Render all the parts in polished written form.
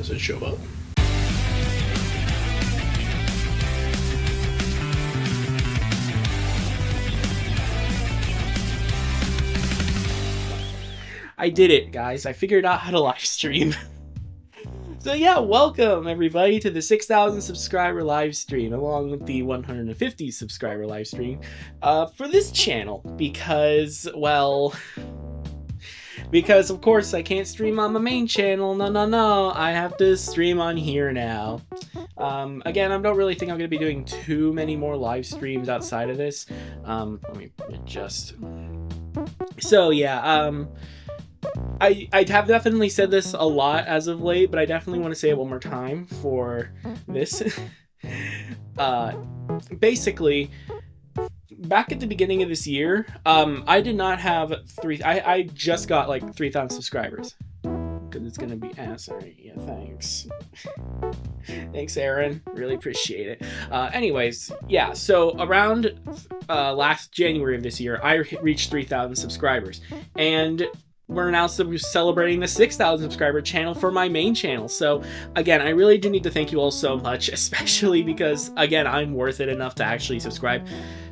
doesn't show up. I did it, guys. I figured out how to live stream. So yeah, welcome everybody to the 6,000 subscriber live stream, along with the 150 subscriber live stream for this channel, because, well, because of course I can't stream on my main channel. No, I have to stream on here now. Again, I don't really think I'm going to be doing too many more live streams outside of this. Let me adjust. So yeah, I have definitely said this a lot as of late, but I definitely want to say it one more time for this. Basically, back at the beginning of this year, I did not have I just got like 3,000 subscribers. Because it's gonna be sorry. Yeah, thanks. Thanks, Aaron. Really appreciate it. Anyways, yeah, so around last January of this year, I reached 3,000 subscribers. And we're now celebrating the 6,000 subscriber channel for my main channel. So again, I really do need to thank you all so much, especially because, again, I'm worth it enough to actually subscribe.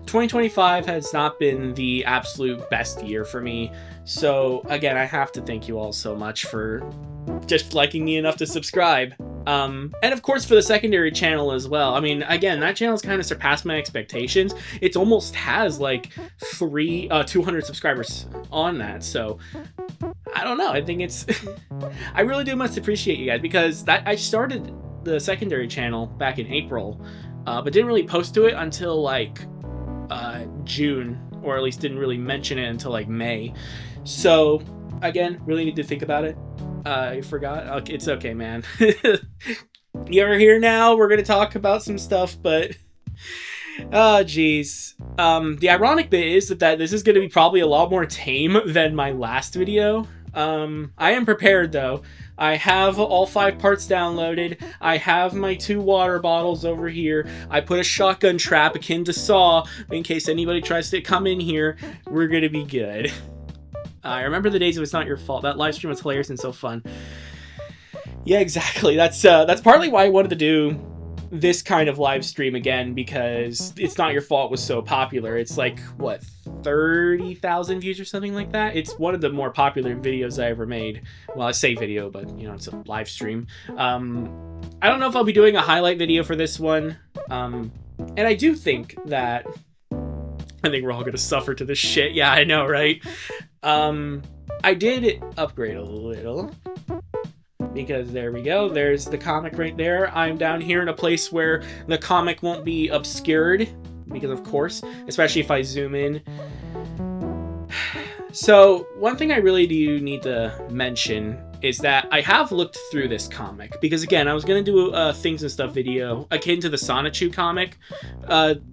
2025 has not been the absolute best year for me. So again, I have to thank you all so much for just liking me enough to subscribe. And of course for the secondary channel as well. I mean, again, that channel's kind of surpassed my expectations. It almost has like 200 subscribers on that. So I don't know. I think it's, I really do must appreciate you guys, because I started the secondary channel back in April, but didn't really post to it until like June, or at least didn't really mention it until like May. So again, really need to think about it. I forgot. Okay, it's okay, man. You're here now. We're gonna talk about some stuff, but oh geez. The ironic bit is that this is gonna be probably a lot more tame than my last video. I am prepared though. I have all 5 parts downloaded. I have my 2 water bottles over here. I put a shotgun trap akin to Saw in case anybody tries to come in here. We're gonna be good. I remember the days it was not your fault. That live stream was hilarious and so fun. Yeah, exactly. That's partly why I wanted to do this kind of live stream again, because It's Not Your Fault was so popular. It's like, what, 30,000 views or something like that? It's one of the more popular videos I ever made. Well, I say video, but, you know, it's a live stream. I don't know if I'll be doing a highlight video for this one. And I do think that... I think we're all gonna suffer to this shit. Yeah, I know, right? I did upgrade a little, because there we go. There's the comic right there. I'm down here in a place where the comic won't be obscured, because of course, especially if I zoom in. So one thing I really do need to mention is that I have looked through this comic, because again, I was going to do a things and stuff video akin to the Sonichu comic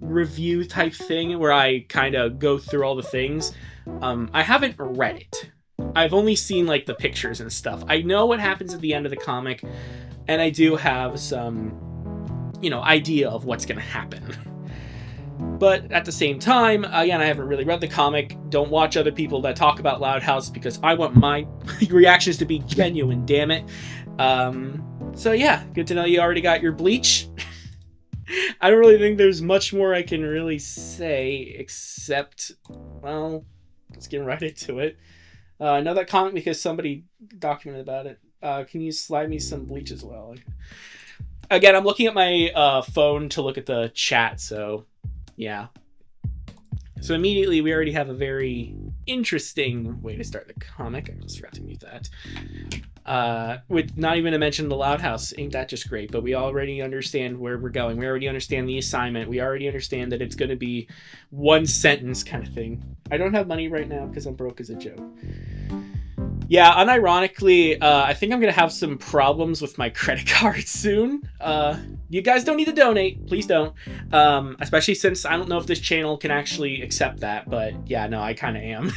review type thing, where I kind of go through all the things. I haven't read it. I've only seen like the pictures and stuff. I know what happens at the end of the comic, and I do have some, you know, idea of what's going to happen. But at the same time, again, I haven't really read the comic. Don't watch other people that talk about Loud House, because I want my reactions to be genuine, damn it. So yeah, good to know you already got your bleach. I don't really think there's much more I can really say, except, well, let's get right into it. I know that comic because somebody documented about it. Can you slide me some bleach as well? Again, I'm looking at my phone to look at the chat, so... yeah. So immediately we already have a very interesting way to start the comic. I just forgot to mute that. With not even to mention the Loud House. Ain't that just great? But we already understand where we're going. We already understand the assignment. We already understand that it's going to be one sentence kind of thing. I don't have money right now because I'm broke as a joke. Yeah, unironically, I think I'm going to have some problems with my credit card soon. You guys don't need to donate. Please don't. Especially since I don't know if this channel can actually accept that. But yeah, no, I kind of am.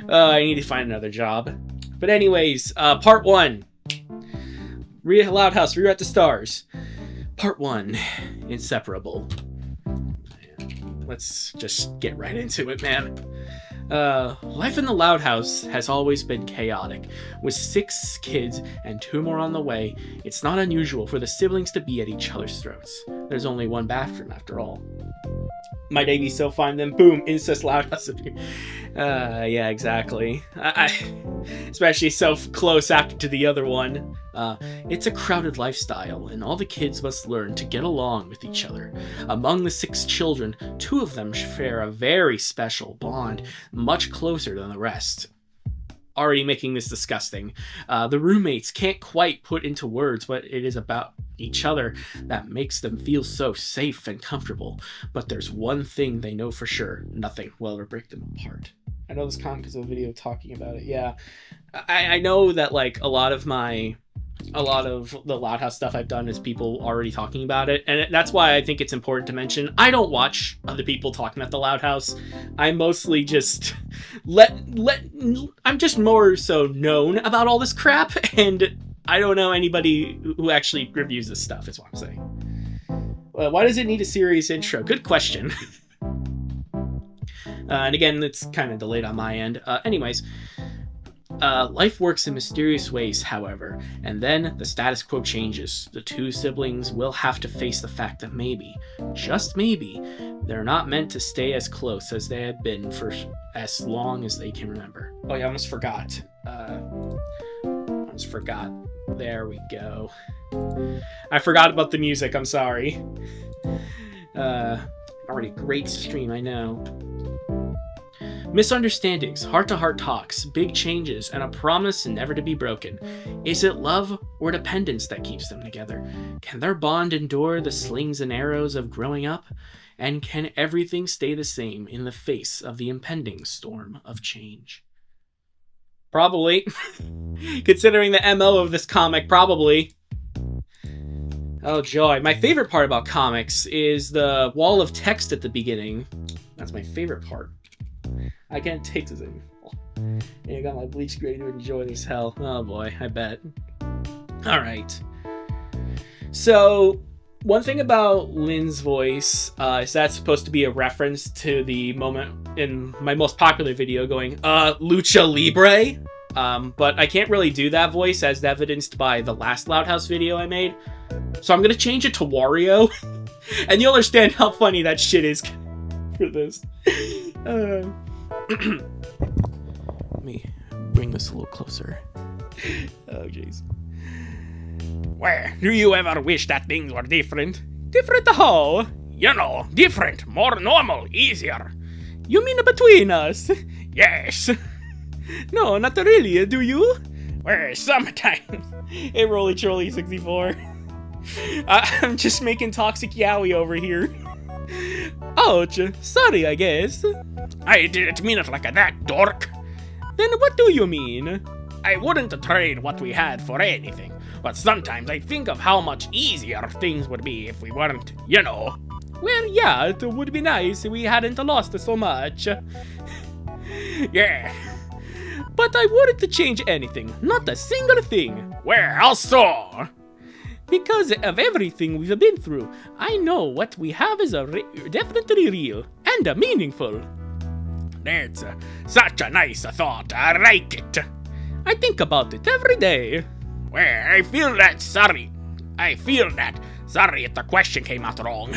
I need to find another job. But anyways, part 1. Loud House, Rewrite the Stars. Part 1, Inseparable. Let's just get right into it, man. Life in the Loud House has always been chaotic. With 6 kids and 2 more on the way, it's not unusual for the siblings to be at each other's throats. There's only one bathroom after all. My baby's so fine, then boom, incest Loud House. Yeah, exactly. I especially so close after to the other one. It's a crowded lifestyle, and all the kids must learn to get along with each other. Among the 6 children, 2 of them share a very special bond, much closer than the rest. Already making this disgusting. The roommates can't quite put into words what it is about each other that makes them feel so safe and comfortable. But there's one thing they know for sure. Nothing will ever break them apart. I know this comic is a video talking about it. Yeah. I know that like a lot of the Loud House stuff I've done is people already talking about it, and that's why I think it's important to mention I don't watch other people talking about the Loud House. I mostly just I'm just more so known about all this crap, and I don't know anybody who actually reviews this stuff, is what I'm saying. Why does it need a serious intro? Good question. And again, it's kind of delayed on my end. Anyways, life works in mysterious ways, however, and then the status quo changes. The 2 siblings will have to face the fact that maybe, just maybe, they're not meant to stay as close as they have been for as long as they can remember. Oh yeah, I almost forgot. There we go. I forgot about the music, I'm sorry. Already great stream, I know. Misunderstandings, heart-to-heart talks, big changes, and a promise never to be broken. Is it love or dependence that keeps them together? Can their bond endure the slings and arrows of growing up? And can everything stay the same in the face of the impending storm of change? Probably. Considering the MO of this comic, probably. Oh joy. My favorite part about comics is the wall of text at the beginning. That's my favorite part. I can't take this anymore. And I got my bleach gray to enjoy this hell. Oh boy, I bet. Alright. So, one thing about Lynn's voice is that's supposed to be a reference to the moment in my most popular video going, Lucha Libre? But I can't really do that voice as evidenced by the last Loud House video I made. So I'm gonna change it to Wario. And you'll understand how funny that shit is for this. Let me bring this a little closer. Oh, jeez. Where do you ever wish that things were different? Different how? You know, different, more normal, easier. You mean between us? Yes. No, not really, do you? Well, sometimes. Hey, Roly Trolley 64. I'm just making toxic yaoi over here. Ouch, sorry, I guess. I didn't mean it like that, dork. Then what do you mean? I wouldn't trade what we had for anything, but sometimes I think of how much easier things would be if we weren't, you know. Well, yeah, it would be nice if we hadn't lost so much. Yeah. But I wouldn't change anything, not a single thing. Well, how so? Because of everything we've been through, I know what we have is definitely real and meaningful. That's such a nice thought. I like it. I think about it every day. Well, I feel that. Sorry if the question came out wrong.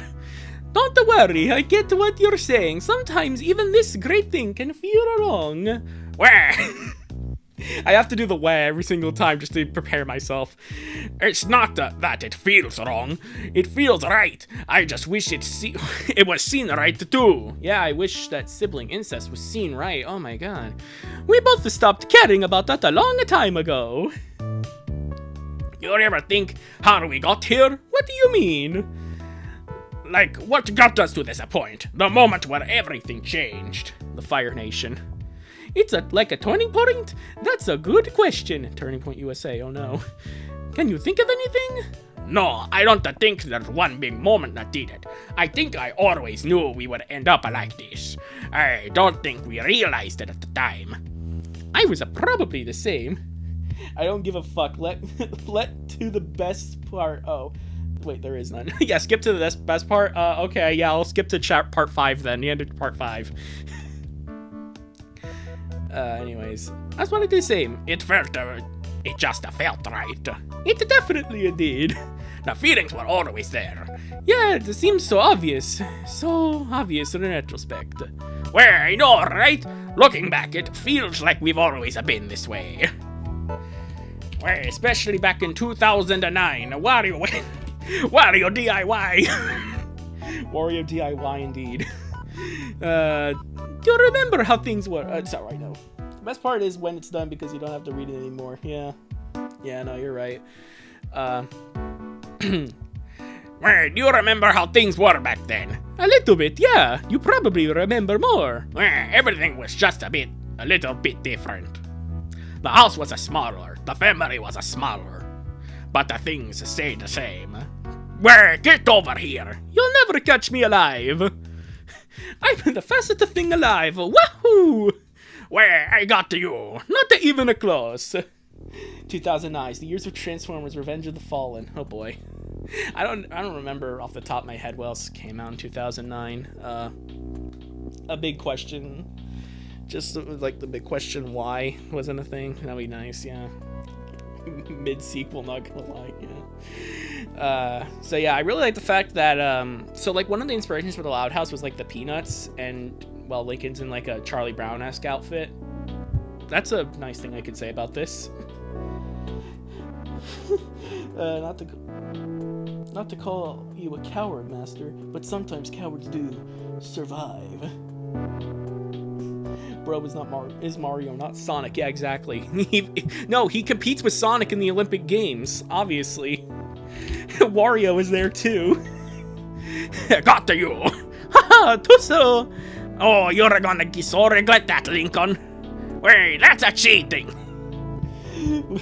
Don't worry, I get what you're saying. Sometimes even this great thing can feel wrong. Well... I have to do the way every single time just to prepare myself. It's not that it feels wrong. It feels right. I just wish it was seen right too. Yeah, I wish that sibling incest was seen right. Oh my god. We both stopped caring about that a long time ago. You ever think how we got here? What do you mean? Like, what got us to this point? The moment where everything changed. The Fire Nation. It's like a turning point? That's a good question. Turning Point USA, oh no. Can you think of anything? No, I don't think there's one big moment that did it. I think I always knew we would end up like this. I don't think we realized it at the time. I was probably the same. I don't give a fuck. Let to the best part. Oh, wait, there is none. Yeah, skip to the best part. Okay, yeah, I'll skip to part 5 then. The end of part 5. Anyways, that's what I did say. It just felt right. It definitely did. The feelings were always there. Yeah, it seems so obvious. So obvious in retrospect. Well, I know, right? Looking back, it feels like we've always been this way. Well, especially back in 2009. Wario DIY. Wario DIY indeed. Do you remember how things were? It's alright, no. The best part is when it's done because you don't have to read it anymore. Yeah. Yeah, no, you're right. Well, do you remember how things were back then? A little bit, yeah. You probably remember more. Well, everything was just a little bit different. The house was smaller, the family was smaller, but the things stayed the same. Well, get over here. You'll never catch me alive. I'm the fastest thing alive. Wahoo! Well, I got to you. Not even close. 2009, the years of Transformers: Revenge of the Fallen. Oh boy. I don't remember off the top of my head what else came out in 2009. A big question. Just like the big question why wasn't a thing. That'd be nice, yeah. Mid-sequel, not gonna lie, yeah. So yeah, I really like the fact that, so like one of the inspirations for the Loud House was like the Peanuts, and well, Lincoln's in like a Charlie Brown-esque outfit. That's a nice thing I could say about this. Not to call you a coward, Master, but sometimes cowards do survive. Bro is Mario, not Sonic. Yeah, exactly. No, he competes with Sonic in the Olympic Games, obviously. Wario is there too. Got to you. Haha, Tusso. Oh, you're gonna so regret that, Lincoln. Wait, that's a cheating.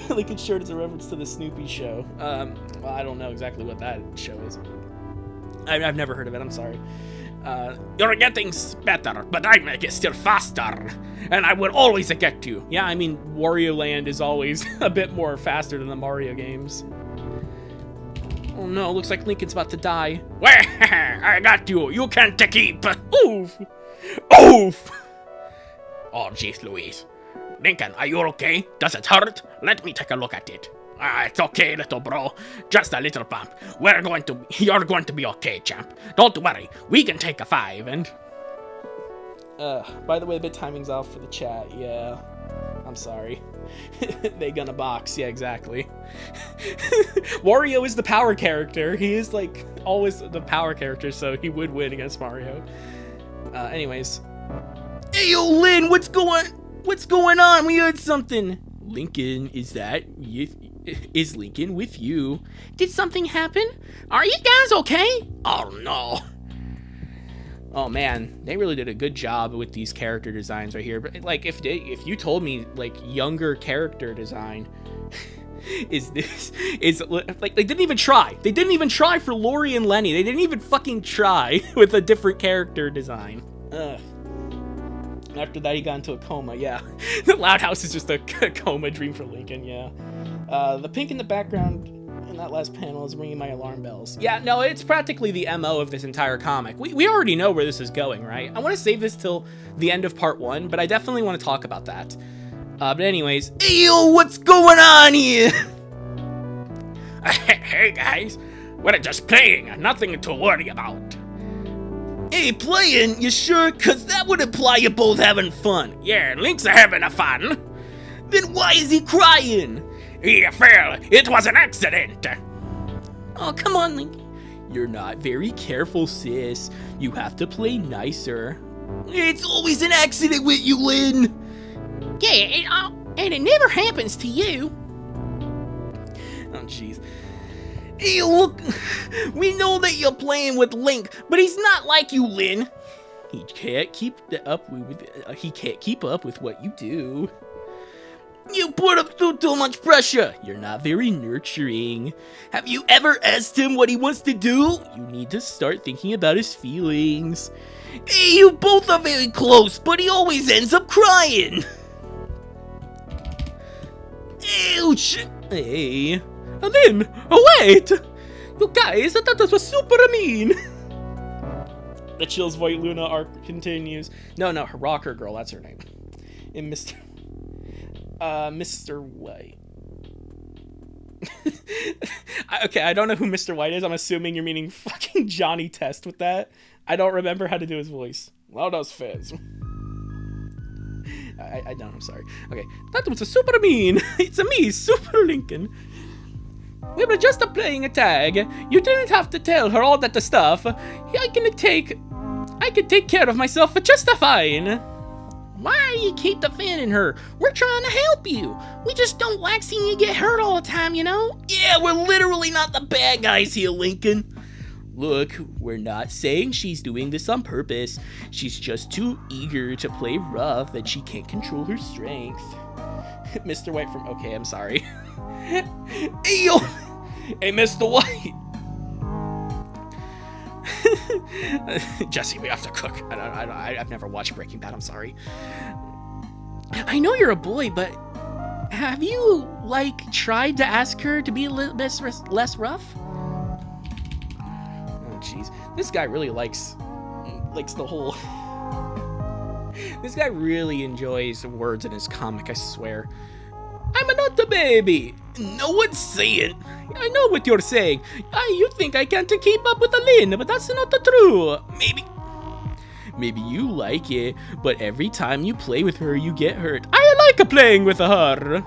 Lincoln's shirt is a reference to the Snoopy show. Well, I don't know exactly what that show is. I've never heard of it, I'm sorry. You're getting better, but I'm still faster, and I will always get you. Yeah, I mean, Wario Land is always a bit more faster than the Mario games. Oh no, looks like Lincoln's about to die. Well, I got you. You can't keep. Oof. Oof. Oh, jeez Louise. Lincoln, are you okay? Does it hurt? Let me take a look at it. It's okay, little bro. Just a little bump. You're going to be okay, champ. Don't worry. We can take a 5 and... by the way, the bit timing's off for the chat. Yeah. I'm sorry. They gonna box. Yeah, exactly. Wario is the power character. He is, like, always the power character, so he would win against Mario. Anyways. Hey, yo, Lynn, what's going on? We heard something. Lincoln, is Lincoln with you? Did something happen? Are you guys okay? Oh no. Oh man, they really did a good job with these character designs right here. But like, if you told me like younger character design is like they didn't even try. They didn't even try for Lori and Lenny. They didn't even fucking try with a different character design. Ugh. After that, he got into a coma, yeah. The Loud House is just a coma dream for Lincoln, yeah. The pink in the background in that last panel is ringing my alarm bells. Yeah, no, it's practically the MO of this entire comic. We already know where this is going, right? I want to save this till the end of part 1, but I definitely want to talk about that. But anyways, yo, what's going on here? Hey guys, we're just playing, nothing to worry about. Hey, playing? You sure? Cause that would imply you're both having fun. Yeah, Link's having a fun. Then why is he crying? He fell. It was an accident. Oh, come on, Link. You're not very careful, sis. You have to play nicer. It's always an accident with you, Lynn. Yeah, and it never happens to you. Oh, jeez. Hey, look, we know that you're playing with Link, but he's not like you, Lynn. He can't keep up with what you do. You put up too much pressure. You're not very nurturing. Have you ever asked him what he wants to do? You need to start thinking about his feelings. Hey, you both are very close, but he always ends up crying. Ouch. Hey. And then, oh wait! You guys, I thought this was super mean! The Chills White Luna arc continues. No, her Rocker Girl, that's her name. in Mr. White. Okay, I don't know who Mr. White is. I'm assuming you're meaning fucking Johnny Test with that. I don't remember how to do his voice. Well, that's Fizz. I don't, I'm sorry. Okay, that was a super mean. It's a me, Super Lincoln. We were just playing a tag. You didn't have to tell her all that stuff. I can take care of myself just fine. Why are you keep defending her? We're trying to help you. We just don't like seeing you get hurt all the time, you know? Yeah, we're literally not the bad guys here, Lincoln. Look, we're not saying she's doing this on purpose. She's just too eager to play rough and she can't control her strength. Mr. White from... Okay, I'm sorry. Hey, yo! Hey, Mr. White! Jesse, we have to cook. I've never watched Breaking Bad, I'm sorry. I know you're a boy, but have you, like, tried to ask her to be a little bit less rough? Oh, jeez. This guy really likes the whole... This guy really enjoys words in his comic, I swear. I'm not a baby. No one's saying. I know what you're saying. You think I can't keep up with Lynn, but that's not true. Maybe you like it, but every time you play with her, you get hurt. I like playing with her.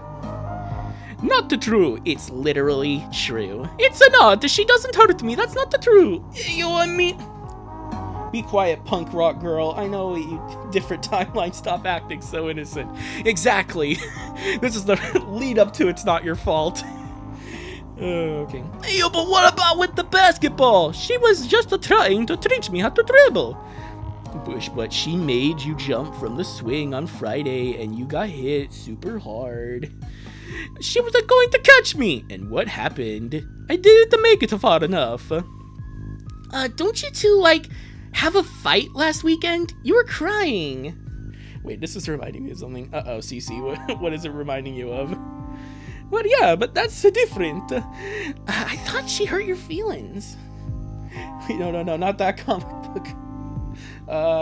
Not true. It's literally true. It's not. She doesn't hurt me. That's not true. You and me. Be quiet, punk rock girl. I know you different timeline. Stop acting so innocent. Exactly. This is the lead up to It's Not Your Fault. Okay. Yo, but what about with the basketball? She was just trying to teach me how to dribble. Bush, but she made you jump from the swing on Friday and you got hit super hard. She was going to catch me. And what happened? I didn't make it far enough. Don't you two, like... have a fight last weekend? You were crying. Wait, this is reminding me of something. Uh-oh, CC, what is it reminding you of? Well, yeah, but that's different. I thought she hurt your feelings. Wait, no, not that comic book.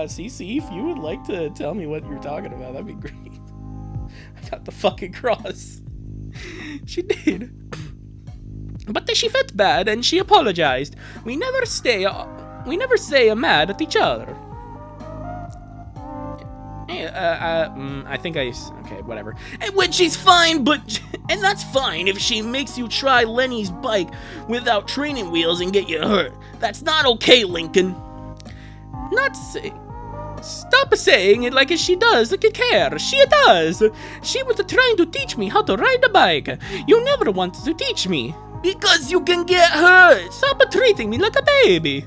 CC, if you would like to tell me what you're talking about, that'd be great. I got the fucking cross. She did. But she felt bad and she apologized. We never say mad at each other. I think okay, whatever. And when she's fine, and that's fine if she makes you try Lenny's bike without training wheels and get you hurt. That's not okay, Lincoln. Stop saying it like she does like care. She does. She was trying to teach me how to ride a bike. You never wanted to teach me. Because you can get hurt. Stop treating me like a baby.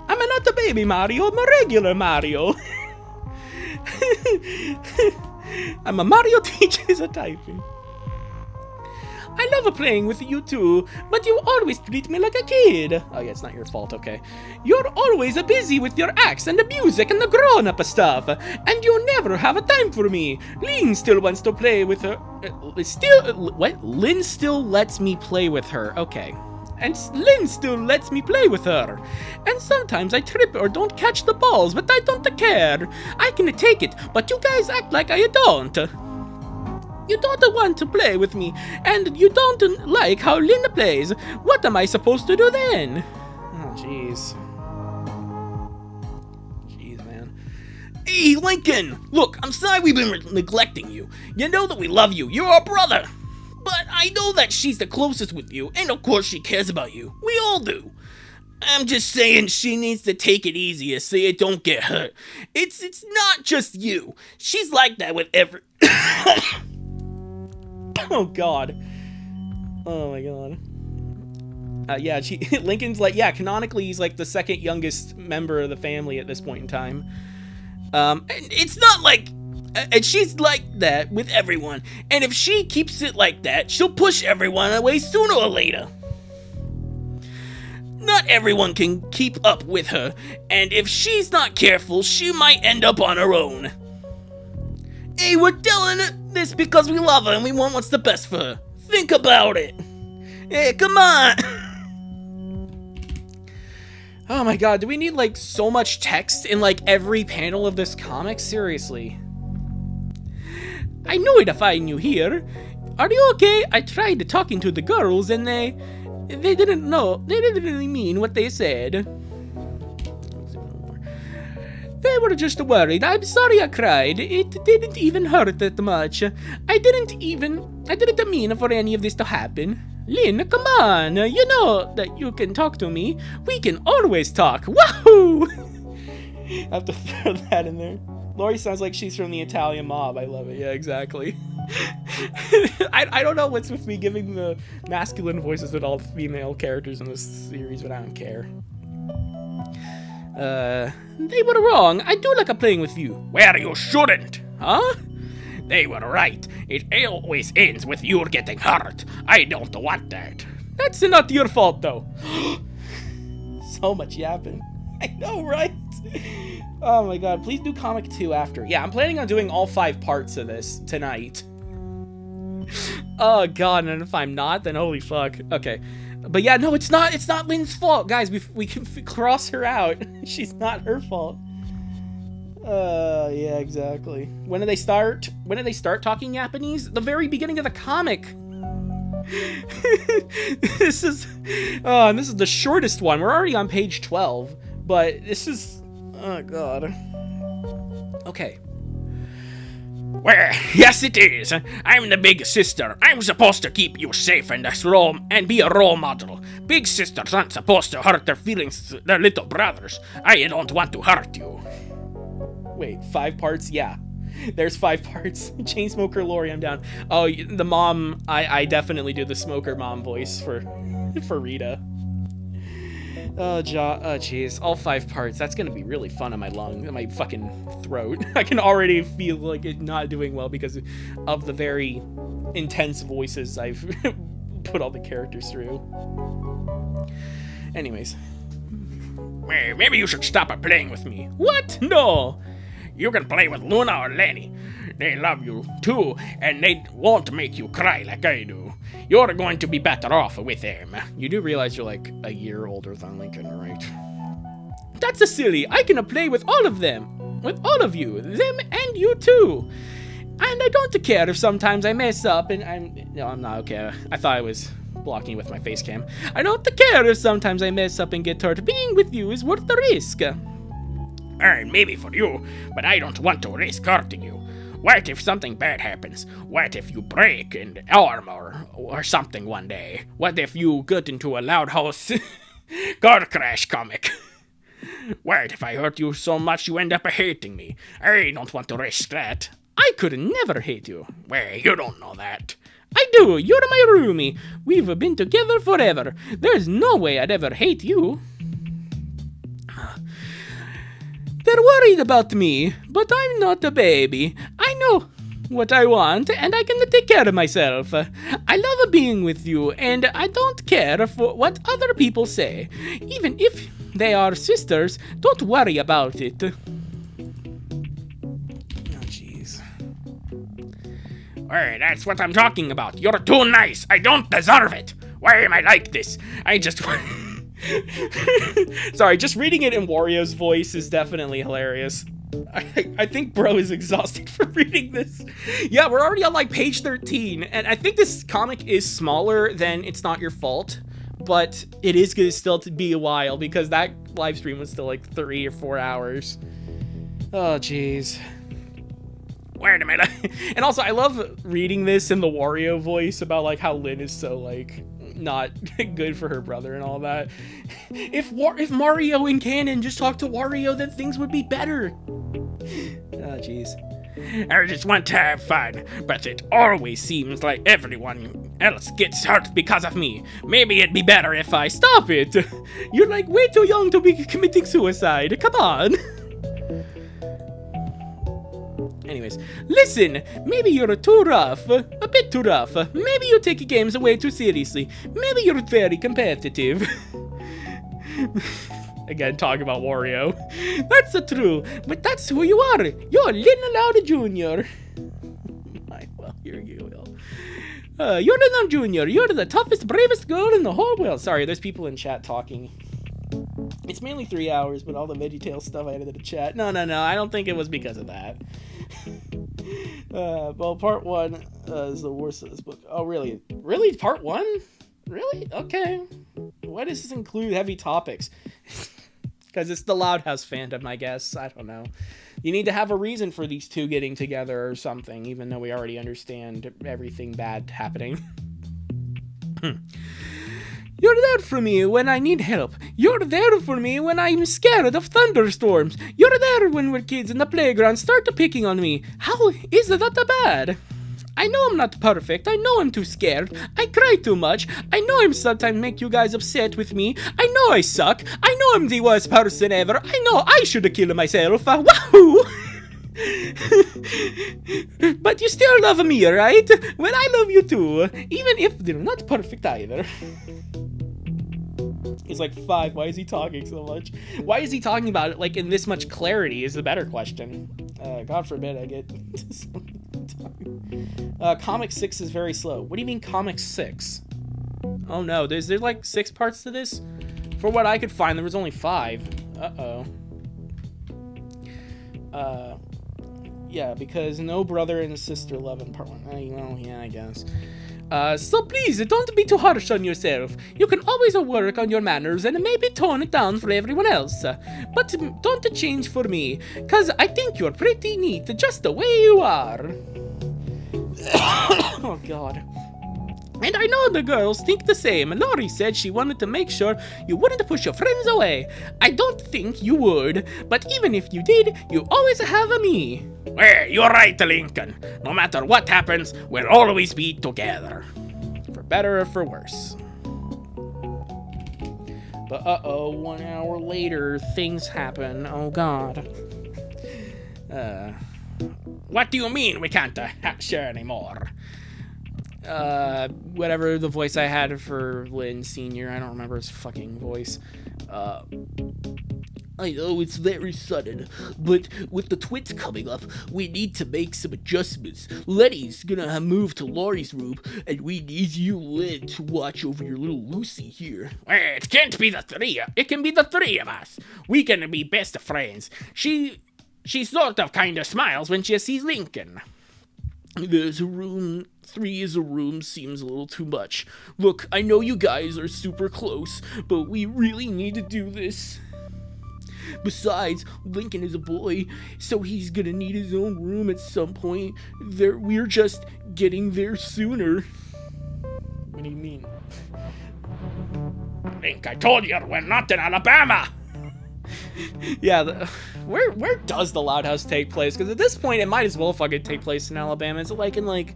I'm not a baby Mario, I'm a regular Mario. I'm a Mario teaches a typing. I love playing with you too, but you always treat me like a kid. Oh yeah, it's not your fault, okay. You're always busy with your acts and the music and the grown-up stuff, and you never have a time for me. Lynn still wants to play with her. What? Lynn still lets me play with her, okay. And Lynn still lets me play with her. And sometimes I trip or don't catch the balls, but I don't care. I can take it, but you guys act like I don't. You don't want to play with me, and you don't like how Lynn plays. What am I supposed to do then? Oh, jeez. Jeez, man. Hey, Lincoln! Look, I'm sorry we've been neglecting you. You know that we love you. You're our brother. But I know that she's the closest with you, and of course she cares about you. We all do. I'm just saying she needs to take it easier so you don't get hurt. It's not just you. She's like that with every... Oh, God. Oh, my God. Yeah, Lincoln's like, yeah, canonically, he's like the second youngest member of the family at this point in time. And it's not like... And she's like that with everyone. And if she keeps it like that, she'll push everyone away sooner or later. Not everyone can keep up with her. And if she's not careful, she might end up on her own. Hey, we're telling her this because we love her and we want what's the best for her. Think about it. Hey, come on. Oh my God, do we need like so much text in like every panel of this comic? Seriously. I knew I'd find you here. Are you okay? I tried talking to the girls and they didn't know. They didn't really mean what they said. They were just worried. I'm sorry I cried. It didn't even hurt that much. I didn't mean for any of this to happen. Lynn, come on. You know that you can talk to me. We can always talk. Wahoo! I have to throw that in there. Lori sounds like she's from the Italian Mob. I love it. Yeah, exactly. I don't know what's with me giving the masculine voices with all the female characters in this series, but I don't care. They were wrong. I do like playing with you. Well, you shouldn't. Huh? They were right. It always ends with you getting hurt. I don't want that. That's not your fault, though. So much yapping. I know, right? Oh my god, please do comic 2 after. Yeah, I'm planning on doing all 5 parts of this tonight. Oh god, and if I'm not, then holy fuck. Okay. But yeah, no, it's not Lynn's fault. Guys, we can cross her out. She's not her fault. Yeah, exactly. When do they start talking Japanese? The very beginning of the comic. This is the shortest one. We're already on page 12, but this is, oh god. Okay. Well, yes it is. I'm the big sister. I'm supposed to keep you safe and be a role model. Big sisters aren't supposed to hurt their feelings, their little brothers. I don't want to hurt you. Wait, 5 parts? Yeah. There's 5 parts. Chainsmoker Lori, I'm down. Oh, the mom, I definitely do the smoker mom voice for Rita. Oh, jeez. All 5 parts. That's gonna be really fun on my my fucking throat. I can already feel like it not doing well because of the very intense voices I've put all the characters through. Anyways. Well, maybe you should stop playing with me. What? No! You can play with Luna or Lenny. They love you, too, and they won't make you cry like I do. You're going to be better off with them. You do realize you're like a year older than Lincoln, right? That's a silly. I can play with all of them. With all of you. Them and you, too. And I don't care if sometimes I mess up and I'm not okay. I thought I was blocking with my face cam. I don't care if sometimes I mess up and get hurt. Being with you is worth the risk. Maybe for you, but I don't want to risk hurting you. What if something bad happens? What if you break an arm or something one day? What if you get into a loud house car crash comic? What if I hurt you so much you end up hating me? I don't want to risk that. I could never hate you. Well, you don't know that. I do. You're my roomie. We've been together forever. There's no way I'd ever hate you. They're worried about me, but I'm not a baby. I know what I want, and I can take care of myself. I love being with you, and I don't care for what other people say. Even if they are sisters, don't worry about it. Oh, jeez. Well, that's what I'm talking about. You're too nice. I don't deserve it. Why am I like this? I just... Sorry, just reading it in Wario's voice is definitely hilarious. I think bro is exhausted from reading this. Yeah, we're already on like page 13, and I think this comic is smaller than It's Not Your Fault, but it is going to still be a while because that live stream was still like 3 or 4 hours. Oh, jeez. Wait a minute. And also, I love reading this in the Wario voice about like how Lynn is so like not good for her brother and all that. If Mario and Canon just talked to Wario, then things would be better. Oh, jeez. I just want to have fun, but it always seems like everyone else gets hurt because of me. Maybe it'd be better if I... Stop it! You're like way too young to be committing suicide. Come on! Anyways, listen, maybe you're too rough, a bit too rough. Maybe you take games way too seriously. Maybe you're very competitive. Again, talking about Wario. That's true, but that's who you are. You're Lynn Loud Jr. Well, here you will. You're Lynn Jr. You're the toughest, bravest girl in the whole world. Sorry, there's people in chat talking. It's mainly 3 hours, but all the VeggieTales stuff I added to the chat. No, I don't think it was because of that. Well, part 1 is the worst of this book. Oh, really? Really? Part 1? Really? Okay. Why does this include heavy topics? Because it's the Loud House fandom, I guess. I don't know. You need to have a reason for these two getting together or something, even though we already understand everything bad happening. You're there for me when I need help. You're there for me when I'm scared of thunderstorms. You're there when we're kids in the playground start picking on me. How is that bad? I know I'm not perfect. I know I'm too scared. I cry too much. I know I'm sometimes make you guys upset with me. I know I suck. I know I'm the worst person ever. I know I should have killed myself. Wahoo! But you still love me, right? Well, I love you too. Even if they're not perfect either. He's like 5. Why is he talking so much? Why is he talking about it like in this much clarity is the better question. God forbid I get Comic 6 is very slow. What do you mean Comic 6? Oh no, there's like 6 parts to this? For what I could find, there was only 5. Uh-oh. Yeah, because no brother and sister love in part 1. Well, yeah, I guess. So please, don't be too harsh on yourself. You can always work on your manners and maybe tone it down for everyone else. But don't change for me, cause I think you're pretty neat just the way you are. Oh god. And I know the girls think the same. Laurie said she wanted to make sure you wouldn't push your friends away. I don't think you would, but even if you did, you always have me. Well, you're right, Lincoln. No matter what happens, we'll always be together. For better or for worse. But uh-oh, 1 hour later, things happen. Oh god. What do you mean we can't share anymore? Whatever the voice I had for Lynn Sr., I don't remember his fucking voice. I know it's very sudden, but with the twins coming up, we need to make some adjustments. Letty's gonna have moved to Laurie's room, and we need you, Lynn, to watch over your little Lucy here. Well, it can't be the 3. It can be the 3 of us. We can be best friends. She sort of kind of smiles when she sees Lincoln. There's a room. 3 is a room seems a little too much. Look, I know you guys are super close, but we really need to do this. Besides, Lincoln is a boy, so he's gonna need his own room at some point. We're just getting there sooner. What do you mean? Link, I told you we're not in Alabama. Yeah, where does the Loud House take place? Because at this point, it might as well fucking take place in Alabama. Is it like in like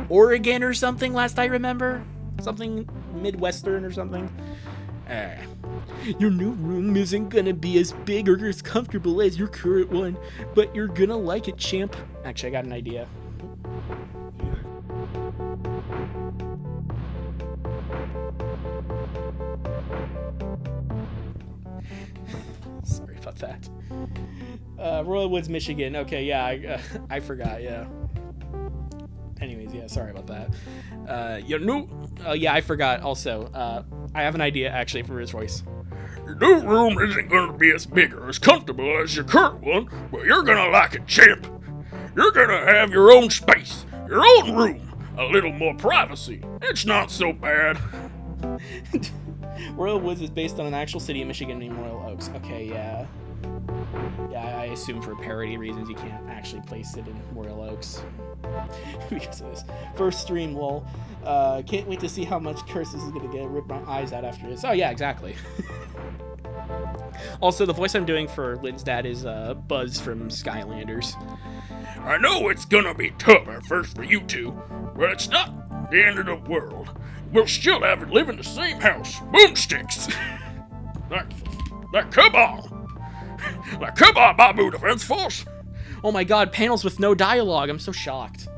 Oregon or something? Last I remember, something Midwestern or something. Your new room isn't gonna be as big or as comfortable as your current one, but you're gonna like it, champ. Actually, I got an idea. Sorry about that. Royal Woods, Michigan. Okay, yeah, I forgot, yeah. Anyways, yeah, sorry about that. Your new... yeah, I forgot also. I have an idea, actually, for his voice. Your new room isn't going to be as big or as comfortable as your current one, but you're going to like it, champ. You're going to have your own space, your own room, a little more privacy. It's not so bad. Royal Woods is based on an actual city in Michigan named Royal Oaks. Okay, yeah. Yeah, I assume for parody reasons you can't actually place it in Royal Oaks. Because of this. First stream, lol. Can't wait to see how much curses is gonna get. Rip my eyes out after this. Oh yeah, exactly. Also, the voice I'm doing for Lynn's dad is Buzz from Skylanders. I know it's gonna be tough at first for you two, but it's not the end of the world. We'll still have to live in the same house. Boomsticks! like, come on! Like, come on, Babu Defense Force! Oh my god, panels with no dialogue. I'm so shocked.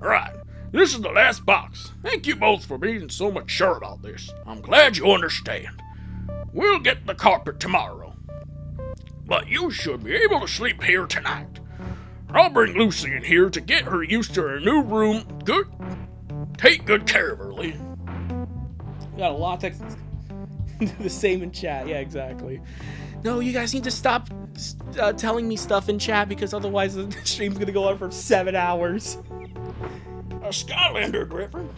Alright, this is the last box. Thank you both for being so mature about this. I'm glad you understand. We'll get the carpet tomorrow. But you should be able to sleep here tonight. I'll bring Lucy in here to get her used to her new room. Good. Take good care of her, Lee. We got a lot of text. The same in chat. Yeah, exactly. No, you guys need to stop telling me stuff in chat because otherwise the stream's gonna go on for 7 hours. A Skylander, Griffin.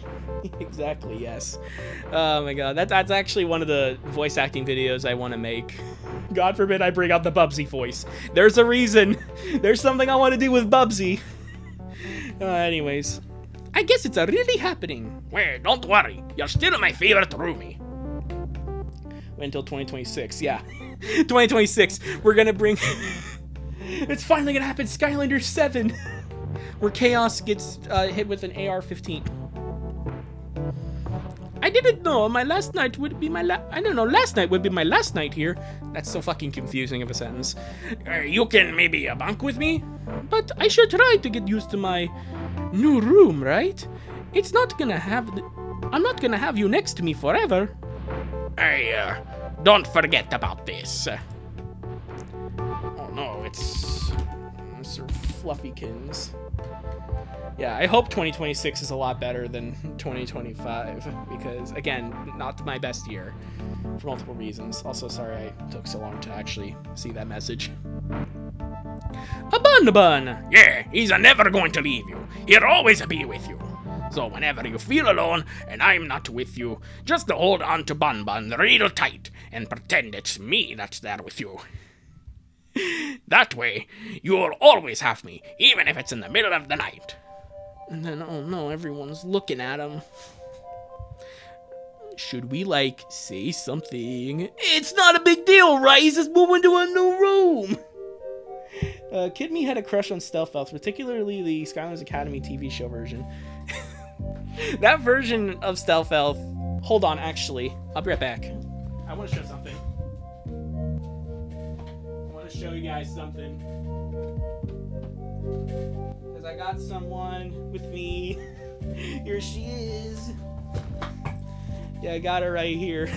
Exactly, yes. Oh my god, that's actually one of the voice acting videos I want to make. God forbid I bring out the Bubsy voice. There's a reason. There's something I want to do with Bubsy. Anyways, I guess it's really happening. Well, don't worry. You're still my favorite roomie. Wait until 2026, yeah. 2026, we're gonna bring... It's finally gonna happen, Skylander 7! Where Chaos gets hit with an AR-15. I didn't know my last night would be my last night would be my last night here. That's so fucking confusing of a sentence. You can maybe bunk with me? But I should try to get used to my new room, right? It's not gonna have... I'm not gonna have you next to me forever. Don't forget about this. Oh no, it's Sir Fluffykins. Yeah, I hope 2026 is a lot better than 2025 because, again, not my best year for multiple reasons. Also, sorry I took so long to actually see that message. A bun. Yeah, he's never going to leave you. He'll always be with you. So whenever you feel alone and I'm not with you, just hold on to Bun Bun real tight and pretend it's me that's there with you. That way, you'll always have me, even if it's in the middle of the night. And then, oh no, everyone's looking at him. Should we, like, say something? It's not a big deal, right? He's just moving to a new room. Kid Me had a crush on Stealth Elf, particularly the Skylanders Academy TV show version. That version of Stealth Elf... Hold on, actually. I'll be right back. I want to show something. I want to show you guys something. Because I got someone with me. Here she is. Yeah, I got her right here.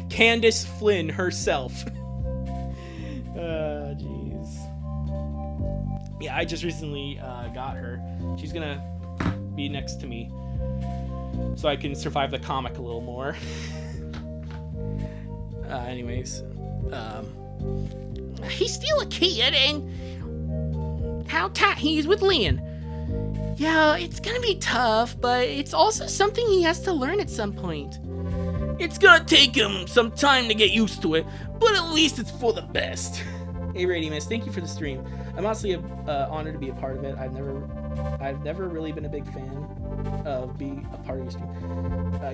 Candace Flynn herself. Jeez. Yeah, I just recently got her. She's gonna be next to me so I can survive the comic a little more. Anyways, he's still a kid, and how tight he is with Lynn. Yeah, it's gonna be tough, but it's also something he has to learn at some point. It's gonna take him some time to get used to it, but at least it's for the best. Hey Radiumist, thank you for the stream. I'm honestly honored to be a part of it. I've never really been a big fan of being a part of your stream.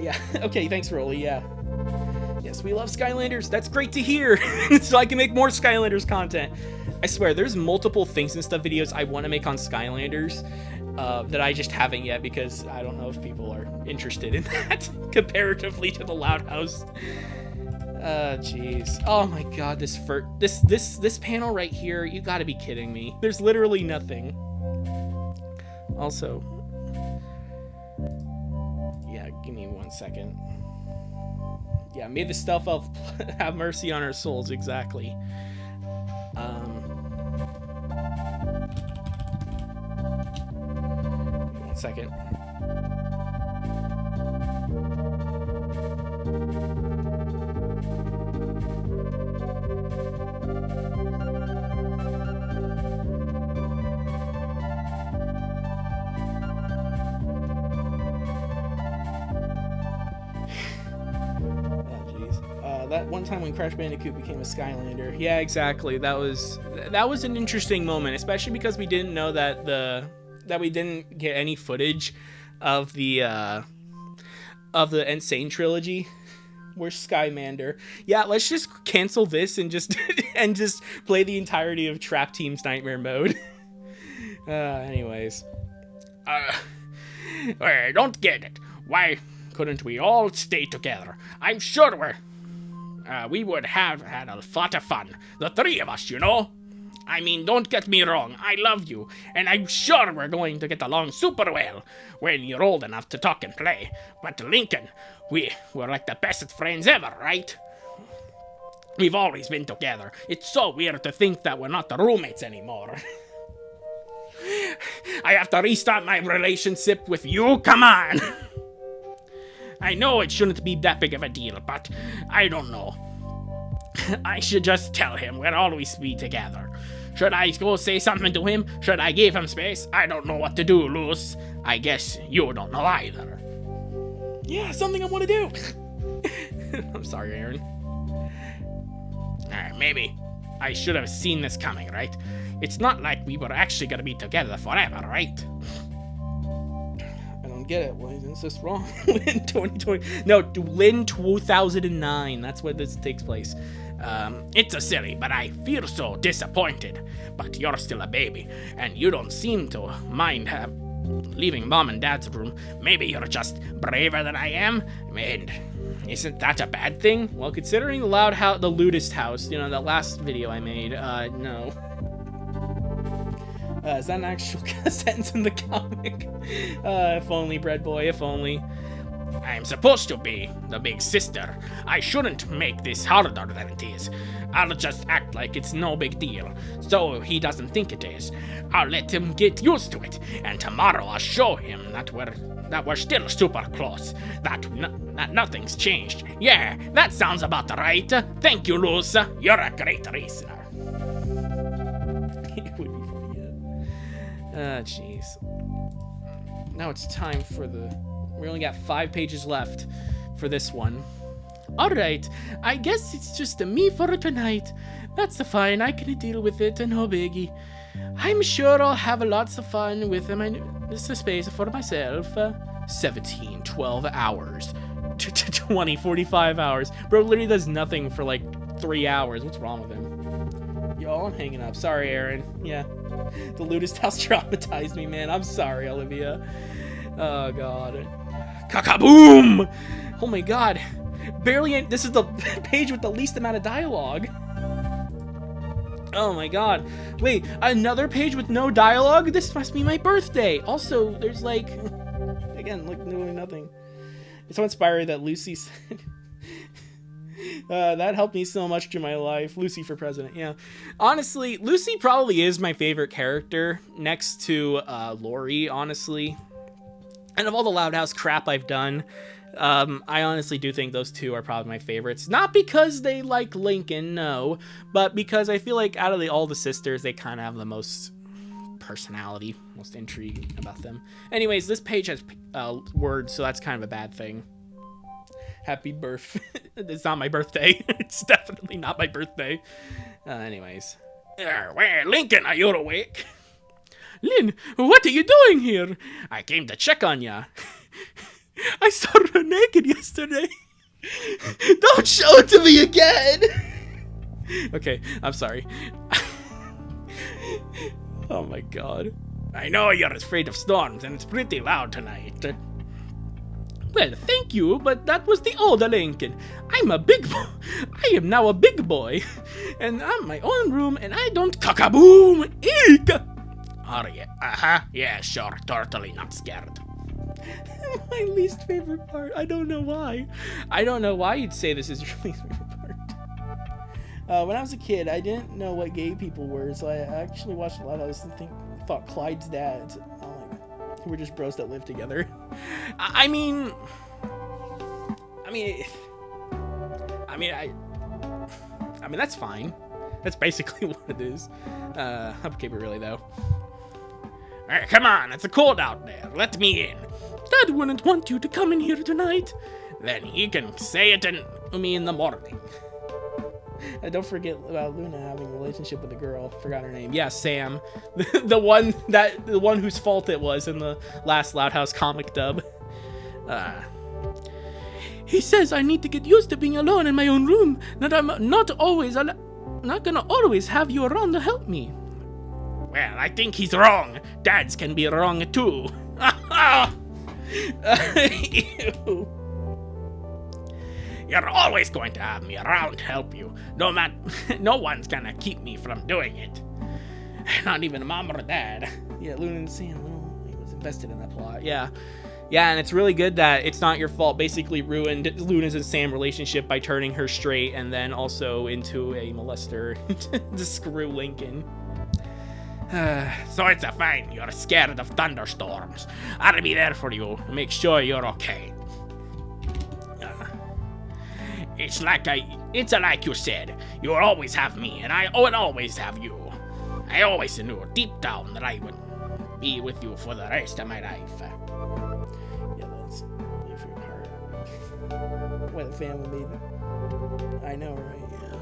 Yeah, okay, thanks Rolly, yeah. Yes, we love Skylanders. That's great to hear. So I can make more Skylanders content. I swear, there's multiple things and stuff videos I want to make on Skylanders that I just haven't yet because I don't know if people are interested in that comparatively to the Loud House. Jeez. Oh my god, this panel right here, you gotta be kidding me. There's literally nothing. Also, yeah, give me 1 second. Yeah, may the Stealth Elf have mercy on our souls, exactly. 1 second. That one time when Crash Bandicoot became a Skylander. Yeah, exactly. That was an interesting moment, especially because we didn't know that we didn't get any footage of the Insane trilogy. Where's Skymander? Yeah, let's just cancel this and just play the entirety of Trap Team's Nightmare mode. Anyways. I don't get it. Why couldn't we all stay together? I'm sure we would have had a lot of fun. The three of us, you know? I mean, don't get me wrong, I love you, and I'm sure we're going to get along super well when you're old enough to talk and play. But Lincoln, we're like the best friends ever, right? We've always been together. It's so weird to think that we're not the roommates anymore. I have to restart my relationship with you? Come on! I know it shouldn't be that big of a deal, but I don't know. I should just tell him we'll always be together. Should I go say something to him? Should I give him space? I don't know what to do, Luz. I guess you don't know either. Yeah, something I want to do. I'm sorry, Aaron. Maybe I should have seen this coming, right? It's not like we were actually gonna be together forever, right? I don't get it. Why is this wrong? Lynn 2020. No, Lynn 2009. That's where this takes place. It's a silly, but I feel so disappointed. But you're still a baby, and you don't seem to mind leaving Mom and Dad's room. Maybe you're just braver than I am, and isn't that a bad thing? Well, considering the lewdest house, you know, that last video I made, no. Is that an actual sentence in the comic? If only, bread boy, if only. I'm supposed to be the big sister. I shouldn't make this harder than it is. I'll just act like it's no big deal, so he doesn't think it is. I'll let him get used to it, and tomorrow I'll show him that we're still super close. That nothing's changed. Yeah, that sounds about right. Thank you, Luz. You're a great listener. It would be funny, yeah. Jeez. Now it's time for we only got 5 pages left for this one. Alright, I guess it's just a me for tonight. That's fine, I can deal with it, no biggie. I'm sure I'll have lots of fun with this space for myself. 17, 12 hours. 20, 45 hours. Bro literally does nothing for like 3 hours. What's wrong with him? Y'all, I'm hanging up. Sorry, Aaron. Yeah. The lewdest house traumatized me, man. I'm sorry, Olivia. Oh, God. Kakaboom! Oh, my God. This is the page with the least amount of dialogue. Oh, my God. Wait, another page with no dialogue? This must be my birthday. Also, there's like... Again, like, literally nothing. It's so inspiring that Lucy said... that helped me so much in my life. Lucy for president, yeah. Honestly, Lucy probably is my favorite character next to Lori, honestly. And of all the Loud House crap I've done, I honestly do think those two are probably my favorites. Not because they like Lincoln, no, but because I feel like out of all the sisters, they kind of have the most personality, most intrigue about them. Anyways, this page has words, so that's kind of a bad thing. Happy birth. It's not my birthday. It's definitely not my birthday. Anyways. Well, Lincoln, are you awake? Lynn, what are you doing here? I came to check on ya. I saw her naked yesterday. Don't show it to me again. Okay, I'm sorry. Oh my God. I know you're afraid of storms, and it's pretty loud tonight. Well, thank you, but that was the older Lincoln. I'm a big boy. I am now a big boy. And I'm my own room, and I don't cock-a-boom. Eek! Are you? Uh-huh. Yeah, sure. Totally not scared. My least favorite part. I don't know why. I don't know why you'd say this is your least favorite part. When I was a kid, I didn't know what gay people were, so I actually watched a lot of those and thought Clyde's dad. We're just bros that live together. I mean, that's fine. That's basically what it is. Okay, but really though. Hey, come on, it's cold out there. Let me in. Dad wouldn't want you to come in here tonight. Then he can say it to me in the morning. Don't forget about Luna having a relationship with a girl. Forgot her name. Yeah, Sam. the one whose fault it was in the last Loud House comic dub. He says I need to get used to being alone in my own room. That I'm not gonna always have you around to help me. Well, I think he's wrong. Dads can be wrong too. Ew. You're always going to have me around to help you. No one's gonna keep me from doing it. Not even Mom or Dad. Yeah, Luna and Sam, he was invested in that plot. Yeah, and it's really good that it's not your fault. Basically ruined Luna's and Sam relationship by turning her straight and then also into a molester to screw Lincoln. So it's a fine. You're scared of thunderstorms. I'll be there for you. Make sure you're okay. It's like you said. You'll always have me, and I would always have you. I always knew deep down that I would be with you for the rest of my life. Yeah, that's if your heart. What a family, baby. I know, right? Yeah.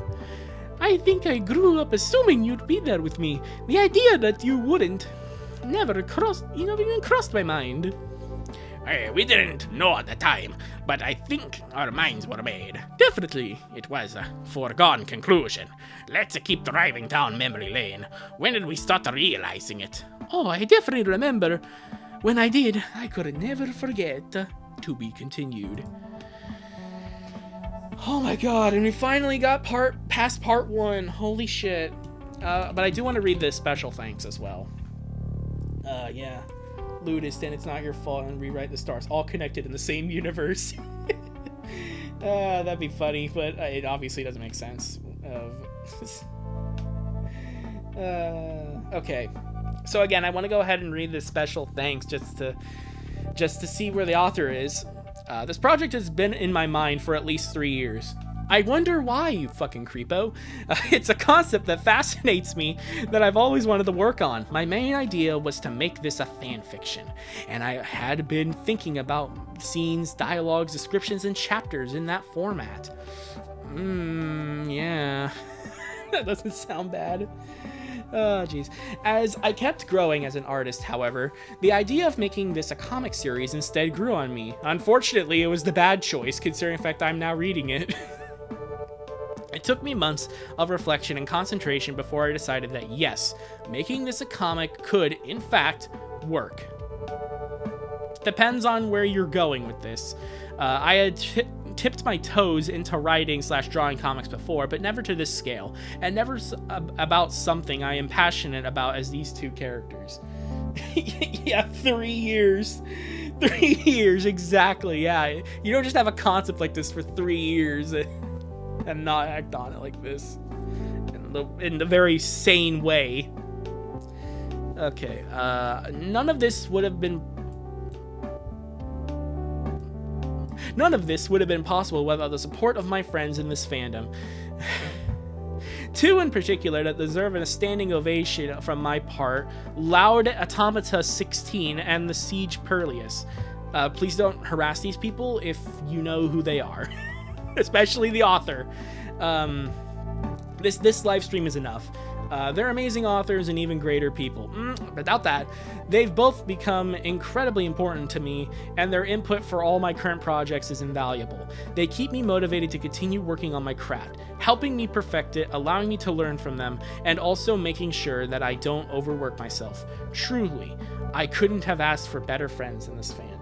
I think I grew up assuming you'd be there with me. The idea that you wouldn't never even crossed my mind. We didn't know at the time, but I think our minds were made. Definitely. It was a foregone conclusion. Let's keep driving down memory lane. When did we start realizing it? Oh, I definitely remember. When I did, I could never forget. To be continued. Oh my god, and we finally got past part 1. Holy shit. But I do want to read this special thanks as well. Yeah. Ludist, and it's not your fault, and rewrite the stars, all connected in the same universe. That'd be funny, but it obviously doesn't make sense. Okay, so again, I want to go ahead and read this special thanks just to see where the author is. This project has been in my mind for at least 3 years. I wonder why, you fucking creepo. It's a concept that fascinates me that I've always wanted to work on. My main idea was to make this a fan fiction, and I had been thinking about scenes, dialogues, descriptions, and chapters in that format. Yeah. That doesn't sound bad. Oh, jeez. As I kept growing as an artist, however, the idea of making this a comic series instead grew on me. Unfortunately, it was the bad choice, considering the fact I'm now reading it. It took me months of reflection and concentration before I decided that yes, making this a comic could, in fact, work. Depends on where you're going with this. I had tipped my toes into writing/drawing comics before, but never to this scale, and never about something I am passionate about as these two characters. Yeah, 3 years. 3 years, exactly, yeah. You don't just have a concept like this for 3 years and not act on it like this in the very sane way. Okay, none of this would have been possible without the support of my friends in this fandom. Two in particular that deserve a standing ovation from my part: Loud Automata 16 and the Siege Perlius. Please don't harass these people if you know who they are. Especially the author. This live stream is enough. They're amazing authors and even greater people. Without that, they've both become incredibly important to me, and their input for all my current projects is invaluable. They keep me motivated to continue working on my craft, helping me perfect it, allowing me to learn from them, and also making sure that I don't overwork myself. Truly, I couldn't have asked for better friends in this fandom.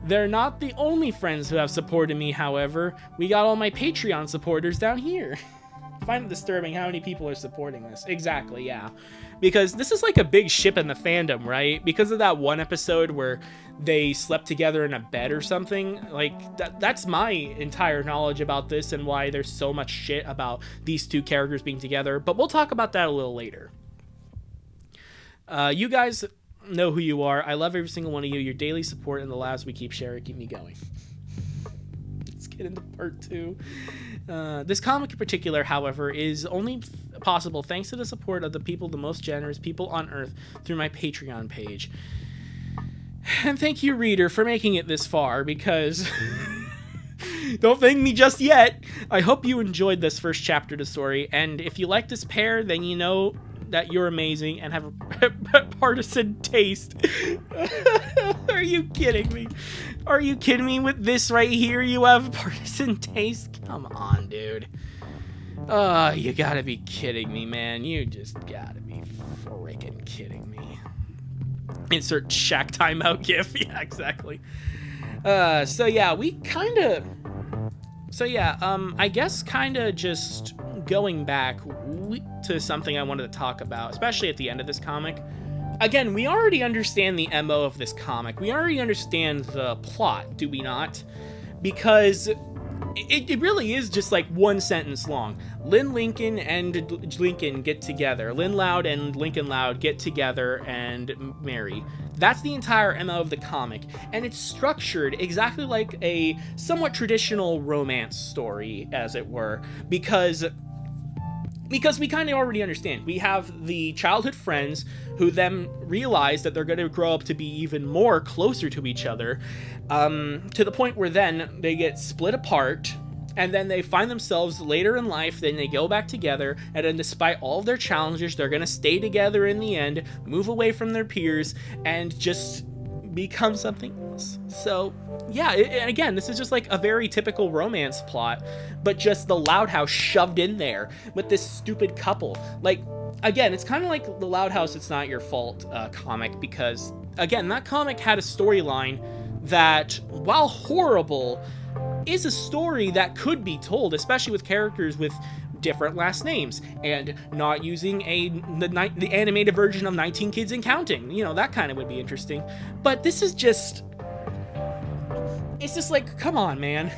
They're not the only friends who have supported me, however. We got all my Patreon supporters down here. I find it disturbing how many people are supporting this. Exactly, yeah. Because this is like a big ship in the fandom, right? Because of that one episode where they slept together in a bed or something. Like, that's my entire knowledge about this and why there's so much shit about these two characters being together. But we'll talk about that a little later. You guys know who you are. I love every single one of you. Your daily support and the laughs we keep sharing keep me going. Let's get into part 2. This comic in particular, however, is only possible thanks to the support of the most generous people on Earth through my Patreon page. And thank you, reader, for making it this far, because don't thank me just yet. I hope you enjoyed this first chapter to the story, and if you like this pair, then you know that you're amazing and have a partisan taste. Are you kidding me? Are you kidding me with this right here? You have partisan taste? Come on, dude. You gotta be kidding me, man. You just gotta be freaking kidding me. Insert Shaq timeout gif. Yeah, exactly. So yeah, I guess kinda just going back to something I wanted to talk about, especially at the end of this comic. Again, we already understand the MO of this comic. We already understand the plot, do we not? Because it really is just like one sentence long. Lynn Lincoln and Lincoln get together. Lynn Loud and Lincoln Loud get together and marry. That's the entire MO of the comic, and it's structured exactly like a somewhat traditional romance story, as it were, because we kind of already understand. We have the childhood friends who then realize that they're going to grow up to be even more closer to each other, to the point where then they get split apart, and then they find themselves later in life, then they go back together, and then despite all of their challenges, they're going to stay together in the end, move away from their peers, and just become something else. So yeah, and again, this is just like a very typical romance plot, but just the Loud House shoved in there with this stupid couple. Like, again, it's kind of like the Loud House It's Not Your Fault comic, because again, that comic had a storyline that, while horrible, is a story that could be told, especially with characters with different last names and not using the animated version of 19 Kids and Counting. You know, that kind of would be interesting. But this is just, it's just like, come on, man.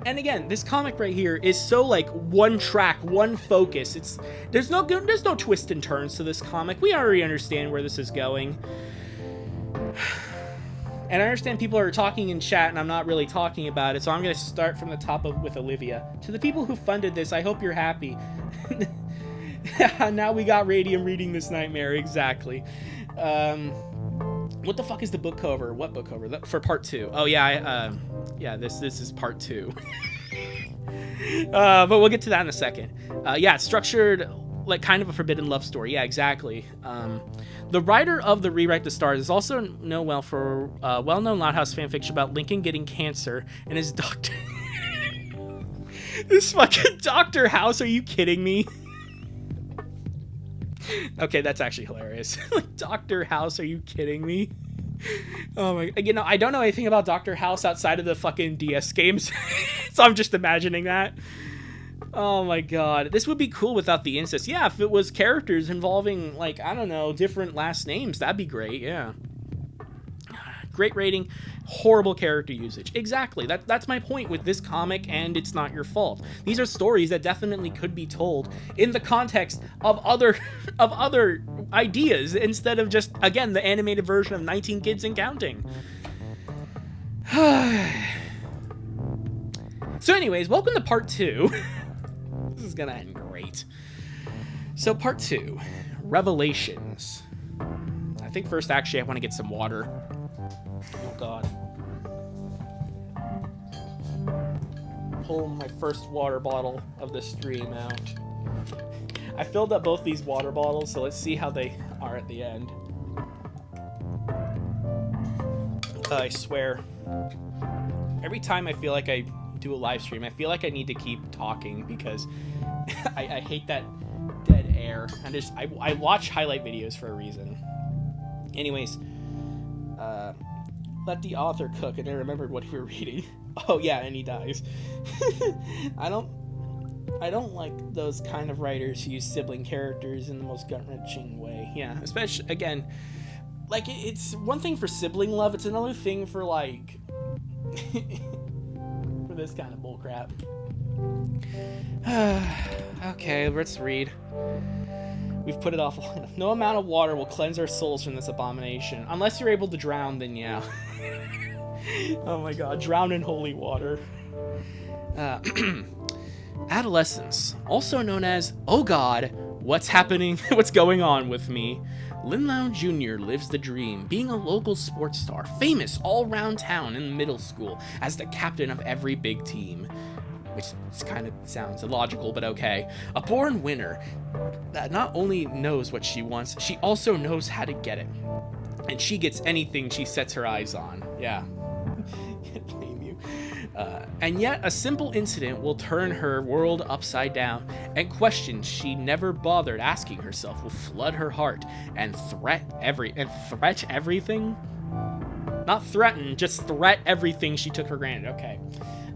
And again, this comic right here is so like one track, one focus. There's no twists and turns to this comic. We already understand where this is going. And I understand people are talking in chat and I'm not really talking about it, so I'm going to start from the top with Olivia. To the people who funded this, I hope you're happy. Now we got Radium reading this nightmare, exactly. What the fuck is the book cover? What book cover? For part 2. Oh yeah, this is part 2. But we'll get to that in a second. Yeah, it's structured like kind of a forbidden love story. Yeah, exactly. The writer of the Rewrite the Stars is also known well for well-known Loud House fanfiction about Lincoln getting cancer and his doctor. This fucking Dr. House, are you kidding me? Okay, that's actually hilarious. Like, Dr. House, are you kidding me? Oh my, you know, I don't know anything about Dr. House outside of the fucking DS games, so I'm just imagining that. Oh my god, this would be cool without the incest. Yeah, if it was characters involving, like, I don't know, different last names, that'd be great, yeah. Great rating, horrible character usage. Exactly, that's my point with this comic, and It's Not Your Fault. These are stories that definitely could be told in the context of other ideas, instead of just, again, the animated version of 19 Kids and Counting. So anyways, welcome to part 2. This is gonna end great. So part 2, Revelations. I think first, actually, I want to get some water. Oh god. Pull my first water bottle of the stream out. I filled up both these water bottles, so let's see how they are at the end. I swear, every time I feel like I do a live stream, I feel like I need to keep talking because I hate that dead air. I watch highlight videos for a reason. Anyways, let the author cook, and I remembered what we were reading. Oh yeah, and he dies. I don't like those kind of writers who use sibling characters in the most gut-wrenching way. Yeah, especially, again, like, it's one thing for sibling love, it's another thing for, like, for this kind of bullcrap. Okay, let's read. We've put it off long enough. No amount of water will cleanse our souls from this abomination. Unless you're able to drown, then yeah. Oh my god, drown in holy water. Adolescence, also known as, oh god, what's happening? What's going on with me? Lin Lounge Jr. lives the dream, being a local sports star, famous all around town in middle school as the captain of every big team. Which kind of sounds illogical, but okay. A born winner that not only knows what she wants, she also knows how to get it. And she gets anything she sets her eyes on. Yeah. Can't blame you. And yet, a simple incident will turn her world upside down, and questions she never bothered asking herself will flood her heart and threat everything? Not threaten, just threat everything she took for granted. Okay.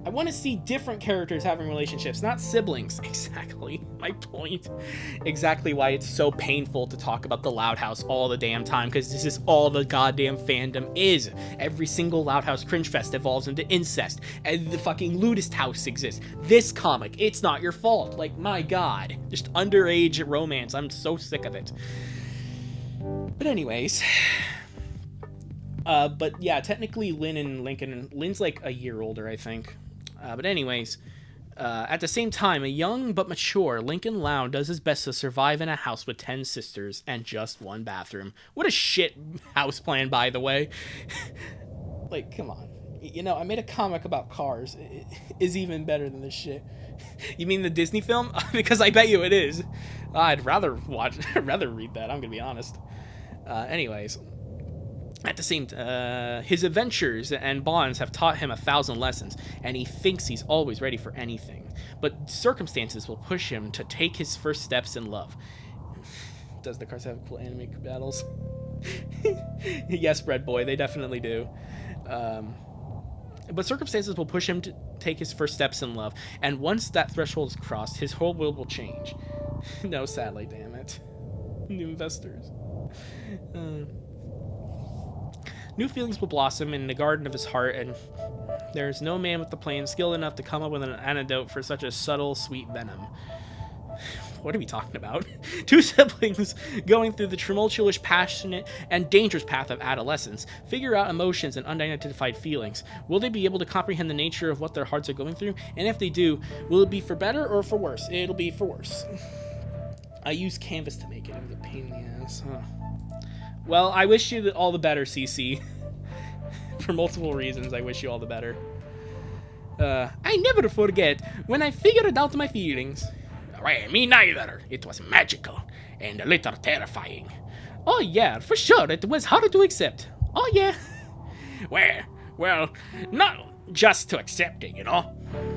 I want to see different characters having relationships, not siblings. Exactly my point. Exactly why it's so painful to talk about the Loud House all the damn time, because this is all the goddamn fandom is. Every single Loud House cringe fest evolves into incest, and the fucking Ludist House exists. This comic, it's not your fault. Like, my god. Just underage romance. I'm so sick of it. But anyways... but yeah, technically Lynn and Lincoln... Lynn's like a year older, I think. But anyways, at the same time, a young but mature Lincoln Loud does his best to survive in a house with 10 sisters and just one bathroom. What a shit house plan, by the way. Like, come on. You know, I made a comic about cars. It is even better than this shit. You mean the Disney film? Because I bet you it is. I'd rather read that, I'm gonna be honest. Anyways... At the same his adventures and bonds have taught him 1,000 lessons, and he thinks he's always ready for anything. But circumstances will push him to take his first steps in love. Does the cars have cool anime battles? Yes, Bread Boy, they definitely do. But circumstances will push him to take his first steps in love, and once that threshold is crossed, his whole world will change. No, sadly, damn it. New investors. New feelings will blossom in the garden of his heart, and there is no man with the plan skilled enough to come up with an antidote for such a subtle, sweet venom. What are we talking about? Two siblings going through the tumultuous, passionate, and dangerous path of adolescence figure out emotions and unidentified feelings. Will they be able to comprehend the nature of what their hearts are going through? And if they do, will it be for better or for worse? It'll be for worse. I used Canvas to make it. It was a pain in the ass. Huh. Well, I wish you all the better, CC. For multiple reasons, I wish you all the better. I never forget when I figured out my feelings. Well, me neither. It was magical and a little terrifying. Oh yeah, for sure. It was hard to accept. Oh yeah. Well, not just to accept it, you know.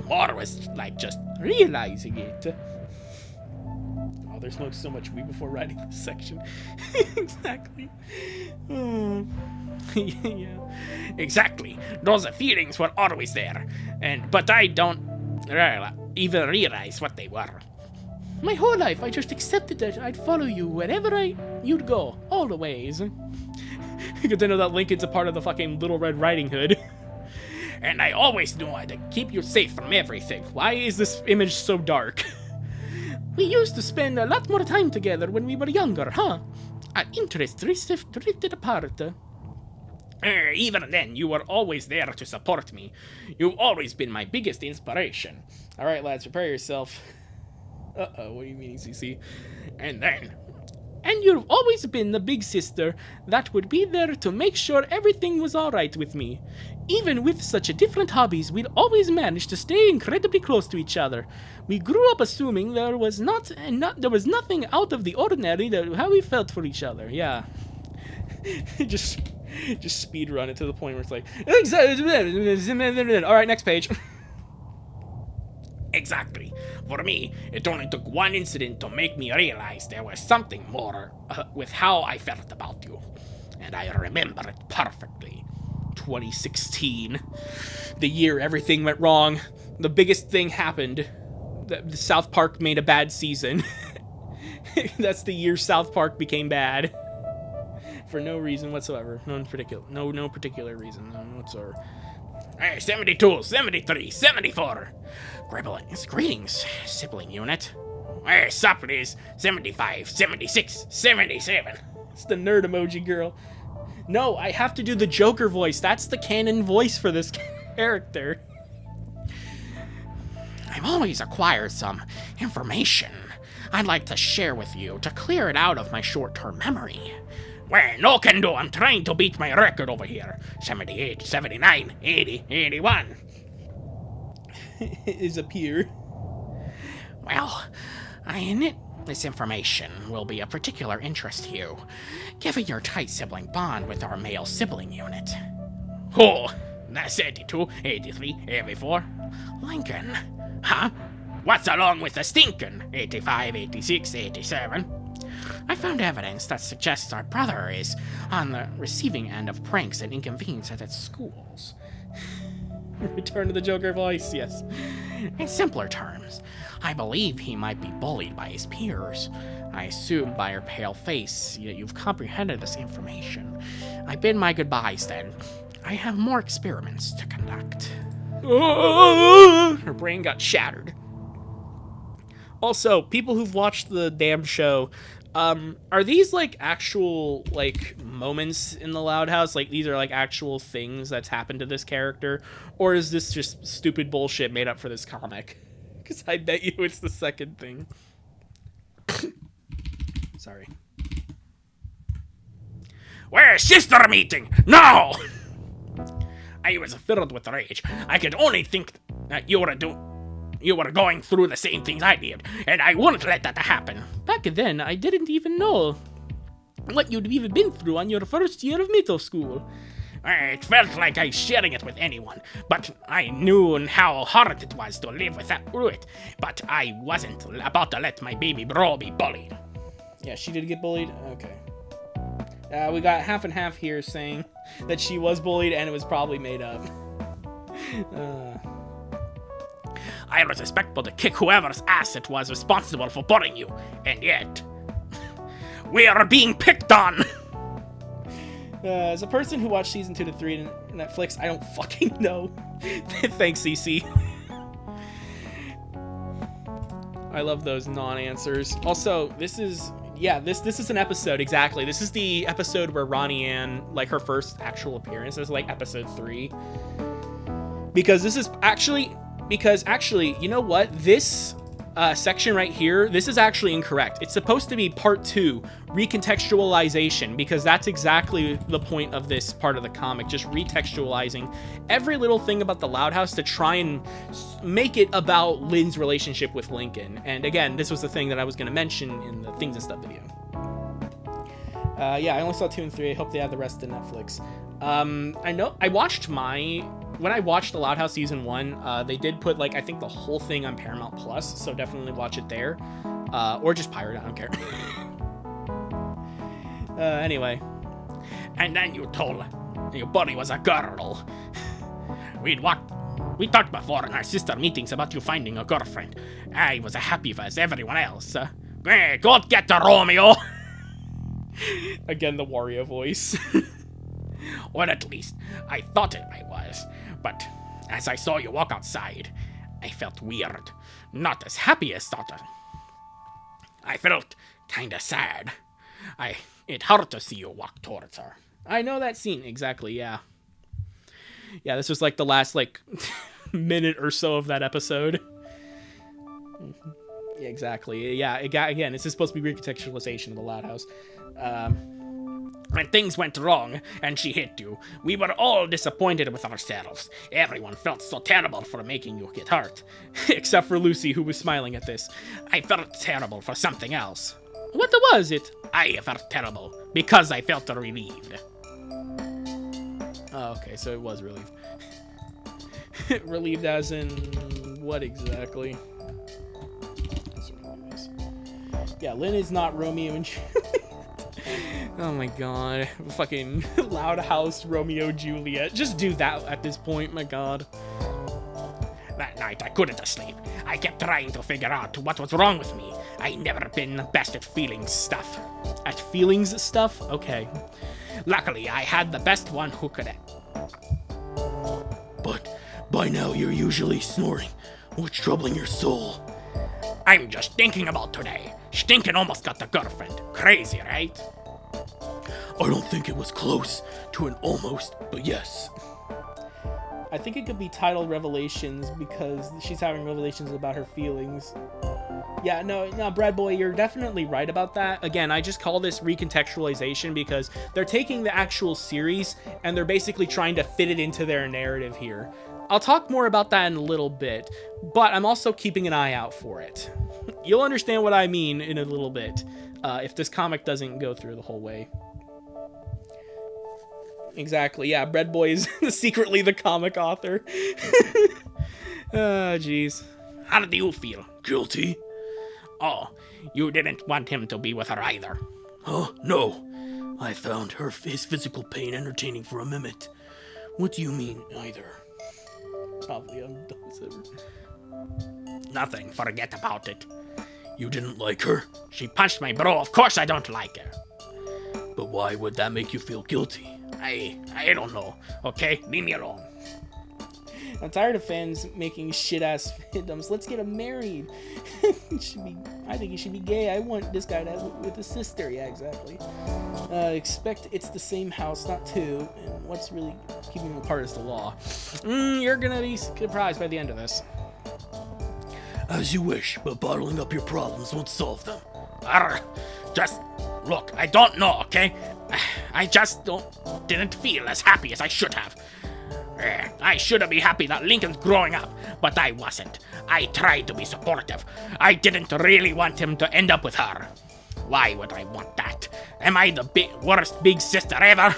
More was like just realizing it. Oh, there's so much weed before writing this section. Exactly. Yeah. Exactly. Those feelings were always there, but I don't even realize what they were. My whole life, I just accepted that I'd follow you wherever you'd go, all the ways. Good to know that Lincoln's a part of the fucking Little Red Riding Hood. And I always knew I'd keep you safe from everything. Why is this image so dark? We used to spend a lot more time together when we were younger, huh? Our interests drifted apart. Even then, you were always there to support me. You've always been my biggest inspiration. Alright, lads, prepare yourself. Uh-oh, what do you mean, CC? And you've always been the big sister that would be there to make sure everything was alright with me. Even with such different hobbies, we'd always managed to stay incredibly close to each other. We grew up assuming there was nothing out of the ordinary that how we felt for each other. Yeah. just speed run it to the point where it's like, alright, next page. Exactly. For me, it only took one incident to make me realize there was something more with how I felt about you. And I remember it perfectly. 2016. The year everything went wrong. The biggest thing happened. The South Park made a bad season. That's the year South Park became bad. For no reason whatsoever. No particular reason. None whatsoever. Hey, 72, 73, 74. Greetings, sibling unit. Hey, sup, please. 75, 76, 77. It's the nerd emoji girl. No, I have to do the Joker voice. That's the canon voice for this character. I've always acquired some information I'd like to share with you to clear it out of my short-term memory. Well, no can do. I'm trying to beat my record over here. 78, 79, 80, 81. Is a peer. Well, this information will be of particular interest to you, given your tight sibling bond with our male sibling unit. Oh, that's 82, 83, 84. Lincoln. Huh? What's along with the stinkin'? 85, 86, 87. I found evidence that suggests our brother is on the receiving end of pranks and inconvenience at its schools. Return to the Joker voice, yes. In simpler terms, I believe he might be bullied by his peers. I assume by her pale face you've comprehended this information. I bid my goodbyes then. I have more experiments to conduct. Her brain got shattered. Also, people who've watched the damn show, are these like actual like moments in the Loud House? Like these are like actual things that's happened to this character, or is this just stupid bullshit made up for this comic? Because I bet you it's the second thing. Sorry. Where's sister meeting? No! I was filled with rage. I could only think that you were going through the same things I did, and I wouldn't let that happen. Back then, I didn't even know what you'd even been through on your first year of middle school. It felt like I was sharing it with anyone, but I knew how hard it was to live through it. But I wasn't about to let my baby bro be bullied. Yeah, she did get bullied? Okay. We got half and half here saying that she was bullied and it was probably made up. I was expected to kick whoever's ass it was responsible for bullying you, and yet we are being picked on. As a person who watched season 2 to 3 in Netflix, I don't fucking know. Thanks, CC. I love those non-answers. Also, this is an episode, exactly. This is the episode where Ronnie Ann, like her first actual appearance. This is like episode 3. Because, you know what? This section right here, this is actually incorrect. It's supposed to be part 2, recontextualization, because that's exactly the point of this part of the comic, just retextualizing every little thing about the Loud House to try and make it about Lynn's relationship with Lincoln. And again, this was the thing that I was going to mention in the Things and Stuff video. Yeah, I only saw 2 and 3. I hope they have the rest in Netflix. When I watched the Loud House season 1, they did put, like, I think the whole thing on Paramount Plus, so definitely watch it there. Or just pirate it, I don't care. Anyway. And then you told your buddy was a girl. We talked before in our sister meetings about you finding a girlfriend. I was happy as everyone else. Go get the Romeo! Again, the Wario voice. Or at least, I thought I was. But as I saw you walk outside, I felt weird. Not as happy as thought. I felt kinda sad. It hurt to see you walk towards her. I know that scene, exactly, yeah. Yeah, this was like the last, like, minute or so of that episode. Yeah, exactly. Yeah, again, this is supposed to be recontextualization of the Loud House. When things went wrong and she hit you, we were all disappointed with ourselves. Everyone felt so terrible for making you get hurt. Except for Lucy, who was smiling at this. I felt terrible for something else. What was it? I felt terrible because I felt relieved. Oh, okay, so it was relieved. Relieved as in what exactly? Yeah, Lynn is not Romeo and Juliet. Oh my god. Fucking Loud House Romeo Juliet. Just do that at this point, my god. That night I couldn't sleep. I kept trying to figure out what was wrong with me. I never been the best at feelings stuff. At feelings stuff? Okay. Luckily, I had the best one who could. But by now you're usually snoring. What's troubling your soul? I'm just thinking about today. Stinkin' almost got the girlfriend. Crazy, right? I don't think it was close to an almost, but yes. I think it could be titled Revelations because she's having revelations about her feelings. Yeah, no, Brad Boy, you're definitely right about that. Again, I just call this recontextualization because they're taking the actual series and they're basically trying to fit it into their narrative here. I'll talk more about that in a little bit, but I'm also keeping an eye out for it. You'll understand what I mean in a little bit if this comic doesn't go through the whole way. Exactly, yeah, Bread Boy is secretly the comic author. Oh, jeez. How do you feel? Guilty? Oh, you didn't want him to be with her either. Huh? No. I found his physical pain entertaining for a minute. What do you mean, either? Probably dumbest ever. Nothing. Forget about it. You didn't like her? She punched my bro. Of course I don't like her. But why would that make you feel guilty? I don't know. Okay? Leave me alone. I'm tired of fans making shit-ass fandoms. Let's get him married. I think he should be gay. I want this guy to have with his sister. Yeah, exactly. Expect it's the same house, not two. And what's really keeping them apart is the law. You're gonna be surprised by the end of this. As you wish, but bottling up your problems won't solve them. Just look, I don't know, okay? I just didn't feel as happy as I should have. I should have been happy that Lincoln's growing up, but I wasn't. I tried to be supportive. I didn't really want him to end up with her. Why would I want that? Am I the worst big sister ever?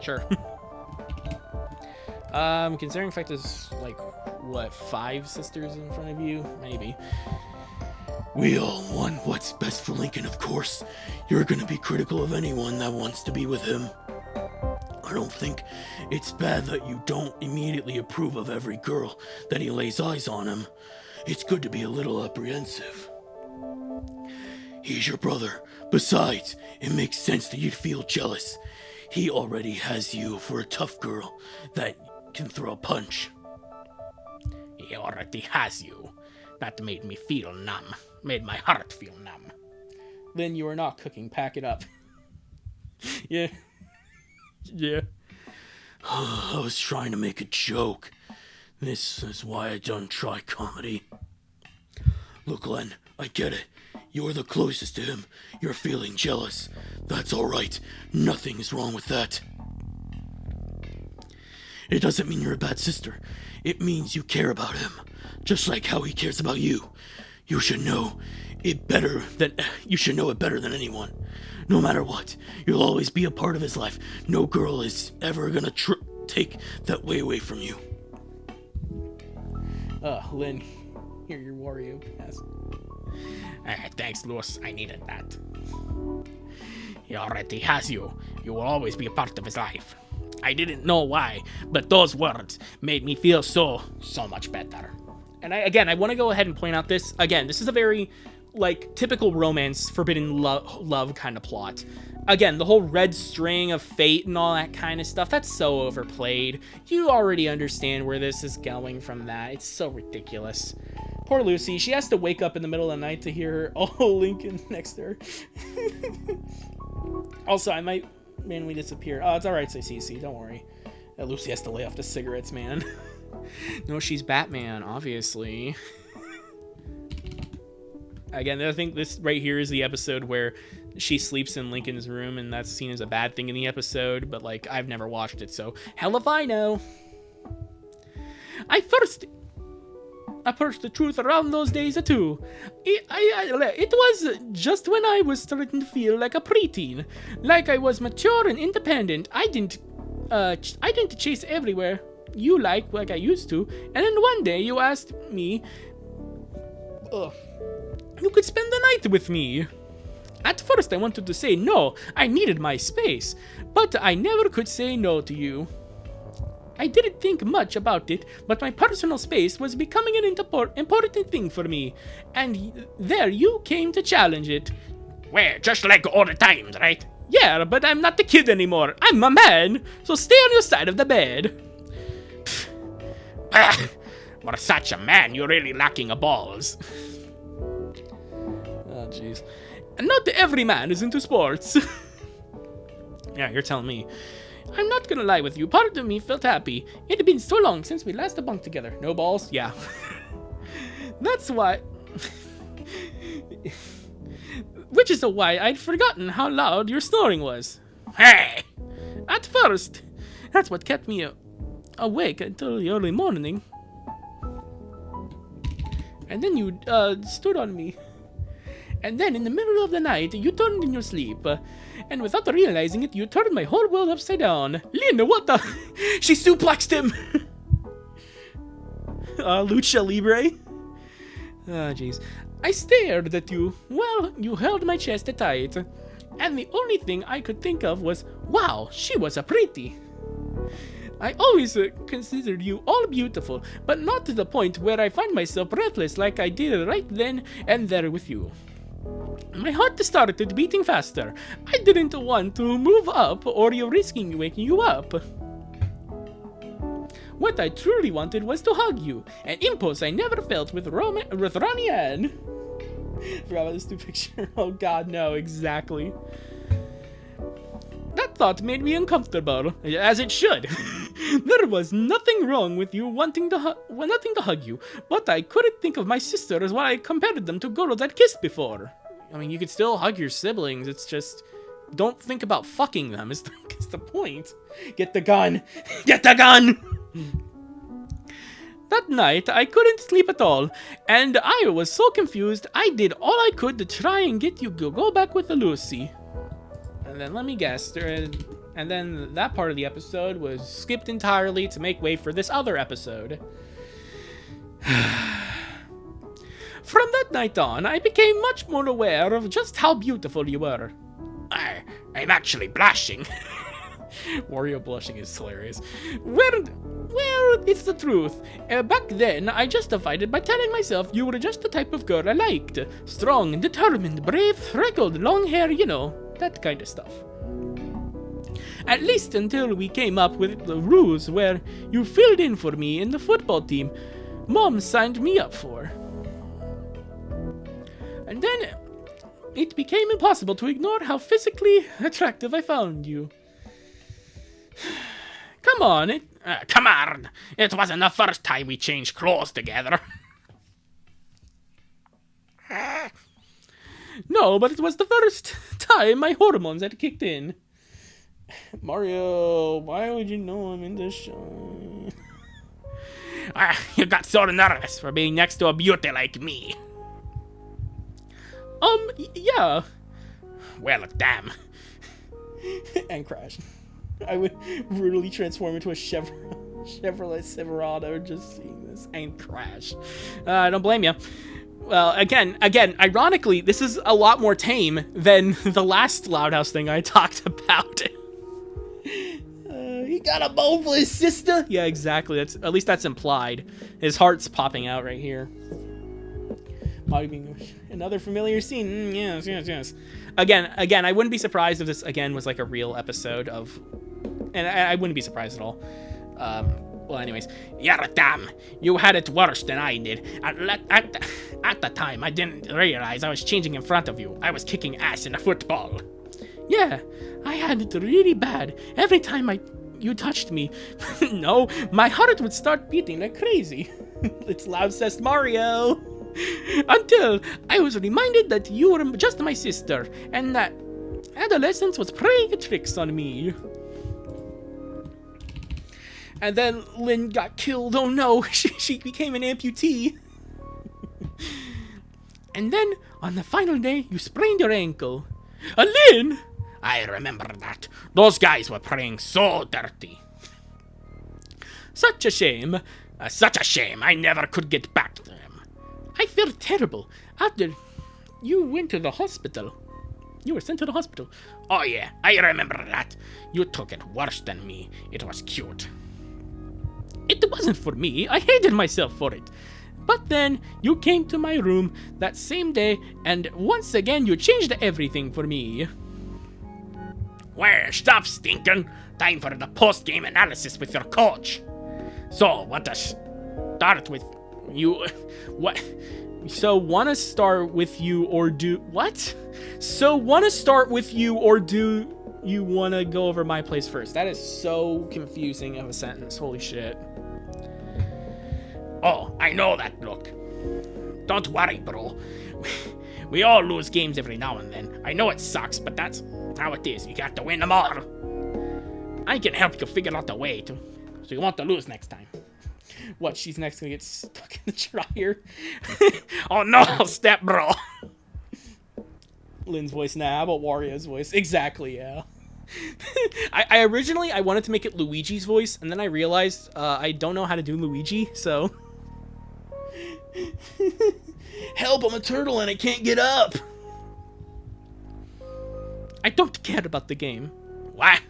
Sure. Considering the fact there's, like, what, 5 sisters in front of you? Maybe. We all want what's best for Lincoln, of course. You're gonna be critical of anyone that wants to be with him. I don't think it's bad that you don't immediately approve of every girl that he lays eyes on him. It's good to be a little apprehensive. He's your brother. Besides, it makes sense that you'd feel jealous. He already has you for a tough girl that can throw a punch. He already has you. That made me feel numb. Made my heart feel numb. Then you are not cooking. Pack it up. Yeah. Yeah. I was trying to make a joke. This is why I don't try comedy. Look, Len, I get it. You're the closest to him. You're feeling jealous. That's alright. Nothing is wrong with that. It doesn't mean you're a bad sister. It means you care about him. Just like how he cares about you. You should know it better than anyone. No matter what, you'll always be a part of his life. No girl is ever gonna take that away from you. Lynn, here your Wario pass. Thanks, Louis. I needed that. He already has you. You will always be a part of his life. I didn't know why, but those words made me feel so much better. And I want to go ahead and point out this. Again, this is a very, like, typical romance, forbidden love kind of plot. Again, the whole red string of fate and all that kind of stuff, that's so overplayed. You already understand where this is going from that. It's so ridiculous. Poor Lucy, she has to wake up in the middle of the night to hear Lincoln next to her. Also, I might randomly disappear. Oh, it's alright, Cece, don't worry. Lucy has to lay off the cigarettes, man. No, she's Batman, obviously. Again, I think this right here is the episode where she sleeps in Lincoln's room, and that's seen as a bad thing in the episode, but, like, I've never watched it, so hell if I know. I first approached the truth around those days, too. It was just when I was starting to feel like a preteen. Like I was mature and independent. I didn't chase everywhere you like I used to, and then one day you asked me, you could spend the night with me. At first I wanted to say no, I needed my space, but I never could say no to you. I didn't think much about it, but my personal space was becoming an important thing for me, and there you came to challenge it. Well, just like all the times, right? Yeah, but I'm not the kid anymore. I'm a man, so stay on your side of the bed. For such a man, you're really lacking a balls. Oh, jeez. And not every man is into sports. Yeah, you're telling me. I'm not gonna lie with you, part of me felt happy. It had been so long since we last bunked together. No balls? Yeah. That's why... Which is why I'd forgotten how loud your snoring was. Hey! At first, that's what kept me awake until the early morning. And then you stood on me. And then in the middle of the night, you turned in your sleep. And without realizing it, you turned my whole world upside down. Lynn, what the? She suplexed him. Lucha Libre. Oh, jeez. I stared at you. Well, you held my chest tight. And the only thing I could think of was, wow, she was a pretty. I always considered you all beautiful, but not to the point where I find myself breathless like I did right then and there with you. My heart started beating faster. I didn't want to move up or you're risking waking you up. What I truly wanted was to hug you, an impulse I never felt with Ronnie Ann. Forgot about this new picture. Oh god, no, exactly. That thought made me uncomfortable, as it should. There was nothing wrong with you wanting to hug you, but I couldn't think of my sisters while I compared them to girls I'd kissed before. I mean, you could still hug your siblings, it's just... don't think about fucking them, is the point. Get the gun! Get the gun! That night, I couldn't sleep at all, and I was so confused, I did all I could to try and get you to go back with Lucy. And then let me guess, and then that part of the episode was skipped entirely to make way for this other episode. From that night on, I became much more aware of just how beautiful you were. I'm actually blushing. Wario blushing is hilarious. Well, it's the truth. Back then, I justified it by telling myself you were just the type of girl I liked. Strong, determined, brave, freckled, long hair, you know. That kind of stuff. At least until we came up with the rules where you filled in for me in the football team Mom signed me up for. And then it became impossible to ignore how physically attractive I found you. Come on, Come on! It wasn't the first time we changed clothes together. No, but it was the first time my hormones had kicked in. Mario, why would you know I'm in this show? You got so nervous for being next to a beauty like me. Yeah. Well, damn. And crash. I would brutally transform into a Chevrolet Silverado just seeing this and crash. I don't blame you. Well, again, ironically, this is a lot more tame than the last Loud House thing I talked about. He got a bone for his sister? Yeah, exactly. At least that's implied. His heart's popping out right here. Another familiar scene. Yes. Again, I wouldn't be surprised if this, again, was like a real episode of... And I wouldn't be surprised at all. Well, anyways. You're damn. You had it worse than I did. At the time, I didn't realize I was changing in front of you. I was kicking ass in a football. Yeah, I had it really bad. Every time you touched me, no, my heart would start beating like crazy. It's Loud Says Mario. Until I was reminded that you were just my sister, and that adolescence was playing tricks on me. And then Lynn got killed. Oh no, she became an amputee. And then, on the final day, you sprained your ankle. Lynn! I remember that. Those guys were playing so dirty. Such a shame. Such a shame. I never could get back to them. I feel terrible. After you went to the hospital. You were sent to the hospital. Oh yeah, I remember that. You took it worse than me. It was cute. It wasn't for me. I hated myself for it. But then you came to my room that same day, and once again you changed everything for me. Well, stop stinking. Time for the post-game analysis with your coach. So, what does start with you? What? So, wanna start with you or do what? So, wanna start with you or do you wanna go over my place first? That is so confusing of a sentence. Holy shit. Oh, I know that look. Don't worry, bro. We all lose games every now and then. I know it sucks, but that's how it is. You got to win them all. I can help you figure out a way to, so you won't to lose next time. What, she's next gonna get stuck in the dryer? Oh no, step bro. Lynn's voice, nah, but Wario's voice. Exactly, yeah. I originally wanted to make it Luigi's voice, and then I realized I don't know how to do Luigi, so... Help, I'm a turtle and I can't get up! I don't care about the game. What?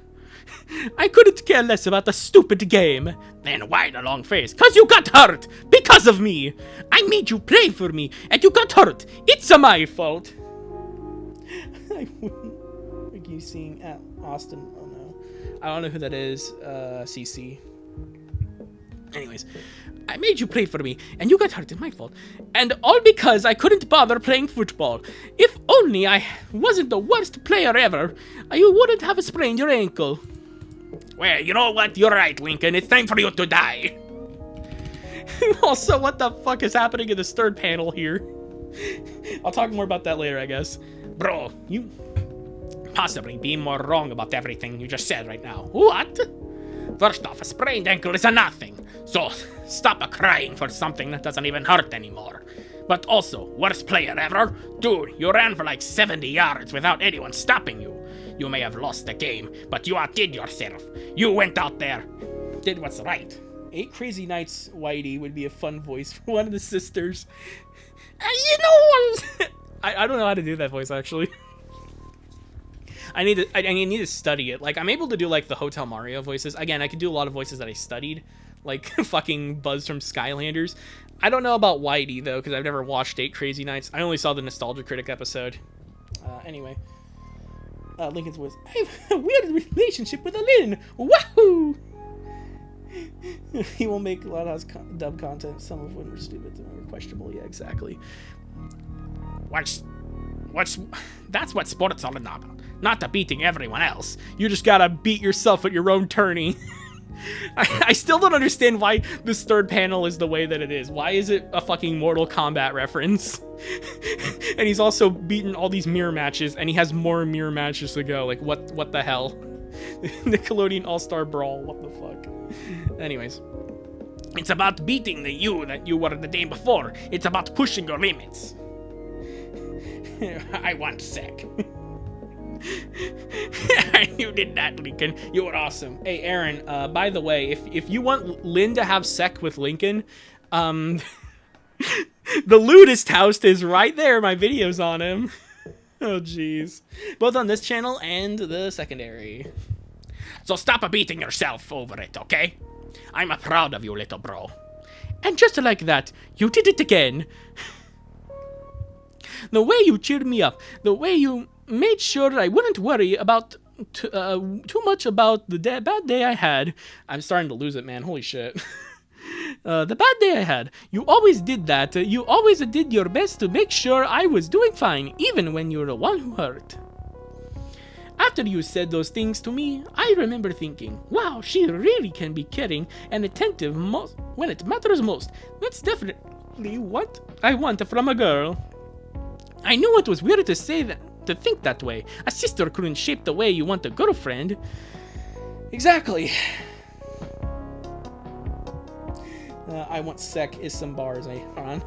I couldn't care less about the stupid game. Then why the long face? Cause you got hurt! Because of me! I made you play for me, and you got hurt! It's my fault! I keep seeing Austin. Oh no. I don't know who that is. CC. Anyways. I made you play for me, and you got hurt. It's my fault. And all because I couldn't bother playing football. If only I wasn't the worst player ever, you wouldn't have sprained your ankle. Well, you know what? You're right, Lincoln. It's time for you to die. Also, what the fuck is happening in this third panel here? I'll talk more about that later, I guess. Bro, you possibly be more wrong about everything you just said right now. What? First off, a sprained ankle is a nothing. So, stop crying for something that doesn't even hurt anymore. But also, worst player ever? Dude, you ran for like 70 yards without anyone stopping you. You may have lost the game, but you outdid yourself. You went out there, did what's right. 8 Crazy Nights Whitey would be a fun voice for one of the sisters. You know, I don't know how to do that voice, actually. I need to study it. Like, I'm able to do, like, the Hotel Mario voices. Again, I can do a lot of voices that I studied. Like, fucking Buzz from Skylanders. I don't know about Whitey, though, because I've never watched 8 Crazy Nights. I only saw the Nostalgia Critic episode. Anyway. Lincoln's voice. I have a weird relationship with Lynn. Wahoo! He will make a lot of dub content, some of which are stupid and questionable. Yeah, exactly. That's what sports all about. Not the beating everyone else. You just gotta beat yourself at your own tourney. I still don't understand why this third panel is the way that it is. Why is it a fucking Mortal Kombat reference? And he's also beaten all these mirror matches, and he has more mirror matches to go. Like, what the hell? Nickelodeon All-Star Brawl, what the fuck? Anyways. It's about beating the you that you were the day before. It's about pushing your limits. I want sec. You did that, Lincoln. You were awesome. Hey, Aaron, by the way, if you want Lynn to have sec with Lincoln, the Ludist House is right there. My video's on him. Oh, jeez. Both on this channel and the secondary. So stop beating yourself over it, okay? I'm proud of you, little bro. And just like that, you did it again. The way you cheered me up, the way you made sure I wouldn't worry about too much about the bad day I had. I'm starting to lose it, man. Holy shit. The bad day I had. You always did that. You always did your best to make sure I was doing fine, even when you're the one who hurt. After you said those things to me, I remember thinking, wow, she really can be caring and attentive when it matters most. That's definitely what I want from a girl. I knew it was weird to say that, to think that way. A sister couldn't shape the way you want a girlfriend. Exactly. I want sec is some bars, Aaron.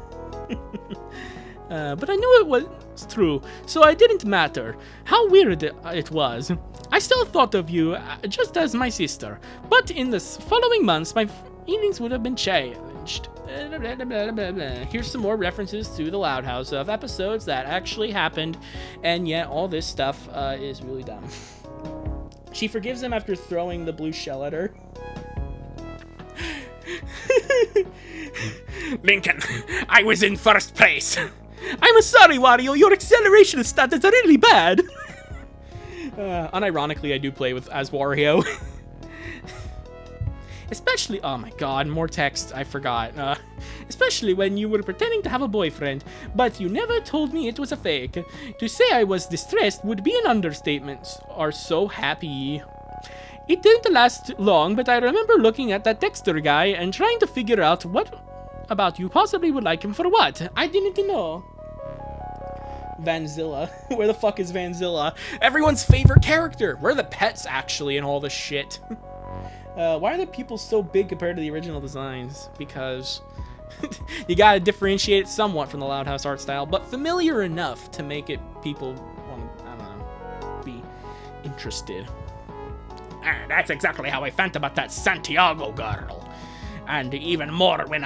But I knew it was true, so it didn't matter how weird it was. I still thought of you just as my sister, but in the following months, my feelings would have been changed. Here's some more references to the Loud House of episodes that actually happened, and yet all this stuff is really dumb. She forgives him after throwing the blue shell at her. Lincoln, I was in first place. I'm sorry, Wario, your acceleration stat is really bad. Unironically, I do play as Wario. Especially, oh my god, more text, I forgot. Especially when you were pretending to have a boyfriend, but you never told me it was a fake. To say I was distressed would be an understatement. Are so happy. It didn't last long, but I remember looking at that Dexter guy and trying to figure out what about you possibly would like him for what. I didn't know. Vanzilla. Where the fuck is Vanzilla? Everyone's favorite character. We're the pets, actually, and all this shit. Why are the people so big compared to the original designs? Because you gotta differentiate it somewhat from the Loud House art style, but familiar enough to make it people want to, I don't know, be interested. That's exactly how I felt about that Santiago girl. And even more when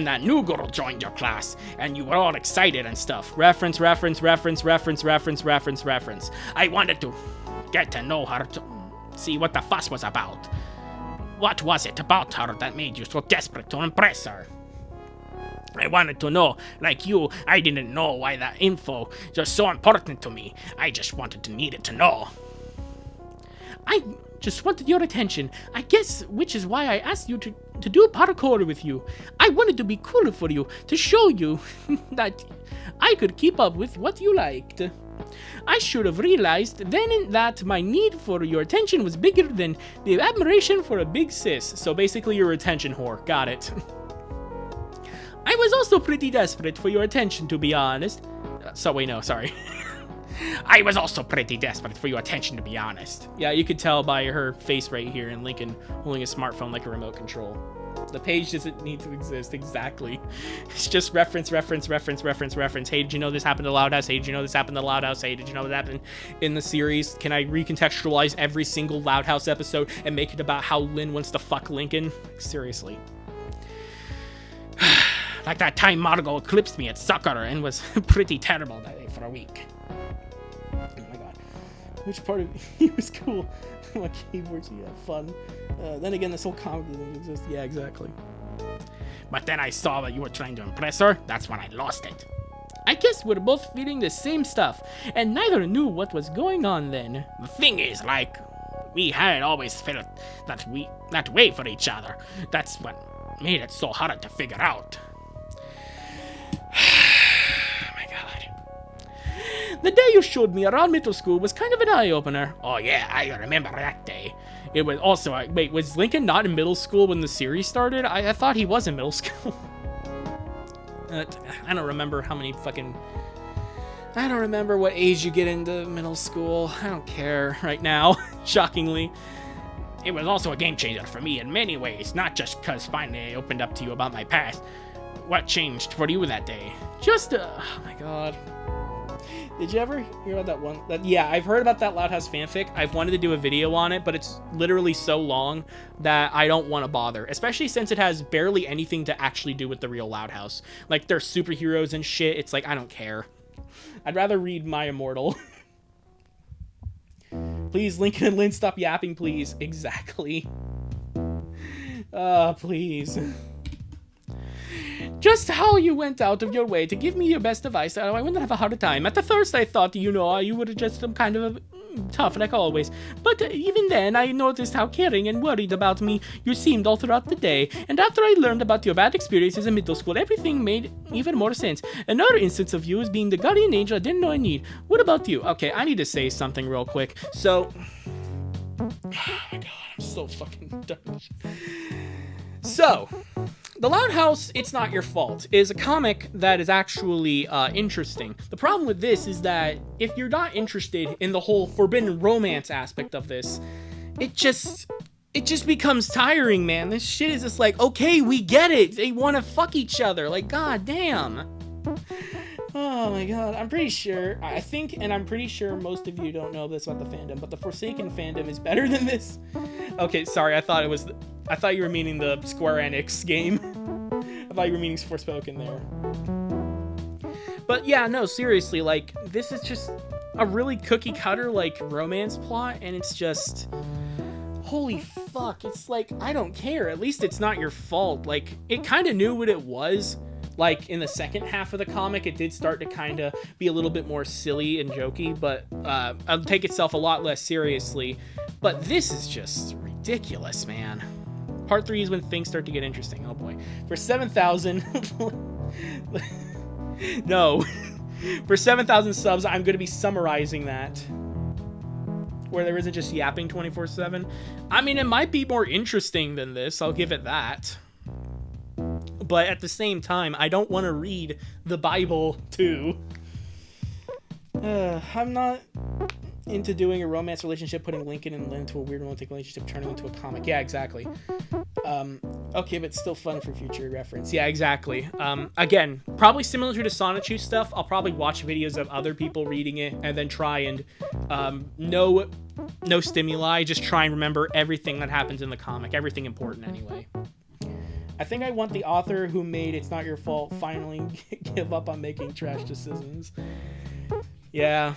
that new girl joined your class, and you were all excited and stuff. Reference, reference, reference, reference, reference, reference, reference. I wanted to get to know her see what the fuss was about. What was it about her that made you so desperate to impress her? I wanted to know. Like you, I didn't know why that info was so important to me. I just needed to know. I just wanted your attention, I guess, which is why I asked you to do parkour with you. I wanted to be cool for you, to show you that I could keep up with what you liked. I should have realized then that my need for your attention was bigger than the admiration for a big sis. So basically you're a attention whore. Got it. I was also pretty desperate for your attention, to be honest. Sorry. I was also pretty desperate for your attention, to be honest. Yeah, you could tell by her face right here and Lincoln holding a smartphone like a remote control. The page doesn't need to exist, exactly. It's just reference. Hey, did you know this happened to Loud House? Hey, did you know this happened to Loud House? Hey, did you know that happened in the series? Can I recontextualize every single Loud House episode and make it about how Lynn wants to fuck Lincoln? Seriously. Like that time Margot eclipsed me at soccer and was pretty terrible that day for a week. Oh my god. Which part of he was cool? My keyboards, yeah, fun. Then again, this whole comic doesn't exist. Yeah, exactly. But then I saw that you were trying to impress her. That's when I lost it. I guess we're both feeling the same stuff, and neither knew what was going on then. The thing is, like, we had always felt that way for each other. That's what made it so hard to figure out. Oh my god. The day you showed me around middle school was kind of an eye-opener. Oh yeah, I remember that day. It was also, wait, was Lincoln not in middle school when the series started? I thought he was in middle school. I don't remember how many fucking... I don't remember what age you get into middle school. I don't care right now, shockingly. It was also a game changer for me in many ways, not just because finally I opened up to you about my past. What changed for you that day? Just, oh my god. Did you ever hear about that one? Yeah, I've heard about that Loud House fanfic. I've wanted to do a video on it, but it's literally so long that I don't want to bother. Especially since it has barely anything to actually do with the real Loud House. Like, they're superheroes and shit. It's like, I don't care. I'd rather read My Immortal. Please, Lincoln and Lynn, stop yapping, please. Exactly. Please. Just how you went out of your way to give me your best advice, I wouldn't have a hard time. At the first, I thought, you were just some kind of tough, like always. But even then, I noticed how caring and worried about me you seemed all throughout the day. And after I learned about your bad experiences in middle school, everything made even more sense. Another instance of you is being the guardian angel I didn't know I need. What about you? Okay, I need to say something real quick. So... Oh my god, I'm so fucking done. So... The Loud House, It's Not Your Fault, is a comic that is actually interesting. The problem with this is that if you're not interested in the whole forbidden romance aspect of this, it just becomes tiring, man. This shit is just like, okay, we get it. They want to fuck each other. Like, god damn. Oh my god, I'm pretty sure, I'm pretty sure most of you don't know this about the fandom, but the Forsaken fandom is better than this. Okay, sorry, I thought you were meaning the Square Enix game. I thought you were meaning Forspoken there. But yeah, no, seriously, like, this is just a really cookie cutter, like, romance plot, and it's just... Holy fuck, it's like, I don't care, at least it's not your fault. Like, it kind of knew what it was. Like, in the second half of the comic, it did start to kind of be a little bit more silly and jokey, but take itself a lot less seriously. But this is just ridiculous, man. Part 3 is when things start to get interesting. Oh boy. For 7,000... No. For 7,000 subs, I'm going to be summarizing that. Where there isn't just yapping 24/7. I mean, it might be more interesting than this, I'll give it that. But at the same time, I don't want to read the Bible, too. I'm not into doing a romance relationship, putting Lincoln and Lynn into a weird romantic relationship, turning into a comic. Yeah, exactly. Okay, but still fun for future reference. Yeah, exactly. Again, probably similar to the Sonichu stuff, I'll probably watch videos of other people reading it and then try and, no stimuli, just try and remember everything that happens in the comic, everything important anyway. I think I want the author who made It's Not Your Fault finally give up on making trash decisions. Yeah.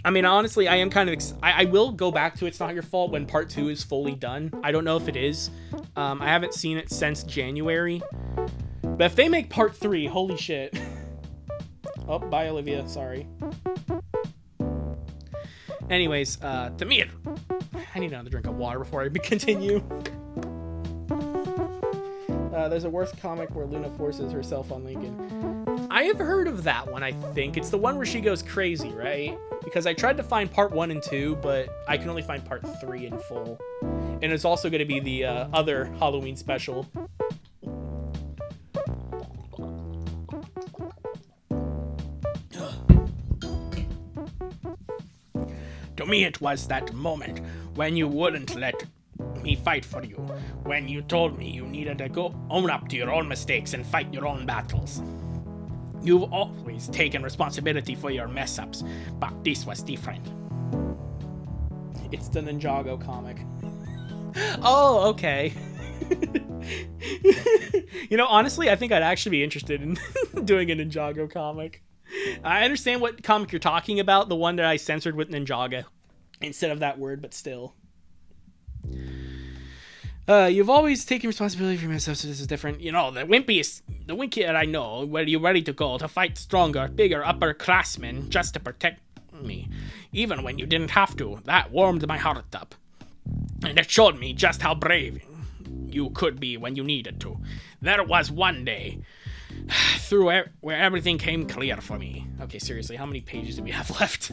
I mean, honestly, I am kind of... I will go back to It's Not Your Fault when part 2 is fully done. I don't know if it is. I haven't seen it since January. But if they make part 3, holy shit. Oh, bye, Olivia. Sorry. Anyways, Tamir. I need another drink of water before I continue. There's a worse comic where Luna forces herself on Lincoln. I have heard of that one, I think. It's the one where she goes crazy, right? Because I tried to find part 1 and 2, but I can only find part 3 in full. And it's also going to be the other Halloween special. To me, it was that moment when you wouldn't let me fight for you, when you told me you needed to go own up to your own mistakes and fight your own battles. You've always taken responsibility for your mess-ups, but this was different. It's the Ninjago comic. Oh, okay. You know, honestly, I think I'd actually be interested in doing a Ninjago comic. I understand what comic you're talking about, the one that I censored with Ninjago instead of that word, but still. You've always taken responsibility for yourself, so this is different. You know, the wimpy that I know, where you're ready to go to fight stronger, bigger upperclassmen just to protect me. Even when you didn't have to, that warmed my heart up. And it showed me just how brave you could be when you needed to. There was one day where everything came clear for me. Okay, seriously, how many pages do we have left?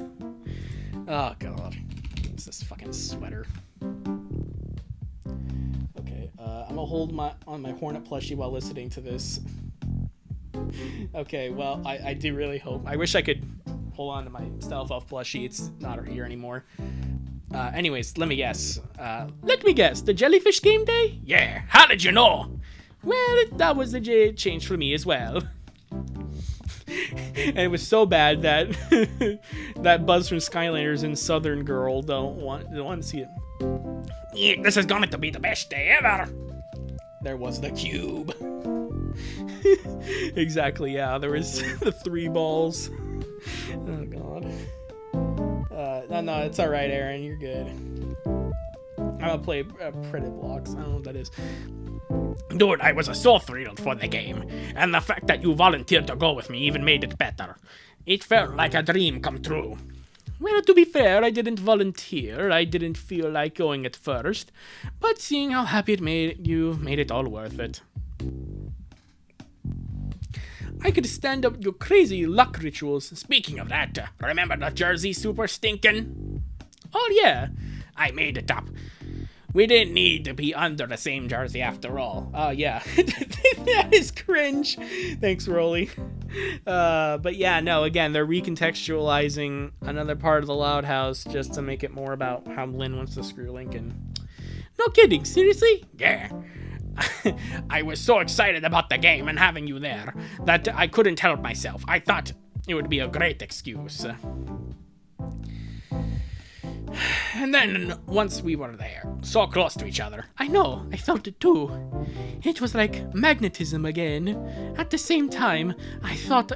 Oh, God. It's this fucking sweater. Okay, I'm gonna hold on my Hornet plushie while listening to this. Okay, well, I do really hope. I wish I could hold on to my Stealth Elf plushie. It's not here anymore. Anyways, let me guess. The Jellyfish Game Day? Yeah, how did you know? Well, that was the change for me as well. And it was so bad that that Buzz from Skylanders and Southern Girl don't want to see it. Yeah, this is going to be the best day ever. There was the cube. Exactly, yeah. There was the 3 balls. Oh, God. No, it's alright, Aaron. You're good. I'm gonna play printed blocks. I don't know what that is. Dude, I was so thrilled for the game, and the fact that you volunteered to go with me even made it better. It felt like a dream come true. Well, to be fair, I didn't volunteer. I didn't feel like going at first, but seeing how happy it made you made it all worth it. I could stand up your crazy luck rituals. Speaking of that, remember the jersey super stinking? Oh, yeah. I made it up. We didn't need to be under the same jersey after all. Oh, yeah. That is cringe. Thanks, Rolly. But yeah, no, again, they're recontextualizing another part of the Loud House just to make it more about how Lynn wants to screw Lincoln. No kidding, seriously? Yeah. I was so excited about the game and having you there that I couldn't help myself. I thought it would be a great excuse. And then, once we were there, so close to each other. I know, I felt it too. It was like magnetism again. At the same time, I thought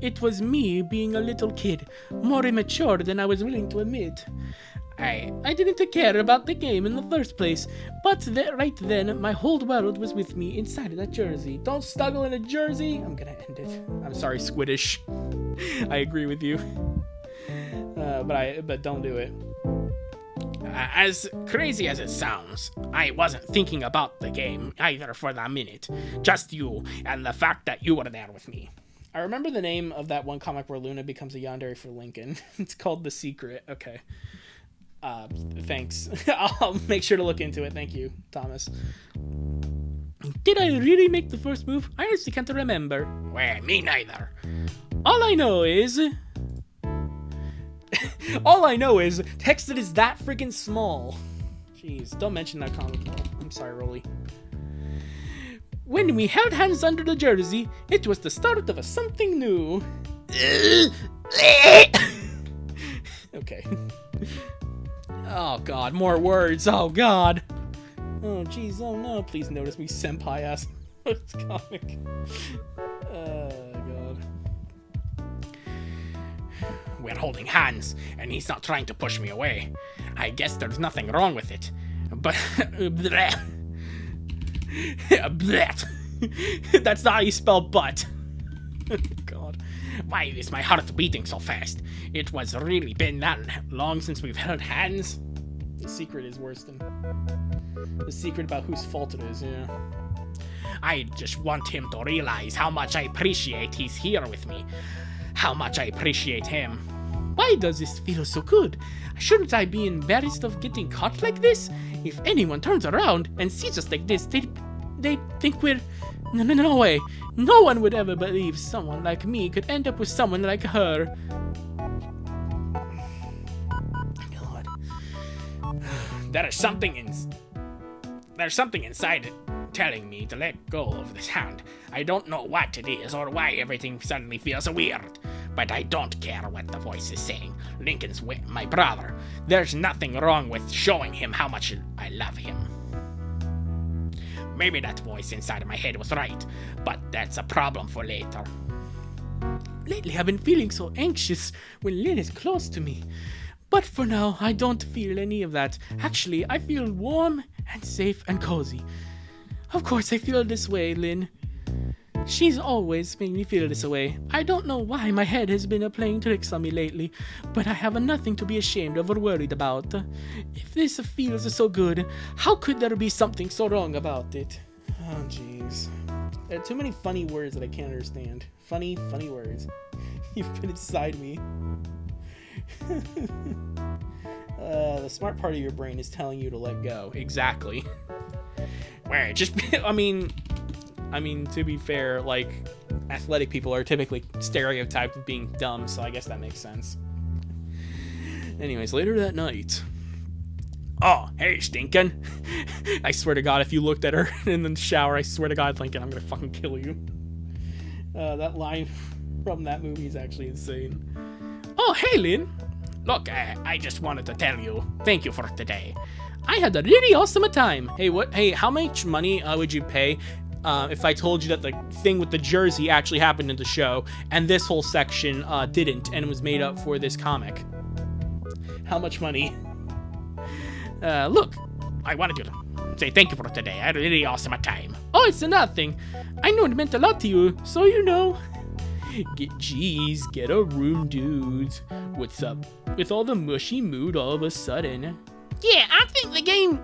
it was me being a little kid, more immature than I was willing to admit. I didn't care about the game in the first place, but right then, my whole world was with me inside of that jersey. Don't snuggle in a jersey. I'm gonna end it. I'm sorry, Squiddish. I agree with you. But don't do it. As crazy as it sounds, I wasn't thinking about the game either for the minute. Just you and the fact that you were there with me. I remember the name of that one comic where Luna becomes a yandere for Lincoln. It's called The Secret. Okay. Thanks. I'll make sure to look into it. Thank you, Thomas. Did I really make the first move? I honestly can't remember. Well, me neither. All I know is text that is that freaking small. Jeez, don't mention that comic. I'm sorry, Rolly. When we held hands under the jersey, it was the start of something new. Okay. Oh, God, more words. Oh, God. Oh, jeez. Oh, no. Please notice me, senpai ass. This comic. God. we're holding hands, and he's not trying to push me away. I guess there's nothing wrong with it. But... bleh. Bleh. That's not how you spell butt. God. Why is my heart beating so fast? It was really been that long since we've held hands. The secret is worse than... the secret about whose fault it is, yeah. I just want him to realize how much I appreciate he's here with me. How much I appreciate him. Why does this feel so good? Shouldn't I be embarrassed of getting caught like this? If anyone turns around and sees us like this, they think we're... No way. No one would ever believe someone like me could end up with someone like her. God. There's something inside telling me to let go of this hand. I don't know what it is or why everything suddenly feels weird, but I don't care what the voice is saying. Lincoln's my brother. There's nothing wrong with showing him how much I love him. Maybe that voice inside of my head was right, but that's a problem for later. Lately I've been feeling so anxious when Lynn is close to me. But for now, I don't feel any of that. Actually, I feel warm and safe and cozy. Of course I feel this way, Lynn. She's always made me feel this way. I don't know why my head has been playing tricks on me lately, but I have nothing to be ashamed of or worried about. If this feels so good, how could there be something so wrong about it? Oh, jeez. There are too many funny words that I can't understand. Funny words. You've been inside me. The smart part of your brain is telling you to let go. Exactly. Where just... I mean, to be fair, like, athletic people are typically stereotyped of being dumb, so I guess that makes sense. Anyways, later that night... Oh, hey, Stinkin'. I swear to God, if you looked at her in the shower, I swear to God, Lincoln, I'm gonna fucking kill you. That line from that movie is actually insane. Oh, hey, Lynn. Look, I just wanted to tell you, thank you for today. I had a really awesome time. Hey, how much money would you pay if I told you that the thing with the jersey actually happened in the show, and this whole section didn't, and was made up for this comic? How much money? Look, I wanted you to say thank you for today. I had a really awesome time. Oh, it's nothing. I know it meant a lot to you, so you know. Get a room, dudes. What's up with all the mushy mood all of a sudden? Yeah, I think the game...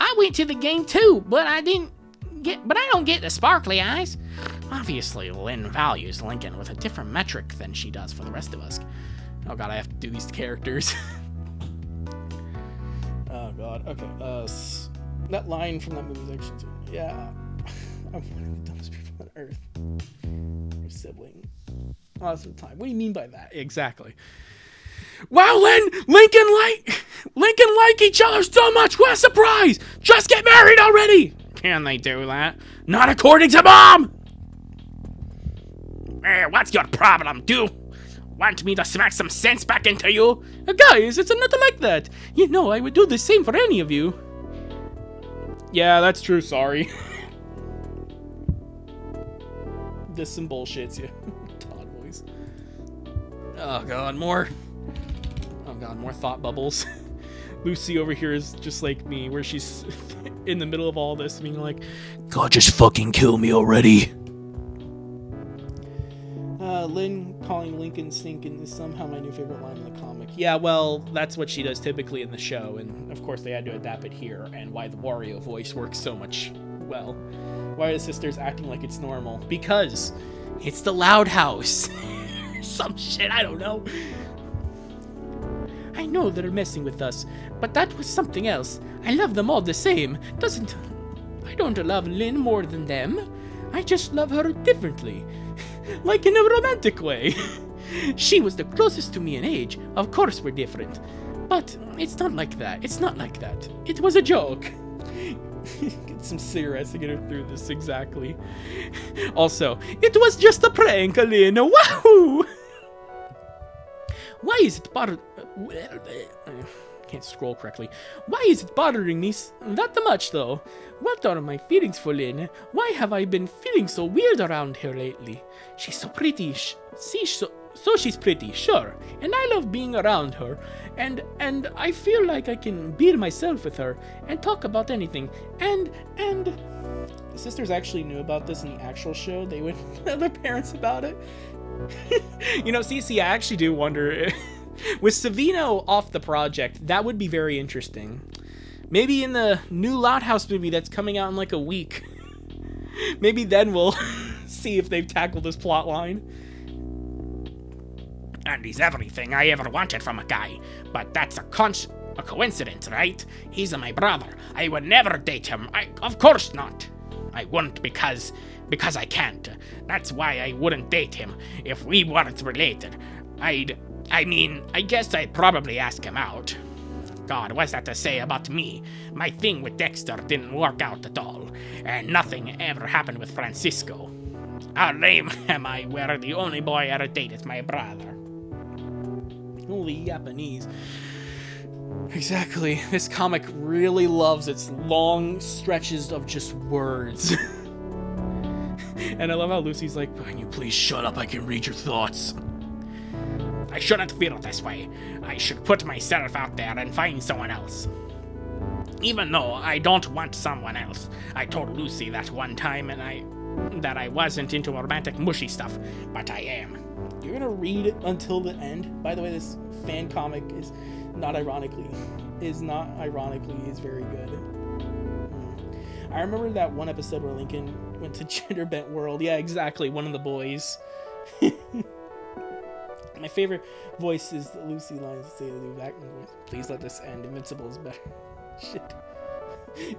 I went to the game too, but I don't get the sparkly eyes. Obviously, Lynn values Lincoln with a different metric than she does for the rest of us. Oh god, I have to do these characters. Oh god, okay, that line from that movie is actually, yeah. I'm one of the dumbest people on earth. Your sibling. Awesome time. What do you mean by that? Exactly. Wow, Lincoln like each other so much. What a surprise! Just get married already. Can they do that? Not according to Mom! Hey, what's your problem, do? Want me to smack some sense back into you? Guys, it's not like that. You know, I would do the same for any of you. Yeah, that's true, sorry. This some bullshits, yeah. Todd voice. Oh god, more thought bubbles. Lucy over here is just like me, where she's in the middle of all this being like, God, just fucking kill me already. Lynn calling Lincoln stinkin' is somehow my new favorite line in the comic. Yeah, well, that's what she does typically in the show, and of course they had to adapt it here, and why the Wario voice works so much well. Why are the sisters acting like it's normal? Because it's the Loud House. Some shit, I don't know. I know they're messing with us, but that was something else. I love them all the same. I don't love Lynn more than them. I just love her differently. Like in a romantic way. She was the closest to me in age. Of course we're different. But it's not like that. It's not like that. It was a joke. Get some cigarettes to get her through this, exactly. Also, it was just a prank, Lynn. Wahoo! Why is it can't scroll correctly. Why is it bothering me that much, though? What are my feelings for Lynn? Why have I been feeling so weird around her lately? She's so pretty. So she's pretty, sure, and I love being around her, and I feel like I can be myself with her and talk about anything, and The sisters actually knew about this in the actual show. They would tell their parents about it. You know, CC, I actually do wonder, with Savino off the project, that would be very interesting. Maybe in the new Loud House movie that's coming out in like a week, maybe then we'll see if they've tackled this plot line. And he's everything I ever wanted from a guy, but that's a coincidence, right? He's my brother. I would never date him. Of course not. I wouldn't because I can't. That's why I wouldn't date him if we weren't related. I guess I'd probably ask him out. God, what's that to say about me? My thing with Dexter didn't work out at all, and nothing ever happened with Francisco. How lame am I where the only boy I ever dated is my brother? Holy Japanese. Exactly. This comic really loves its long stretches of just words. And I love how Lucy's like, can you please shut up? I can read your thoughts. I shouldn't feel this way. I should put myself out there and find someone else. Even though I don't want someone else. I told Lucy that one time that I wasn't into romantic mushy stuff, but I am. You're gonna read it until the end. By the way, this fan comic is not ironically very good. I remember that one episode where Lincoln went to Gender Bent World. Yeah, exactly. One of the boys. My favorite voice is Lucy lines to say the Backman voice. Please let this end. Invincible is better. Shit.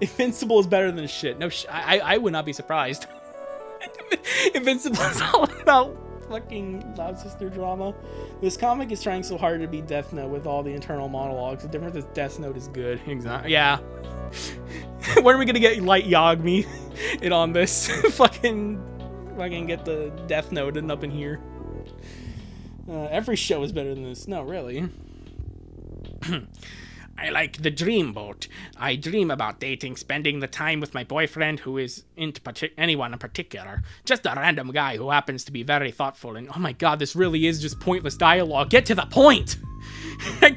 Invincible is better than shit. No, I would not be surprised. Invincible is all about fucking Loud Sister drama. This comic is trying so hard to be Death Note with all the internal monologues. The difference is Death Note is good. Exactly. Yeah. When are we gonna get Light Yagami in on this? fucking get the Death Note and up in here. Every show is better than this. No, really. I like the dreamboat. I dream about dating, spending the time with my boyfriend who is into anyone in particular. Just a random guy who happens to be very thoughtful and, oh my god, this really is just pointless dialogue. Get to the point!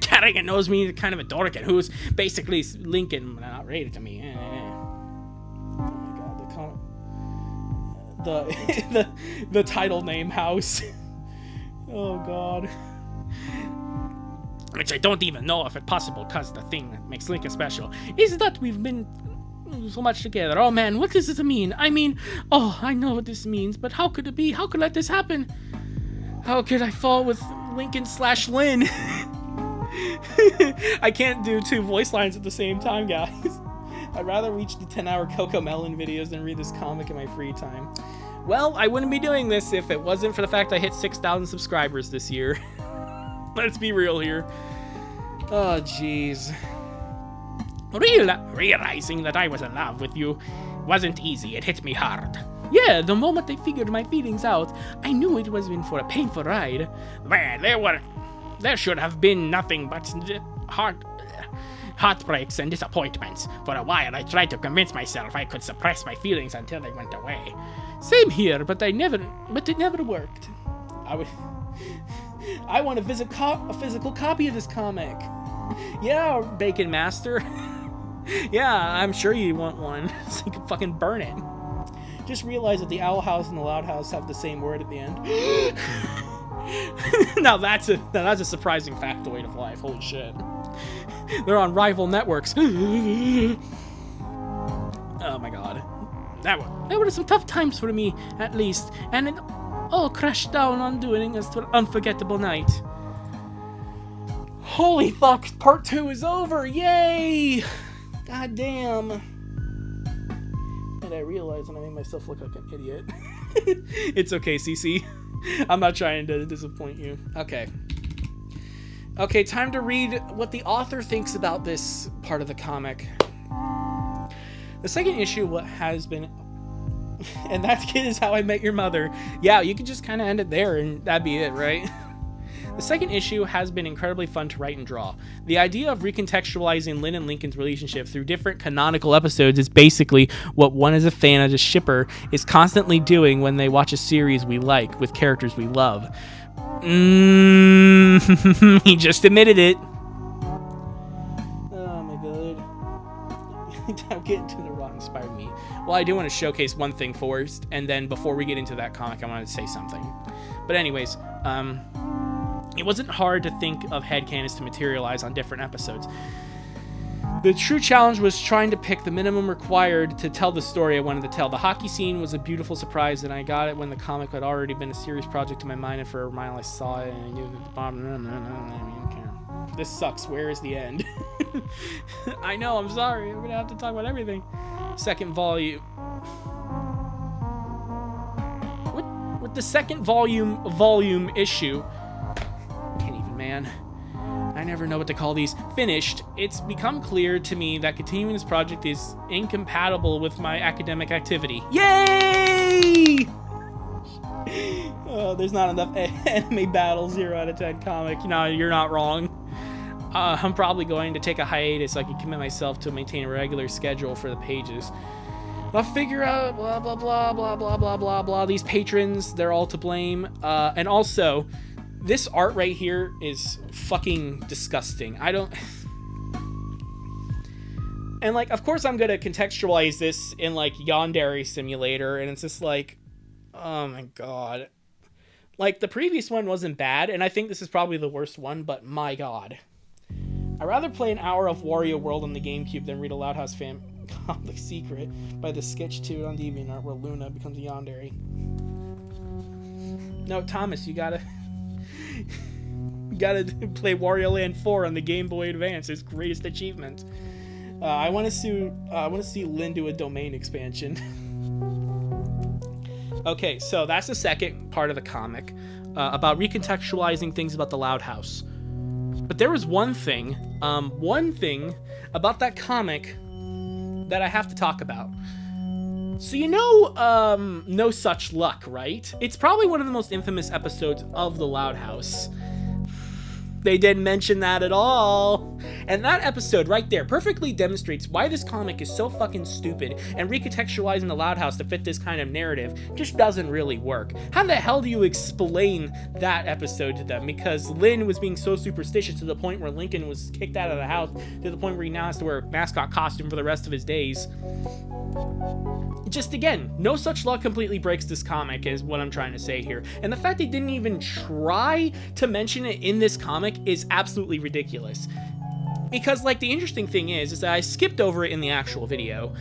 Carrigan knows me kind of a dork and who's basically Lincoln, not rated to me. Oh my god, the title name house. Oh god. Which I don't even know if it's possible, because the thing that makes Lincoln special is that we've been so much together. Oh man, what does this mean? I mean, oh, I know what this means, but how could it be? How could let this happen? How could I fall with Lincoln/Lynn? I can't do two voice lines at the same time, guys. I'd rather reach the 10-hour Coco Melon videos than read this comic in my free time. Well, I wouldn't be doing this if it wasn't for the fact I hit 6,000 subscribers this year. Let's be real here. Oh, jeez. Realizing that I was in love with you wasn't easy. It hit me hard. Yeah, the moment I figured my feelings out, I knew it was in for a painful ride. Man, there should have been nothing but heartbreaks and disappointments. For a while, I tried to convince myself I could suppress my feelings until they went away. Same here, but it never worked. I want a physical copy of this comic. Yeah, Bacon Master. Yeah, I'm sure you want one, so you can fucking burn it. Just realize that the Owl House and the Loud House have the same word at the end. Now that's a surprising factoid of life. Holy shit. They're on rival networks. Oh my god. That were some tough times for me, at least, and it all crashed down on doing us to an unforgettable night. Holy fuck, part 2 is over, yay! God damn. And I realized when I made myself look like an idiot. It's okay, CC. I'm not trying to disappoint you. Okay, time to read what the author thinks about this part of the comic. The second issue has been... And that kid is How I Met Your Mother. Yeah, you could just kind of end it there and that'd be it, right? The second issue has been incredibly fun to write and draw. The idea of recontextualizing Lynn and Lincoln's relationship through different canonical episodes is basically what one as a fan as a shipper is constantly doing when they watch a series we like with characters we love. He just admitted it. Oh my god. I'm getting to the Raw inspired me. Well, I do want to showcase one thing first, and then before we get into that comic, I wanted to say something. But anyways, it wasn't hard to think of headcanons to materialize on different episodes. The true challenge was trying to pick the minimum required to tell the story I wanted to tell. The hockey scene was a beautiful surprise, and I got it when the comic had already been a serious project in my mind, and for a while I saw it, and I knew that the bottom... This sucks. Where is the end? I know, I'm sorry. I'm gonna have to talk about everything. Second volume... With the second volume issue... Can't even, man. I never know what to call these. Finished, it's become clear to me that continuing this project is incompatible with my academic activity. Yay! Oh, there's not enough anime battle 0 out of 10 comic. No, you're not wrong. I'm probably going to take a hiatus so I can commit myself to maintain a regular schedule for the pages. I'll figure out blah, blah, blah, blah, blah, blah, blah, blah. These patrons, they're all to blame. And also... This art right here is fucking disgusting. I don't... And, like, of course I'm going to contextualize this in, like, Yandere Simulator, and it's just like, oh my god. Like, the previous one wasn't bad, and I think this is probably the worst one, but my god. I'd rather play an hour of Wario World on the GameCube than read a Loudhouse fan comic secret by the sketch to it on DeviantArt where Luna becomes a Yandere. No, Thomas, you gotta play Wario Land 4 on the Game Boy Advance. His greatest achievement. I want to see Lynn do a domain expansion. Okay, so that's the second part of the comic about recontextualizing things about the Loud House. But there was one thing about that comic that I have to talk about. So you know, No Such Luck, right? It's probably one of the most infamous episodes of the Loud House. They didn't mention that at all. And that episode right there perfectly demonstrates why this comic is so fucking stupid, and recontextualizing the Loud House to fit this kind of narrative just doesn't really work. How the hell do you explain that episode to them? Because Lynn was being so superstitious to the point where Lincoln was kicked out of the house, to the point where he now has to wear a mascot costume for the rest of his days. Just again, No Such Luck completely breaks this comic is what I'm trying to say here. And the fact they didn't even try to mention it in this comic is absolutely ridiculous. Because, like, the interesting thing is that I skipped over it in the actual video,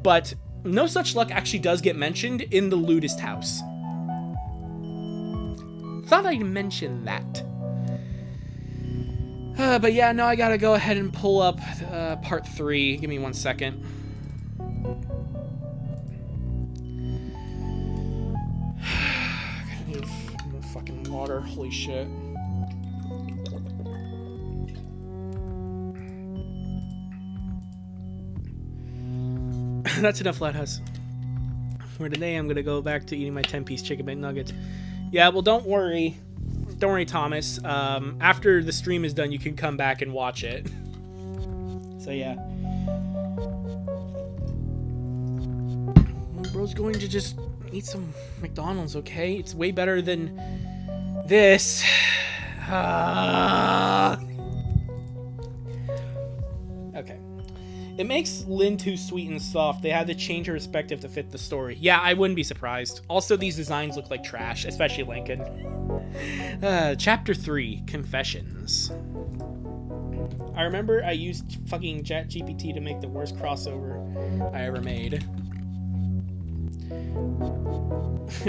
but No Such Luck actually does get mentioned in the Ludist House. Thought I'd mention that. But yeah, no, I gotta go ahead and pull up part 3. Give me 1 second. I need more fucking water. Holy shit. That's enough, Lighthouse. For today, I'm gonna go back to eating my 10-piece chicken McNuggets. Yeah, well, don't worry. Don't worry, Thomas. After the stream is done, you can come back and watch it. So, yeah. Bro's going to just eat some McDonald's, okay? It's way better than this. Okay. It makes Lynn too sweet and soft. They had to change her perspective to fit the story. Yeah, I wouldn't be surprised. Also, these designs look like trash, especially Lincoln. Chapter 3, Confessions. I remember I used fucking ChatGPT to make the worst crossover I ever made.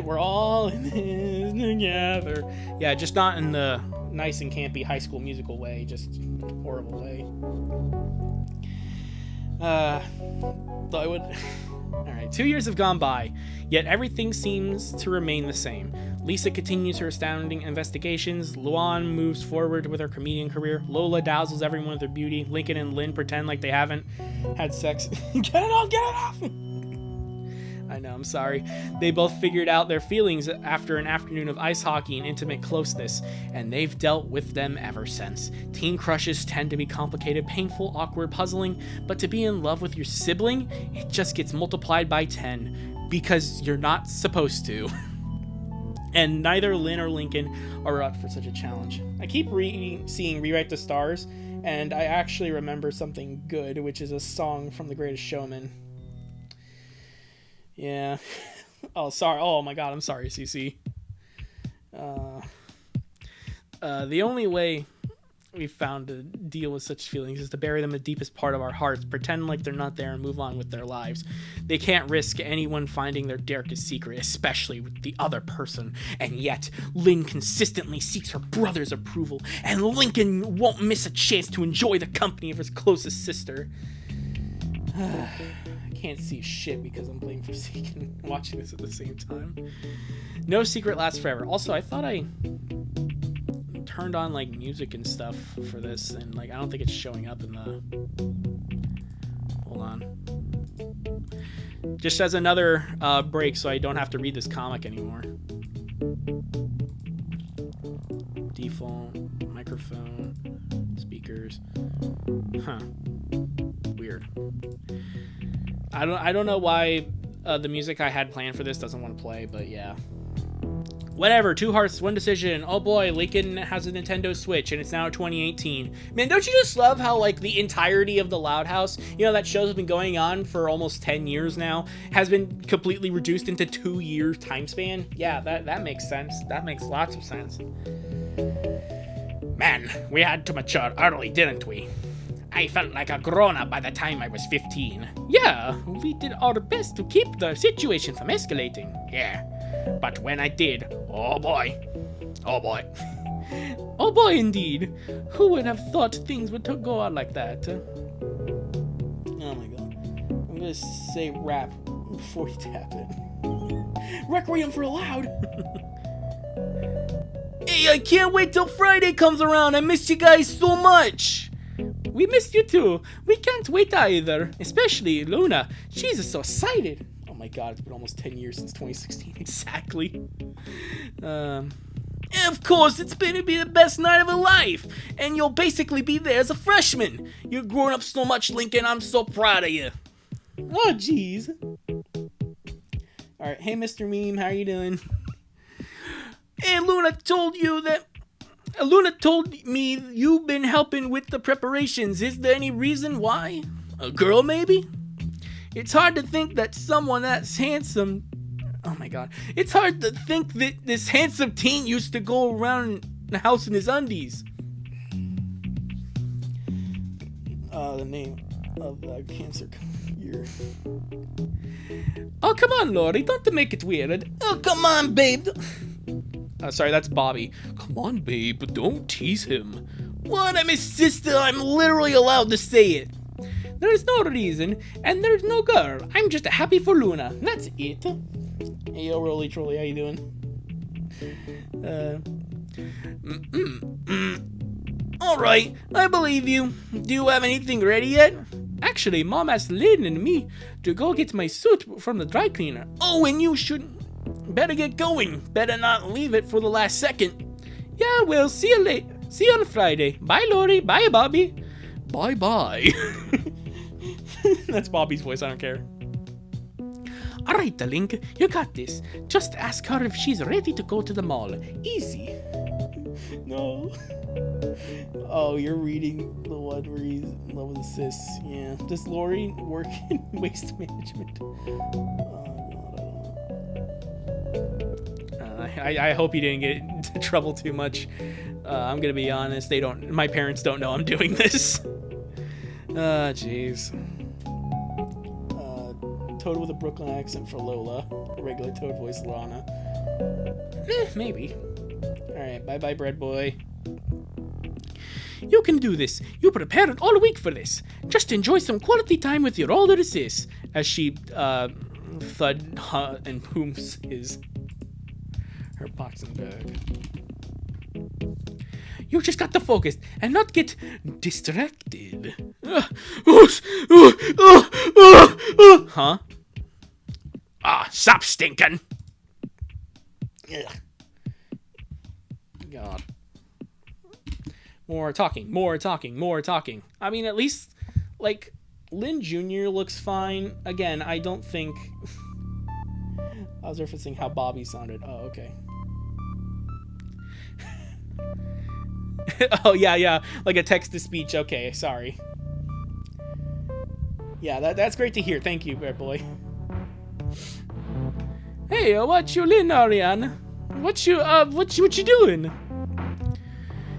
We're all in this together. Yeah, just not in the nice and campy High School Musical way, just horrible way. Though I would... Alright, 2 years have gone by, yet everything seems to remain the same. Lisa continues her astounding investigations, Luan moves forward with her comedian career, Lola dazzles everyone with her beauty, Lincoln and Lynn pretend like they haven't had sex. Get it off! I know, I'm sorry. They both figured out their feelings after an afternoon of ice hockey and intimate closeness, and they've dealt with them ever since. Teen crushes tend to be complicated, painful, awkward, puzzling, but to be in love with your sibling, it just gets multiplied by 10, because you're not supposed to. And neither Lynn or Lincoln are up for such a challenge. I keep seeing Rewrite the Stars, and I actually remember something good, which is a song from The Greatest Showman. Yeah. Oh, sorry. Oh my god, I'm sorry, CC. The only way we've found to deal with such feelings is to bury them in the deepest part of our hearts, pretend like they're not there, and move on with their lives. They can't risk anyone finding their darkest secret, especially with the other person. And yet, Lynn consistently seeks her brother's approval, and Lincoln won't miss a chance to enjoy the company of his closest sister. I can't see shit because I'm playing Forsaken and watching this at the same time. No secret lasts forever. Also, I thought I turned on like music and stuff for this, and like I don't think it's showing up in the... Hold on. Just as another break so I don't have to read this comic anymore. Default microphone, speakers. Huh. Weird. I don't know why the music I had planned for this doesn't want to play, but yeah. Whatever, 2 hearts, 1 decision. Oh boy, Lincoln has a Nintendo Switch, and it's now 2018. Man, don't you just love how, like, the entirety of the Loud House, you know, that show's been going on for almost 10 years now, has been completely reduced into 2 years time span? Yeah, that makes sense. That makes lots of sense. Man, we had to mature early, didn't we? I felt like a grown-up by the time I was 15. Yeah, we did our best to keep the situation from escalating. Yeah, but when I did, oh boy. Oh boy. Oh boy, indeed. Who would have thought things would go on like that? Oh my god. I'm gonna say rap before you tap it. Requiem for a Loud! Hey, I can't wait till Friday comes around. I missed you guys so much. We missed you too. We can't wait either. Especially Luna. She's so excited. Oh my god, it's been almost 10 years since 2016. Exactly. Of course, it's going to be the best night of her life. And you'll basically be there as a freshman. You've grown up so much, Lincoln. I'm so proud of you. Oh, jeez. Alright, hey Mr. Meme, how are you doing? Hey, Luna told me you've been helping with the preparations. Is there any reason why? A girl, maybe? It's hard to think that someone that's handsome... Oh my god. It's hard to think that this handsome teen used to go around the house in his undies. The name of the cancer year. Oh, come on, Lori. Don't make it weird. Oh, come on, babe. Sorry, that's Bobby. Come on, babe, don't tease him. What? I'm his sister. I'm literally allowed to say it. There's no reason, and there's no girl. I'm just happy for Luna. That's it. Hey, yo, Rolly Trolly, how you doing? All right, I believe you. Do you have anything ready yet? Actually, Mom asked Lynn and me to go get my suit from the dry cleaner. Oh, and you should... Better get going. Better not leave it for the last second. Yeah, well, see you later. See you on Friday. Bye, Lori. Bye, Bobby. Bye-bye. That's Bobby's voice, I don't care. All right, Link, you got this. Just ask her if she's ready to go to the mall. Easy. No. Oh, you're reading the one where he's in love with his sis. Yeah. Does Lori work in waste management? I hope you didn't get into trouble too much. I'm gonna be honest. My parents don't know I'm doing this. Jeez. Toad with a Brooklyn accent for Lola. Regular Toad voice Lana. Maybe. Alright, bye-bye, bread boy. You can do this. You prepared all week for this. Just enjoy some quality time with your older sis. As she, thud and pooms her boxing bag. You just got to focus and not get distracted. Huh? Stop stinking. God. More talking. I mean, at least, like, Lynn Jr. looks fine. Again, I don't think... I was referencing how Bobby sounded. Oh, okay. Oh, yeah, like a text-to-speech. Okay, sorry. Yeah, that's great to hear. Thank you, Bear Boy. Hey, what you in, Ariane? What you doing?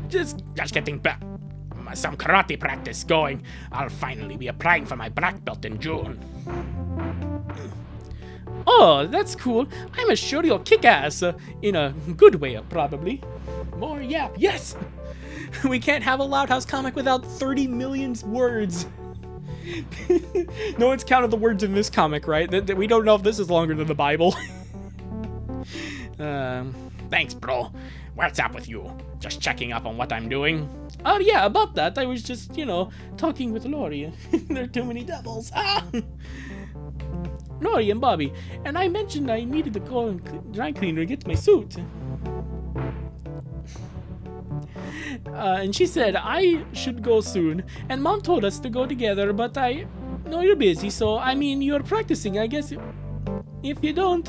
Just getting back. Some karate practice going. I'll finally be applying for my black belt in June. Oh, that's cool. I'm sure you'll kick ass. In a good way, probably. More yap. Yes! We can't have a Loud House comic without 30 million words. No one's counted the words in this comic, right? We don't know if this is longer than the Bible. Thanks, bro. What's up with you? Just checking up on what I'm doing? Oh, yeah, about that. I was just, talking with Lori. There are too many devils. Ah! Lori and Bobby. And I mentioned I needed to go and dry cleaner to get my suit. And she said I should go soon. And Mom told us to go together, but I know you're busy, so, you're practicing, I guess. If you don't...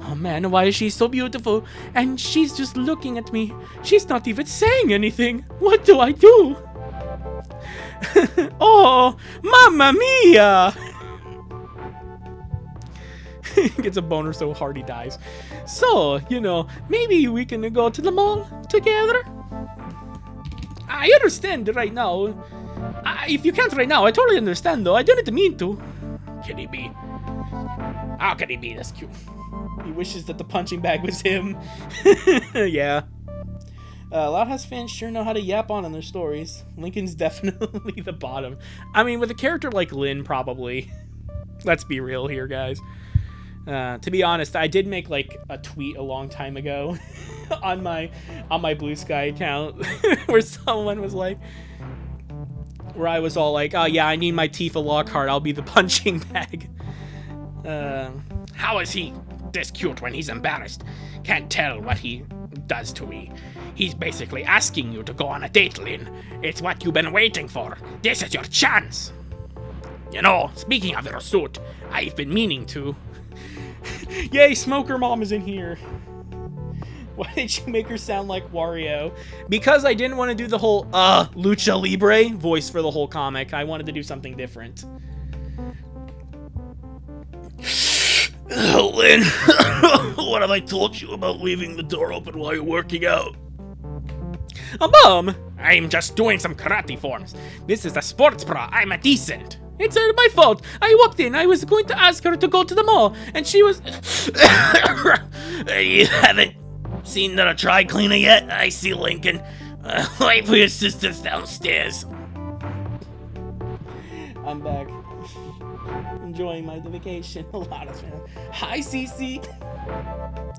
Oh man, why is she so beautiful? And she's just looking at me. She's not even saying anything. What do I do? Oh, Mamma Mia! Gets a boner so hard he dies. So, maybe we can go to the mall together? I understand right now. If you can't right now, I totally understand though. I didn't mean to. Can he be? How can he be this cute? He wishes that the punching bag was him. Yeah. Loud House fans sure know how to yap on in their stories. Lincoln's definitely the bottom. With a character like Lynn, probably. Let's be real here, guys. To be honest, I did make like a tweet a long time ago on my Blue Sky account where someone was like, where I was all like, oh yeah, I need my Tifa Lockhart. I'll be the punching bag. How is he this cute when he's embarrassed? Can't tell what he does to me. He's basically asking you to go on a date, Lynn. It's what you've been waiting for. This is your chance. Speaking of your suit, I've been meaning to. Yay, Smoker Mom is in here. Why did you make her sound like Wario? Because I didn't want to do the whole, Lucha Libre voice for the whole comic. I wanted to do something different. Lynn, what have I told you about leaving the door open while you're working out? Mom! I'm just doing some karate forms. This is a sports bra. I'm a decent. It's my fault. I walked in. I was going to ask her to go to the mall, and she was... You haven't seen the dry cleaner yet? I see Lincoln. Wait for your sisters downstairs. I'm back. Enjoying my vacation. A lot of fun. Hi, Cece.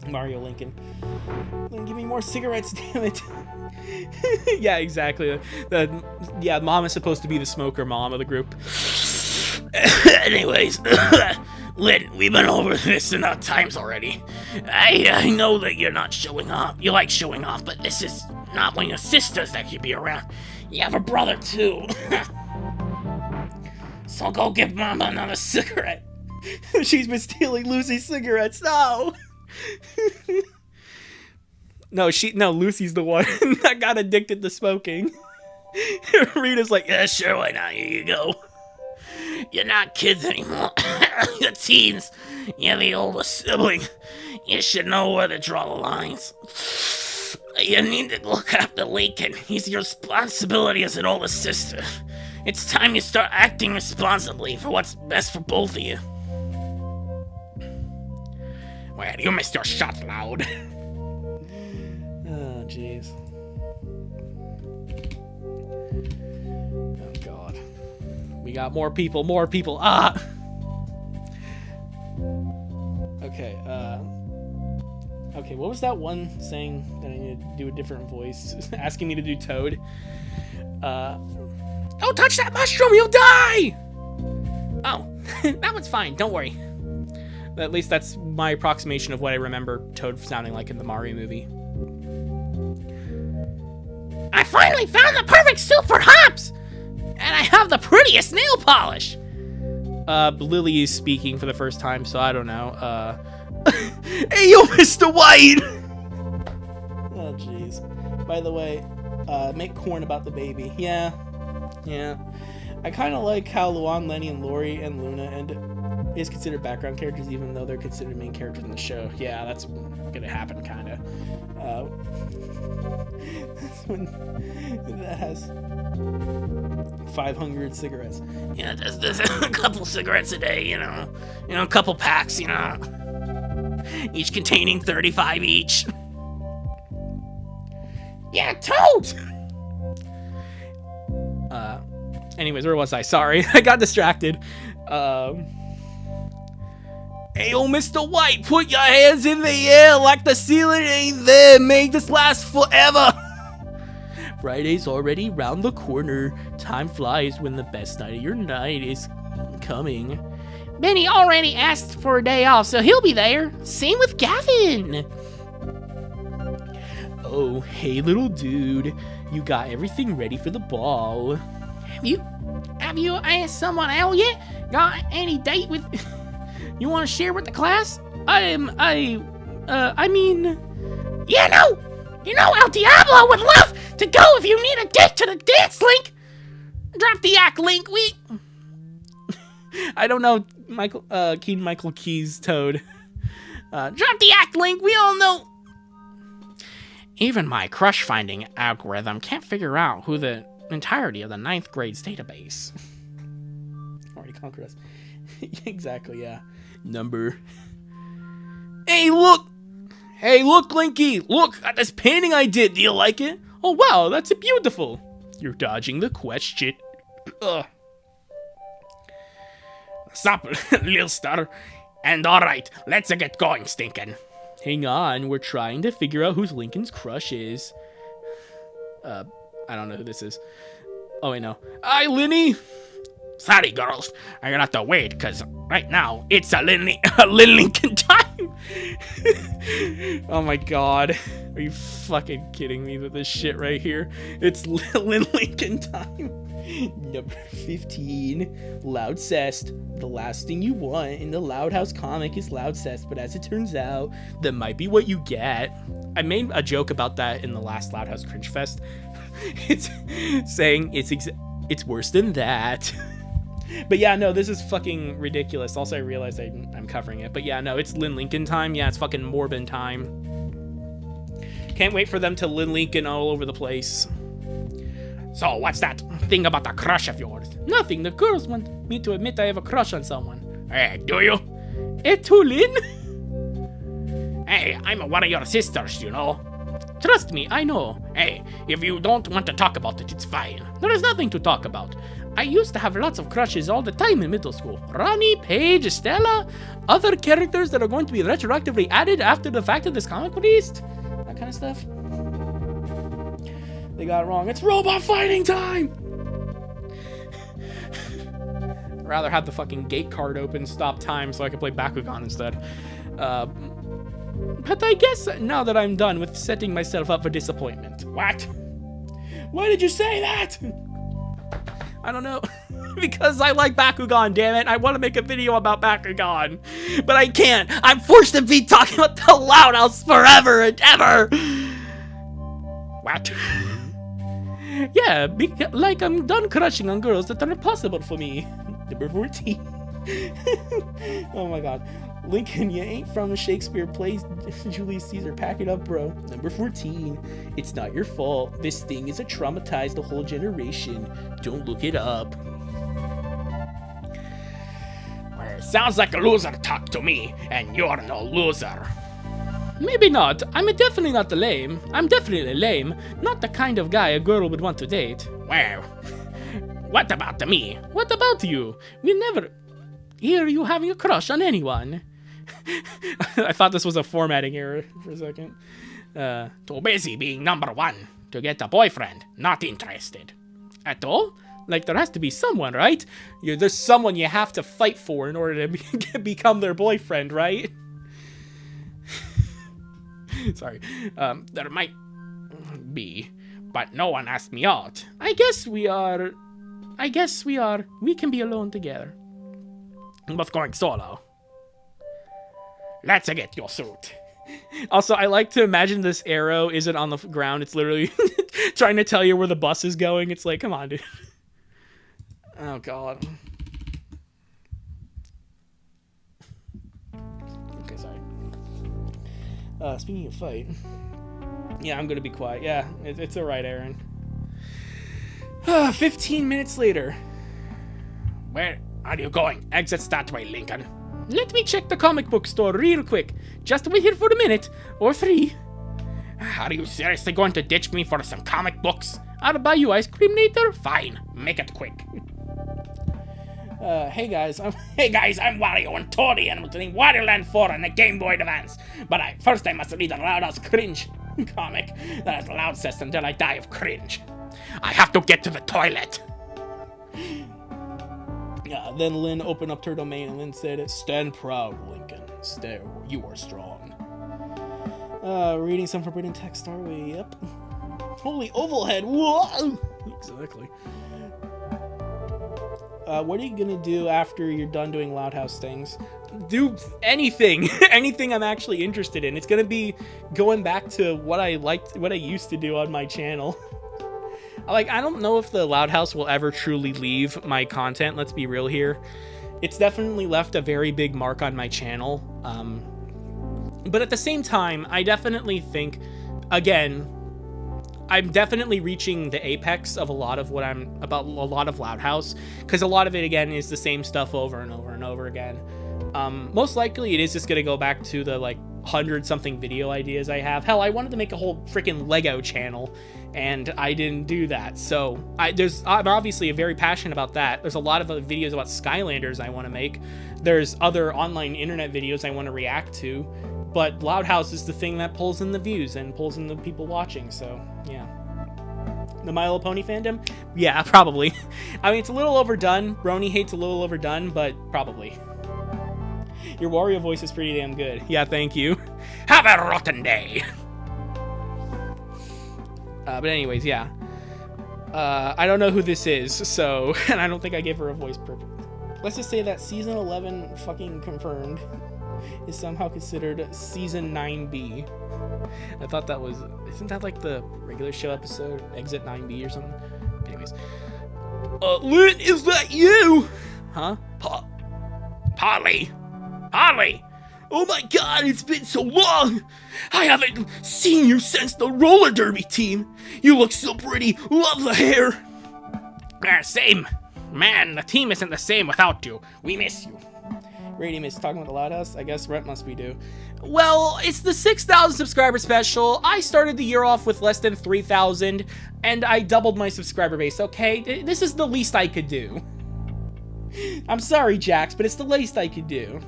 Mario Lincoln. Give me more cigarettes, damn it. Yeah, exactly. Mom is supposed to be the smoker mom of the group. Anyways, Lynn, we've been over this enough times already. I know that you're not showing off. You like showing off, but this is not one of your sisters that should be around. You have a brother, too. So go give Mama another cigarette. She's been stealing Lucy's cigarettes. No. No, Lucy's the one that got addicted to smoking. Rita's like, yeah, sure, why not? Here you go. You're not kids anymore. You're teens. You're the oldest sibling. You should know where to draw the lines. You need to look after Lincoln. He's your responsibility as an older sister. It's time you start acting responsibly for what's best for both of you. Well, you missed your shot, Loud. Oh, jeez. Oh, God. We got more people. Ah! Okay, what was that one saying that I needed to do a different voice? Asking me to do Toad. Don't touch that mushroom, you'll die! Oh, that one's fine, don't worry. At least that's my approximation of what I remember Toad sounding like in the Mario movie. I finally found the perfect suit for Hops! And I have the prettiest nail polish! Lily is speaking for the first time, so I don't know. Hey, yo, Mr. White! Oh, jeez. by the way. Make corn about the baby. Yeah. I kind of like how Luan, Lenny, and Lori and Luna is considered background characters, even though they're considered main characters in the show. Yeah, that's gonna happen, kind of. That's when that has 500 cigarettes. Yeah, there's a couple cigarettes a day, you know, a couple packs, you know, each containing 35 each. Yeah, toad! Anyways, where was I? Sorry, I got distracted. Hey, oh, Mr. White, put your hands in the air like the ceiling ain't there. Make this last forever. Friday's already round the corner. Time flies when the best night of your night is coming. Benny already asked for a day off, so he'll be there. Same with Gavin. Oh, hey, little dude. You got everything ready for the ball. Have you asked someone out yet? Got any date with... You want to share with the class? I mean... Yeah, no! You know, El Diablo would love to go if you need a date to the dance, Link! Drop the act, Link, I don't know Michael Key's Toad. Drop the act, Link, we all know... Even my crush-finding algorithm can't figure out who the entirety of the 9th grade's database. Already conquered us. Exactly, yeah. Number. Hey, look, Linky! Look at this painting I did. Do you like it? Oh, wow, that's beautiful. You're dodging the question. Ugh. Stop, little star. And alright, let's get going, Stinkin'. Hang on, we're trying to figure out who Lincoln's crush is. I don't know who this is. Oh, wait, no. Hi, Linny! Sorry, girls. I'm gonna have to wait, because right now, it's a Lincoln time. Oh my god. Are you fucking kidding me with this shit right here? It's Lincoln time. Number 15. Loudcest. The last thing you want in the Loud House comic is Loudcest, but as it turns out, that might be what you get. I made a joke about that in the last Loud House Cringe Fest. It's saying it's worse than that. But yeah, no, this is fucking ridiculous. Also, I realized I'm covering it. But yeah, no, it's Lincoln time. Yeah, it's fucking Morbin time. Can't wait for them to Lincoln all over the place. So, what's that thing about the crush of yours? Nothing. The girls want me to admit I have a crush on someone. Hey, do you? To Lynn? Hey, I'm one of your sisters, you know. Trust me, I know. Hey, if you don't want to talk about it, it's fine. There is nothing to talk about. I used to have lots of crushes all the time in middle school. Ronnie, Paige, Stella, other characters that are going to be retroactively added after the fact of this comic released. That kind of stuff. They got it wrong. It's robot fighting time! I'd rather have the fucking gate card open, stop time, so I can play Bakugan instead. But I guess now that I'm done with setting myself up for disappointment. What? Why did you say that? I don't know. Because I like Bakugan, damn it. I want to make a video about Bakugan. But I can't. I'm forced to be talking about the Loud House forever and ever. What? Yeah, like I'm done crushing on girls that are impossible for me. Number 14. Oh my god. Lincoln, you ain't from a Shakespeare play. Julius Caesar, pack it up, bro. Number 14. It's not your fault. This thing is a traumatized a whole generation. Don't look it up. Well, sounds like a loser talk to me, and you're no loser. Maybe not. I'm definitely not the lame. I'm definitely lame. Not the kind of guy a girl would want to date. Well, what about me? What about you? We never hear you having a crush on anyone. I thought this was a formatting error for a second. Too busy being number one to get a boyfriend. Not interested. At all? Like, there has to be someone, right? There's someone you have to fight for in order to become their boyfriend, right? Sorry. There might be, but no one asked me out. I guess we are. We can be alone together. I'm both going solo. Let's get your suit. Also, I like to imagine this arrow isn't on the ground. It's literally trying to tell you where the bus is going. It's like, come on, dude. Oh, God. Okay, sorry. Speaking of fight. Yeah, I'm going to be quiet. Yeah, it's all right, Aaron. 15 minutes later. Where are you going? Exit's that way, Lincoln. Let me check the comic book store real quick. Just wait here for a minute. Or 3. Are you seriously going to ditch me for some comic books? I'll buy you ice cream later. Fine, make it quick. Hey guys, I'm Wario and Tori, and I'm playing Waterland 4 on the Game Boy Advance. But first I must read the Loud House Cringe comic that has loud says until I die of cringe. I have to get to the toilet. Yeah, then Lynn opened up her domain and Lynn said, "Stand proud, Lincoln. You are strong." Reading some forbidden text, are we? Yep. Holy oval head! Whoa! Exactly. What are you gonna do after you're done doing Loud House things? Do anything. Anything I'm actually interested in. It's gonna be going back to what I used to do on my channel. I don't know if the Loud House will ever truly leave my content, let's be real here. It's definitely left a very big mark on my channel. But at the same time, I definitely think, again, I'm definitely reaching the apex of a lot of Loud House, because a lot of it, again, is the same stuff over and over and over again. Most likely it is just going to go back to the 100-something video ideas I have. Hell, I wanted to make a whole freaking Lego channel, and I didn't do that. So I'm obviously very passionate about that. There's a lot of videos about Skylanders I want to make. There's other online internet videos I want to react to. But Loud House is the thing that pulls in the views and pulls in the people watching, so yeah. The My Little Pony fandom? Yeah, probably. I mean, it's a little overdone. Brony hates a little overdone, but probably. Your Wario voice is pretty damn good. Yeah, thank you. Have a rotten day. But anyways, yeah. I don't know who this is, so... And I don't think I gave her a voice purpose. Let's just say that Season 11 fucking confirmed is somehow considered Season 9B. I thought that was... Isn't that like the regular show episode? Exit 9B or something? Anyways. Lynn, is that you? Huh? Polly! Oh my god, it's been so long! I haven't seen you since the roller derby team! You look so pretty, love the hair! Same. Man, the team isn't the same without you. We miss you. Radiumist talking about the Loud House? I guess Rent must be due. Well, it's the 6,000 subscriber special. I started the year off with less than 3,000, and I doubled my subscriber base, okay? This is the least I could do. I'm sorry, Jax, but it's the least I could do.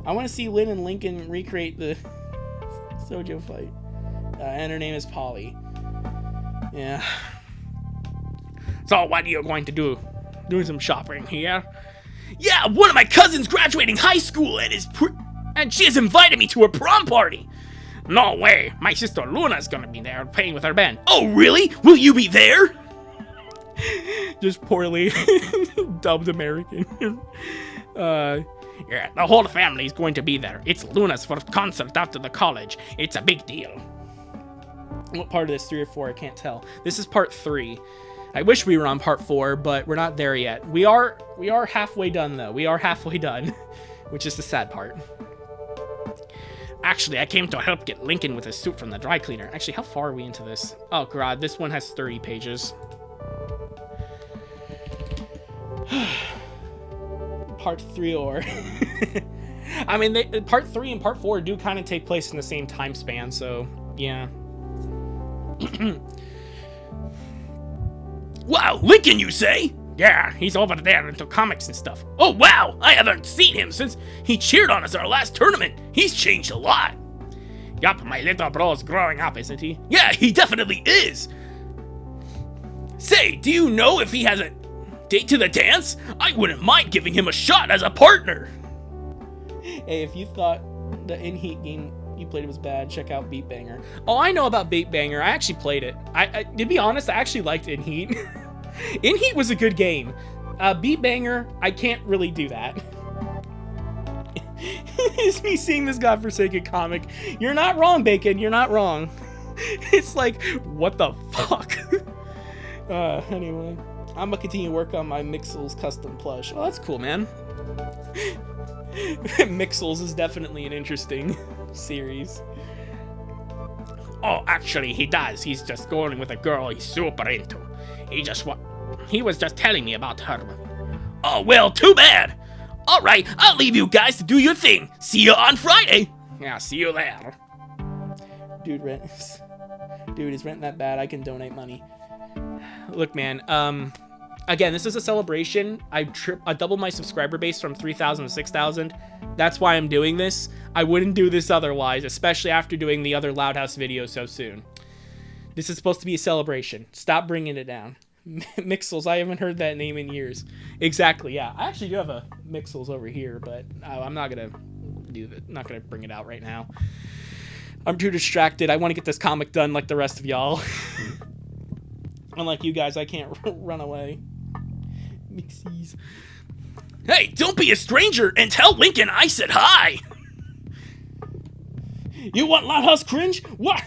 I want to see Lynn and Lincoln recreate the Sojo fight. And her name is Polly. Yeah. So what are you going to do? Doing some shopping here? Yeah, one of my cousins graduating high school and she has invited me to her prom party. No way. My sister Luna's gonna be there playing with her band. Oh, really? Will you be there? Just poorly dubbed American. Yeah, the whole family's going to be there. It's Luna's first concert after the college. It's a big deal. What part of this, 3 or 4? I can't tell. This is part 3. I wish we were on part 4, but we're not there yet. We are halfway done, though. We are halfway done, which is the sad part. Actually, I came to help get Lincoln with his suit from the dry cleaner. Actually, how far are we into this? Oh, God, this one has 30 pages. Part 3 or... I mean, part 3 and part 4 do kind of take place in the same time span, so, yeah. Wow, Lincoln, you say? Yeah, he's over there into comics and stuff. Oh, wow, I haven't seen him since he cheered on us our last tournament. He's changed a lot. Yup, my little bro's growing up, isn't he? Yeah, he definitely is. Say, do you know if he has a date to the dance? I wouldn't mind giving him a shot as a partner. Hey, if you thought the In-Heat game you played was bad, check out Beat Banger. Oh, I know about Beat Banger. I actually played it. I to be honest, I actually liked In-Heat. In-Heat was a good game. Beat Banger, I can't really do that. It's me seeing this godforsaken comic. You're not wrong, Bacon. You're not wrong. It's like, what the fuck? Anyway, I'm gonna continue to work on my Mixels custom plush. Oh, that's cool, man. Mixels is definitely an interesting series. Oh, actually, he does. He's just going with a girl he's super into. He was just telling me about her. Oh, well, too bad. All right, I'll leave you guys to do your thing. See you on Friday. Yeah, see you there. Dude, is rent that bad? I can donate money. Look, man, again, this is a celebration. I doubled my subscriber base from 3,000 to 6,000. That's why I'm doing this. I wouldn't do this otherwise, especially after doing the other Loud House video so soon. This is supposed to be a celebration. Stop bringing it down. Mixels, I haven't heard that name in years. Exactly, yeah. I actually do have a Mixels over here, but I'm not gonna do that. Not gonna bring it out right now. I'm too distracted. I want to get this comic done like the rest of y'all. Unlike you guys, I can't run away. Mixies. Hey, don't be a stranger and tell Lincoln I said hi. You want Loud House cringe? What?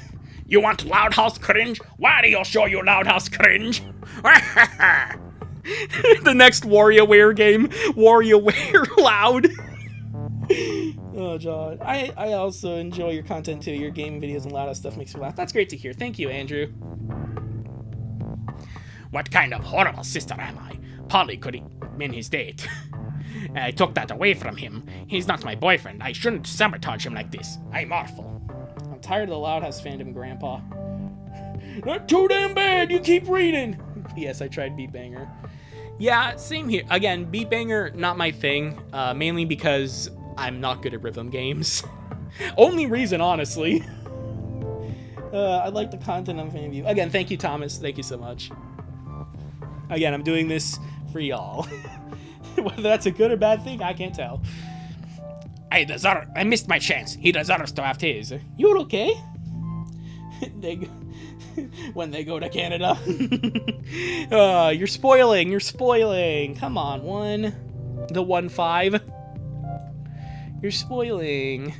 You want Loud House cringe? Why do you show you Loud House cringe? The next WarioWare game, WarioWare Loud. Oh, God. I also enjoy your content, too. Your gaming videos and Loud House stuff makes me laugh. That's great to hear. Thank you, Andrew. What kind of horrible sister am I? Polly could have been his date. I took that away from him. He's not my boyfriend. I shouldn't sabotage him like this. I'm awful. I'm tired of the Loud House fandom, Grandpa. Not too damn bad. You keep reading. Yes, I tried Beat Banger. Yeah, same here. Again, Beat Banger, not my thing. Mainly because I'm not good at rhythm games. Only reason, honestly. I like the content I'm a fan of you. Again, thank you, Thomas. Thank you so much. Again, I'm doing this for y'all. Whether that's a good or bad thing, I can't tell. I missed my chance. He deserves to have his. You're okay? When they go to Canada. You're spoiling. Come on, 1-5. You're spoiling.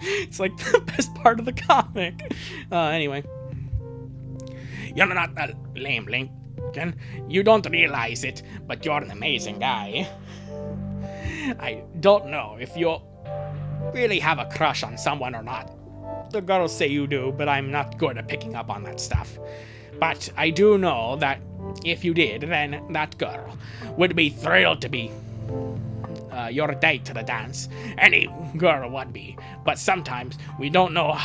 It's like the best part of the comic. Anyway. You're not a lame Lincoln. You don't realize it, but you're an amazing guy. I don't know if you really have a crush on someone or not. The girls say you do, but I'm not good at picking up on that stuff. But I do know that if you did, then that girl would be thrilled to be your date to the dance. Any girl would be, but sometimes we don't know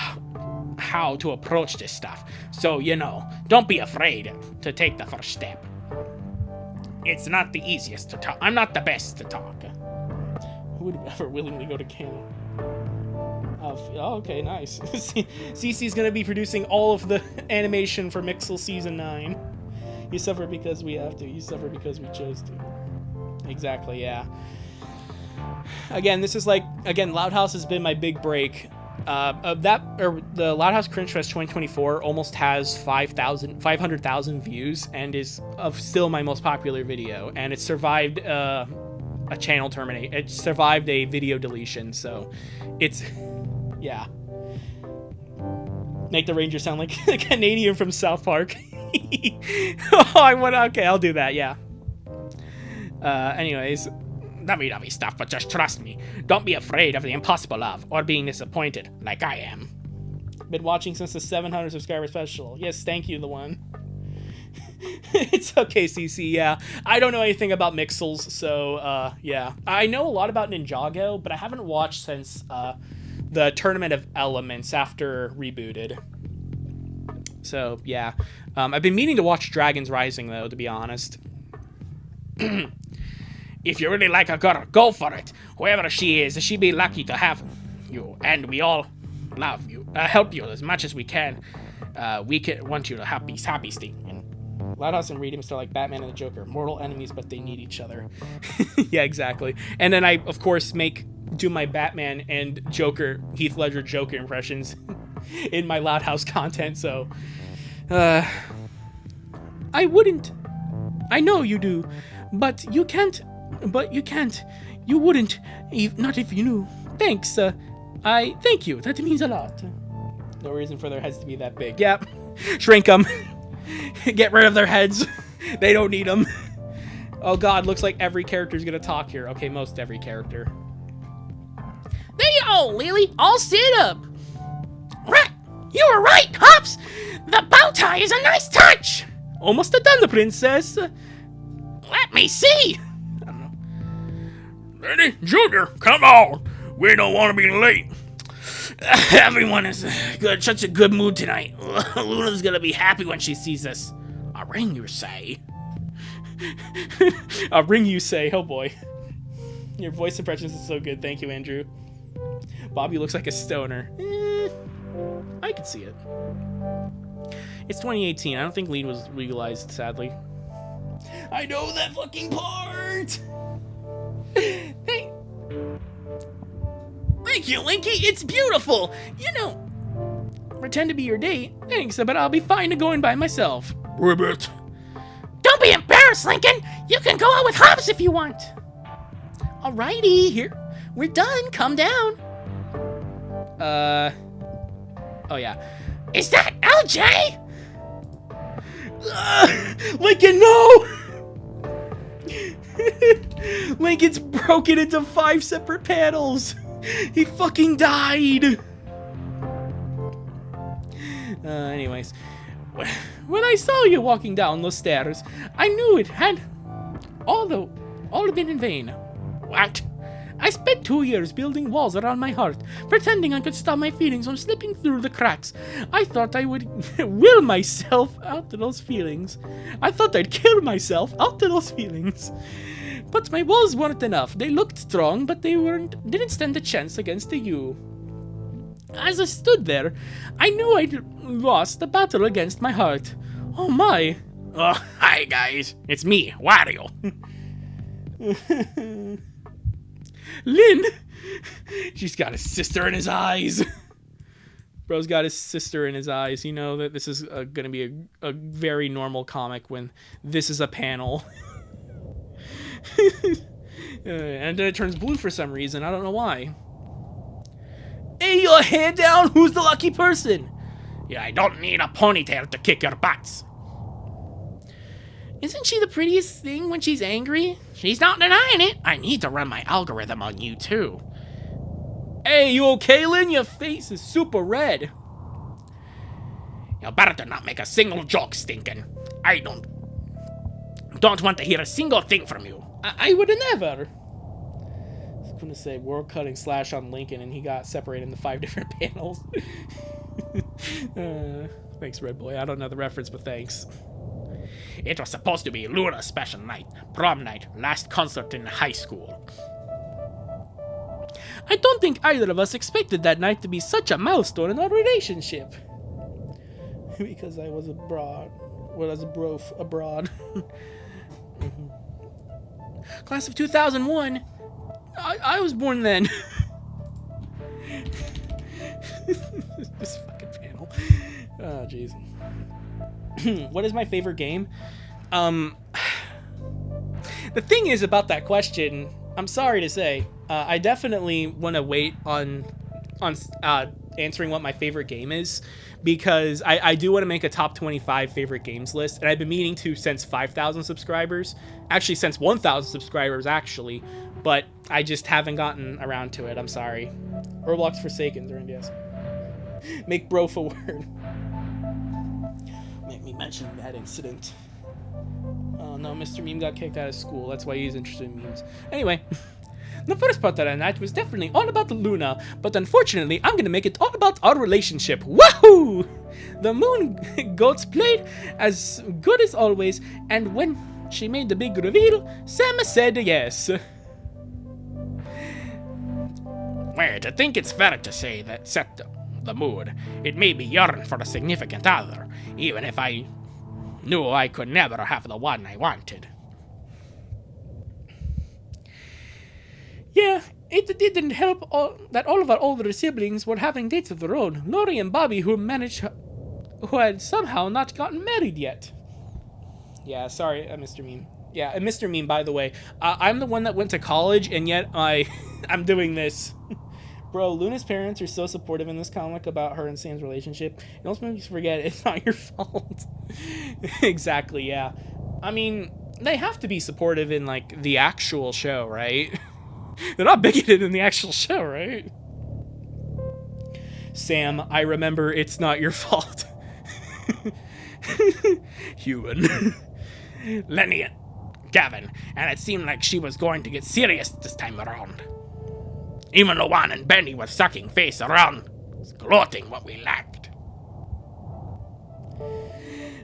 how to approach this stuff. So, don't be afraid to take the first step. It's not the easiest to talk. I'm not the best to talk. Who would ever willingly go to Canada? Oh, okay, nice. CC's gonna be producing all of the animation for Mixel Season 9. You suffer because we have to. You suffer because we chose to. Exactly, yeah. Again, this is Loud House has been my big break. The Loud House Cringe Fest 2024 almost has 500,000 views and is still my most popular video. And it survived a channel terminate. It survived a video deletion, so it's... Yeah. Make the Ranger sound like a Canadian from South Park. Okay, I'll do that, yeah. Anyways, Lovey stuff, but just trust me. Don't be afraid of the impossible love or being disappointed like I am. Been watching since the 700 subscriber special. Yes, thank you, the one. It's okay, CC, yeah. I don't know anything about Mixels, so, yeah. I know a lot about Ninjago, but I haven't watched since, the Tournament of Elements after Rebooted. So, yeah. I've been meaning to watch Dragons Rising, though, to be honest. If you really like a girl, go for it. Whoever she is, she'd be lucky to have you. And we all love you. Help you as much as we can. We want you to happy sting. And Loud House and Radiumist are like Batman and the Joker. Mortal enemies, but they need each other. Yeah, exactly. And then I, of course, do my Batman and Joker, Heath Ledger Joker impressions in my Loud House content, so... I wouldn't. I know you do. But you can't. You wouldn't. Not if you knew. Thanks. Thank you. That means a lot. No reason for their heads to be that big. Yep. Shrink them. Get rid of their heads. They don't need them. Oh god, looks like every character's gonna talk here. Okay, most every character. There you go, Lily. All sit up. Right. You were right, Hops. The bow tie is a nice touch. Almost done, the princess. Let me see. I don't know. Ready? Junior, come on. We don't want to be late. Everyone is such a good mood tonight. Luna's gonna be happy when she sees us. A ring, you say? A ring, you say? Oh boy. Your voice impressions is so good. Thank you, Andrew. Bobby looks like a stoner. I can see it. It's 2018. I don't think lead was legalized, sadly. I know that fucking part! Thank you, Linky. It's beautiful. You know, pretend to be your date. Thanks, but I'll be fine to going by myself. Ribbit. Don't be embarrassed, Lincoln. You can go out with Hobbs if you want. Alrighty, here. We're done. Calm down. Oh yeah. Is that LJ? Lincoln, no! Lincoln's broken into 5 separate panels. He fucking died. Anyways, when I saw you walking down those stairs, I knew it had all been in vain. What? I spent 2 years building walls around my heart, pretending I could stop my feelings from slipping through the cracks. I thought I would will myself out to those feelings. I thought I'd kill myself out to those feelings. But my walls weren't enough. They looked strong, but they didn't stand a chance against you. As I stood there, I knew I'd lost the battle against my heart. Oh my. Oh, hi guys. It's me, Wario. Lynn! She's got his sister in his eyes. Bro's got his sister in his eyes. You know that this is going to be a very normal comic when this is a panel. And then it turns blue for some reason. I don't know why. Hey, your hand down! Who's the lucky person? Yeah, I don't need a ponytail to kick your butts. Isn't she the prettiest thing when she's angry? She's not denying it. I need to run my algorithm on you, too. Hey, you okay, Lynn? Your face is super red. You better not make a single joke, Stinkin'. I don't want to hear a single thing from you. I would never. I was gonna say world cutting slash on Lincoln, and he got separated into 5 different panels. Thanks, Red Boy. I don't know the reference, but thanks. It was supposed to be Luna's special night, prom night, last concert in high school. I don't think either of us expected that night to be such a milestone in our relationship. Because I was abroad. Well, as abroad. Class of 2001. I was born then. This fucking panel. Oh, jeez. What is my favorite game? The thing is about that question, I'm sorry to say, I definitely want to wait on answering what my favorite game is, because I do want to make a top 25 favorite games list, and I've been meaning to since 5,000 subscribers. Actually, since 1,000 subscribers, actually, but I just haven't gotten around to it. I'm sorry. Roblox Forsakens or NDS. Make bro forward. Make me mention that incident. Oh no, Mr. Meme got kicked out of school. That's why he's interested in memes. Anyway, the first part of that night was definitely all about Luna, but unfortunately, I'm gonna make it all about our relationship. Wahoo! The moon goats played as good as always, and when she made the big reveal, Sam said yes. Wait, I think it's fair to say that set the mood. It made me yearn for a significant other, even if I knew I could never have the one I wanted. Yeah, it didn't help that all of our older siblings were having dates of their own. Lori and Bobby, who had somehow not gotten married yet. Yeah, sorry, Mr. Meme. Yeah, and Mr. Meme, by the way, I'm the one that went to college, and yet I'm doing this. Bro, Luna's parents are so supportive in this comic about her and Sam's relationship. It almost makes you forget it's not your fault. Exactly, yeah. I mean, they have to be supportive in, like, the actual show, right? They're not bigoted in the actual show, right? Sam, I remember it's not your fault. Human. Lenny, Gavin, and it seemed like she was going to get serious this time around. Even Luan and Benny were sucking face around, gloating what we lacked.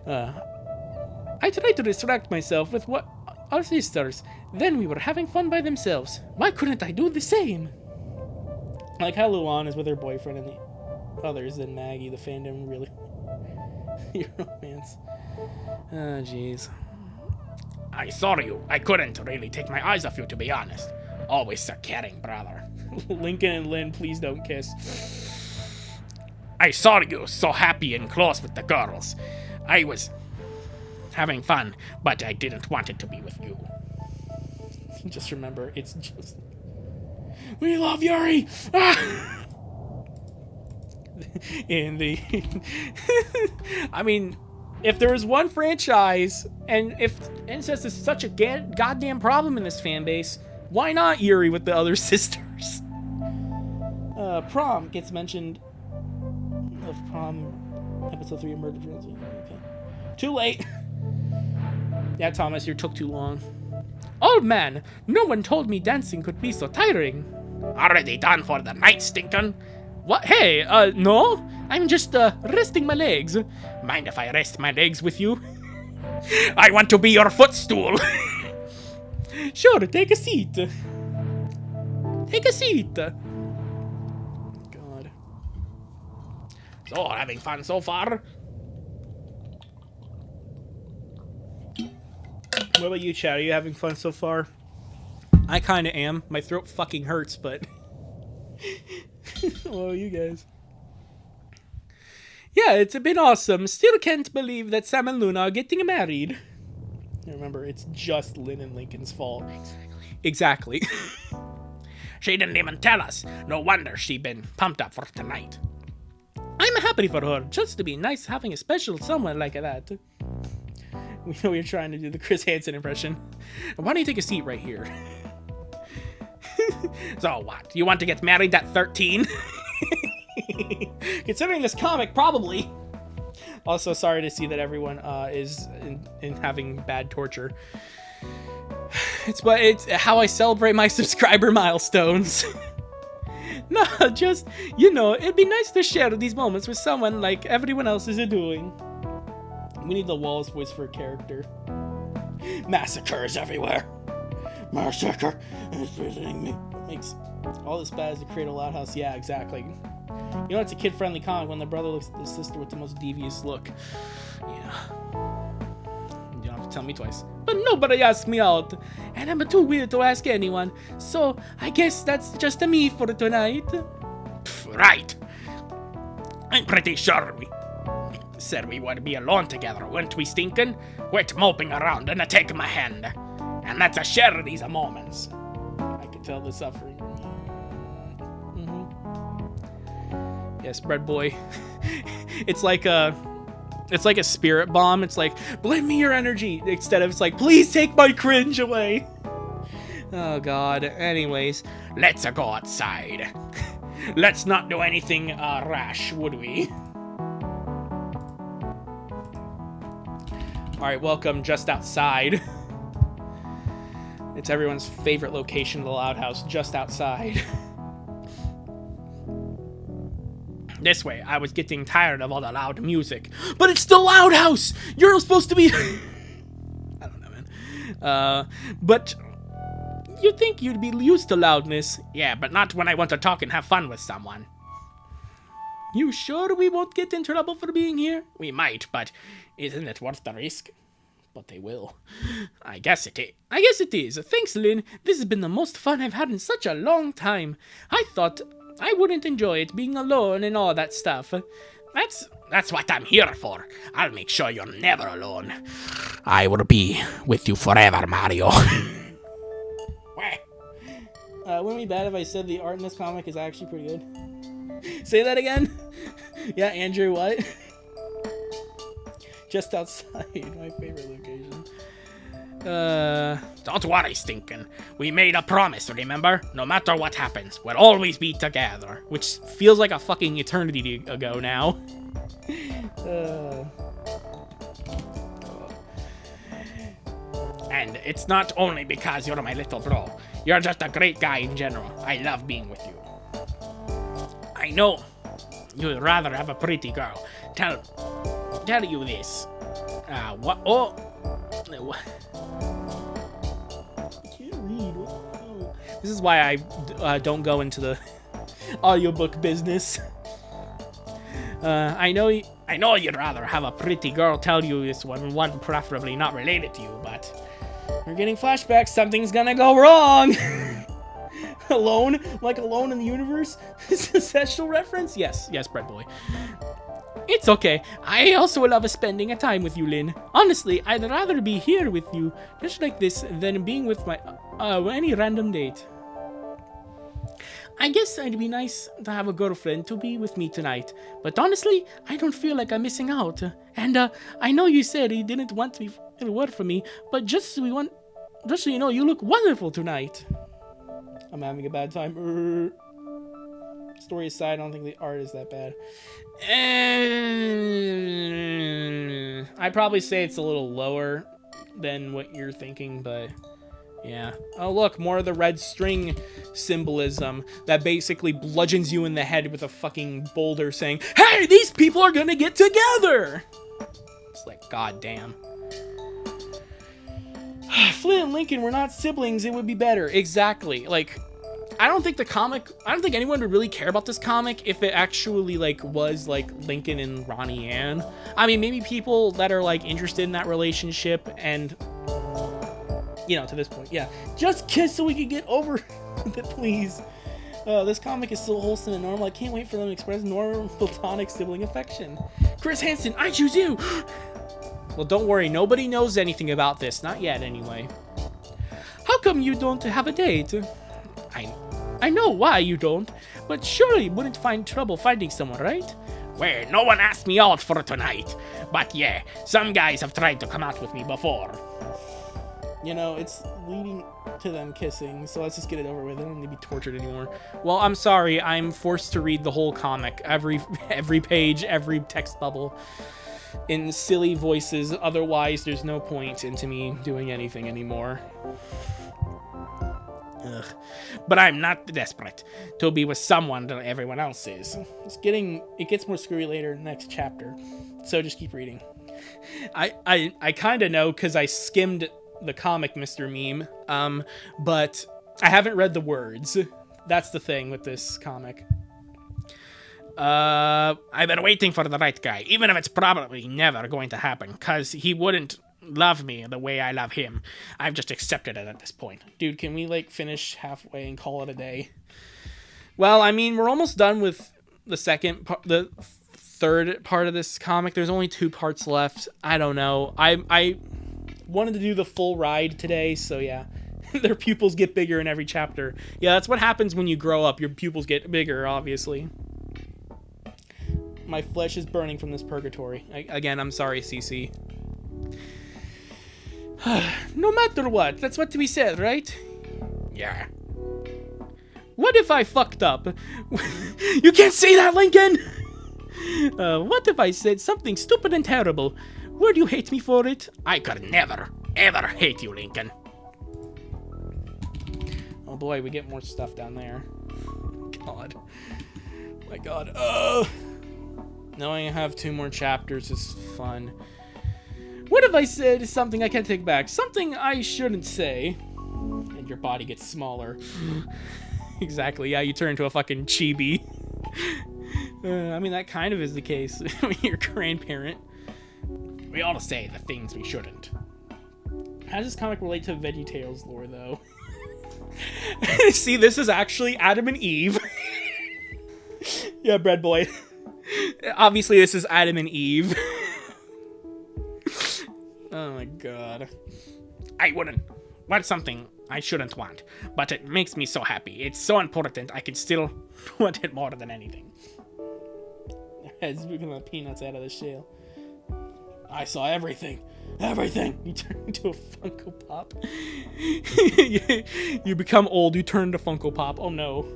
I tried to distract myself with what our sisters. Then we were having fun by themselves. Why couldn't I do the same? Like how Luan is with her boyfriend and the others, and Maggie, the fandom, really. Your romance. Oh, jeez. I saw you. I couldn't really take my eyes off you, to be honest. Always a caring brother. Lincoln and Lynn, please don't kiss. I saw you so happy and close with the girls. I was having fun, but I didn't want it to be with you. Just remember, it's just... We love Yuri! Ah! In the... I mean, if there was one franchise, and if incest is such a goddamn problem in this fan base, why not Yuri with the other sisters? Prom gets mentioned of Prom episode 3 of Murder Drones. Okay. Too late. Yeah, Thomas, you took too long. Old man, no one told me dancing could be so tiring. Already done for the night, Stinkin'? What? Hey, no? I'm just, resting my legs. Mind if I rest my legs with you? I want to be your footstool. Sure, take a seat. Take a seat. God. So, having fun so far? What about you, Chad? Are you having fun so far? I kind of am. My throat fucking hurts, but... Oh, you guys. Yeah, it's been awesome. Still can't believe that Sam and Luna are getting married. Remember, it's just Lynn and Lincoln's fault. Exactly. She didn't even tell us. No wonder she been pumped up for tonight. I'm happy for her. Just to be nice having a special someone like that. We know you're trying to do the Chris Hansen impression. Why don't you take a seat right here? So what? You want to get married at 13? Considering this comic, probably. Also, sorry to see that everyone is in having bad torture. It's how I celebrate my subscriber milestones. No, just, you know, it'd be nice to share these moments with someone like everyone else is doing. We need the Wallace voice for a character. Massacres everywhere. Massacre is visiting me. What makes all this bad is to create a loud house? Yeah, exactly. You know, it's a kid-friendly comic when the brother looks at the sister with the most devious look. Yeah. You don't have to tell me twice. But nobody asked me out, and I'm too weird to ask anyone, so I guess that's just a me for tonight. Right. I'm pretty sure we said we would be alone together, weren't we, Stinkin'? Quit moping around and take my hand. And let's share these moments. I can tell the suffering. Yes, bread boy. It's like a spirit bomb. It's like, blend me your energy. Instead of, it's like, please take my cringe away. Oh, God. Anyways, let's go outside. Let's not do anything rash, would we? All right, welcome just outside. It's everyone's favorite location, the Loud House, just outside. This way, I was getting tired of all the loud music. But it's the Loud House! You're supposed to be... I don't know, man. But you'd think you'd be used to loudness. Yeah, but not when I want to talk and have fun with someone. You sure we won't get in trouble for being here? We might, but isn't it worth the risk? But they will. I guess it is. I guess it is. Thanks, Lynn. This has been the most fun I've had in such a long time. I thought I wouldn't enjoy it being alone and all that stuff. That's what I'm here for. I'll make sure you're never alone. I will be with you forever, Mario. Wouldn't it be bad if I said the art in this comic is actually pretty good? Say that again? Yeah, Andrew, what? Just outside my favorite location. Don't worry, Stinkin'. We made a promise, remember? No matter what happens, we'll always be together. Which feels like a fucking eternity ago now. And it's not only because you're my little bro. You're just a great guy in general. I love being with you. I know you'd rather have a pretty girl. Tell you this. What? Oh. What? I can't read. This is why I don't go into the audiobook business. I know you'd rather have a pretty girl tell you this one preferably not related to you, but we're getting flashbacks. Something's gonna go wrong. Alone? Like Alone in the Universe? Is this a sexual reference? Yes, Bread Boy. It's okay. I also love spending a time with you, Lynn. Honestly, I'd rather be here with you, just like this, than being with my any random date. I guess it'd be nice to have a girlfriend to be with me tonight, but honestly, I don't feel like I'm missing out. And I know you said you didn't want to be a word from me, but just so you know, you look wonderful tonight. I'm having a bad time. Story aside, I don't think the art is that bad. I'd probably say it's a little lower than what you're thinking, but yeah. Oh, look, more of the red string symbolism that basically bludgeons you in the head with a fucking boulder saying, "Hey, these people are gonna get together!" It's like, goddamn. Flynn and Lincoln were not siblings, it would be better. Exactly. Like, I don't think anyone would really care about this comic if it actually, like, was, like, Lincoln and Ronnie Ann. I mean, maybe people that are, like, interested in that relationship and, you know, to this point, yeah. Just kiss so we can get over it, please. This comic is so wholesome and normal. I can't wait for them to express normal platonic sibling affection. Chris Hansen, I choose you! Well, don't worry. Nobody knows anything about this. Not yet, anyway. How come you don't have a date? I know why you don't, but surely you wouldn't find trouble finding someone, right? Well, no one asked me out for tonight. But yeah, some guys have tried to come out with me before. You know, it's leading to them kissing, so let's just get it over with. I don't need to be tortured anymore. Well, I'm sorry. I'm forced to read the whole comic. Every page, every text bubble. In silly voices. Otherwise, there's no point into me doing anything anymore. Ugh. But I'm not desperate to be with someone that everyone else is. It gets more screwy later, next chapter. So just keep reading. I kind of know because I skimmed the comic, Mr. Meme. But I haven't read the words. That's the thing with this comic. I've been waiting for the right guy, even if it's probably never going to happen, because he wouldn't love me the way I love him. I've just accepted it at this point. Dude, can we, like, finish halfway and call it a day? Well, I mean, we're almost done with the third part of this comic. There's only 2 parts left. I don't know. I wanted to do the full ride today, so yeah. Their pupils get bigger in every chapter. Yeah, that's what happens when you grow up. Your pupils get bigger, obviously. My flesh is burning from this purgatory. Again, I'm sorry, CC. No matter what, that's what we said, right? Yeah. What if I fucked up? You can't say that, Lincoln! What if I said something stupid and terrible? Would you hate me for it? I could never, ever hate you, Lincoln. Oh boy, we get more stuff down there. God. My God. Knowing I have 2 more chapters is fun. What if I said something I can't take back? Something I shouldn't say. And your body gets smaller. Exactly, yeah, you turn into a fucking chibi. I mean, that kind of is the case when you're a grandparent. We ought to say the things we shouldn't. How does this comic relate to VeggieTales lore, though? See, this is actually Adam and Eve. Yeah, Bread Boy. Obviously, this is Adam and Eve. Oh my God. I wouldn't want something I shouldn't want, but it makes me so happy. It's so important, I can still want it more than anything. Head's looking at peanuts out of the shell. I saw everything. Everything! You turn into a Funko Pop. You become old, you turn into Funko Pop. Oh no.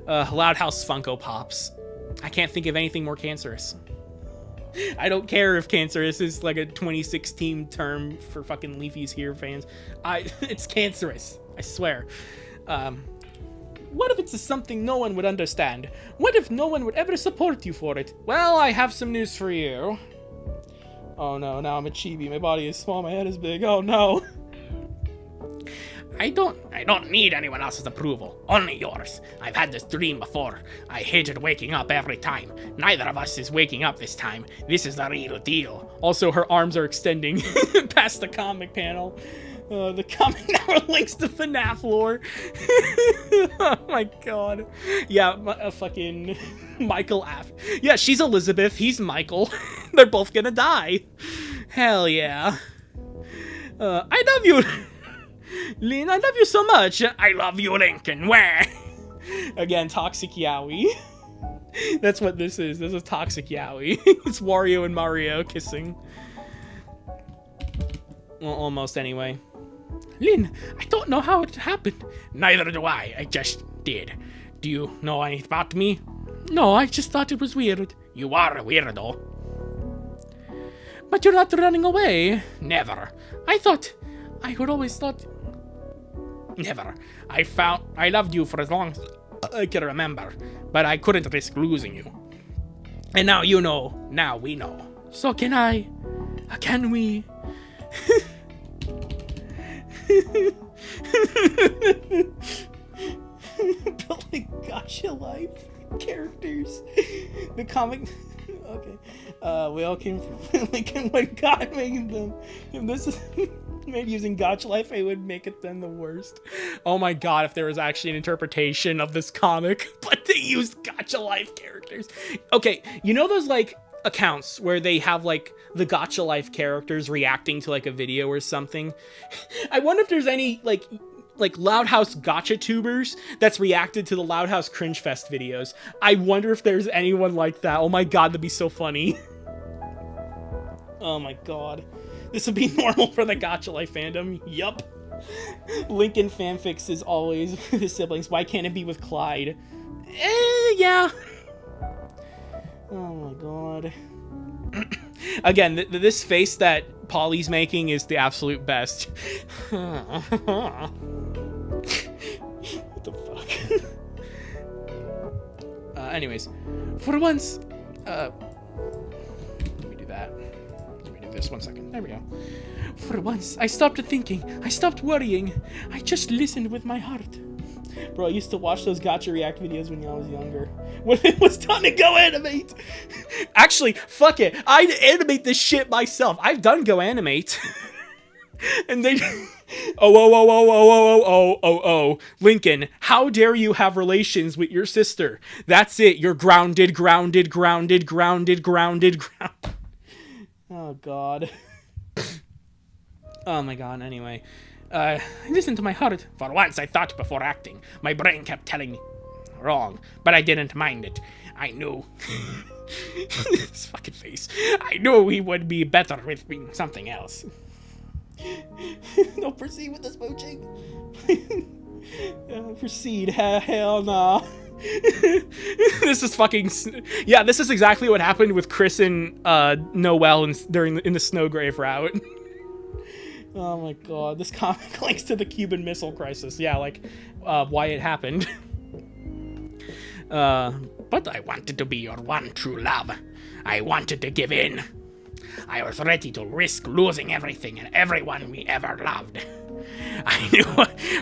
Loud House Funko Pops. I can't think of anything more cancerous. I don't care if cancerous is like a 2016 term for fucking Leafy's Here fans. It's cancerous. I swear. What if it's something no one would understand? What if no one would ever support you for it? Well, I have some news for you. Oh no, now I'm a chibi. My body is small, my head is big. Oh no. I don't need anyone else's approval. Only yours. I've had this dream before. I hated waking up every time. Neither of us is waking up this time. This is the real deal. Also, her arms are extending past the comic panel. The comic now links to FNAF lore. Oh my god. Yeah, fucking Michael Aff. Yeah, she's Elizabeth, he's Michael. They're both gonna die. Hell yeah. I love you. Lynn, I love you so much. I love you, Lincoln. Where? Again, Toxic Yaoi. That's what this is. This is Toxic Yaoi. It's Wario and Mario kissing. Well, almost anyway. Lynn, I don't know how it happened. Neither do I. I just did. Do you know anything about me? No, I just thought it was weird. You are a weirdo. But you're not running away. Never. I would always thought... Never. I loved you for as long as I can remember, but I couldn't risk losing you. And now you know. Now we know. So can we? But like Gacha Life characters. The comic... Okay. We all came from Lincoln when God made them. If this is made using Gacha Life, it would make it then the worst. Oh my god, if there was actually an interpretation of this comic, but they used Gacha Life characters. Okay, you know those like accounts where they have like the Gacha Life characters reacting to like a video or something? I wonder if there's any like Loud House Gacha tubers that's reacted to the Loud House Cringe Fest videos. I wonder if there's anyone like that. Oh my god, that'd be so funny. Oh my god. This would be normal for the Gacha Life fandom. Yup. Lincoln fanfics is always with his siblings. Why can't it be with Clyde? Yeah. Oh my god. Again, this face that Polly's making is the absolute best. What the fuck? Anyways, for once, let me do that. Let me do this 1 second. There we go. For once, I stopped thinking. I stopped worrying. I just listened with my heart. Bro, I used to watch those Gacha React videos when I was younger. When it was time to go animate. Actually, fuck it. I'd animate this shit myself. I've done Go Animate. And they... Oh. Lincoln, how dare you have relations with your sister? That's it. You're grounded. Oh, God. Oh, my God. Anyway. Listen to my heart. For once, I thought before acting. My brain kept telling me wrong, but I didn't mind it. I knew. This fucking face. I knew he would be better with being something else. Don't proceed with this mooching. Proceed. Hell nah. This is fucking... Yeah, this is exactly what happened with Chris and Noelle in the Snowgrave route. Oh my god, this comic links to the Cuban Missile Crisis. Yeah, like, why it happened. But I wanted to be your one true love. I wanted to give in. I was ready to risk losing everything and everyone we ever loved. I knew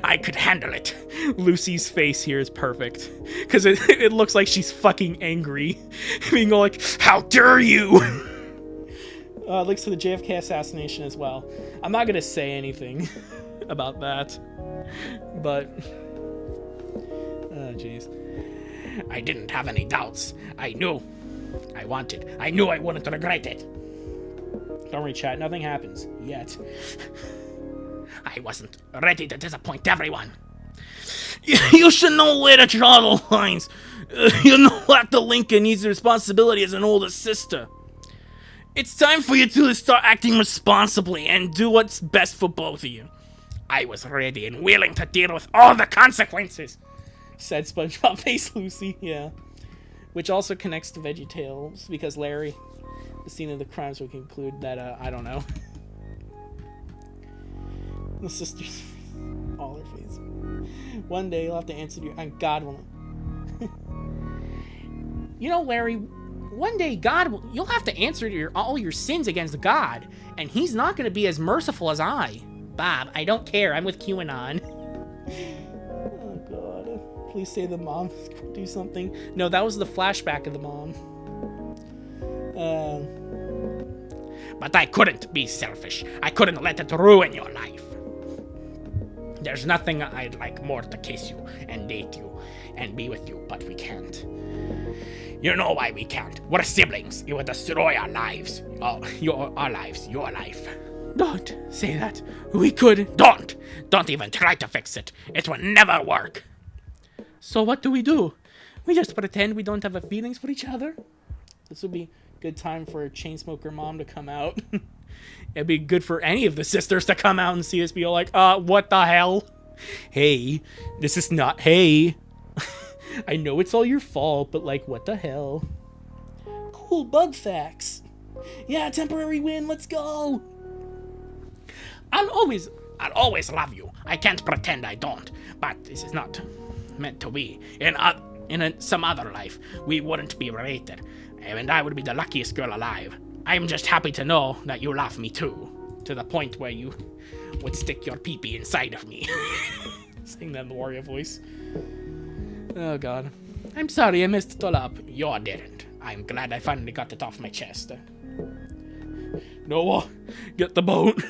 I could handle it. Lucy's face here is perfect. Because it looks like she's fucking angry. Being all like, how dare you! Links to the JFK assassination as well. I'm not gonna say anything about that, but oh jeez. I didn't have any doubts. I knew I wanted. I knew I wouldn't regret it. Don't worry, chat. Nothing happens yet. I wasn't ready to disappoint everyone. You should know where to draw the lines. You know Dr. Lincoln needs responsibility as an older sister. It's time for you two to start acting responsibly and do what's best for both of you. I was ready and willing to deal with all the consequences, said SpongeBob Face Lucy, yeah. Which also connects to VeggieTales, because Larry, the scene of the crimes would conclude that, I don't know. The sisters, all their face. One day you'll have to answer to your, and God will. You know, Larry, one day you'll have to answer to all your sins against God, and he's not going to be as merciful as I. Bob, I don't care. I'm with QAnon. Oh, God. Please say the mom do something. No, that was the flashback of the mom. But I couldn't be selfish. I couldn't let it ruin your life. There's nothing I'd like more to kiss you and date you and be with you, but we can't. You know why we can't. We're siblings. It would destroy our lives. Our lives. Your life. Don't say that. We could. Don't even try to fix it. It will never work. So what do? We just pretend we don't have feelings for each other? This would be a good time for a Chainsmoker mom to come out. It'd be good for any of the sisters to come out and see us be all like, what the hell? Hey, this is not, hey. I know it's all your fault, but like, what the hell? Cool bug facts. Yeah, temporary win, let's go. I'll always love you. I can't pretend I don't, but this is not meant to be. In some other life, we wouldn't be related, and I would be the luckiest girl alive. I'm just happy to know that you love me too, to the point where you would stick your pee-pee inside of me. Sing that in the warrior voice. Oh, God. I'm sorry I messed it all up. You didn't. I'm glad I finally got it off my chest. Noah, get the boat.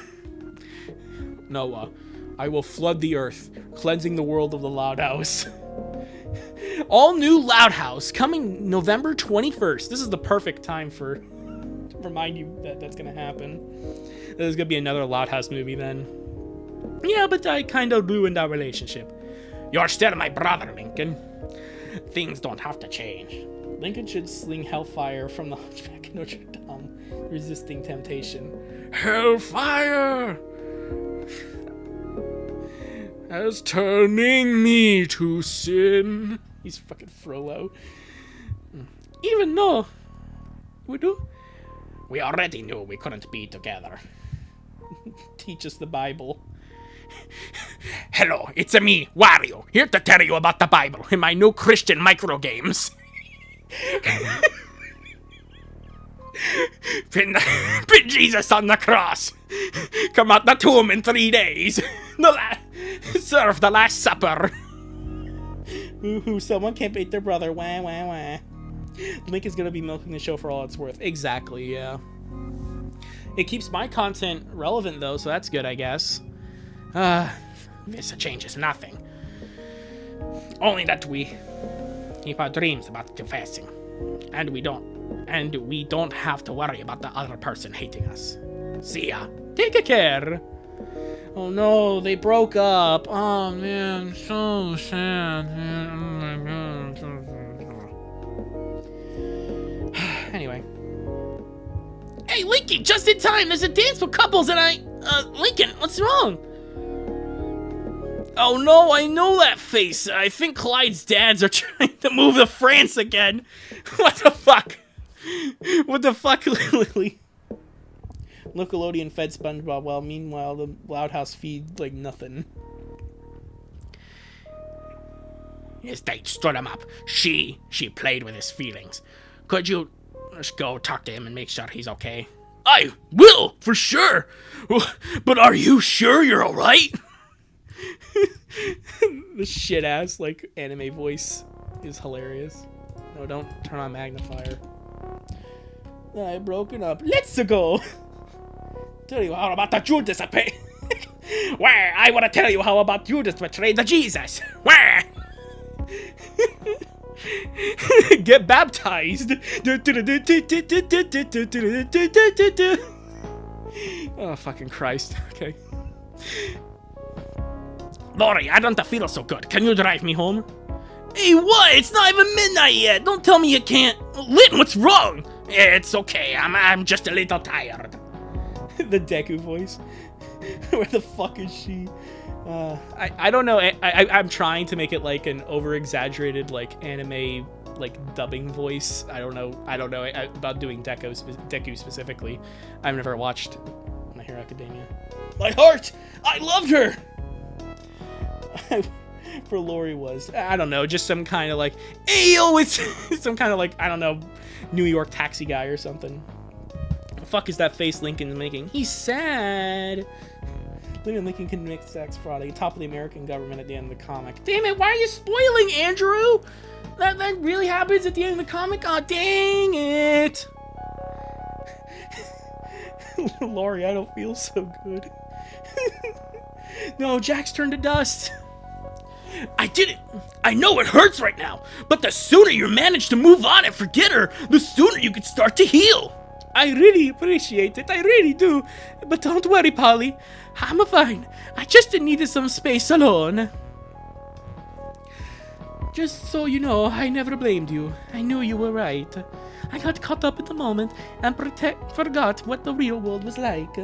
Noah, I will flood the earth, cleansing the world of the Loud House. All new Loud House coming November 21st. This is the perfect time to remind you that that's going to happen. There's going to be another Loud House movie then. Yeah, but I kind of ruined our relationship. You're still my brother, Lincoln. Things don't have to change. Lincoln should sling hellfire from the Hunchback of Notre Dame, resisting temptation. Hellfire as turning me to sin. He's fucking Frollo. Even though we already knew we couldn't be together. Teach us the Bible. Hello, it's me, Wario, here to tell you about the Bible in my new Christian micro games. Pin Jesus on the cross. Come out the tomb in 3 days. Serve the Last Supper. Ooh, someone can't beat their brother. Wah, wah, wah. Link is gonna be milking the show for all it's worth. Exactly, yeah. It keeps my content relevant, though, so that's good, I guess. This changes nothing. Only that we keep our dreams about confessing. And we don't have to worry about the other person hating us. See ya. Take care. Oh no, they broke up. Oh man, so sad, man. Oh my god. Anyway. Hey, Lincoln, just in time. There's a dance for couples and Lincoln, what's wrong? Oh no, I know that face. I think Clyde's dads are trying to move to France again. What the fuck? What the fuck, Lily? Nickelodeon fed SpongeBob well, meanwhile the Loud House feed like nothing. Yes, they stood him up. She played with his feelings. Could you just go talk to him and make sure he's okay? I will, for sure. But are you sure you're alright? The shit ass like anime voice is hilarious. No, don't turn on magnifier. I've broken up. Let's go. Tell you how about the Judas Where? I want to tell you how about Judas betrayed the Jesus. Where? Get baptized. Oh fucking Christ. Okay. Lori, I don't feel so good. Can you drive me home? Hey, what? It's not even midnight yet. Don't tell me you can't. Lynn, what's wrong? It's okay. I'm just a little tired. The Deku voice. Where the fuck is she? I don't know. I'm trying to make it like an over-exaggerated like anime like dubbing voice. I don't know about doing Deku specifically. I've never watched My Hero Academia. My heart! I loved her! For Lori was, I don't know, just some kind of like, ayo, it's some kind of like, I don't know, New York taxi guy or something. The fuck is that face Lincoln's making? He's sad. Lincoln convicts sex fraud, top of the American government at the end of the comic. Damn it, why are you spoiling, Andrew? That really happens at the end of the comic? Aw, dang it. Lori, I don't feel so good. No, Jack's turned to dust. I did it! I know it hurts right now, but the sooner you manage to move on and forget her, the sooner you can start to heal! I really appreciate it, I really do. But don't worry, Polly. I'm fine. I just needed some space alone. Just so you know, I never blamed you. I knew you were right. I got caught up in the moment and forgot what the real world was like.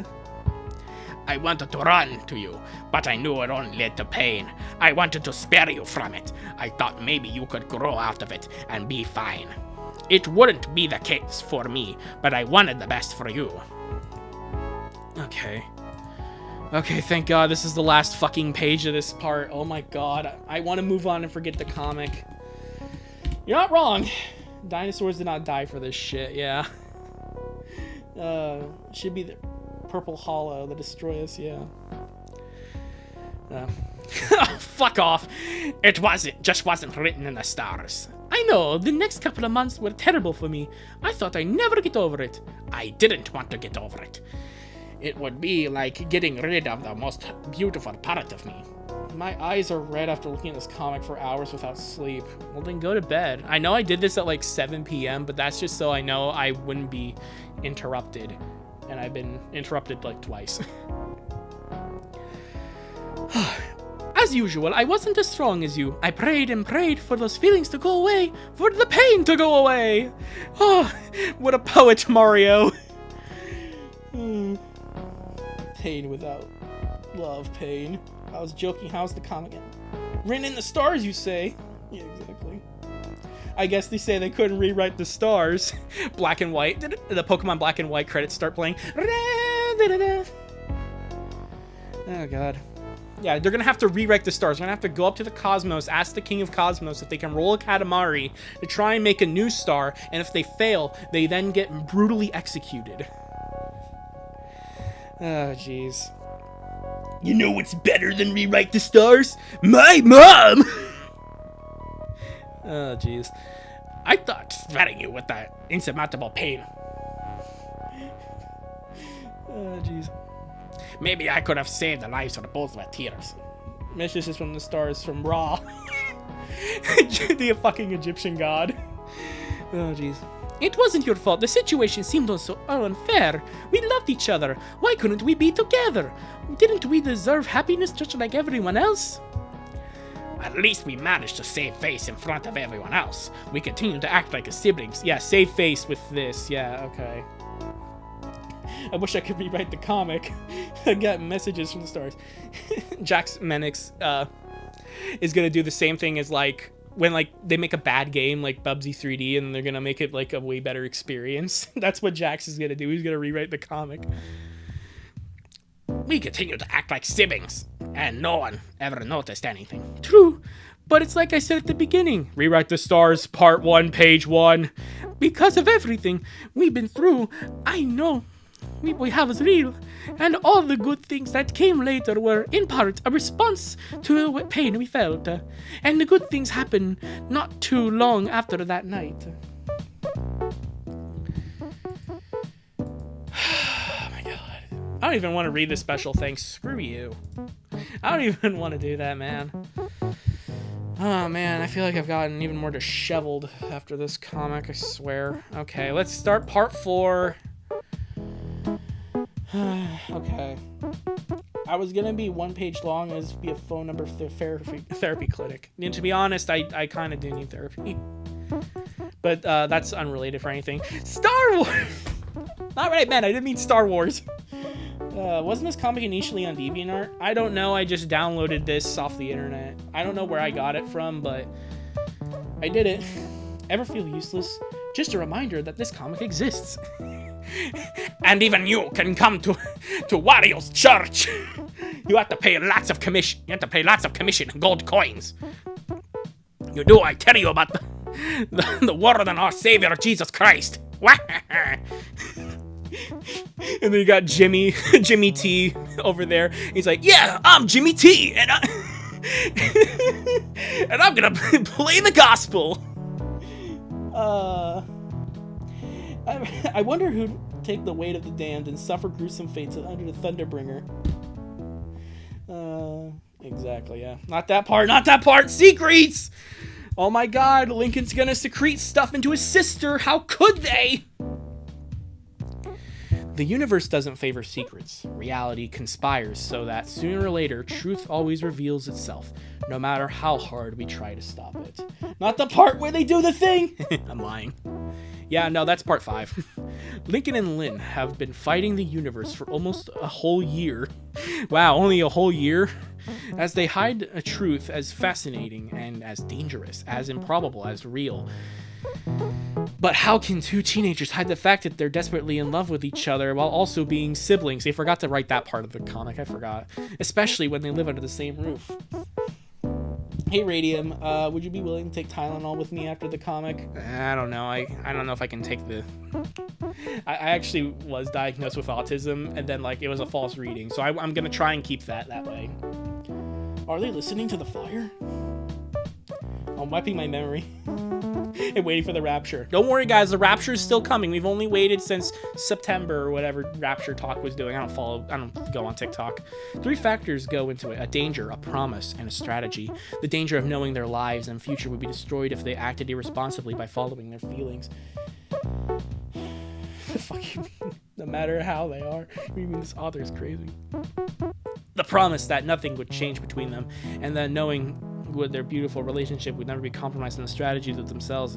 I wanted to run to you, but I knew it only led to pain. I wanted to spare you from it. I thought maybe you could grow out of it and be fine. It wouldn't be the case for me, but I wanted the best for you. Okay. Okay, thank God this is the last fucking page of this part. Oh my God. I want to move on and forget the comic. You're not wrong. Dinosaurs did not die for this shit, yeah. Should be the purple hollow that destroy us, yeah. Fuck off. It just wasn't written in the stars. I know, the next couple of months were terrible for me. I thought I'd never get over it. I didn't want to get over it. It would be like getting rid of the most beautiful part of me. My eyes are red after looking at this comic for hours without sleep. Well, then go to bed. I know I did this at like 7 p.m., but that's just so I know I wouldn't be interrupted. And I've been interrupted like twice. As usual, I wasn't as strong as you. I prayed and prayed for those feelings to go away, for the pain to go away. Oh, what a poet, Mario. Pain without love, pain. I was joking. How's the comic end? Written in the stars, you say? Yeah, exactly. I guess they say they couldn't rewrite the stars. Black and white. The Pokemon Black and White credits start playing. Oh, God. Yeah, they're gonna have to rewrite the stars. They're gonna have to go up to the Cosmos, ask the King of Cosmos if they can roll a Katamari to try and make a new star, and if they fail, they then get brutally executed. Oh, jeez. You know what's better than rewrite the stars? My mom! Oh, jeez. I thought sparing you with that insurmountable pain. Oh, jeez. Maybe I could have saved the lives of both with tears. Messages from the stars from Ra. The fucking Egyptian god. Oh, jeez. It wasn't your fault. The situation seemed so unfair. We loved each other. Why couldn't we be together? Didn't we deserve happiness just like everyone else? At least we managed to save face in front of everyone else. We continued to act like siblings. Yeah, save face with this. Yeah, okay. I wish I could rewrite the comic. I got messages from the stars. Jax Menix is gonna do the same thing as like when like they make a bad game like Bubsy 3D and they're gonna make it like a way better experience. That's what Jax is gonna do. He's gonna rewrite the comic. We continued to act like siblings, and no one ever noticed anything. True, but it's like I said at the beginning. Rewrite the stars, part 1, page 1. Because of everything we've been through, I know we have is real, and all the good things that came later were, in part, a response to the pain we felt, and the good things happened not too long after that night. Oh my God. I don't even want to read the special thanks. Screw you. I don't even want to do that, man. Oh man, I feel like I've gotten even more disheveled after this comic, I swear. Okay, let's start part 4. Okay. I was gonna be 1 page long as be a phone number therapy clinic. And to be honest, I kind of do need therapy. But that's unrelated for anything. Star Wars! Not what I meant, I didn't mean Star Wars. Wasn't this comic initially on DeviantArt? I don't know, I just downloaded this off the internet. I don't know where I got it from, but I did it. Ever feel useless? Just a reminder that this comic exists. And even you can come to Wario's church. You have to pay lots of commission. You have to pay lots of commission and gold coins. You do, I tell you about the word and our Savior Jesus Christ. And then you got Jimmy T over there. He's like, yeah, I'm Jimmy T, and I'm gonna play the gospel. I wonder who'd take the weight of the damned and suffer gruesome fates under the Thunderbringer. Exactly, yeah. Not that part! Secrets! Oh my god, Lincoln's gonna secrete stuff into his sister! How could they? The universe doesn't favor secrets. Reality conspires so that sooner or later, truth always reveals itself, no matter how hard we try to stop it. Not the part where they do the thing! I'm lying. Yeah, no, that's part 5. Lincoln and Lynn have been fighting the universe for almost a whole year. Wow, only a whole year? As they hide a truth as fascinating and as dangerous, as improbable as real. But how can two teenagers hide the fact that they're desperately in love with each other while also being siblings? They forgot to write that part of the comic, I forgot. Especially when they live under the same roof. Hey Radium, would you be willing to take Tylenol with me after the comic? I don't know. I don't know if I can take the... I actually was diagnosed with autism, and then like it was a false reading, so I'm gonna try and keep that way. Are they listening to the fire? I'm wiping my memory and waiting for the rapture. Don't worry, guys. The rapture is still coming. We've only waited since September or whatever Rapture Talk was doing. I don't go on TikTok. 3 factors go into it: a danger, a promise, and a strategy. The danger of knowing their lives and future would be destroyed if they acted irresponsibly by following their feelings. The fuck you mean? No matter how they are. You mean this author's crazy? The promise that nothing would change between them, and then knowing with their beautiful relationship would never be compromised in the strategies of themselves.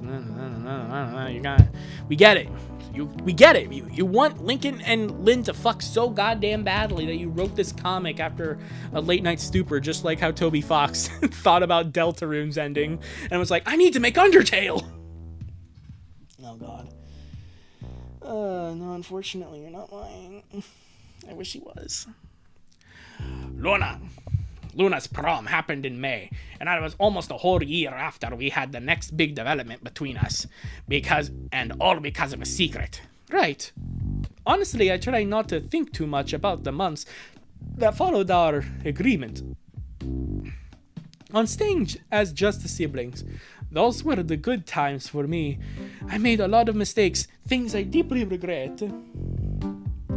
We get it. We get it. You want Lincoln and Lynn to fuck so goddamn badly that you wrote this comic after a late night stupor, just like how Toby Fox thought about Deltarune's ending and was like, I need to make Undertale. Oh god. No, unfortunately, you're not lying. I wish he was. Luna's prom happened in May, and it was almost a whole year after we had the next big development between us. All because of a secret. Right. Honestly, I try not to think too much about the months that followed our agreement on staying as just siblings. Those were the good times for me. I made a lot of mistakes, things I deeply regret.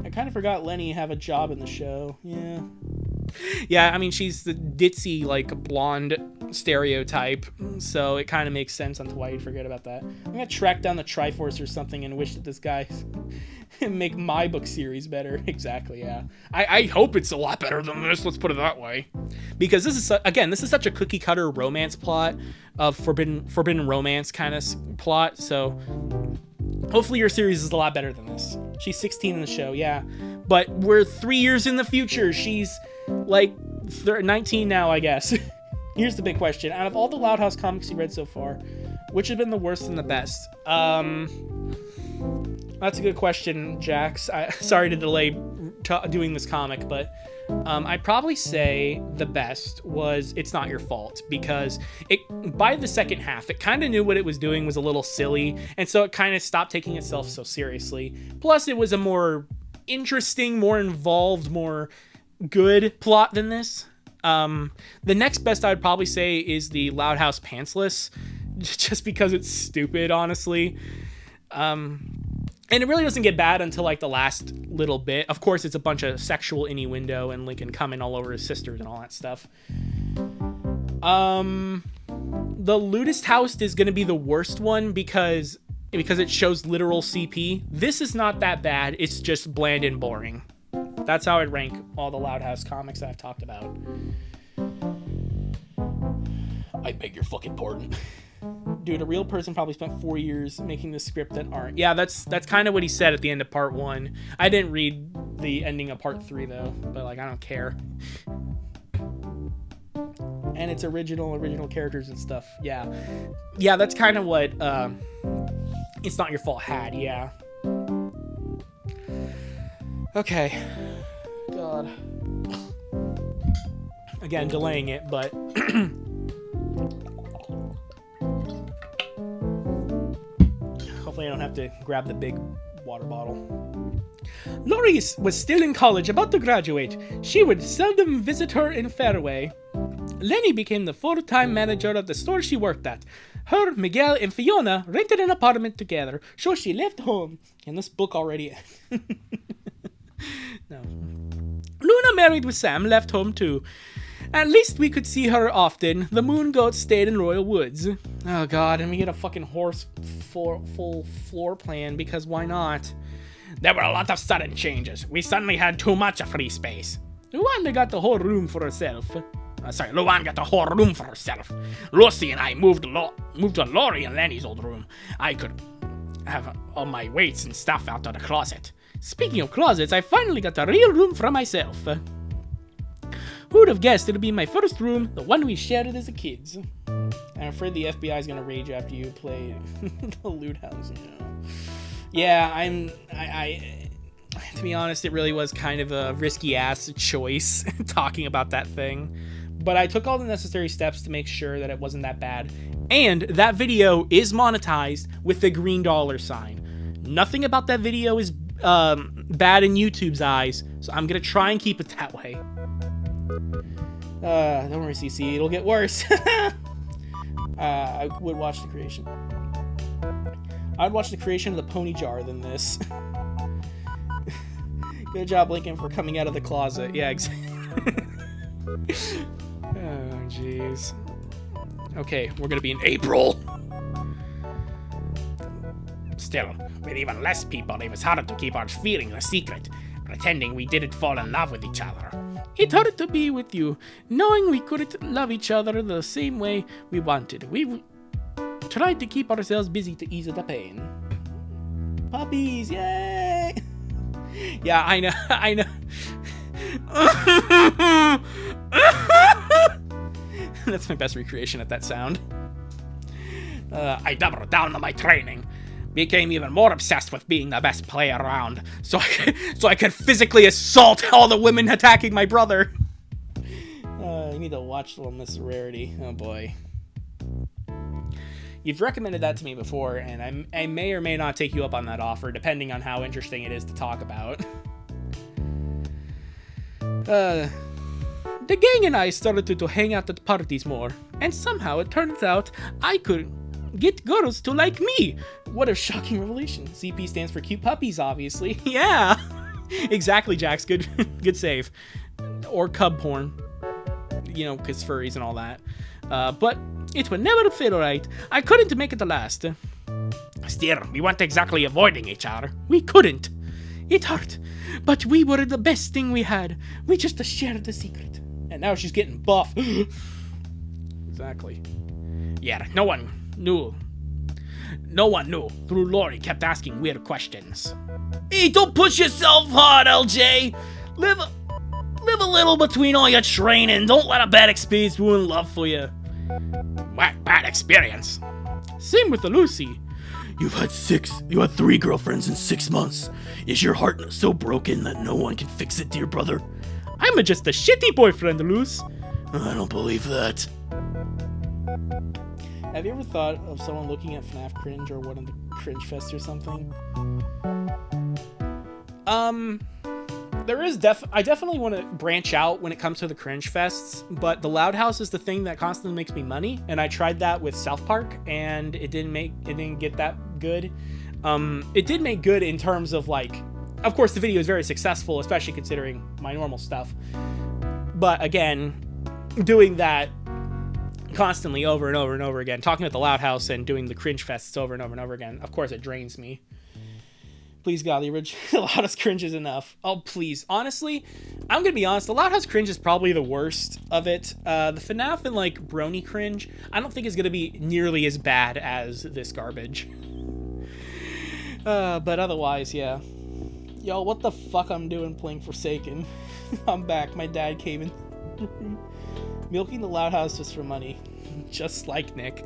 I kind of forgot Lenny have a job in the show. Yeah, I mean, she's the ditzy, like, blonde stereotype, so it kind of makes sense on why you'd forget about that. I'm gonna track down the Triforce or something and wish that this guy make my book series better. Exactly, yeah. I hope it's a lot better than this, let's put it that way. Because this is such a cookie-cutter romance plot, of forbidden romance kind of plot, so hopefully your series is a lot better than this. She's 16 in the show, yeah. But we're 3 years in the future. She's like 19 now, I guess. Here's the big question. Out of all the Loud House comics you read so far, which have been the worst and the best? That's a good question, Jax. Sorry to delay doing this comic, but I'd probably say the best was It's Not Your Fault, because by the second half, it kind of knew what it was doing was a little silly, and so it kind of stopped taking itself so seriously. Plus, it was a more interesting, more involved, more good plot than this. The next best I would probably say is the Loud House Pantsless, just because it's stupid, honestly. And it really doesn't get bad until like the last little bit. Of course, it's a bunch of sexual innuendo and Lincoln coming all over his sisters and all that stuff. The Ludist House is going to be the worst one because it shows literal CP. This is not that bad. It's just bland and boring. That's how I'd rank all the Loud House comics that I've talked about. I beg your fucking pardon. Dude, a real person probably spent 4 years making this script that aren't. Yeah, that's kind of what he said at the end of part 1. I didn't read the ending of part 3 though, but like I don't care. And it's original characters and stuff. Yeah, that's kind of what It's Not Your Fault had. Yeah. Okay. God. Again, delaying it, but hopefully I don't have to grab the big water bottle. Laurie was still in college, about to graduate. She would seldom visit her in Fairway. Lenny became the full-time manager of the store she worked at. Her, Miguel, and Fiona rented an apartment together, so she left home. And this book already... No. Luna, married with Sam, left home too. At least we could see her often. The moon goat stayed in Royal Woods. Oh god, and we get a fucking horse full floor plan, because why not? There were a lot of sudden changes. We suddenly had too much of free space. Luanda got the whole room for herself. Luan got the whole room for herself. Lucy and I moved to Laurie and Lenny's old room. I could have all my weights and stuff out of the closet. Speaking of closets, I finally got a real room for myself. Who'd have guessed it'd be my first room, the one we shared as a kids. I'm afraid the FBI is gonna rage after you play the loot house. Yeah, I to be honest, it really was kind of a risky ass choice talking about that thing. But I took all the necessary steps to make sure that it wasn't that bad. And that video is monetized with the green dollar sign. Nothing about that video is bad in YouTube's eyes, so I'm gonna try and keep it that way. Don't worry, CC, it'll get worse. I would watch the creation. I'd watch the creation of the pony jar than this. Good job, Lincoln, for coming out of the closet. Yeah, exactly. Oh, jeez. Okay, we're gonna be in April. Still, with even less people, it was harder to keep our feelings a secret, pretending we didn't fall in love with each other. It hurt to be with you, knowing we couldn't love each other the same way we wanted. We tried to keep ourselves busy to ease the pain. Puppies, yay! Yeah, I know. That's my best recreation at that sound. I doubled down on my training. Became even more obsessed with being the best player around, so I could physically assault all the women attacking my brother. You need to watch Little Miss Rarity. Oh boy. You've recommended that to me before, and I may or may not take you up on that offer, depending on how interesting it is to talk about. The gang and I started to hang out at parties more, and somehow it turns out I could get girls to like me. What a shocking revelation. CP stands for cute puppies, obviously. Yeah, exactly, Jax. Good save. Or cub porn, because furries and all that. But it would never feel right. I couldn't make it last. Still, we weren't exactly avoiding each other. We couldn't. It hurt, but we were the best thing we had. We just shared the secret. And now she's getting buff. Exactly. Yeah, no one knew. Through Laurie kept asking weird questions. Hey, don't push yourself hard, LJ. Live a little between all your training. Don't let a bad experience ruin love for you. What bad experience? Same with the Lucy. You had 3 girlfriends in 6 months. Is your heart so broken that no one can fix it, dear brother? I'm just a shitty boyfriend, Luce. I don't believe that. Have you ever thought of someone looking at FNAF Cringe or one of the Cringe Fests or something? There is I definitely want to branch out when it comes to the Cringe Fests, but the Loud House is the thing that constantly makes me money, and I tried that with South Park, and it didn't get that good. It did make good in terms of, like, of course the video is very successful, especially considering my normal stuff. But again, doing that constantly over and over and over again, talking at the Loud House and doing the Cringe Fests over and over and over again, of course it drains me. Please God, the original Loud House Cringe is enough. Oh, please. Honestly, I'm gonna be honest, the Loud House Cringe is probably the worst of it. The FNAF and, like, Brony Cringe, I don't think is gonna be nearly as bad as this garbage. But otherwise, yeah. Yo, what the fuck I'm doing playing Forsaken? I'm back. My dad came in. Milking the Loud House just for money. Just like Nick.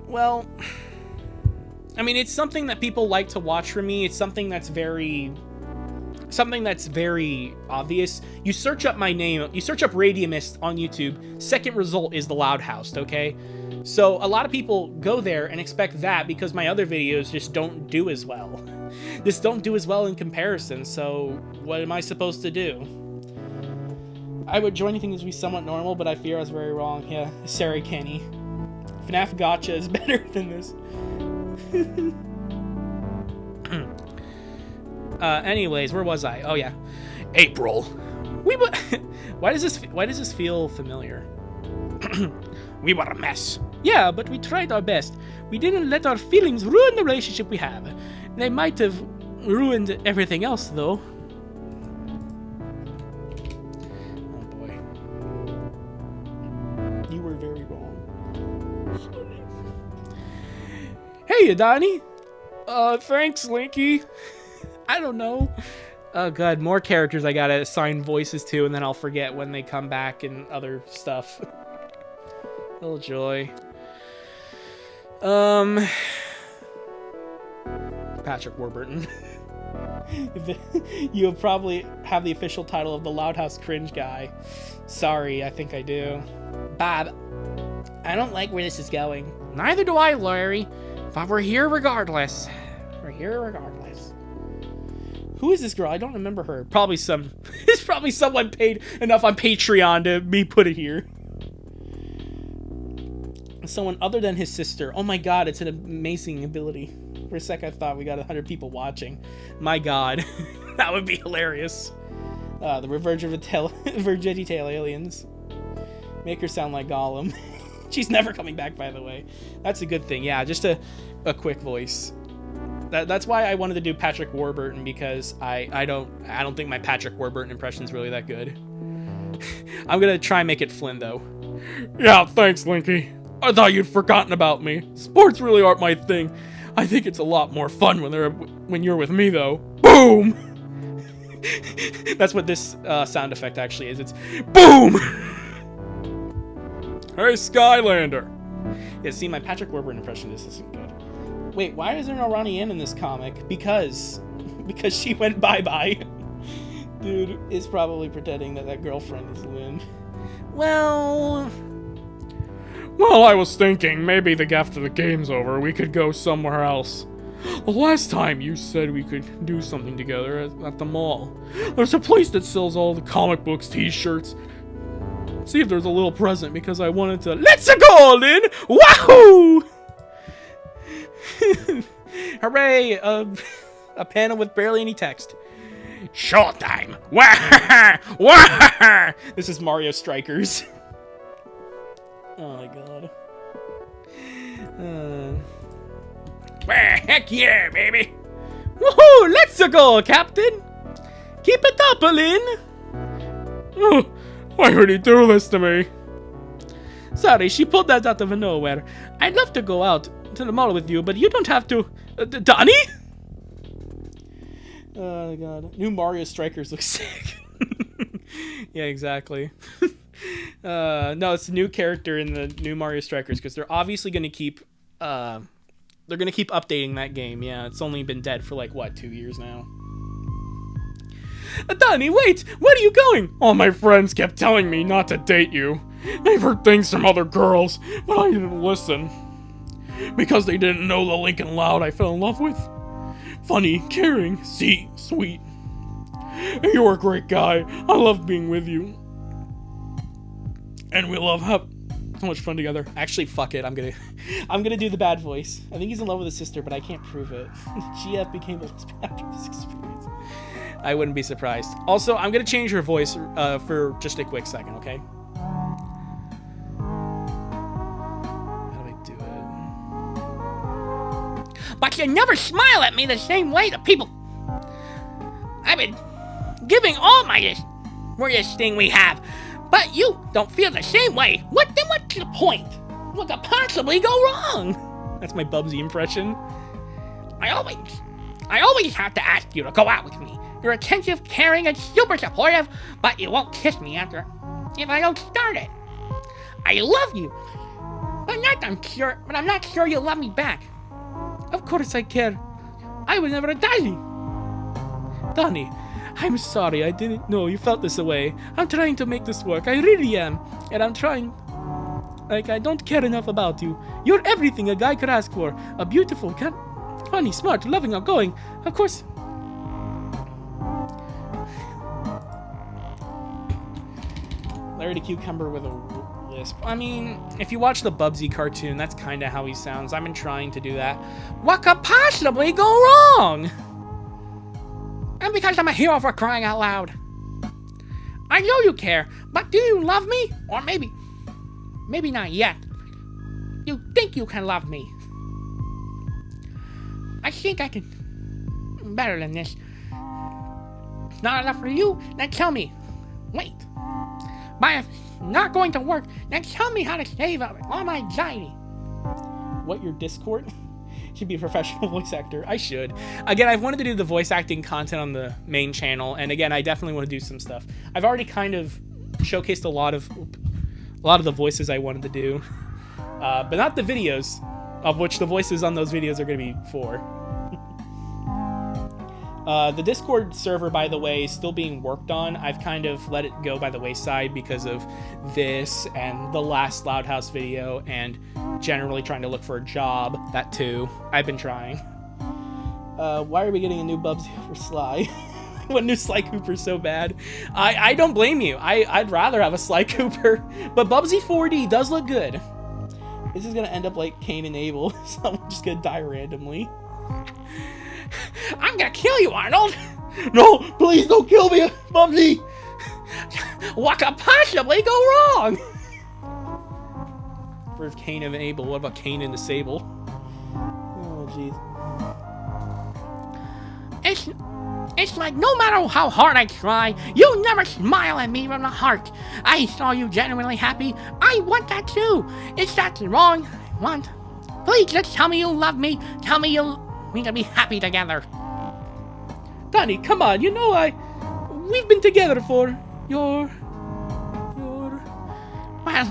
Well, I mean, it's something that people like to watch from me. It's something that's very obvious. You search up my name, you search up Radiumist on YouTube, second result is the Loud House, okay? So a lot of people go there and expect that because my other videos just don't do as well. Just don't do as well in comparison, so what am I supposed to do? I would join anything to be somewhat normal, but I fear I was very wrong. Yeah, sorry, Kenny. FNAF Gotcha is better than this. Anyways, where was I? Oh yeah, April. Why does this feel familiar? We were a mess. Yeah, but we tried our best. We didn't let our feelings ruin the relationship we have. They might have ruined everything else, though. Oh boy. You were very wrong. Hey, Adani. Thanks, Linky. I don't know. Oh god, more characters I gotta assign voices to, and then I'll forget when they come back and other stuff. Oh joy. Patrick Warburton. You probably have the official title of the Loud House Cringe guy. Sorry, I think I do. Bob, I don't like where this is going. Neither do I, Larry. But we're here regardless. We're here regardless. Who is this girl? I don't remember her. Probably it's probably someone paid enough on Patreon to be put it here. Someone other than his sister. Oh my god, it's an amazing ability. For a sec I thought we got 100 people watching. My god. That would be hilarious. The Virginity Tail aliens. Make her sound like Gollum. She's never coming back, by the way. That's a good thing. Yeah, just a quick voice. That's why I wanted to do Patrick Warburton, because I don't think my Patrick Warburton impression is really that good. I'm gonna try and make it Flynn though. Yeah, thanks, Linky. I thought you'd forgotten about me. Sports really aren't my thing. I think it's a lot more fun when you're with me, though. Boom! That's what this sound effect actually is. It's boom! Hey, Skylander. Yeah, see, my Patrick Warburton impression this isn't good. Wait, why is there no Ronnie Ann in this comic? Because she went bye-bye. Dude is probably pretending that girlfriend is Lynn. Well, I was thinking maybe after the game's over, we could go somewhere else. The last time you said we could do something together at the mall. There's a place that sells all the comic books, t-shirts. See if there's a little present, because I wanted to... Let's go, Lynn! Wahoo! Hooray! A panel with barely any text. Showtime! Wah! Wah! This is Mario Strikers. Oh my god. Well, heck yeah, baby! Woohoo! Let's go, Captain! Keep it up, Lynn! Oh, why would he do this to me? Sorry, she pulled that out of nowhere. I'd love to go out to the mall with you, but you don't have to... Donnie? Oh god. New Mario Strikers looks sick. Yeah, exactly. No, it's a new character in the new Mario Strikers, because they're obviously going to keep... they're going to keep updating that game. Yeah, it's only been dead for like, what, 2 years now? Donnie, wait! Where are you going? All my friends kept telling me not to date you. They've heard things from other girls, but I didn't listen. Because they didn't know the Lincoln Loud I fell in love with. Funny, caring, sweet. You're a great guy. I love being with you. And we love having so much fun together. Actually, fuck it. I'm gonna do the bad voice. I think he's in love with his sister, but I can't prove it. GF became a lesbian after this experience. I wouldn't be surprised. Also, I'm gonna change her voice for just a quick second, okay? How do I do it? but you never smile at me the same way that people... I've been giving all my this for this thing we have, but you don't feel the same way. What's the point? What could possibly go wrong? That's my Bubsy impression. I always have to ask you to go out with me. You're attentive, caring, and super supportive, but you won't kiss me if I don't start it. I love you, but I'm not sure you love me back. Of course I care. I was never a daddy. Donnie, I'm sorry. I didn't know you felt this way. I'm trying to make this work. I really am. And I'm trying. Like, I don't care enough about you. You're everything a guy could ask for. A beautiful, funny, smart, loving, outgoing. Of course. Larry the Cucumber with a lisp. I mean, if you watch the Bubsy cartoon, that's kind of how he sounds. I've been trying to do that. What could possibly go wrong? And because I'm a hero, for crying out loud. I know you care, but do you love me? Or maybe not yet. You think you can love me. I think I can better than this. Not enough for you? Then tell me. Wait. But if not going to work, then tell me how to save all my anxiety. What, your Discord? Should be a professional voice actor. I should. Again, I've wanted to do the voice acting content on the main channel, and again, I definitely want to do some stuff. I've already kind of showcased a lot of the voices I wanted to do, but not the videos, of which the voices on those videos are going to be for. The Discord server, by the way, is still being worked on. I've kind of let it go by the wayside because of this and the last Loud House video and generally trying to look for a job. That too. I've been trying. Why are we getting a new Bubsy for Sly? What new Sly Cooper so bad? I don't blame you. I'd rather have a Sly Cooper, but Bubsy 4D does look good. This is gonna end up like Cain and Abel. Someone's just gonna die randomly. I'm gonna kill you, Arnold! No, please don't kill me, Bubsy! What could possibly go wrong? For Cain and Abel, what about Cain and the Sable? Oh, jeez. It's like no matter how hard I try, you never smile at me from the heart. I saw you genuinely happy. I want that too. Is that wrong? I want. Please just tell me you love me. Tell me we can be happy together. Donnie, come on, you know we've been together for your... Well,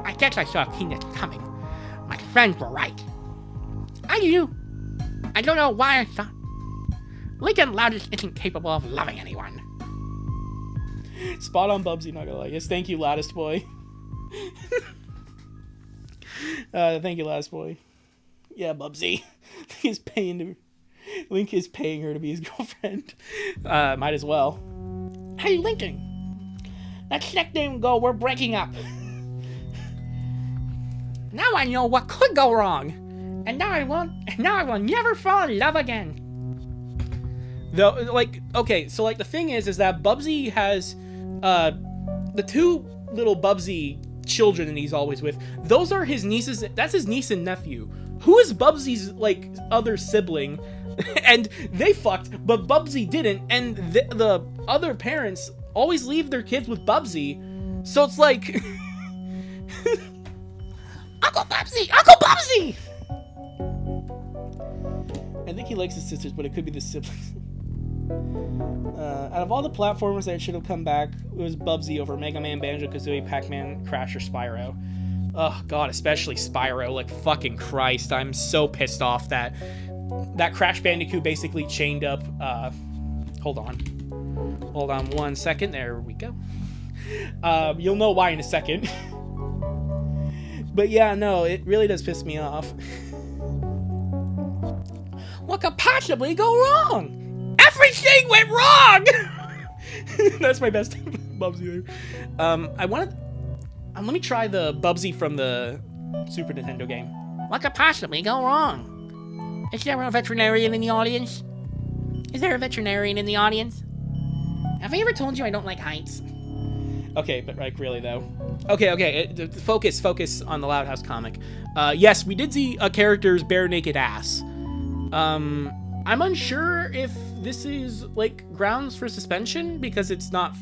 I guess I saw a penis coming. My friends were right. I don't know why I thought Lincoln Loudest isn't capable of loving anyone. Spot on, Bubsy, not gonna lie. Yes, thank you, Loudest Boy. Thank you, Loudest Boy. Yeah, Bubsy. Link is paying her to be his girlfriend. Might as well. Hey, Lincoln. Let's let them go. We're breaking up. Now I know what could go wrong. And now I will never fall in love again. Though, like, okay, so, like, the thing is that Bubsy has, the two little Bubsy children that he's always with, those are his nieces, that's his niece and nephew. Who is Bubsy's, like, other sibling? And they fucked, but Bubsy didn't, and the other parents always leave their kids with Bubsy, so it's like... Uncle Bubsy! Uncle Bubsy! I think he likes his sisters, but it could be the siblings. Out of all the platformers that should have come back, it was Bubsy over Mega Man, Banjo-Kazooie, Pac-Man, Crash, or Spyro. Oh god, especially Spyro, like fucking Christ, I'm so pissed off that Crash Bandicoot basically chained up, hold on 1 second, there we go. You'll know why in a second. But yeah, no, it really does piss me off. What could possibly go wrong? Everything went wrong! That's my best Bubsy there. Let me try the Bubsy from the Super Nintendo game. What could possibly go wrong? Is there a veterinarian in the audience? Is there a veterinarian in the audience? Have I ever told you I don't like heights? Okay, but like really though. Okay. Focus on the Loud House comic. Yes, we did see a character's bare naked ass. I'm unsure if this is, like, grounds for suspension because it's not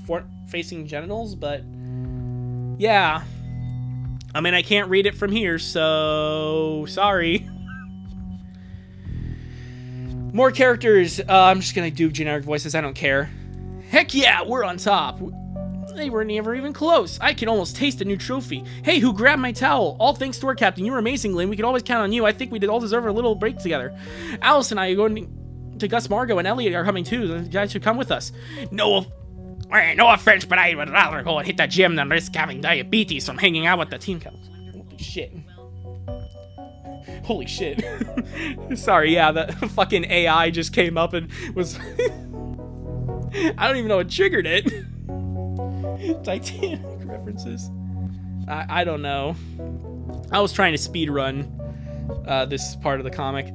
facing genitals, but yeah. I mean, I can't read it from here, so sorry. More characters. I'm just gonna do generic voices. I don't care. Heck yeah, we're on top. They were never even close. I can almost taste a new trophy. Hey, who grabbed my towel? All thanks to our captain. You were amazing, Lynn. We could always count on you. I think we all deserve a little break together. Alice and I are going to Gus, Margo, and Elliot are coming too. The guys should come with us. No offense, but I would rather go and hit the gym than risk having diabetes from hanging out with the team captain. Holy shit. Sorry, yeah, the fucking AI just came up and was... I don't even know what triggered it. Titanic references. I don't know. I was trying to speed run this part of the comic.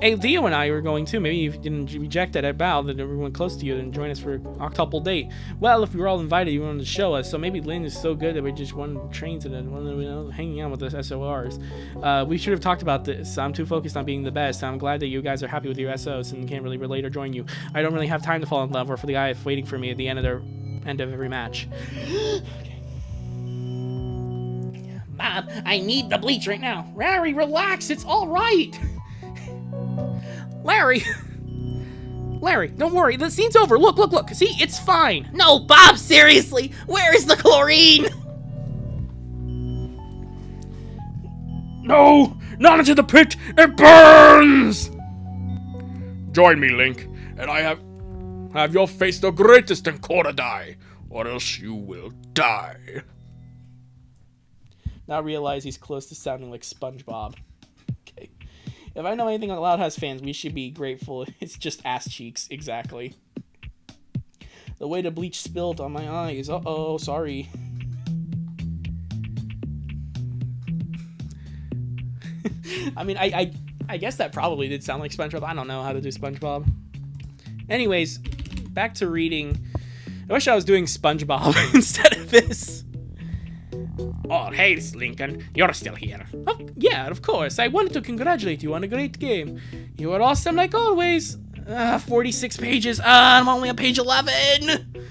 Hey, Leo and I were going too. Maybe you didn't reject that at Bow that everyone close to you and join us for an octuple date. Well, if we were all invited, you wanted to show us. So maybe Lynn is so good that we just wanted trains and then hanging out with us SORs. We should have talked about this. I'm too focused on being the best. I'm glad that you guys are happy with your SOs and can't really relate or join you. I don't really have time to fall in love or for the guy waiting for me at the end of every match. Mom, I need the bleach right now. Larry, relax. It's all right. Larry, don't worry. The scene's over. Look. See, it's fine. No, Bob, seriously. Where is the chlorine? No! Not into the pit! It burns! Join me, Link, and I have your face the greatest in Korodai, or else you will die. Now realize he's close to sounding like SpongeBob. Okay. If I know anything on Loud House fans, we should be grateful. It's just ass cheeks, exactly. The way the bleach spilled on my eyes. Uh-oh, sorry. I mean, I guess that probably did sound like SpongeBob. I don't know how to do SpongeBob. Anyways, back to reading. I wish I was doing SpongeBob instead of this. Oh, hey, Lincoln. You're still here. Oh, yeah, of course. I wanted to congratulate you on a great game. You were awesome like always. 46 pages. I'm only on page 11.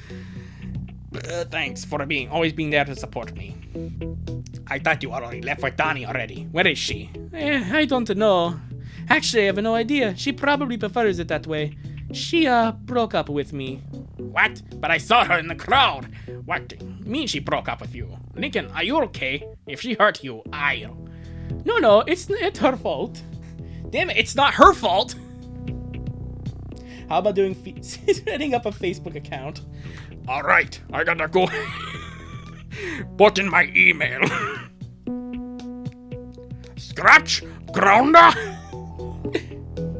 Thanks for always being there to support me. I thought you already left with Donnie already. Where is she? I don't know. Actually, I have no idea. She probably prefers it that way. She, broke up with me. What? But I saw her in the crowd. What do you mean she broke up with you? Lincoln, are you okay? If she hurt you, I'll... No, it's her fault. Damn it, it's not her fault. How about setting up a Facebook account? Alright, I gotta go put in my email. Scratch? Grounder?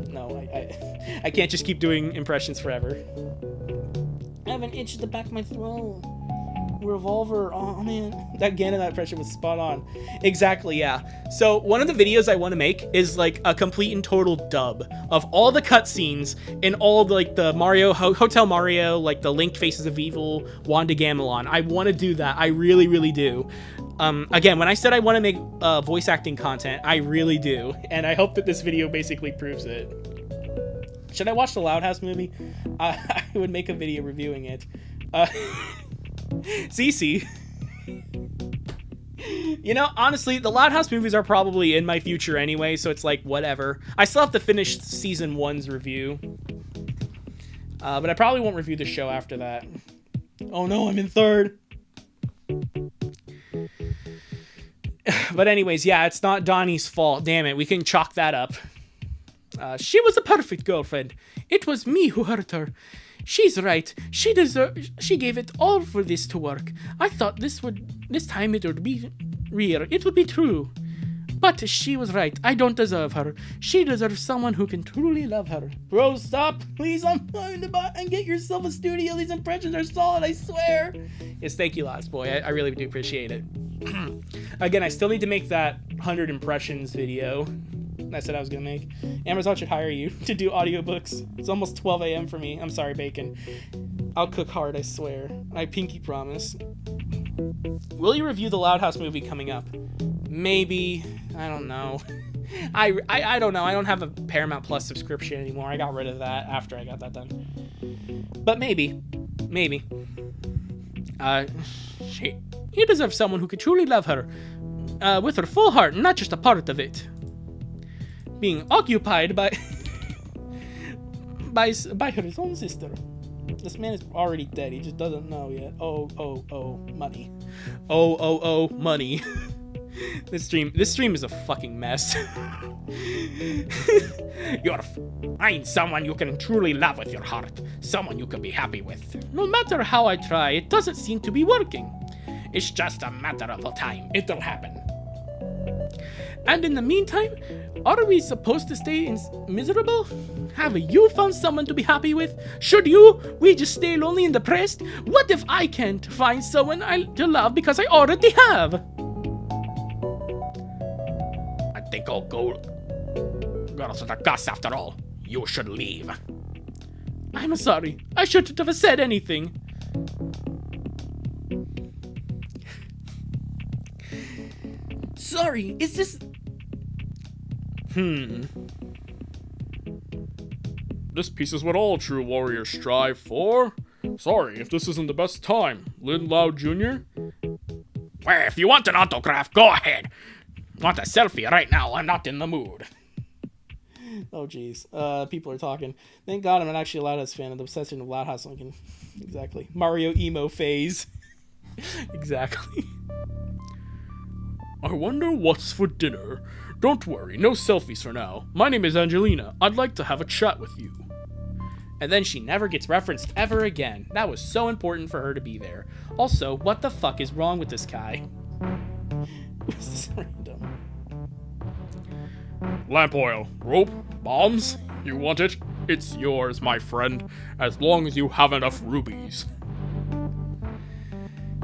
No, I can't just keep doing impressions forever. I have an itch at the back of my throat. Revolver. Oh man, that Ganon impression was spot on. Exactly, yeah. So one of the videos I want to make is like a complete and total dub of all the cutscenes in all the, like the Mario Hotel Mario, like the Link Faces of Evil, Wanda Gamelon. I want to do that. I really, really do. Again, when I said I want to make voice acting content, I really do, and I hope that this video basically proves it. Should I watch the Loud House movie? I would make a video reviewing it. Cece. You know, honestly, the Loud House movies are probably in my future anyway, so it's like, whatever. I still have to finish season 1's review. But I probably won't review the show after that. Oh no, I'm in 3rd. But anyways, yeah, it's not Donnie's fault. Damn it, we can chalk that up. She was a perfect girlfriend. It was me who hurt her. She's right. She gave it all for this to work. I thought this time it would be real. It would be true. But she was right. I don't deserve her. She deserves someone who can truly love her. Bro, stop. Please, I'm going to buy and get yourself a studio. These impressions are solid, I swear. Yes, thank you, Last Boy. I really do appreciate it. Again, I still need to make that 100 impressions video I said I was gonna make. Amazon should hire you to do audiobooks. It's almost 12 a.m. for me. I'm sorry, Bacon. I'll cook hard, I swear. I pinky promise. Will you review the Loud House movie coming up? Maybe. I don't know. I don't know. I don't have a Paramount Plus subscription anymore. I got rid of that after I got that done. But maybe. She deserves someone who could truly love her with her full heart, not just a part of it. Being occupied by by her own sister. This man is already dead. He just doesn't know yet. Oh, money. Oh, money. This stream is a fucking mess. Find someone you can truly love with your heart. Someone you can be happy with. No matter how I try, it doesn't seem to be working. It's just a matter of time. It'll happen. And in the meantime, are we supposed to stay miserable? Have you found someone to be happy with? Should we just stay lonely and depressed? What if I can't find someone to love because I already have? I think I'll go to the Gus after all. You should leave. I'm sorry. I shouldn't have said anything. Sorry, is this... This piece is what all true warriors strive for. Sorry if this isn't the best time. Lin Lau Jr.? Well, if you want an autograph, go ahead. Want a selfie right now? I'm not in the mood. Oh, jeez. People are talking. Thank God I'm not actually a Loud House fan of the obsession of Loud House Lincoln. Exactly. Mario emo phase. Exactly. I wonder what's for dinner. Don't worry, no selfies for now. My name is Angelina. I'd like to have a chat with you. And then she never gets referenced ever again. That was so important for her to be there. Also, what the fuck is wrong with this guy? This is random. Lamp oil, rope, bombs. You want it? It's yours, my friend, as long as you have enough rubies.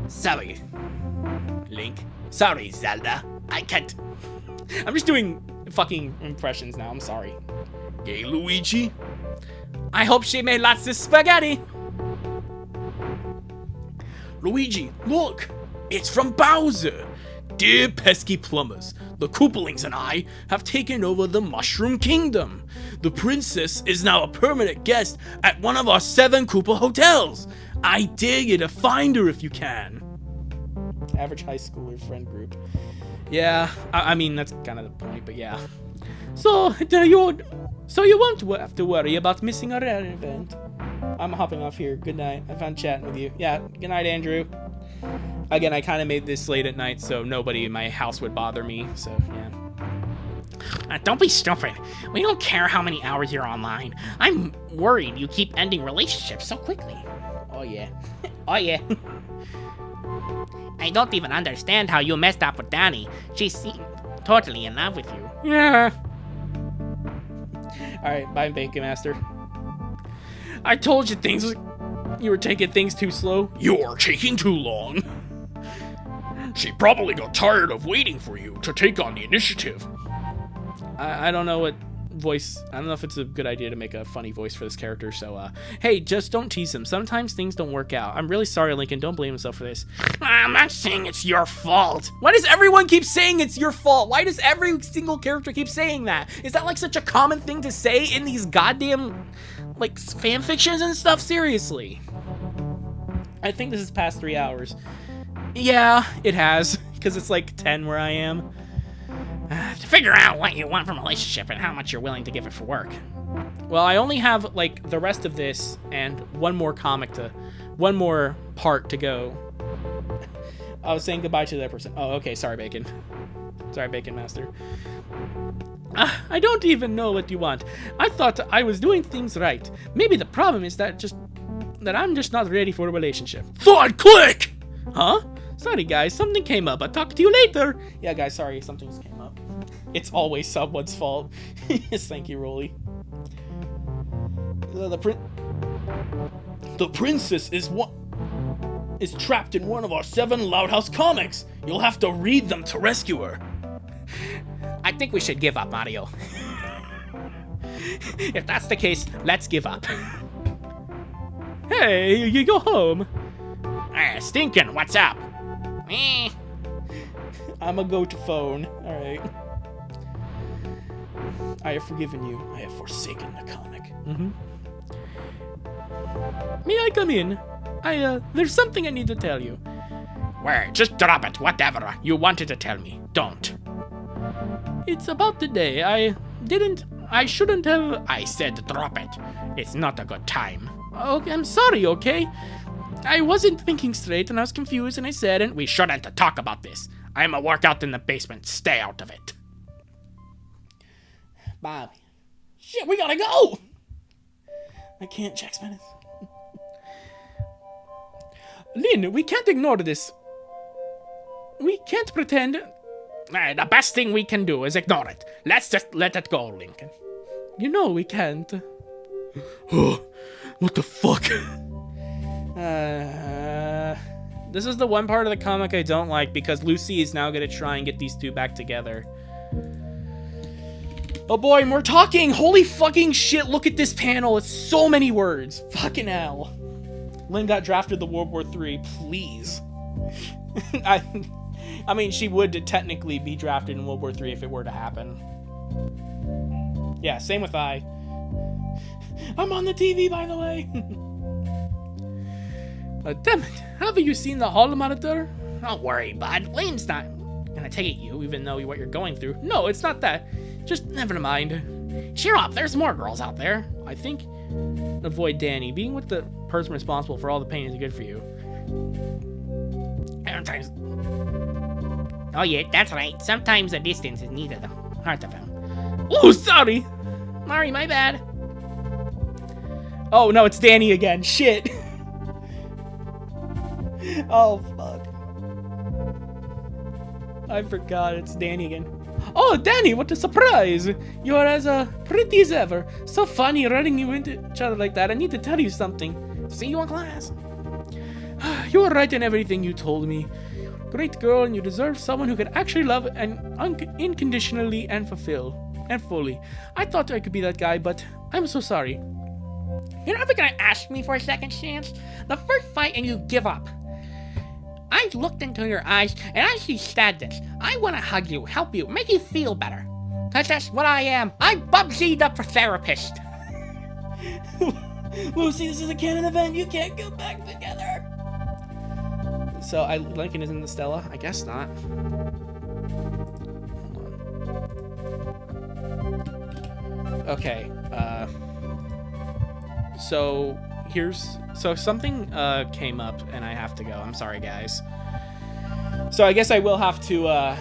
Sorry, Link. Sorry, Zelda. I can't. I'm just doing fucking impressions now. I'm sorry. Hey, Luigi. I hope she made lots of spaghetti. Luigi, look! It's from Bowser! Dear pesky plumbers, the Koopalings and I have taken over the Mushroom Kingdom. The princess is now a permanent guest at one of our 7 Koopa hotels. I dare you to find her if you can. Average high schooler friend group. Yeah, I mean, that's kind of the point, but yeah. So you won't have to worry about missing a rare event. I'm hopping off here. Good night. I found chatting with you. Yeah, good night, Andrew. Again, I kind of made this late at night, so nobody in my house would bother me, so yeah. Don't be stupid. We don't care how many hours you're online. I'm worried you keep ending relationships so quickly. Oh, yeah. Oh, yeah. I don't even understand how you messed up with Danny. She seemed totally in love with you. Yeah. Alright, bye, Bacon Master. I told you you were taking things too slow. You're taking too long. She probably got tired of waiting for you to take on the initiative. I don't know what voice. I don't know if it's a good idea to make a funny voice for this character, so hey, just don't tease him. Sometimes things don't work out. I'm really sorry, Lincoln. Don't blame himself for this. I'm not saying it's your fault. Why does everyone keep saying it's your fault? Why does every single character keep saying that? Is that like such a common thing to say in these goddamn like fan fictions and stuff? Seriously. I think this is past 3 hours. Yeah, it has, because it's like 10 where I am. To figure out what you want from a relationship and how much you're willing to give it for work. Well, I only have like the rest of this and one more part to go. I was saying goodbye to that person. Oh, okay. Sorry, Bacon. Sorry, Bacon Master. I don't even know what you want. I thought I was doing things right. Maybe the problem is that I'm just not ready for a relationship. Thought click! Huh? Sorry, guys. Something came up. I'll talk to you later. Yeah, guys. Sorry. Something just came up. It's always someone's fault. Yes, thank you, Rolly. The princess is trapped in one of our 7 Loud House comics. You'll have to read them to rescue her. I think we should give up, Mario. If that's the case, let's give up. Hey, you go home. Stinkin', what's up? I'ma go to phone. Alright. I have forgiven you. I have forsaken the comic. Mm-hmm. May I come in? There's something I need to tell you. Well, just drop it, whatever. You wanted to tell me. Don't. It's about the day. I shouldn't have... I said drop it. It's not a good time. Okay, I'm sorry, okay? I wasn't thinking straight and I was confused and I said and... We shouldn't talk about this. I'm a workout in the basement. Stay out of it. Bye. Shit, we gotta go! I can't check minutes. Lynn, we can't ignore this. We can't pretend... The best thing we can do is ignore it. Let's just let it go, Lincoln. You know we can't. What the fuck? This is the one part of the comic I don't like because Lucy is now gonna try and get these two back together. Oh boy, more talking! Holy fucking shit, look at this panel. It's so many words. Fucking hell. Lynn got drafted to World War III, please. I mean, she would technically be drafted in World War III if it were to happen. Yeah, same with I. I'm on the TV, by the way. Damn it. Have you seen the hall monitor? Don't worry, bud. Lane's not gonna take you, even though what you're going through. No, it's not that. Just never mind. Cheer up. There's more girls out there. I think avoid Danny. Being with the person responsible for all the pain is good for you. Sometimes. Oh yeah, that's right. Sometimes the distance is neither the heart of him. Oh, sorry. Sorry, my bad. Oh no, it's Danny again. Shit. Oh fuck. I forgot it's Danny again. Oh, Danny, what a surprise! You are as pretty as ever. So funny running you into each other like that. I need to tell you something. See you in class. You were right in everything you told me. Great girl, and you deserve someone who could actually love and unconditionally and fulfill and fully. I thought I could be that guy, but I'm so sorry. You're never gonna ask me for a second chance. The first fight and you give up. I looked into your eyes and I see sadness. I want to hug you, help you, make you feel better. Cause that's what I am. I'm Bubsy'd up for therapist. Lucy, this is a canon event. You can't go back together. So Lincoln is in the Stella? I guess not. Okay. So something came up and I have to go. I'm sorry, guys. So I guess I will have to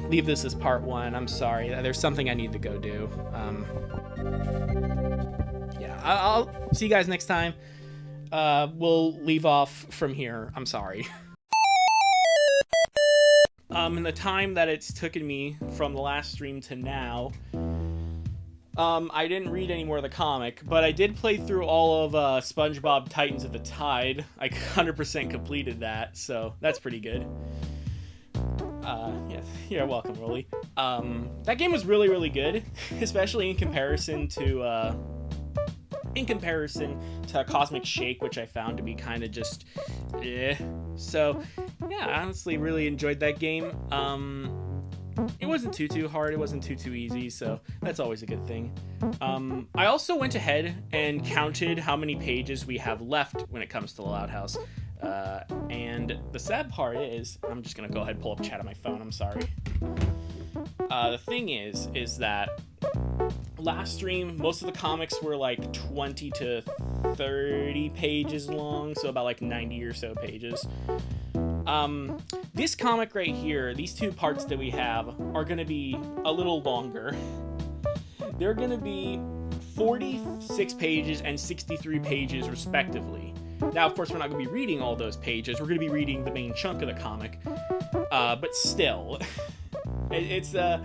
leave this as part 1. I'm sorry. There's something I need to go do. Yeah, I'll see you guys next time. We'll leave off from here. I'm sorry. In the time that it's taken me from the last stream to now, I didn't read any more of the comic, but I did play through all of SpongeBob Titans of the Tide. I 100% completed that, so that's pretty good. Yeah, you're welcome, Rolly. That game was really, really good, especially in comparison to Cosmic Shake, which I found to be kind of just So, yeah, I honestly really enjoyed that game. It wasn't too hard, it wasn't too easy, so that's always a good thing. I also went ahead and counted how many pages we have left when it comes to the Loud House. And the sad part is, I'm just gonna go ahead and pull up chat on my phone, I'm sorry. The thing is that last stream, most of the comics were like 20 to 30 pages long, so about like 90 or so pages. This comic right here, these two parts that we have, are going to be a little longer. They're going to be 46 pages and 63 pages respectively. Now, of course, we're not going to be reading all those pages. We're going to be reading the main chunk of the comic. But still, it's oh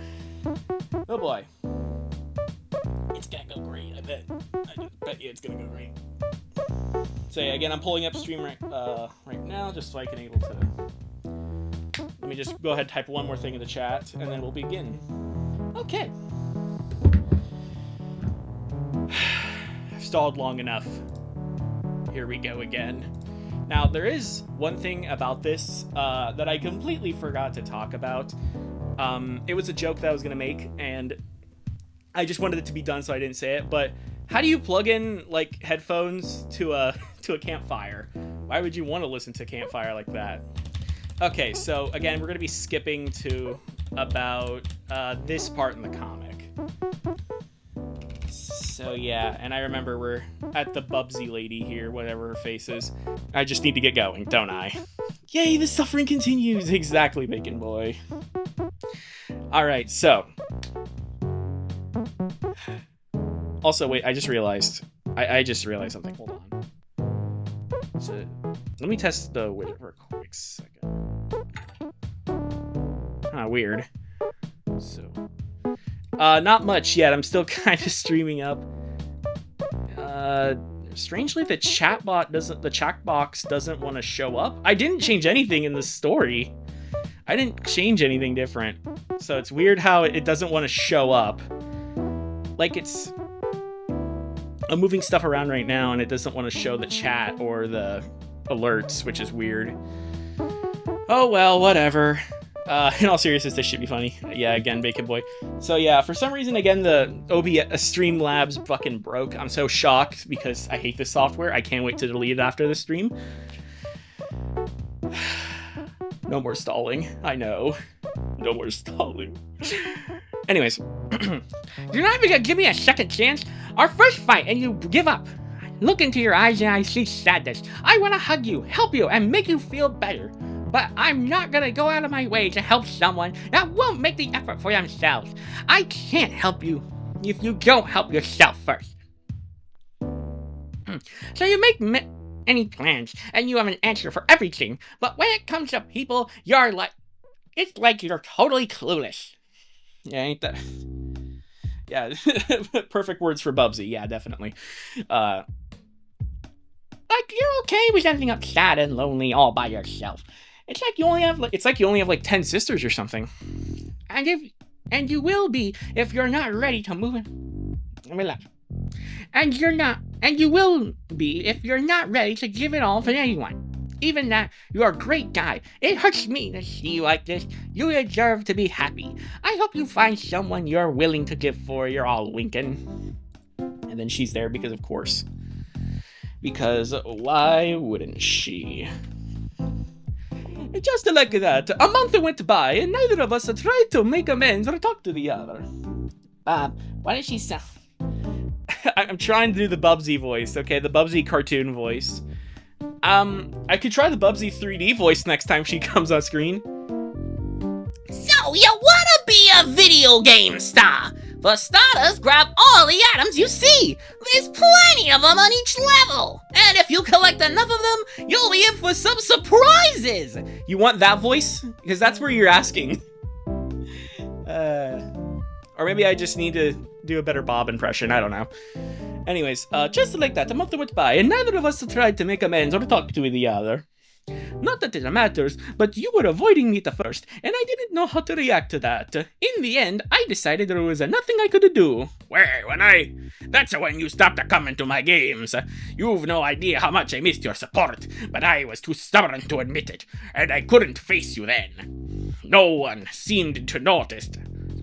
boy. It's going to go great, I bet. I just bet you it's going to go great. So yeah, again, I'm pulling up stream right now, just so I can able to. Let me just go ahead and type one more thing in the chat, and then we'll begin. Okay. I've stalled long enough. Here we go again. Now, there is one thing about this that I completely forgot to talk about. It was a joke that I was gonna make, and I just wanted it to be done, so I didn't say it. But how do you plug in like headphones to a campfire? Why would you want to listen to campfire like that? Okay, so again, we're gonna be skipping to about this part in the comic. So yeah, and I remember we're at the Bubsy lady here, whatever her face is. I just need to get going, don't I? Yay, the suffering continues! Exactly, Bacon Boy. Alright, so. Also, wait, I just realized. I just realized something. Hold on. So, let me test the widget for a quick second. Weird. So. Not much yet. I'm still kind of streaming up. Strangely, the chat box doesn't want to show up. I didn't change anything in the story. I didn't change anything different. So it's weird how it doesn't want to show up. Like it's... I'm moving stuff around right now and it doesn't want to show the chat or the alerts, which is weird. Oh well, whatever. In all seriousness, this should be funny. Yeah, again, Bacon Boy. So yeah, for some reason, again, the OBS Streamlabs fucking broke. I'm so shocked because I hate this software. I can't wait to delete it after the stream. No more stalling. I know. No more stalling. Anyways. You're not even gonna give me a second chance? Our first fight and you give up. Look into your eyes and I see sadness. I want to hug you, help you, and make you feel better. But I'm not gonna go out of my way to help someone that won't make the effort for themselves. I can't help you if you don't help yourself first. So you make any plans, and you have an answer for everything, but when it comes to people, you're like... It's like you're totally clueless. Yeah, ain't that... Yeah, perfect words for Bubsy. Yeah, definitely. Like, you're okay with ending up sad and lonely all by yourself. It's like you only have like 10 sisters or something. And you will be if you're not ready to move in. Relax. And you will be if you're not ready to give it all to anyone. Even that, you're a great guy. It hurts me to see you like this. You deserve to be happy. I hope you find someone you're willing to give for. You're all winking. And then she's there because of course. Because why wouldn't she? Just like that, a month went by, and neither of us tried to make amends or talk to the other. Bob, why did she sound... I'm trying to do the Bubsy voice, okay? The Bubsy cartoon voice. I could try the Bubsy 3D voice next time she comes on screen. So, you wanna be a video game star? For starters, grab all the items you see. There's plenty of them on each level. And if you collect enough of them, you'll be in for some surprises. You want that voice? Because that's where you're asking. Or maybe I just need to do a better Bob impression. I don't know. Anyways, just like that, a month went by, and neither of us tried to make amends or talk to the other. Not that it matters, but you were avoiding me at first, and I didn't know how to react to that. In the end, I decided there was nothing I could do. Well, that's when you stopped coming to my games. You've no idea how much I missed your support, but I was too stubborn to admit it, and I couldn't face you then. No one seemed to notice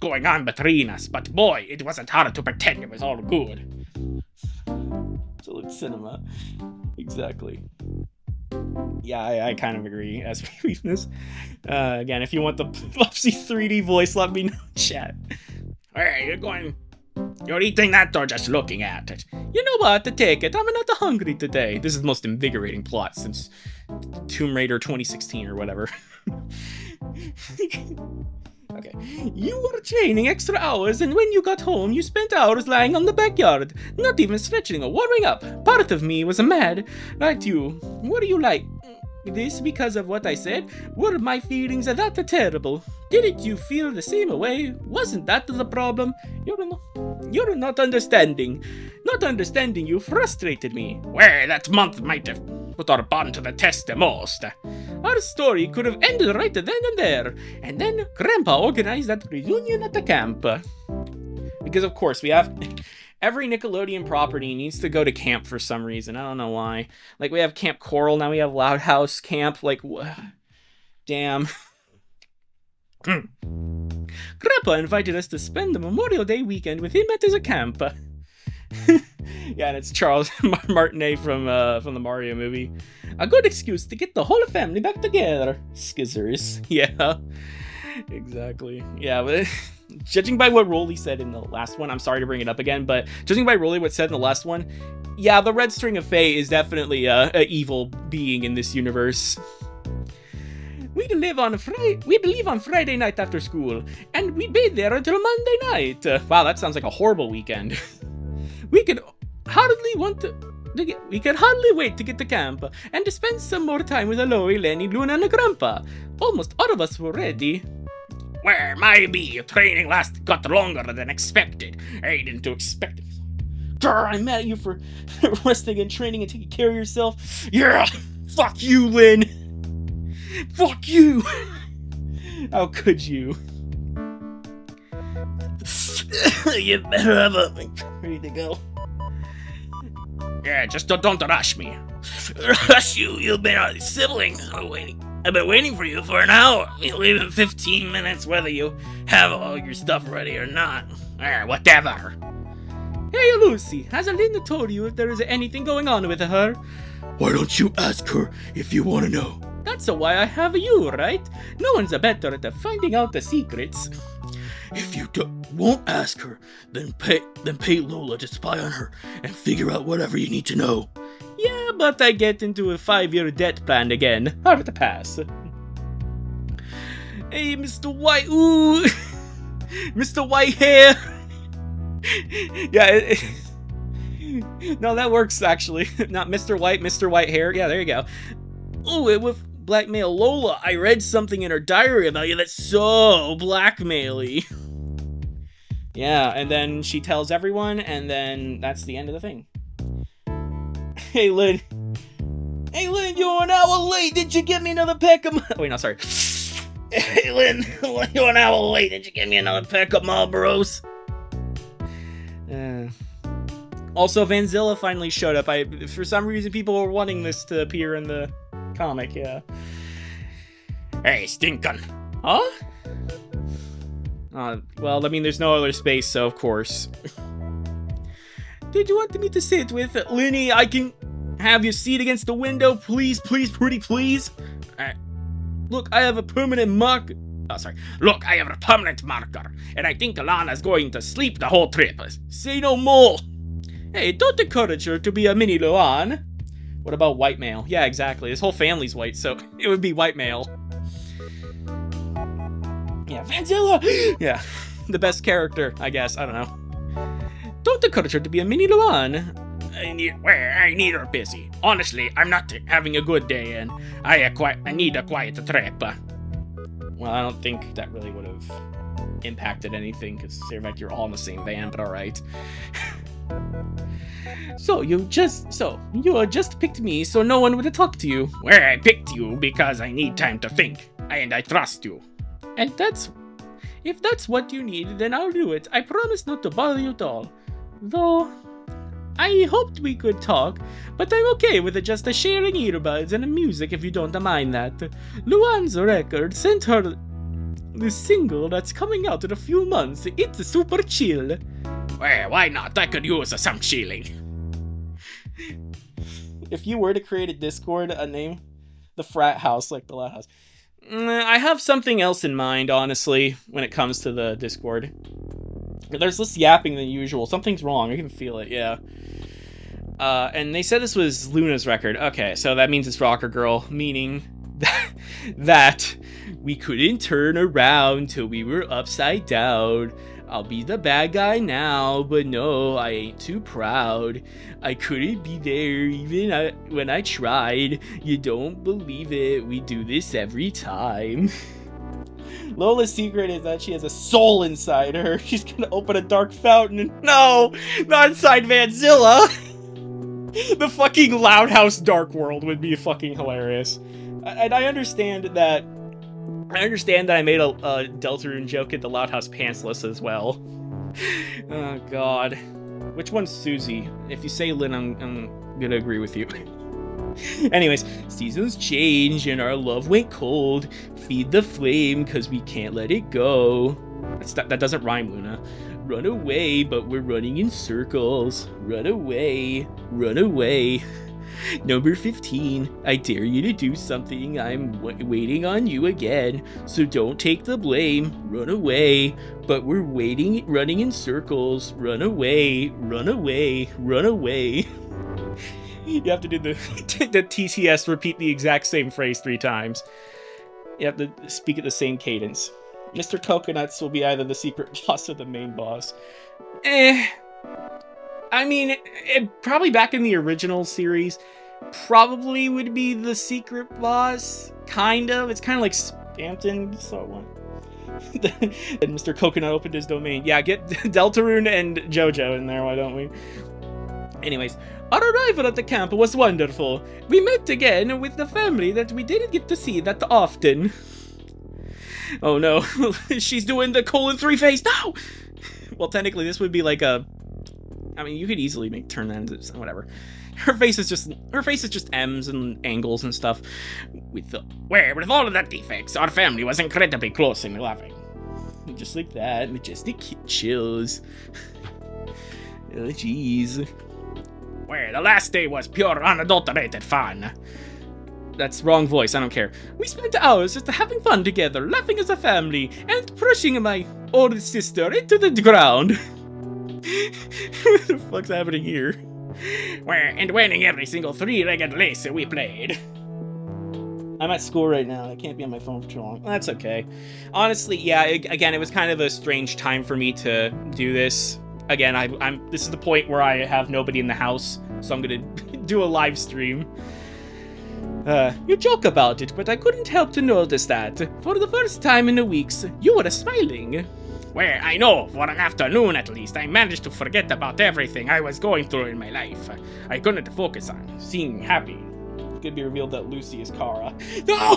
going on between us, but boy, it wasn't hard to pretend it was all good. Absolute cinema. Exactly. Yeah, I kind of agree as we leave this. Again, if you want the Bubsy 3D voice, let me know in chat. Hey, you're eating that or just looking at it? You know what? Take it. I'm not hungry today. This is the most invigorating plot since Tomb Raider 2016 or whatever. Okay. You were training extra hours, and when you got home, you spent hours lying on the backyard, not even stretching or warming up. Part of me was mad at you. What do you like? This because of what I said? Were my feelings that terrible? Didn't you feel the same way? Wasn't that the problem? You're not understanding. Not understanding you frustrated me. Well, that month might have put our bond to the test the most. Our story could have ended right then and there. And then Grandpa organized that reunion at the camp. Because of course we have... Every Nickelodeon property needs to go to camp for some reason. I don't know why. Like, we have Camp Coral, now we have Loud House Camp. Like, damn. Grandpa invited us to spend the Memorial Day weekend with him at his camp. Yeah, and it's Charles Martinet from the Mario movie. A good excuse to get the whole family back together. Skizzers. Yeah, exactly. Yeah, but judging by what Rolly said in the last one, I'm sorry to bring it up again, but judging by Rolly what said in the last one, yeah, the Red String of Fate is definitely a evil being in this universe. We believe on Friday night after school, and we be there until Monday night. Wow, that sounds like a horrible weekend. We could hardly wait to get to camp and to spend some more time with Aloy, Lenny, Luna, and Grandpa. Almost all of us were ready. Well, maybe training got longer than expected. I didn't expect it. Grr, I'm mad at you for resting and training and taking care of yourself. Yeah, fuck you, Lynn. Fuck you. How could you? You better have a ready to go. Yeah, just don't rush me. Rush you? You've been a sibling. I've been waiting for you for an hour. You'll leave in 15 minutes whether you have all your stuff ready or not. Whatever. Hey, Lucy, has Alinda told you if there is anything going on with her? Why don't you ask her if you want to know? That's why I have you, right? No one's better at finding out the secrets. If you won't ask her, then pay Lola to spy on her and figure out whatever you need to know. Yeah, but I get into a 5-year debt plan again. Hard to pass. Hey, Mr. White. Ooh. Mr. Whitehair. Yeah. No, that works, actually. Not Mr. White, Mr. Whitehair. Yeah, there you go. Ooh, it with blackmail Lola. I read something in her diary about you that's so blackmail-y. Yeah, and then she tells everyone, and then that's the end of the thing. Hey, Lynn. Hey, Lynn, you're an hour late. Did you get me another pack of... Wait, no, sorry. Hey, Lynn, you're an hour late. Did you get me another pack of Marlboros? Also, Vanzilla finally showed up. For some reason, people were wanting this to appear in the comic, yeah. Hey, Stinkin'. Huh? Well, I mean, there's no other space, so of course. Did you want me to sit with Linny? I can have your seat against the window, please, please, pretty please. Look, I have a permanent mark. Oh, sorry. Look, I have a permanent marker, and I think Alana's going to sleep the whole trip. Say no more. Hey, don't encourage her to be a mini Luan. What about white male? Yeah, exactly. His whole family's white, so it would be white male. Yeah, Vanzilla! Yeah, the best character, I guess. I don't know. Don't encourage her to be a mini Luan. I need her busy. Honestly, I'm not having a good day, and I need a quiet trip. Well, I don't think that really would have impacted anything, considering like you're all in the same van, but alright. So you just picked me so no one would talk to you. Well, I picked you because I need time to think, and I trust you. And if that's what you need, then I'll do it. I promise not to bother you at all. Though, I hoped we could talk, but I'm okay with just sharing earbuds and music if you don't mind that. Luan's record sent her the single that's coming out in a few months. It's super chill. Well, why not? I could use some chilling. If you were to create a Discord, name the frat house like the Loud House. I have something else in mind, honestly, when it comes to the Discord. There's less yapping than usual. Something's wrong. I can feel it, yeah. And they said this was Luna's record. Okay, so that means it's Rocker Girl, meaning that we couldn't turn around till we were upside down. I'll be the bad guy now, but no, I ain't too proud. I couldn't be there even when I tried. You don't believe it, we do this every time. Lola's secret is that she has a soul inside her. She's gonna open a dark fountain and no, not inside Vanzilla. The fucking Loud House Dark World would be fucking hilarious. And I understand that I made a Deltarune joke at the Loud House Pantsless as well. Oh god. Which one's Susie? If you say Lynn, I'm gonna agree with you. Anyways, seasons change and our love went cold. Feed the flame, cause we can't let it go. That doesn't rhyme, Luna. Run away, but we're running in circles. Run away. Run away. Number 15, I dare you to do something. I'm waiting on you again, so don't take the blame. Run away, but we're running in circles. Run away, run away, run away. You have to do the TTS, repeat the exact same phrase 3 times. You have to speak at the same cadence. Mr. Coconuts will be either the secret boss or the main boss. I mean, probably back in the original series, probably would be the secret boss. Kind of. It's kind of like Spamton, so what? And Mr. Coconut opened his domain. Yeah, get Deltarune and Jojo in there, why don't we? Anyways, our arrival at the camp was wonderful. We met again with the family that we didn't get to see that often. Oh no, she's doing the :3 face. No! Well, technically, this would be like a... I mean, you could easily turn that into whatever. Her face is just M's and angles and stuff. With all of the defects, our family was incredibly close and loving. Just like that, majestic chills. Oh, jeez. Where the last day was pure, unadulterated fun. That's wrong voice, I don't care. We spent hours just having fun together, laughing as a family, and pushing my old sister into the ground. What the fuck's happening here? And winning every single 3-legged race we played. I'm at school right now. I can't be on my phone for too long. That's okay. Honestly, yeah, again, it was kind of a strange time for me to do this. Again, this is the point where I have nobody in the house, so I'm gonna do a live stream. You joke about it, but I couldn't help to notice that, for the first time in weeks, you were smiling. Well, I know, for an afternoon at least, I managed to forget about everything I was going through in my life. I couldn't focus on seeing happy. It could be revealed that Lucy is Kara. No!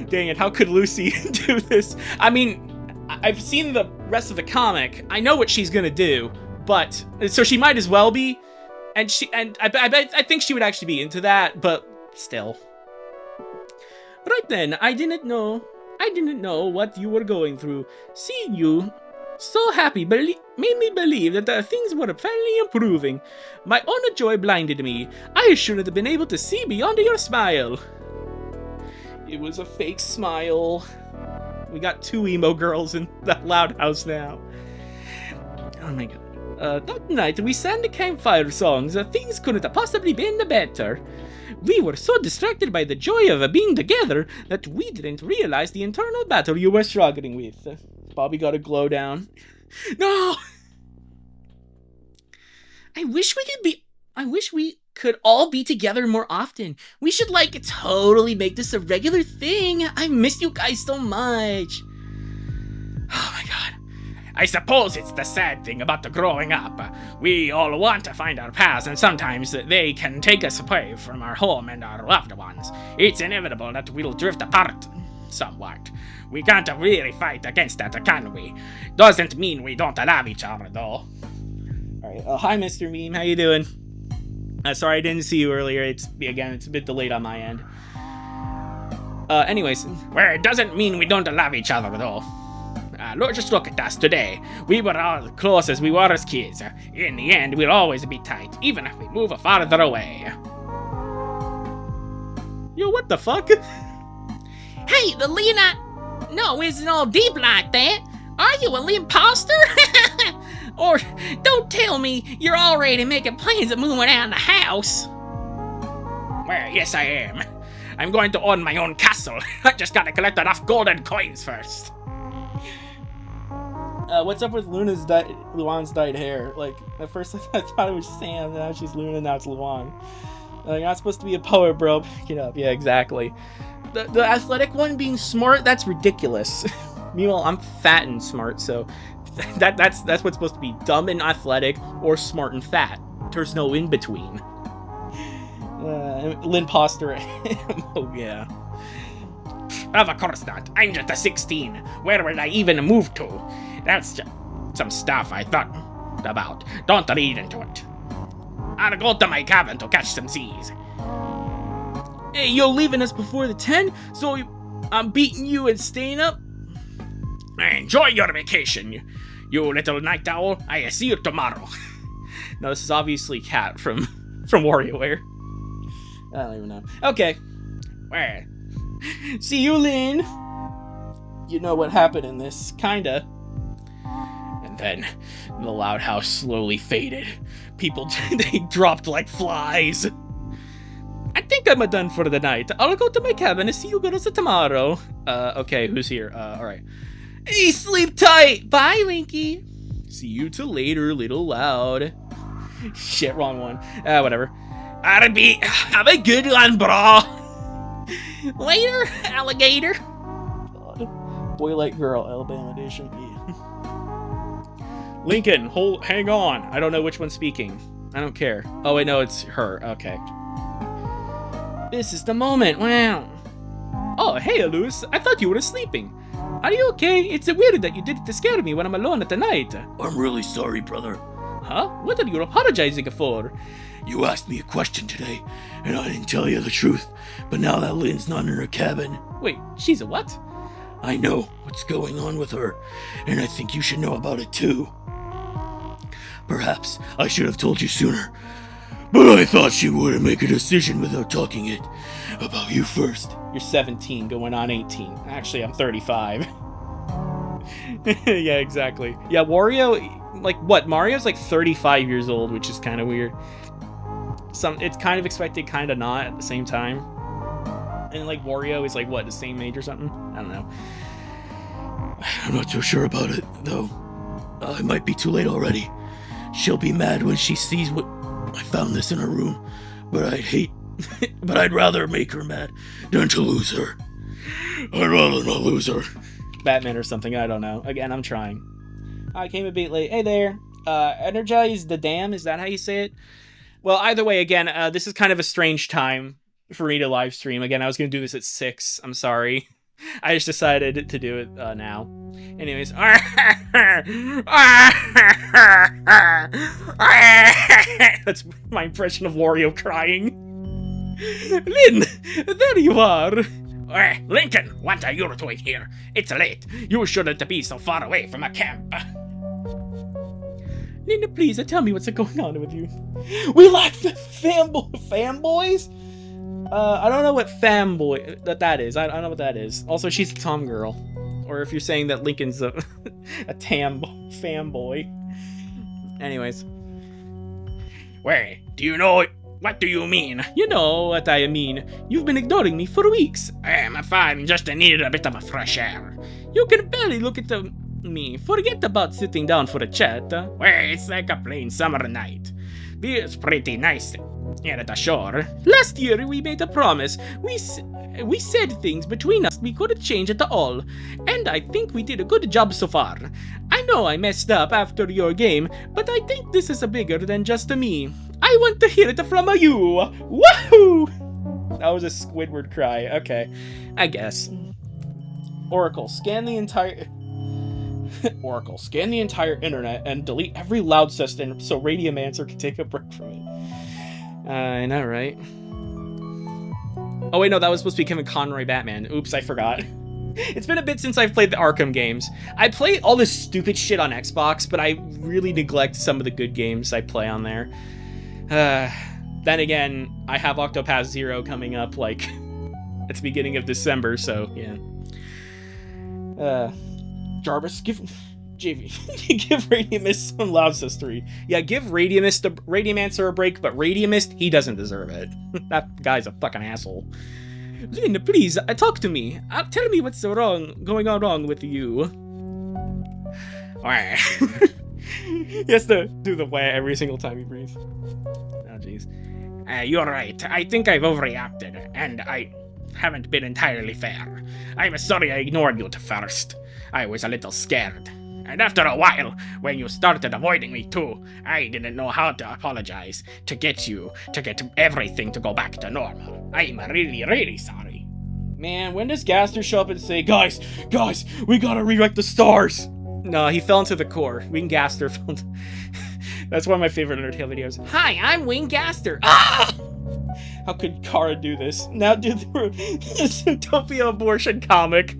Dang it, how could Lucy do this? I mean, I've seen the rest of the comic. I know what she's gonna do, but... So she might as well be. And I think she would actually be into that, but still. Right then, I didn't know what you were going through. Seeing you so happy made me believe that things were finally improving. My own joy blinded me. I shouldn't have been able to see beyond your smile. It was a fake smile. We got 2 emo girls in the loud house now. Oh my god. That night we sang the campfire songs. Things couldn't have possibly been better. We were so distracted by the joy of being together that we didn't realize the internal battle you were struggling with. Bobby got a glow down. No! I wish we could all be together more often. We should, totally make this a regular thing. I miss you guys so much. Oh my god. I suppose it's the sad thing about the growing up. We all want to find our paths, and sometimes they can take us away from our home and our loved ones. It's inevitable that we'll drift apart somewhat. We can't really fight against that, can we? Doesn't mean we don't love each other, though. Alright, hi Mr. Meme, how you doing? Sorry I didn't see you earlier. It's a bit delayed on my end. Anyways. Well, it doesn't mean we don't love each other, though. Just look at us today. We were all as close as we were as kids. In the end, we'll always be tight, even if we move farther away. Yo, what the fuck? Hey, the Lena... No, isn't all deep like that. Are you an imposter? Or don't tell me you're already making plans of moving out of the house. Well, yes I am. I'm going to own my own castle. I just gotta collect enough golden coins first. What's up with Luan's dyed hair? At first I thought it was Sam, now she's Luna, now it's Luan. You're not supposed to be a poet, bro. Pick it up. Yeah, exactly. The athletic one being smart, that's ridiculous. Meanwhile, I'm fat and smart, so that's what's supposed to be. Dumb and athletic, or smart and fat. There's no in between. Limposter. Oh yeah. Of course not. I'm just a 16. Where will I even move to? That's just some stuff I thought about. Don't read into it. I'll go to my cabin to catch some seas. Hey, you're leaving us before the 10? So I'm beating you and staying up? Enjoy your vacation, you little night owl. I see you tomorrow. No, this is obviously Cat from WarioWare. I don't even know. Okay. Where? See you, Lynn. You know what happened in this, kinda. And then the loud house slowly faded. People, they dropped like flies. I think I'm done for the night. I'll go to my cabin and see you girls tomorrow. Okay, who's here? Alright. Hey, sleep tight! Bye, Linky! See you till later, little loud. Shit, wrong one. Whatever. RB, have a good one, bro! Later, alligator. God. Boy Like Girl, Alabama Edition. Lincoln, hang on. I don't know which one's speaking. I don't care. Oh, wait, no, it's her. Okay. This is the moment. Wow. Oh, hey, Alus. I thought you were sleeping. Are you okay? It's weird that you did it to scare me when I'm alone at the night. I'm really sorry, brother. Huh? What are you apologizing for? You asked me a question today, and I didn't tell you the truth. But now that Lynn's not in her cabin, Wait, she's a what? I know what's going on with her, and I think you should know about it too. Perhaps I should have told you sooner, but I thought she wouldn't make a decision without talking it about you first. You're 17, going on 18. Actually, I'm 35. Yeah, exactly. Yeah, Wario, like, what? Mario's like 35 years old, which is kind of weird. It's kind of expected, kind of not at the same time. And like Wario is like, what, the same age or something? I don't know. I'm not so sure about it, though. It might be too late already. She'll be mad when she sees what... I found this in her room, but I'd rather make her mad than to lose her. I'd rather not lose her. Batman or something, I don't know. Again, I'm trying. I came a bit late. Hey there. Energize the dam, is that how you say it? Well, either way, again, this is kind of a strange time for me to live stream. Again, I was going to do this at 6. I'm sorry. I just decided to do it now. Anyways. That's my impression of Wario crying. Lynn, there you are. Lincoln, what are you doing here? It's late. You shouldn't be so far away from a camp. Lynn, please tell me what's going on with you. We like fanboys? I don't know what fanboy that is. I don't know what that is. Also, she's a Tom girl. Or if you're saying that Lincoln's a fanboy. Anyways. Wait, do you know... What do you mean? You know what I mean. You've been ignoring me for weeks. I'm fine, just needed a bit of a fresh air. You can barely look at me. Forget about sitting down for a chat. Well, it's like a plain summer night. It's pretty nice here at the shore. Last year we made a promise. We said things between us we couldn't change at all. And I think we did a good job so far. I know I messed up after your game, but I think this is bigger than just me. I want to hear it from you. Woohoo! That was a Squidward cry. Okay, I guess. Oracle, scan the entire internet and delete every loud system so Radiumancer can take a break from it. I know, right? Oh wait, no, that was supposed to be Kevin Conroy Batman. Oops, I forgot. It's been a bit since I've played the Arkham games. I play all this stupid shit on Xbox, but I really neglect some of the good games I play on there. Then again, I have Octopath Zero coming up, like, at the beginning of December, so, yeah. Jarvis, give Radiumist some loud history. Yeah, give Radiumancer a break, but Radiumist, he doesn't deserve it. That guy's a fucking asshole. Lynn, please, talk to me. Tell me what's going on wrong with you. He has to do the way every single time he breathes. Oh, jeez. You're right. I think I've overreacted, and I haven't been entirely fair. I'm sorry I ignored you at first. I was a little scared. And after a while, when you started avoiding me too, I didn't know how to apologize to get everything to go back to normal. I'm really, really sorry. Man, when does Gaster show up and say, guys, we gotta rewrite the stars? No, he fell into the core. Wing Gaster fell into... That's one of my favorite Undertale videos. Hi, I'm Wing Gaster. Ah! How could Kara do this? Now do the Zootopia abortion comic.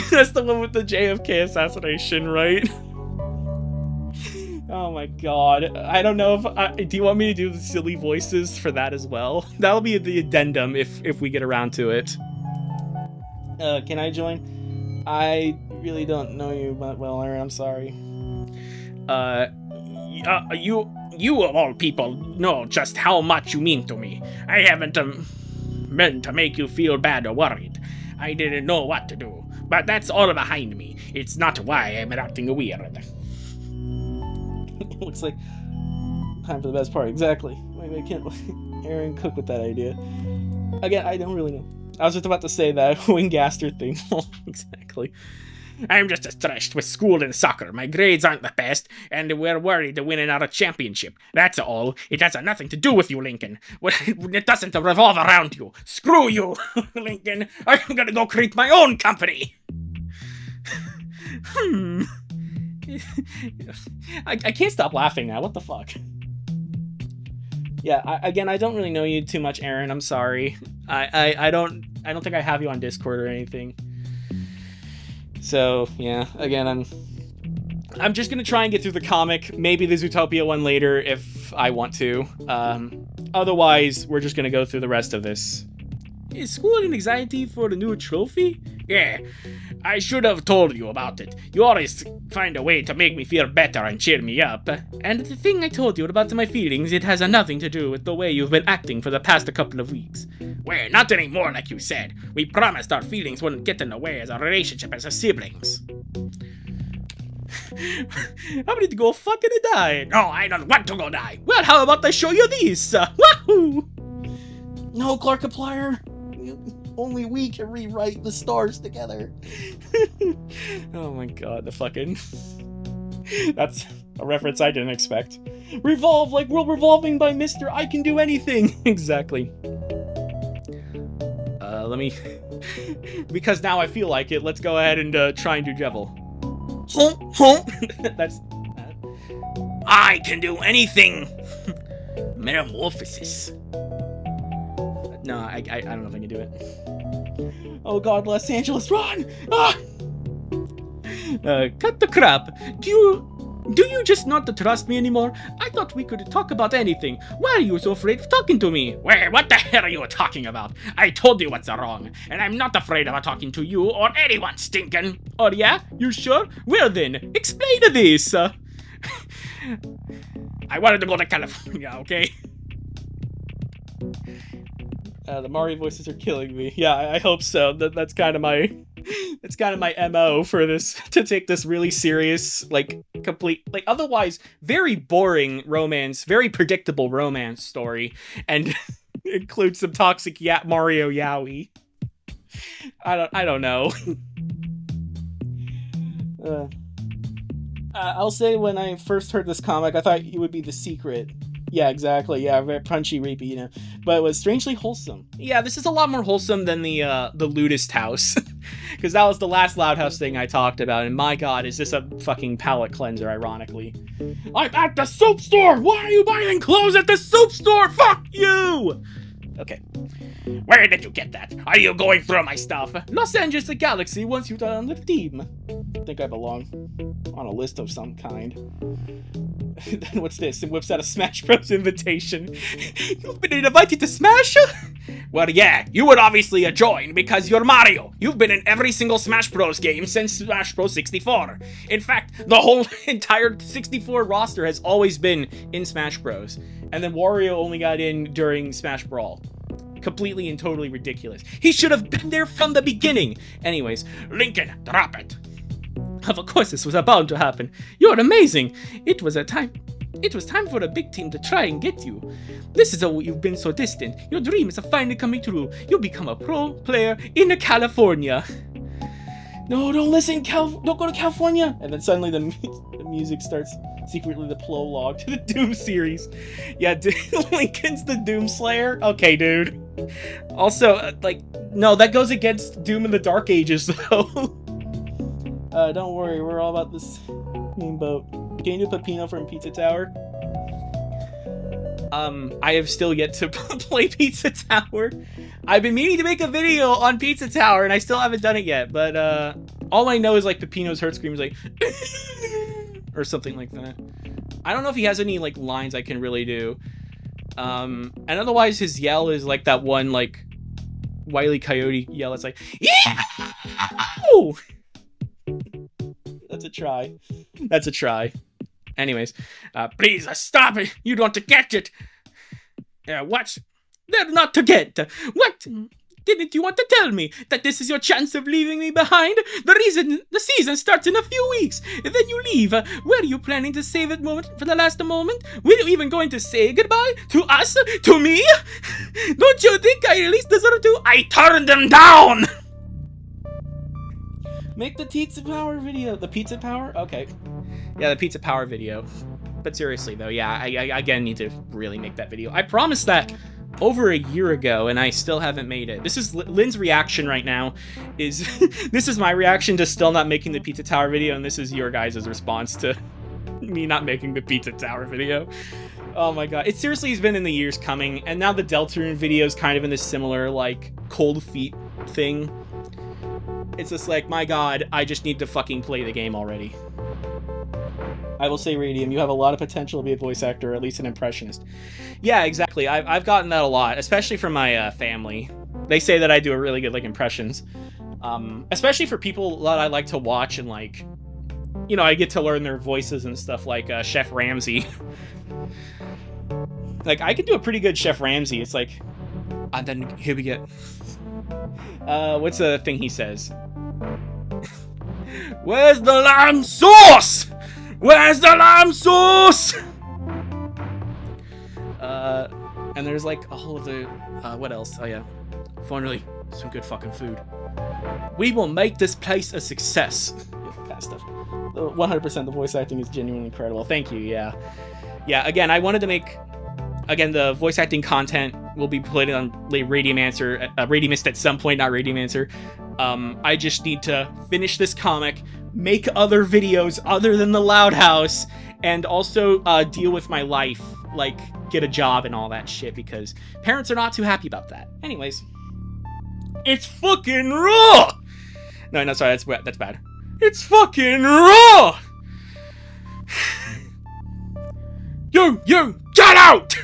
That's the one with the JFK assassination, right? Oh my god. I don't know if... do you want me to do the silly voices for that as well? That'll be the addendum if we get around to it. Can I join? I really don't know you well, Aaron. I'm sorry. You of all people know just how much you mean to me. I haven't meant to make you feel bad or worried. I didn't know what to do, but that's all behind me. It's not why I'm acting weird. Looks like time for the best part. Exactly. Maybe I can't let Aaron cook with that idea. Again, I don't really know. I was just about to say that Wingaster thing. Exactly. I'm just stressed with school and soccer. My grades aren't the best, and we're worried to win another championship. That's all. It has nothing to do with you, Lincoln. It doesn't revolve around you. Screw you, Lincoln. I'm gonna go create my own company. I can't stop laughing now. What the fuck? Yeah, again, I don't really know you too much, Aaron. I'm sorry. I don't think I have you on Discord or anything. So yeah, again, I'm just gonna try and get through the comic. Maybe the Zootopia one later if I want to. Otherwise, we're just gonna go through the rest of this. Is school an anxiety for the new trophy? Yeah, I should have told you about it. You always find a way to make me feel better and cheer me up. And the thing I told you about my feelings, it has nothing to do with the way you've been acting for the past couple of weeks. Well, not anymore, like you said. We promised our feelings wouldn't get in the way as a relationship as siblings. I'm ready to go fucking die. No, I don't want to go die. Well, how about I show you these? Wahoo! No, Clarkiplier. Only we can rewrite the stars together. Oh my god, the fucking... That's a reference I didn't expect. Revolve like we're revolving by Mr. I Can Do Anything. Exactly. Let me... Because now I feel like it, let's go ahead and try and do Devil. That's... I can do anything. Metamorphosis. No, I don't know if I can do it. Oh god, Los Angeles, run! Ah! Cut the crap. Do you just not trust me anymore? I thought we could talk about anything. Why are you so afraid of talking to me? Wait, what the hell are you talking about? I told you what's wrong, and I'm not afraid of talking to you or anyone, stinking. Oh yeah? You sure? Well then, explain this. I wanted to go to California, okay? The Mario voices are killing me. Yeah, I hope so. That's kind of my MO for this, to take this really serious, like, complete, like, otherwise very boring romance, very predictable romance story, and include some toxic Mario yaoi. I don't know. I'll say when I first heard this comic, I thought it would be The Secret. Yeah, exactly. Yeah, very punchy, rapey, you know. But it was strangely wholesome. Yeah, this is a lot more wholesome than the Ludist House. Because that was the last Loud House thing I talked about. And my god, is this a fucking palate cleanser, ironically. I'm at the soap store! Why are you buying clothes at the soap store? Fuck you! Okay. Where did you get that? Are you going through my stuff? Los Angeles Galaxy wants you on the team. I think I belong on a list of some kind. Then what's this? It whips out a Smash Bros. Invitation. You've been invited to Smash? Well, yeah, you would obviously join because you're Mario. You've been in every single Smash Bros. Game since Smash Bros. 64. In fact, the whole entire 64 roster has always been in Smash Bros. And then Wario only got in during Smash Brawl. Completely and totally ridiculous. He should have been there from the beginning. Anyways, Lincoln, drop it. Of course this was bound to happen. You're amazing. It was time for a big team to try and get you. This is why you've been so distant. Your dreams are finally coming true. You'll become a pro player in California. No, don't listen, don't go to California. And then suddenly the music starts, secretly the prologue to the Doom series. Yeah, Lincoln's the Doom Slayer? Okay, dude. Also, no, that goes against Doom in the Dark Ages, though. Don't worry, we're all about this moon boat. Can you do Peppino from Pizza Tower? I have still yet to play Pizza Tower. I've been meaning to make a video on Pizza Tower, and I still haven't done it yet, but, All I know is like Peppino's hurt scream is like or something like that. I don't know if he has any like lines I can really do. And otherwise his yell is like that one like Wile E. Coyote yell. It's like, yeah! That's a try. That's a try. Anyways, Please stop it. You don't get it. What? they're not to get. What? Didn't you want to tell me that this is your chance of leaving me behind? The season starts in a few weeks, and then you leave. Were you planning to save it moment for the last moment? Were you even going to say goodbye to us? To me? Don't you think I at least deserve to? I turned them down! Make the pizza power video. The pizza power? Okay. Yeah, the pizza power video. But seriously though, yeah, I again need to really make that video. I promised that over a year ago, and I still haven't made it. This is Lynn's reaction right now. Is this is my reaction to still not making the pizza tower video, and this is your guys' response to me not making the pizza tower video. Oh my god, it seriously has been in the years coming, and now the Deltarune video is kind of in this similar like cold feet thing. It's just like, my god, I just need to fucking play the game already. I will say, Radium, you have a lot of potential to be a voice actor, or at least an impressionist. Yeah, exactly. I've gotten that a lot, especially from my family. They say that I do a really good, like, impressions. Especially for people that I like to watch and, like, you know, I get to learn their voices and stuff, like Chef Ramsay. Like, I can do a pretty good Chef Ramsay. It's like, and then here we get... what's the thing he says? Where's the lamb sauce? Where's the lamb sauce? And there's like a whole other, what else? Oh yeah, finally, some good fucking food. We will make this place a success. Yeah, kind of stuff. 100% the voice acting is genuinely incredible. Thank you, yeah. Yeah, again, I wanted to make, again, the voice acting content will be played on Radiumist at some point, not Radiumancer. I just need to finish this comic, make other videos other than the Loud House, and also deal with my life, like get a job and all that shit, because parents are not too happy about that. Anyways, it's fucking raw. No, sorry, that's bad. It's fucking raw. You, get out!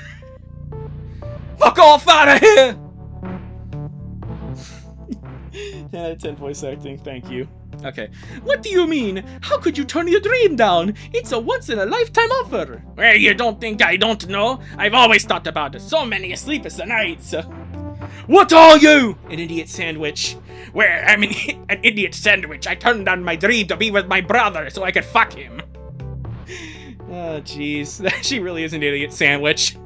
Fuck off out of here! 10 out of 10 voice acting, thank you. Okay. What do you mean? How could you turn your dream down? It's a once-in-a-lifetime offer. Well, you don't think I don't know? I've always thought about it. So many sleepless nights. What are you? An idiot sandwich. Well, I'm an idiot sandwich. I turned down my dream to be with my brother so I could fuck him. Oh, jeez. She really is an idiot sandwich.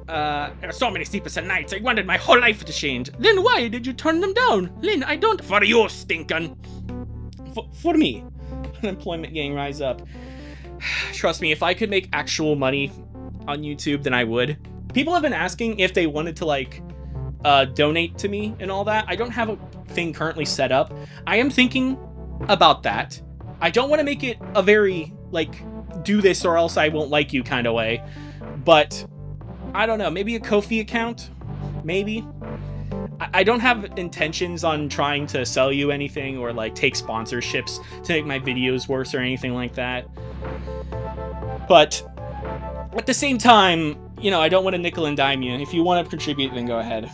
There are so many sleepless nights. I wanted my whole life to change. Then why did you turn them down? Lynn, I don't... For you, stinkin'. For me. Unemployment gang, rise up. Trust me, if I could make actual money on YouTube, then I would. People have been asking if they wanted to, like, donate to me and all that. I don't have a thing currently set up. I am thinking about that. I don't want to make it a very, like, do this or else I won't like you kind of way. But... I don't know, maybe a Ko-fi account? Maybe? I don't have intentions on trying to sell you anything or like take sponsorships to make my videos worse or anything like that. But at the same time, you know, I don't want to nickel and dime you. If you want to contribute, then go ahead.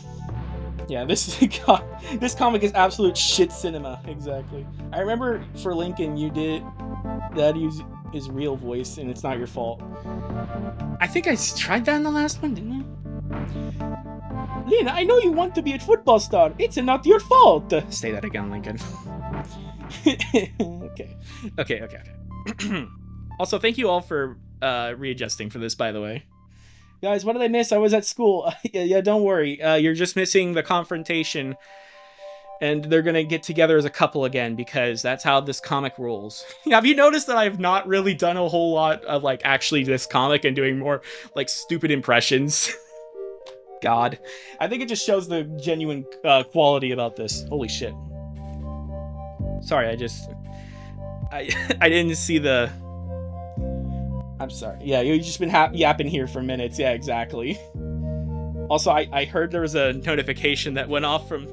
Yeah, this comic is absolute shit cinema. Exactly. I remember for Lincoln, you did that. Use his real voice, and it's not your fault. I think I tried that in the last one, didn't I? Lynn, I know you want to be a football star. It's not your fault. Say that again, Lincoln. Okay. Also, thank you all for readjusting for this, by the way. Guys, what did I miss? I was at school. Yeah, don't worry. You're just missing the confrontation. And they're gonna get together as a couple again, because that's how this comic rolls. Have you noticed that I've not really done a whole lot of, like, actually this comic and doing more, like, stupid impressions? God. I think it just shows the genuine quality about this. Holy shit. Sorry, I didn't see the... I'm sorry. Yeah, you've just been yapping here for minutes. Yeah, exactly. Also, I heard there was a notification that went off from...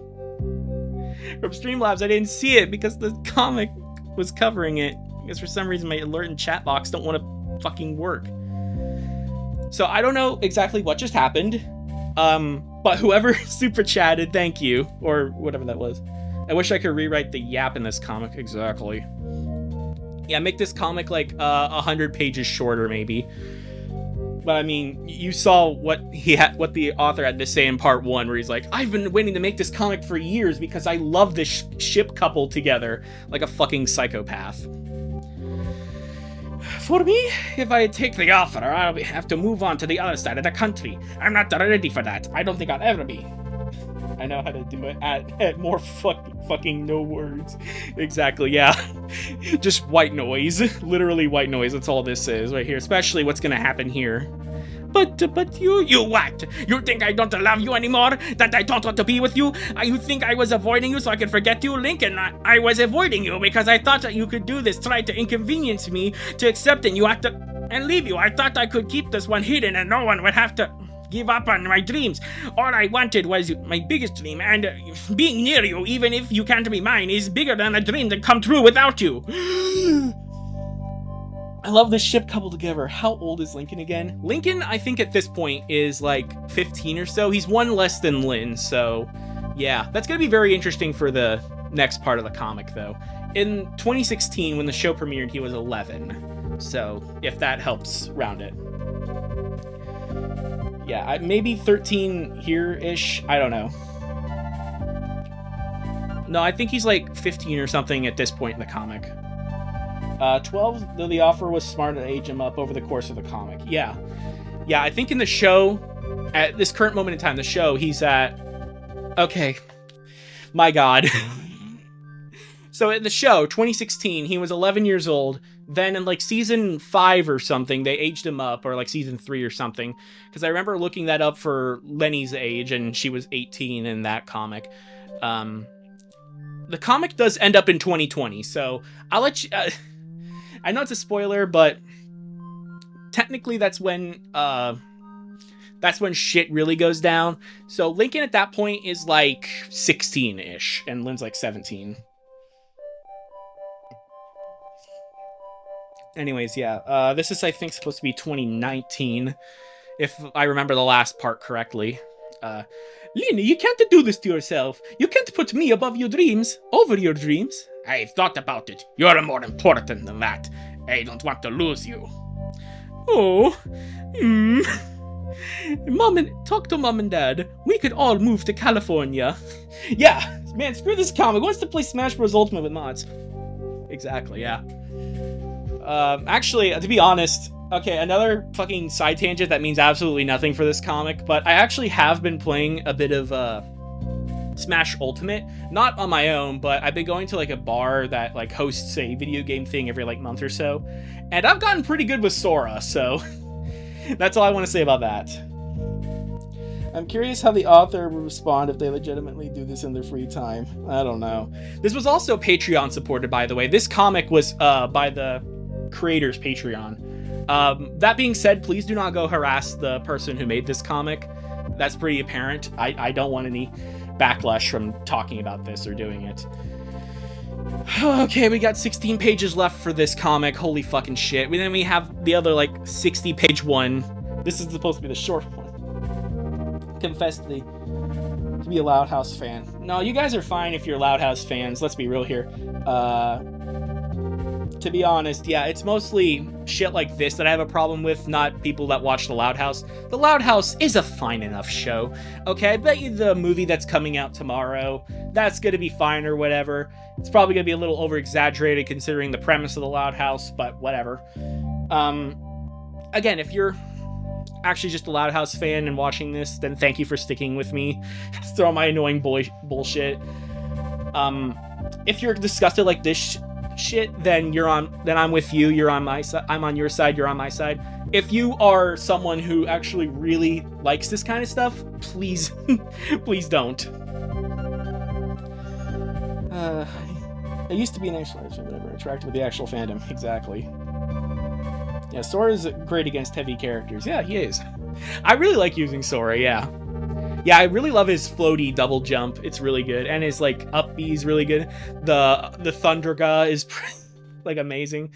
from Streamlabs. I didn't see it because the comic was covering it. Because for some reason my alert and chat box don't want to fucking work. So I don't know exactly what just happened. But whoever super chatted, thank you. Or whatever that was. I wish I could rewrite the yap in this comic. Exactly. Yeah, make this comic like 100 pages shorter, maybe. But I mean, you saw what the author had to say in part 1, where he's like, I've been waiting to make this comic for years because I love this ship couple together, like a fucking psychopath. For me, if I take the offer, I'll have to move on to the other side of the country. I'm not ready for that. I don't think I'll ever be. I know how to do it at more fucking no words. Exactly, yeah. Just white noise. Literally white noise. That's all this is right here. Especially what's gonna happen here. But you what? You think I don't love you anymore? That I don't want to be with you? You think I was avoiding you so I could forget you? Lincoln, I was avoiding you because I thought that you could do this, try to inconvenience me, to accept it, and leave you. I thought I could keep this one hidden and no one would have to give up on my dreams. All I wanted was my biggest dream, and being near you, even if you can't be mine, is bigger than a dream that come true without you. I love this ship coupled together. How old is Lincoln again? Lincoln, I think at this point, is like 15 or so. He's one less than Lynn, so yeah. That's going to be very interesting for the next part of the comic, though. In 2016, when the show premiered, he was 11. So, if that helps round it. Yeah, maybe 13 here-ish. I don't know. No, I think he's like 15 or something at this point in the comic. 12, though the offer was smart to age him up over the course of the comic. Yeah. Yeah, I think in the show, at this current moment in time, the show, he's at... Okay. My God. So in the show, 2016, he was 11 years old. Then in like season 5 or something, they aged him up, or like season 3 or something. Because I remember looking that up for Lenny's age, and she was 18 in that comic. The comic does end up in 2020, so I'll let you... I know it's a spoiler, but technically that's when shit really goes down. So Lincoln at that point is like 16-ish, and Lynn's like 17. Anyways, yeah, this is, I think, supposed to be 2019, if I remember the last part correctly. Lynn, you can't do this to yourself. You can't put me above your dreams, over your dreams. I've thought about it. You're more important than that. I don't want to lose you. Oh, Talk to Mom and Dad. We could all move to California. Yeah, man, screw this comic. Who wants to play Smash Bros. Ultimate with mods? Exactly, yeah. Actually, to be honest, okay, another fucking side tangent that means absolutely nothing for this comic, but I actually have been playing a bit of, Smash Ultimate, not on my own, but I've been going to like a bar that like hosts a video game thing every like month or so, and I've gotten pretty good with Sora, so that's all I want to say about that. I'm curious how the author will respond if they legitimately do this in their free time. I don't know. This was also Patreon supported, by the way. This comic was by the creator's Patreon. That being said, please do not go harass the person who made this comic. That's pretty apparent. I don't want any backlash from talking about this or doing it. Okay, we got 16 pages left for this comic. Holy fucking shit. And then we have the other, like, 60-page one. This is supposed to be the short one. Confess to be a Loud House fan. No, you guys are fine if you're Loud House fans. Let's be real here. To be honest, yeah, it's mostly shit like this that I have a problem with, not people that watch The Loud House. The Loud House is a fine enough show. Okay, I bet you the movie that's coming out tomorrow, that's gonna be fine or whatever. It's probably gonna be a little over-exaggerated considering the premise of The Loud House, but whatever. Again, if you're actually just a Loud House fan and watching this, then thank you for sticking with me through my annoying bullshit. If you're disgusted like this shit, then I'm with you. You're on my side. I'm on your side. You're on my side. If you are someone who actually really likes this kind of stuff, please, please don't. I used to be an actual fan, but never interacted with the actual fandom. Exactly. Yeah, Sora's great against heavy characters. Yeah, he is. I really like using Sora, yeah. Yeah, I really love his floaty double jump. It's really good. And his, like, up B is really good. The Thunderga is, like, amazing.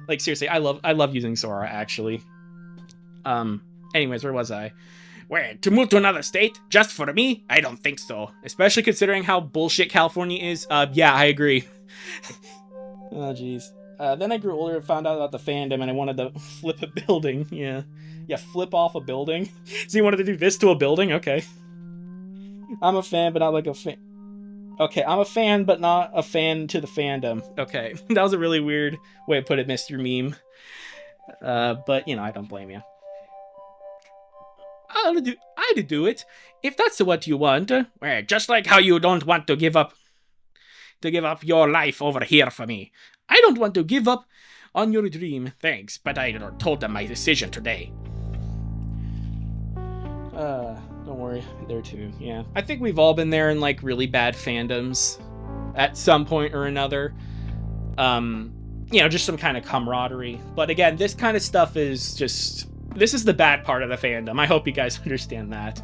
Like, seriously, I love using Sora, actually. Anyways, where was I? Wait, to move to another state? Just for me? I don't think so. Especially considering how bullshit California is. Yeah, I agree. Oh, jeez. Then I grew older and found out about the fandom, and I wanted to flip a building. Yeah, flip off a building. So you wanted to do this to a building? Okay. I'm a fan, but not like a fan. Okay, I'm a fan, but not a fan to the fandom. Okay, that was a really weird way to put it, Mr. Meme. But, you know, I don't blame you. I'd do it, if that's what you want. Well, just like how you don't want to give up your life over here for me. I don't want to give up on your dream. Thanks, but I told them my decision today. Don't worry, there too, yeah. I think we've all been there in, like, really bad fandoms at some point or another. You know, just some kind of camaraderie. But again, this kind of stuff is just... This is the bad part of the fandom. I hope you guys understand that.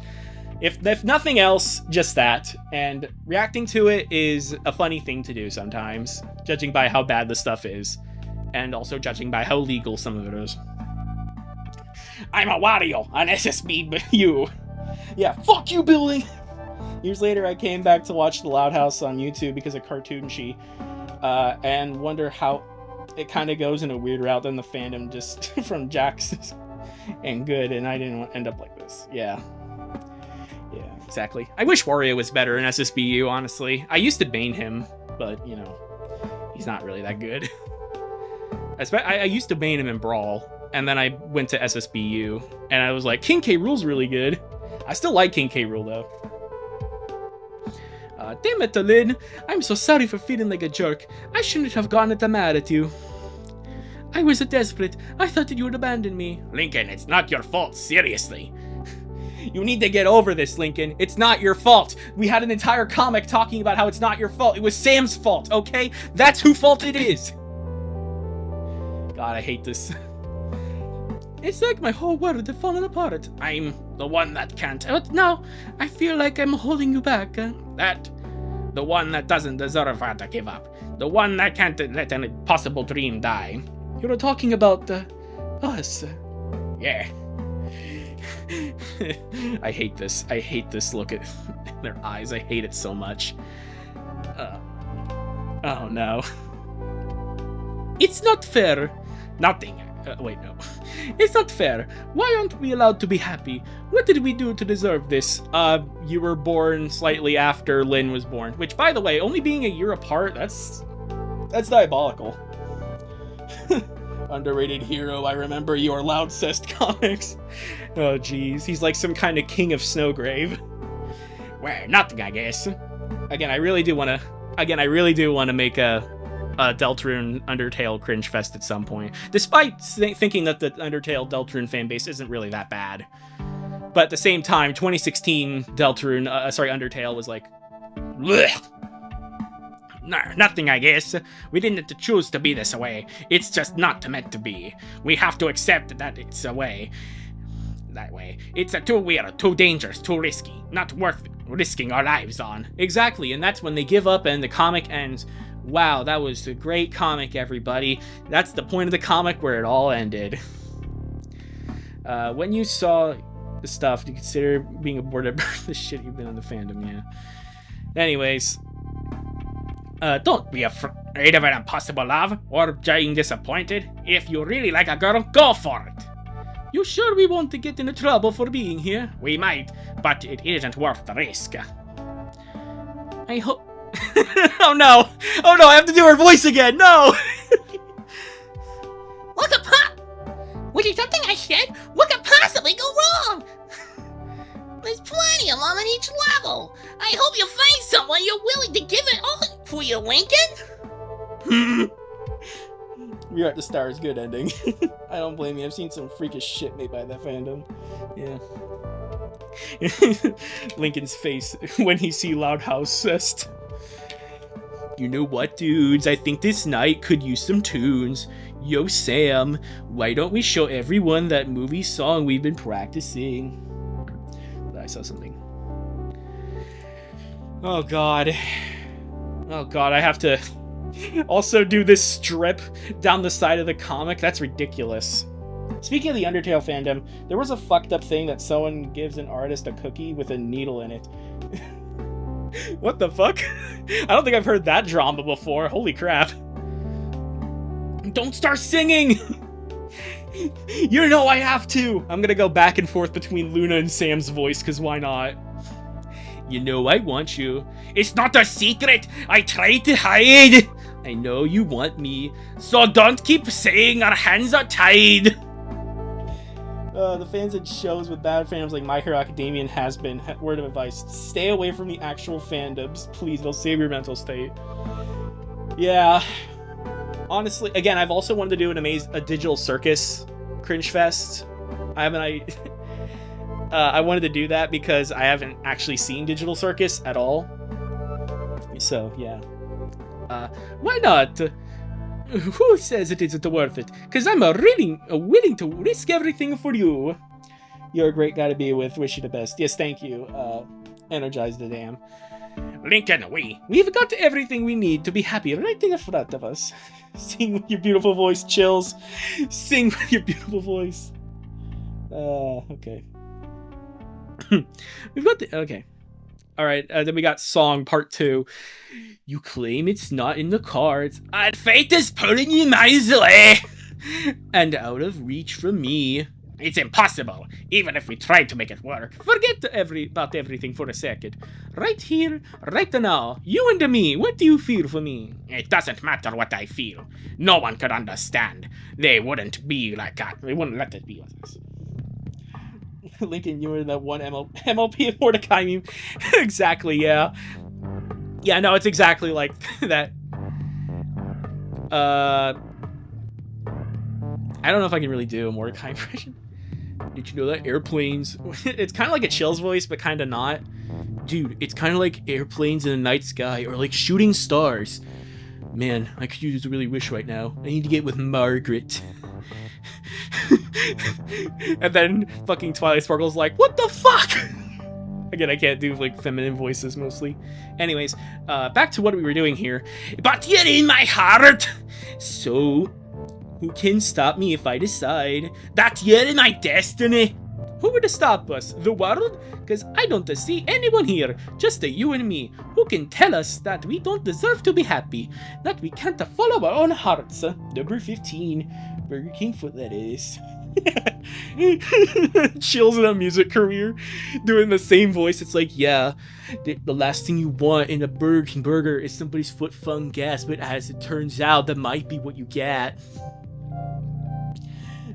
If nothing else, just that. And reacting to it is a funny thing to do sometimes, judging by how bad the stuff is. And also judging by how legal some of it is. I'm a Wario on SSBU. Yeah, fuck you, building! Years later, I came back to watch The Loud House on YouTube because of Cartoonchi, and wonder how it kind of goes in a weird route than the fandom just from Jax and good, and I didn't end up like this. Yeah, exactly. I wish Wario was better in SSBU, honestly. I used to main him, but, you know, he's not really that good. I used to main him in Brawl, and then I went to SSBU, and I was like, King K. Rool's really good. I still like King K. Rool, though. Damn it, Lin. I'm so sorry for feeling like a jerk. I shouldn't have gotten that mad at you. I was desperate. I thought that you would abandon me. Lincoln, it's not your fault, seriously. You need to get over this, Lincoln. It's not your fault. We had an entire comic talking about how it's not your fault. It was Sam's fault, okay? That's whose fault it is. God, I hate this. It's like my whole world had fallen apart. I'm the one that can't. But now, I feel like I'm holding you back. The one that doesn't deserve to give up. The one that can't let any possible dream die. You're talking about, us. Yeah. I hate this. I hate this look at their eyes. I hate it so much. Oh no. It's not fair. Nothing. Wait, no. It's not fair. Why aren't we allowed to be happy? What did we do to deserve this? You were born slightly after Lin was born. Which, by the way, only being a year apart, that's diabolical. Underrated hero, I remember your Loudcest comics. Oh, jeez. He's like some kind of king of Snowgrave. Well, nothing, I guess. Again, I really do want to make a Deltarune Undertale cringe fest at some point, despite thinking that the Undertale Deltarune fanbase isn't really that bad. But at the same time, 2016 Undertale was like, blech. No, nothing, I guess. We didn't choose to be this way. It's just not meant to be. We have to accept that it's a way. That way. It's too weird, too dangerous, too risky. Not worth risking our lives on. Exactly, and that's when they give up and the comic ends. Wow, that was a great comic, everybody. That's the point of the comic where it all ended. When you saw the stuff, do you consider being aborted by the shit you've been in the fandom? Yeah. Anyways. Don't be afraid of an impossible love or being disappointed. If you really like a girl, go for it. You sure we won't get into trouble for being here? We might, but it isn't worth the risk. I hope... Oh no! Oh no, I have to do her voice again! No! What could Was it something I said? What could possibly go wrong? There's plenty of them on each level. I hope you find someone you're willing to give it all for you, Lincoln. You're at the Stars Good ending. I don't blame you. I've seen some freakish shit made by that fandom. Yeah. Lincoln's face when he see Loud House. You know what, dudes? I think this night could use some tunes. Yo, Sam, why don't we show everyone that movie song we've been practicing? I saw something. Oh god. Oh god, I have to also do this strip down the side of the comic. That's ridiculous. Speaking of the Undertale fandom, there was a fucked up thing that someone gives an artist a cookie with a needle in it. What the fuck? I don't think I've heard that drama before. Holy crap. Don't start singing! You know I have to! I'm gonna go back and forth between Luna and Sam's voice, because why not? You know I want you. It's not a secret. I tried to hide. I know you want me. So don't keep saying our hands are tied. The fans in shows with bad fandoms like My Hero Academia and Has Been, word of advice, stay away from the actual fandoms. Please, they'll save your mental state. Yeah. Honestly, again, I've also wanted to do a digital circus cringe fest. I wanted to do that because I haven't actually seen Digital Circus at all. So, yeah. Why not? Who says it isn't worth it? Because I'm willing to risk everything for you. You're a great guy to be with. Wish you the best. Yes, thank you. Energize the dam. Lincoln, We've got everything we need to be happy right in front of us. Sing with your beautiful voice, Chills. Sing with your beautiful voice. Okay. We've got the... Okay. Alright, then we got song part 2. You claim it's not in the cards. and fate is pulling you miles away. And out of reach from me. It's impossible, even if we tried to make it work. Forget about everything for a second. Right here, right now, you and me, what do you feel for me? It doesn't matter what I feel. No one could understand. They wouldn't be like that. They wouldn't let it be like this. Lincoln, you were in that one MLP of Mordecai meme. Exactly, yeah. Yeah, no, it's exactly like that. I don't know if I can really do a Mordecai impression. Did you know that airplanes... It's kind of like a Chill's voice, but kind of not. Dude, it's kind of like airplanes in the night sky, or like shooting stars. Man, I could use a really wish right now. I need to get with Margaret. And then fucking Twilight Sparkle's like, what the fuck? Again, I can't do like feminine voices mostly. Anyways, back to what we were doing here. But you're in my heart. So, who can stop me if I decide That you're in my destiny. Who would stop us? The world? Because I don't see anyone here, just you and me, who can tell us that we don't deserve to be happy, that we can't follow our own hearts. Number 15, Burger King foot, that is. Chills in a music career, doing the same voice. It's like, Yeah, the last thing you want in a Burger King burger is somebody's foot fun gas, but as it turns out, that might be what you get.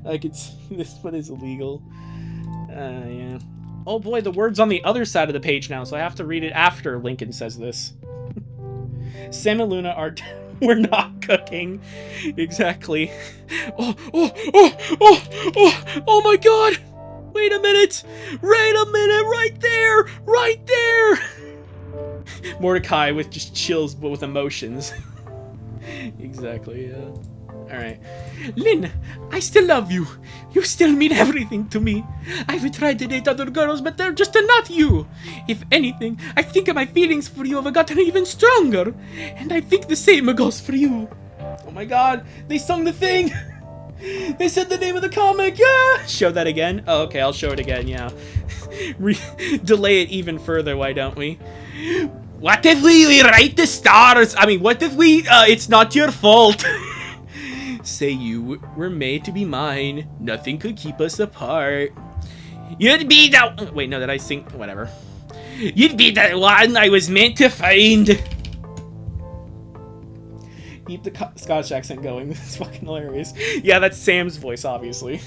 I could see this one is illegal. Yeah. Oh boy, the word's on the other side of the page now, so I have to read it after Lincoln says this. Sam and Luna are... We're not cooking. Exactly. Oh my god! Wait a minute! Right there! Right there! Mordecai with just chills, but with emotions. Exactly, yeah. Alright. Lynn, I still love you. You still mean everything to me. I've tried to date other girls, but they're just not you. If anything, I think my feelings for you have gotten even stronger. And I think the same goes for you. Oh my god, they sung the thing! They said the name of the comic, yeah! Show that again? Oh, okay, I'll show it again, yeah. Delay it even further, why don't we? What if we rewrite the stars? I mean, what if we, it's not your fault. Say you were made to be mine. Nothing could keep us apart. You'd be the... Wait, no, did I sing? Whatever. You'd be the one I was meant to find. Keep the Scottish accent going. It's fucking hilarious. Yeah, that's Sam's voice, obviously.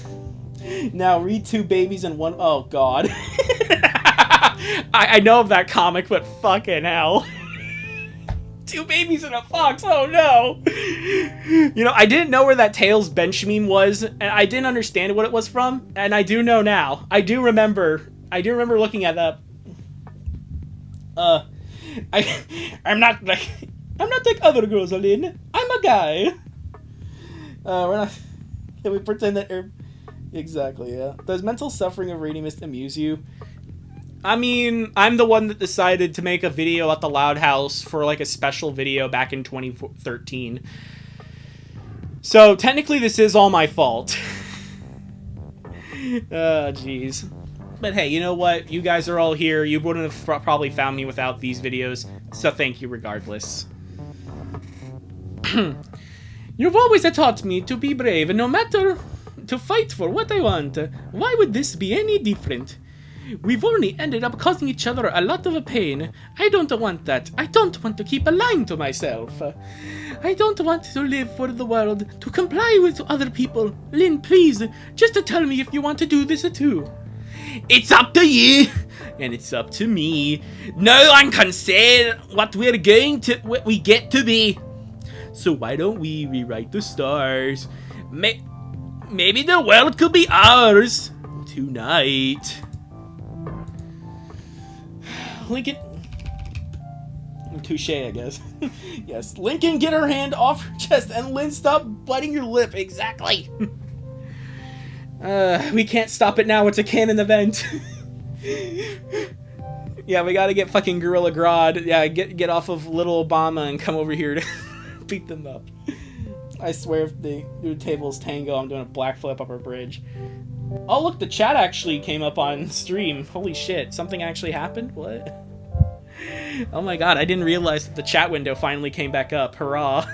Now, read 2 babies and 1... Oh, God. I know of that comic, but fucking hell. 2 babies and a fox, oh no! You know, I didn't know where that Tails bench meme was, and I didn't understand what it was from, and I do know now. I do remember looking at that. I'm not like other girls, Aline. I'm a guy. We're not... Can we pretend that... Exactly, yeah. Does mental suffering of Radiumist amuse you? I mean, I'm the one that decided to make a video at the Loud House for like a special video back in 2013. So technically this is all my fault. Jeez. But hey, you know what? You guys are all here. You wouldn't have probably found me without these videos. So thank you regardless. You've always taught me to be brave, no matter to fight for what I want. Why would this be any different? We've only ended up causing each other a lot of pain. I don't want that. I don't want to keep lying to myself. I don't want to live for the world, to comply with other people. Lynn, please, just tell me if you want to do this too. It's up to you, and it's up to me. No one can say what we get to be. So why don't we rewrite the stars? Maybe the world could be ours tonight. Lincoln. Touche, I guess. Yes, Lincoln, get her hand off her chest, and Lynn, stop biting your lip. Exactly. We can't stop it now. It's a canon event. Yeah, we gotta get fucking Gorilla Grodd. Yeah, get off of Little Obama and come over here to beat them up. I swear if they do tables tango, I'm doing a black flip up our bridge. Oh, look, the chat actually came up on stream. Holy shit, something actually happened? What? Oh my god, I didn't realize that the chat window finally came back up. Hurrah.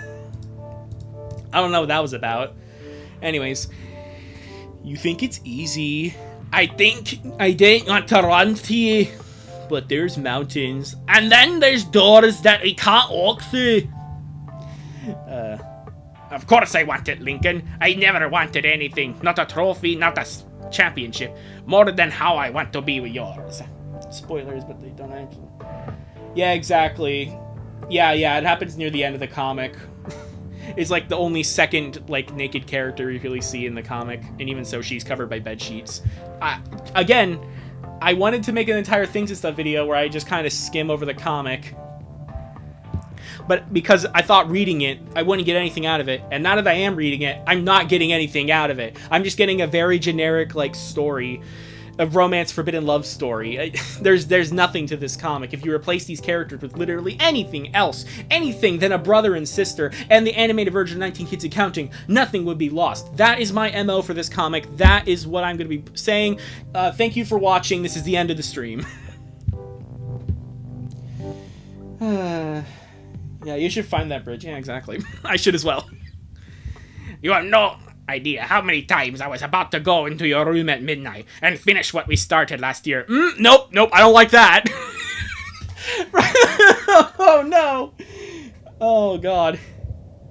I don't know what that was about. Anyways, you think it's easy. I think I don't want to run to you, but there's mountains, and then there's doors that we can't walk through. Of course I want it, Lincoln. I never wanted anything. Not a trophy, not a championship. More than how I want to be with yours. Spoilers, but they don't actually. Yeah, exactly. Yeah, it happens near the end of the comic. It's like the only second, like, naked character you really see in the comic. And even so, she's covered by bed sheets. Again, I wanted to make an entire Things and Stuff video where I just kind of skim over the comic. But because I thought reading it, I wouldn't get anything out of it. And now that I am reading it, I'm not getting anything out of it. I'm just getting a very generic, like, story. A romance forbidden love story. There's nothing to this comic. If you replace these characters with literally anything else, anything than a brother and sister, and the animated version of 19 Kids and Counting, nothing would be lost. That is my MO for this comic. That is what I'm going to be saying. Thank you for watching. This is the end of the stream. Yeah, you should find that bridge. Yeah, exactly. I should as well. You have no idea how many times I was about to go into your room at midnight and finish what we started last year. Nope, I don't like that. Oh, no. Oh, God.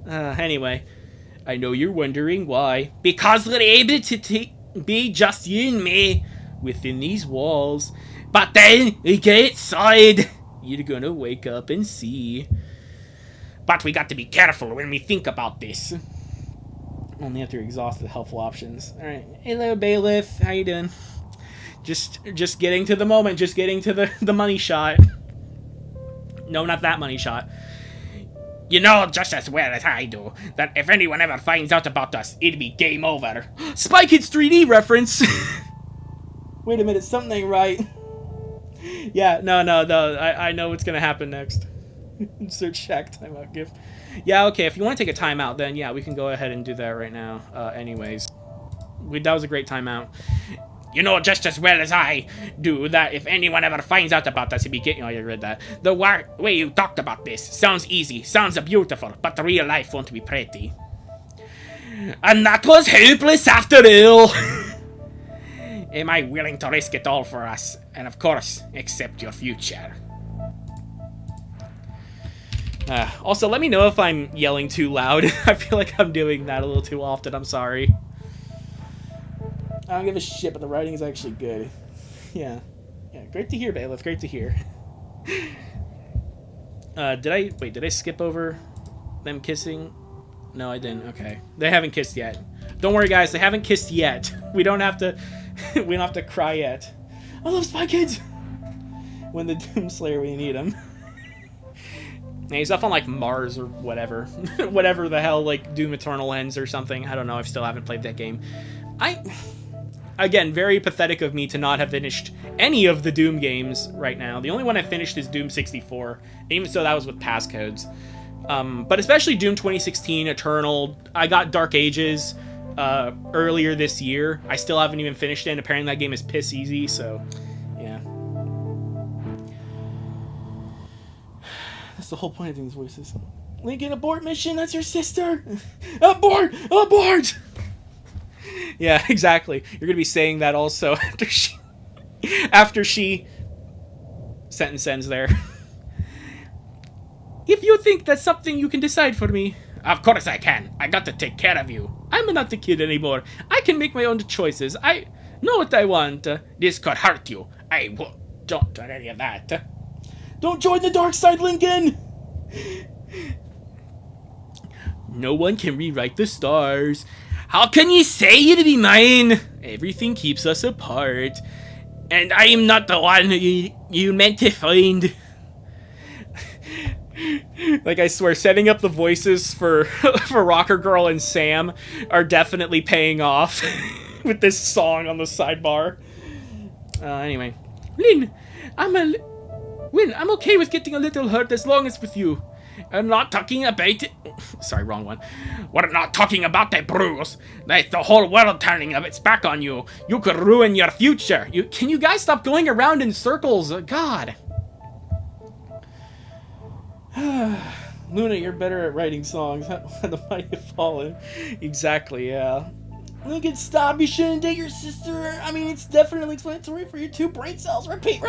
Anyway, I know you're wondering why. Because we're able to be just you and me within these walls. But then we get outside. You're gonna wake up and see. But we got to be careful when we think about this. Only after you exhaust the helpful options. Alright. Hello, Bailiff. How you doing? Just getting to the moment. Just getting to the money shot. No, not that money shot. You know just as well as I do that if anyone ever finds out about us, it'd be game over. Spy Kids 3D reference! Wait a minute, something ain't right. Yeah, no, I know what's gonna happen next. Insert Shaq timeout gift. Yeah, okay, if you want to take a timeout, then yeah, we can go ahead and do that right now. Anyways. That was a great timeout. You know just as well as I do that if anyone ever finds out about us, it'd be getting... Oh, you read that. The way you talked about this sounds easy, sounds beautiful, but the real life won't be pretty. And that was hopeless after all. Am I willing to risk it all for us? And of course, accept your future. Also, let me know if I'm yelling too loud. I feel like I'm doing that a little too often. I'm sorry. I don't give a shit, but the writing is actually good. Yeah, great to hear, Bailiff. Great to hear. Did I skip over them kissing? No, I didn't. Okay. They haven't kissed yet. Don't worry, guys. They haven't kissed yet. We don't have to... we don't have to cry yet. I love Spy Kids! When the Doomslayer, we need him. Yeah, he's up on, like, Mars or whatever. Whatever the hell, like, Doom Eternal ends or something. I don't know. I still haven't played that game. I again, very pathetic of me to not have finished any of the Doom games right now. The only one I finished is Doom 64, even so that was with passcodes. But especially Doom 2016, Eternal. I got Dark Ages earlier this year. I still haven't even finished it, and apparently that game is piss easy, so yeah. That's the whole point of these voices. Lincoln, abort mission, that's your sister! Abort! Abort! Yeah, exactly. You're gonna be saying that also after she sentence ends there. If you think that's something you can decide for me. Of course I can. I got to take care of you. I'm not a kid anymore. I can make my own choices. I know what I want. This could hurt you. Don't do any of that. Don't join the dark side, Lincoln! No one can rewrite the stars. How can you say you'd be mine? Everything keeps us apart. And I am not the one you meant to find. Like, I swear, setting up the voices for Rocker Girl and Sam are definitely paying off with this song on the sidebar. Anyway. Lynn, I'm okay with getting a little hurt as long as with you. I'm not talking about it. Sorry, wrong one. We're not talking about that, Bruce. That's the whole world turning its back on you. You could ruin your future. Can you guys stop going around in circles? God. Luna, you're better at writing songs. The mighty have fallen. Exactly, yeah. Lincoln, stop. You shouldn't date your sister. I mean, it's definitely explanatory for your 2 brain cells. Repeat.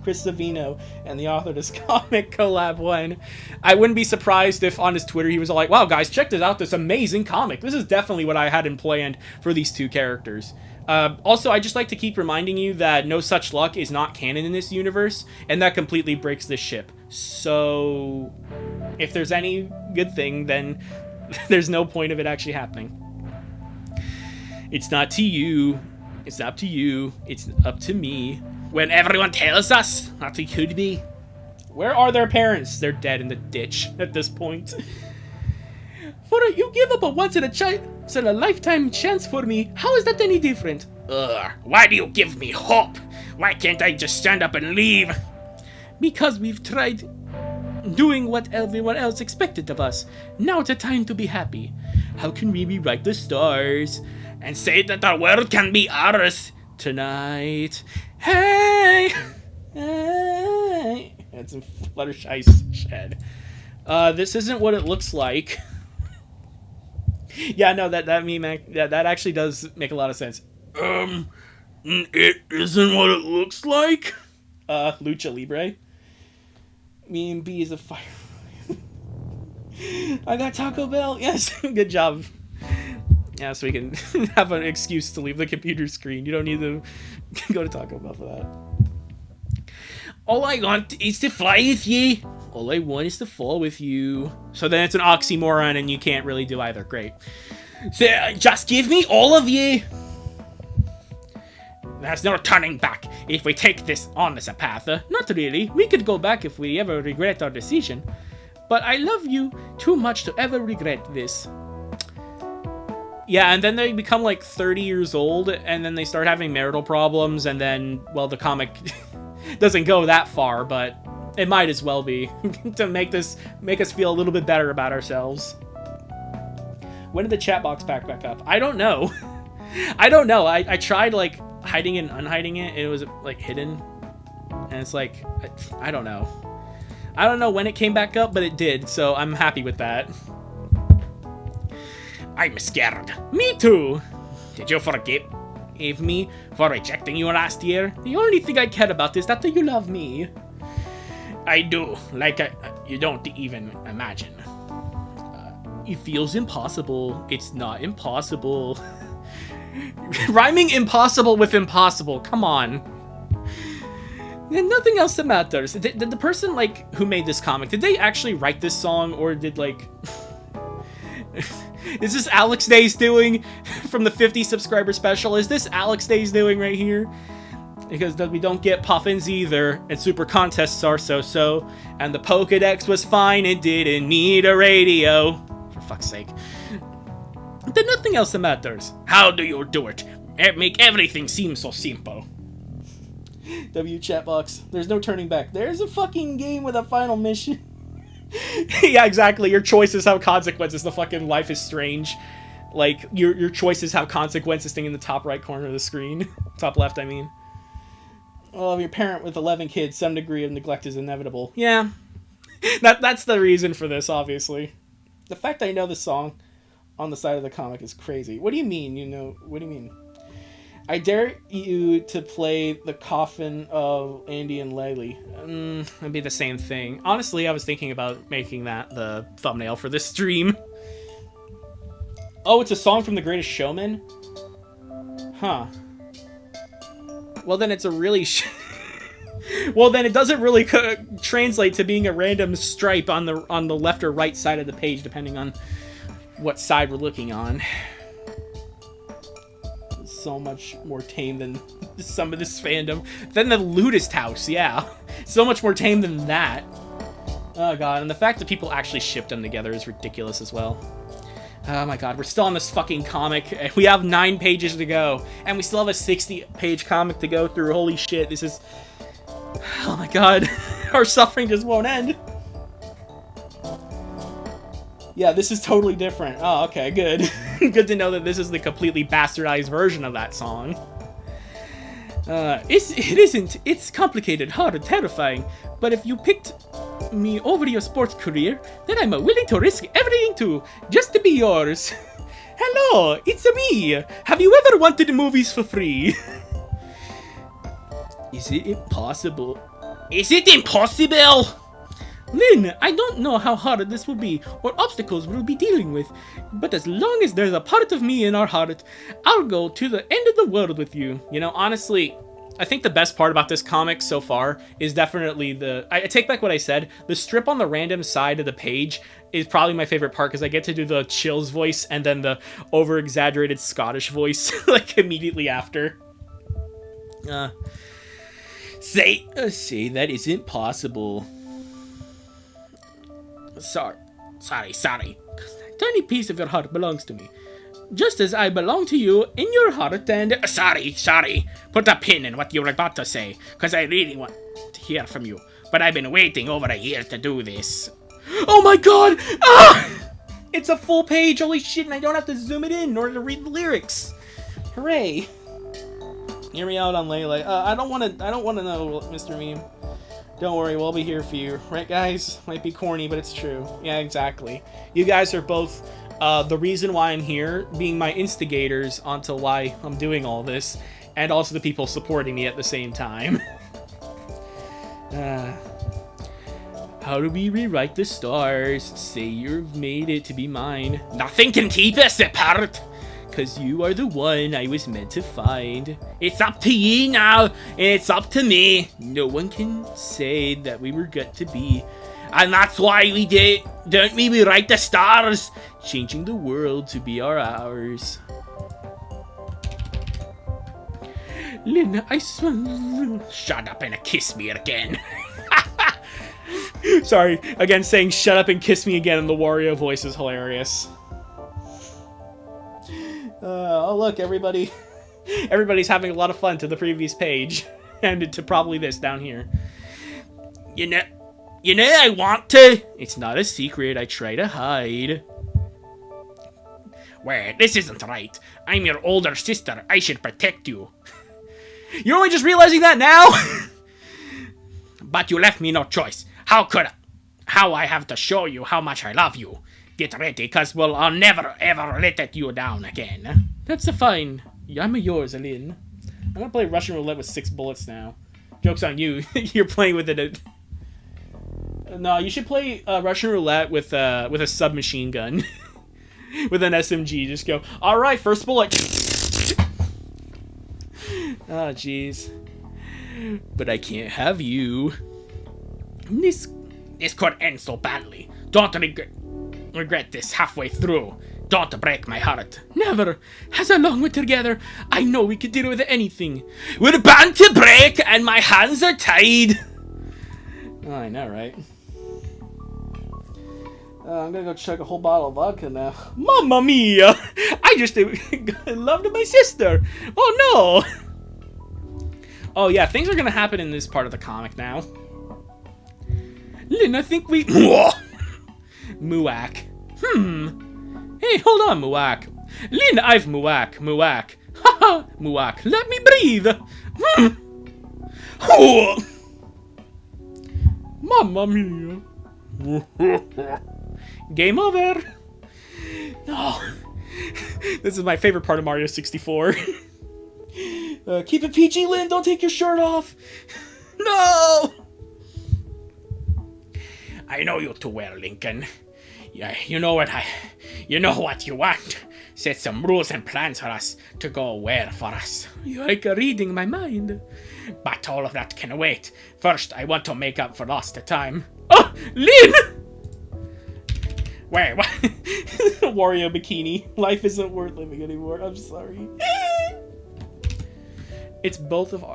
Chris Savino and the author of this comic collab one. I wouldn't be surprised if on his Twitter he was all like, wow, guys, check this out. This amazing comic. This is definitely what I had in planned for these 2 characters. Also, I just like to keep reminding you that No Such Luck is not canon in this universe, and that completely breaks this ship. So, if there's any good thing, then there's no point of it actually happening. It's not to you. It's up to you. It's up to me. When everyone tells us that we could be. Where are their parents? They're dead in the ditch at this point. You give up a once-in-a-lifetime chance for me. How is that any different? Why do you give me hope? Why can't I just stand up and leave? Because we've tried doing what everyone else expected of us. Now it's a time to be happy. How can we rewrite the stars and say that our world can be ours tonight? Hey! Hey! That's some Fluttershy's shed. This isn't what it looks like. Yeah, no, that actually does make a lot of sense. It isn't what it looks like? Lucha Libre. Me and B is a fire. I got Taco Bell. Yes, good job. Yeah, so we can have an excuse to leave the computer screen. You don't need to go to Taco Bell for that. All I want is to fly with you. All I want is to fall with you. So then it's an oxymoron and you can't really do either. Great. So just give me all of you. There's no turning back if we take this on as a path. Not really. We could go back if we ever regret our decision. But I love you too much to ever regret this. Yeah, and then they become like 30 years old, and then they start having marital problems, and then, well, the comic doesn't go that far, but it might as well be to make us feel a little bit better about ourselves. When did the chat box pack back up? I don't know. I don't know. I tried like hiding it and unhiding it, and it was like hidden, and it's like I don't know. I don't know when it came back up, but it did, so I'm happy with that. I'm scared. Me too. Did you forgive me for rejecting you last year? The only thing I care about is that you love me. I do. You don't even imagine. It feels impossible. It's not impossible. Rhyming impossible with impossible. Come on. And nothing else that matters. Did the person like who made this comic, did they actually write this song, or did like is this Alex Day's doing from the 50 subscriber special? Is this Alex Day's doing right here? Because we don't get puffins either, and super contests are so, and the Pokedex was fine, it didn't need a radio. For fuck's sake. There's nothing else that matters. How do you do it? Make everything seem so simple. W chatbox. There's no turning back. There's a fucking game with a final mission. Yeah, exactly. Your choices have consequences. The fucking Life is Strange. Like, your choices have consequences thing in the top right corner of the screen. Top left, I mean. Well, your parent with 11 kids, some degree of neglect is inevitable. Yeah. That's the reason for this, obviously. The fact I know the song on the side of the comic is crazy. What do you mean, you know? What do you mean? I dare you to play the coffin of Andy and Laylee. It'd be the same thing. Honestly, I was thinking about making that the thumbnail for this stream. Oh, it's a song from The Greatest Showman? Huh. Well, then it's a really... well, then it doesn't really translate to being a random stripe on the left or right side of the page, depending on what side we're looking on. So much more tame than some of this fandom. Than the Ludist House, yeah. So much more tame than that. Oh god, and the fact that people actually shipped them together is ridiculous as well. Oh my god, we're still on this fucking comic. We have 9 pages to go, and we still have a 60-page comic to go through. Holy shit, this is... Oh my god, our suffering just won't end. Yeah, this is totally different. Oh, okay, good. Good to know that this is the completely bastardized version of that song. It isn't. It's complicated, hard, and terrifying. But if you picked me over your sports career, then I'm willing to risk everything just to be yours. Hello, it's me. Have you ever wanted movies for free? Is it impossible? Is it impossible? Lynn, I don't know how hard this will be, or obstacles we'll be dealing with, but as long as there's a part of me in our heart, I'll go to the end of the world with you. You know, honestly, I think the best part about this comic so far is definitely I take back what I said. The strip on the random side of the page is probably my favorite part, because I get to do the Chills voice and then the over-exaggerated Scottish voice, like, immediately after. Say that isn't possible. Sorry. Tiny piece of your heart belongs to me, just as I belong to you in your heart, and... Sorry. Put a pin in what you were about to say, because I really want to hear from you. But I've been waiting over a year to do this. Oh my god! Ah! It's a full page, holy shit, and I don't have to zoom it in in order to read the lyrics. Hooray. Hear me out on Layla. I don't want to know, Mr. Meme. Don't worry, we'll be here for you. Right, guys? Might be corny, but it's true. Yeah, exactly. You guys are both the reason why I'm here, being my instigators onto why I'm doing all this, and also the people supporting me at the same time. How do we rewrite the stars? Say you've made it to be mine. Nothing can keep us apart. 'Cause you are the one I was meant to find. It's up to you now, and it's up to me. No one can say that we were got to be. And that's why we did, don't we rewrite the stars? Changing the world to be ours. Lynn, I swear... Shut up and kiss me again. Sorry, again, saying shut up and kiss me again in the Wario voice is hilarious. Oh look, everybody's having a lot of fun to the previous page, and to probably this down here. You know, I want to. It's not a secret, I try to hide. Wait, this isn't right. I'm your older sister, I should protect you. You're only just realizing that now? But you left me no choice. How I have to show you how much I love you. Get ready, cause I'll never ever let you down again. That's fine. I'm yours, Aline. I'm gonna play Russian roulette with 6 bullets now. Joke's on you. You're playing with it. No, you should play Russian roulette with a submachine gun. With an SMG. Just go, alright, first bullet. Oh, jeez. But I can't have you. This could end so badly. Don't regret this halfway through. Don't break my heart. Never. As long we're together, I know we can deal with anything. We're bound to break, and my hands are tied. Oh, I know, right? I'm gonna go chug a whole bottle of vodka now. Mamma mia! I just loved my sister. Oh no! Oh yeah, things are gonna happen in this part of the comic now. Lynn, I think we... Muak. Hey, hold on, Muak. Lynn, I've Muak. Haha, Muak, let me breathe. Mamma mia. Game over. No. This is my favorite part of Mario 64. Keep it PG, Lynn. Don't take your shirt off. No. I know you too well, Lincoln. Yeah, you know what you want. Set some rules and plans for us to go where for us. You're like reading my mind. But all of that can wait. First, I want to make up for lost time. Oh, Lynn! Wait, what? Wario bikini. Life isn't worth living anymore. I'm sorry. It's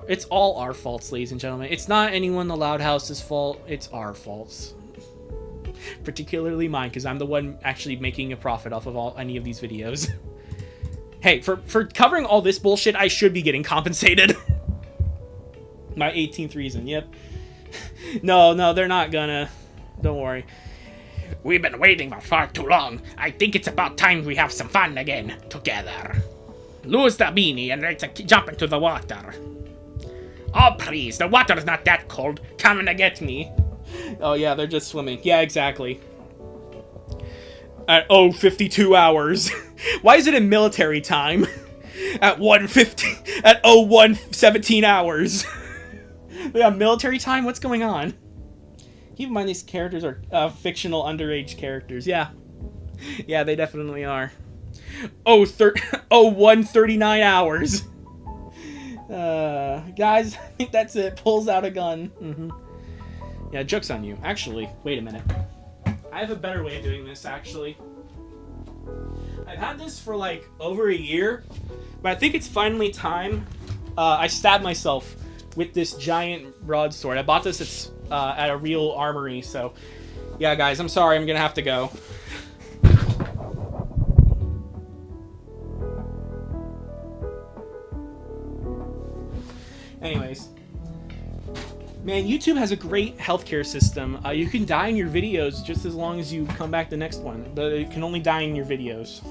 it's all our faults, ladies and gentlemen. It's not anyone in the Loud House's fault. It's our faults. Particularly mine, because I'm the one actually making a profit off of any of these videos. Hey, for covering all this bullshit, I should be getting compensated. My 18th reason, yep. No, they're not gonna. Don't worry. We've been waiting for far too long. I think it's about time we have some fun again, together. Lose the beanie and let's jump into the water. Oh, please, the water's not that cold. Come and get me. Oh, yeah, they're just swimming. Yeah, exactly. At 52 hours. Why is it in military time? At 1:50. At 17 hours. Yeah, military time? What's going on? Keep in mind these characters are fictional underage characters. Yeah. Yeah, they definitely are. 1:39 hours. Guys, I think that's it. Pulls out a gun. Yeah, joke's on you. Actually, wait a minute. I have a better way of doing this, actually. I've had this for, like, over a year, but I think it's finally time. I stabbed myself with this giant broadsword. I bought this at a real armory, so... Yeah, guys, I'm sorry. I'm gonna have to go. Anyways. Man, YouTube has a great healthcare system. You can die in your videos just as long as you come back the next one, but it can only die in your videos.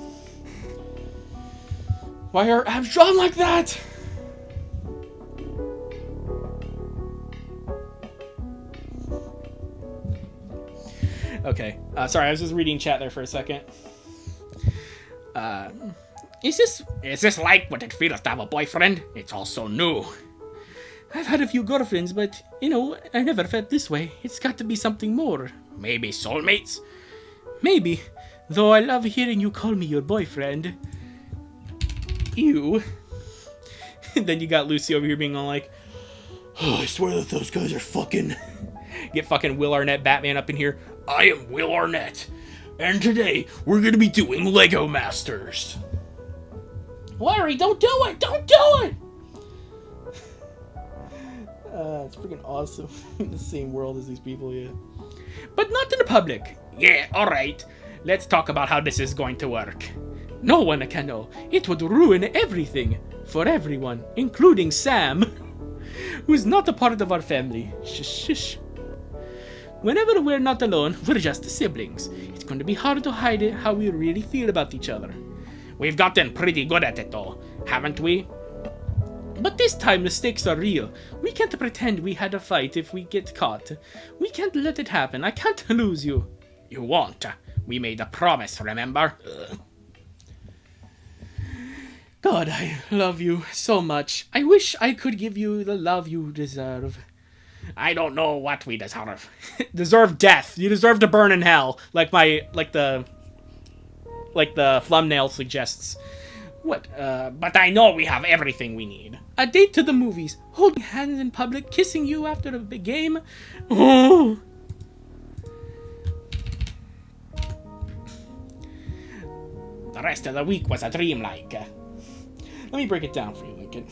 Why are abs drawn like that? Okay, sorry, I was just reading chat there for a second. Is this like what it feels to have a boyfriend? It's all so new. I've had a few girlfriends, but, you know, I never felt this way. It's got to be something more. Maybe soulmates? Maybe. Though I love hearing you call me your boyfriend. Ew. And then you got Lucy over here being all like, Oh, I swear that those guys are fucking... Get fucking Will Arnett Batman up in here. I am Will Arnett, and today we're gonna be doing Lego Masters. Larry, don't do it! Don't do it! It's freaking awesome. In the same world as these people, yeah. But not in the public. Yeah, alright. Let's talk about how this is going to work. No one can know. It would ruin everything. For everyone. Including Sam. Who's not a part of our family. Shush. Whenever we're not alone, we're just siblings. It's going to be hard to hide it how we really feel about each other. We've gotten pretty good at it though, haven't we? But this time the stakes are real. We can't pretend we had a fight if we get caught. We can't let it happen. I can't lose you. You won't. We made a promise, remember? God, I love you so much. I wish I could give you the love you deserve. I don't know what we deserve. Deserve death. You deserve to burn in hell. Like the thumbnail suggests. What? But I know we have everything we need. A date to the movies. Holding hands in public. Kissing you after a big game. Oh. The rest of the week was a dream like. Let me break it down for you, Lincoln.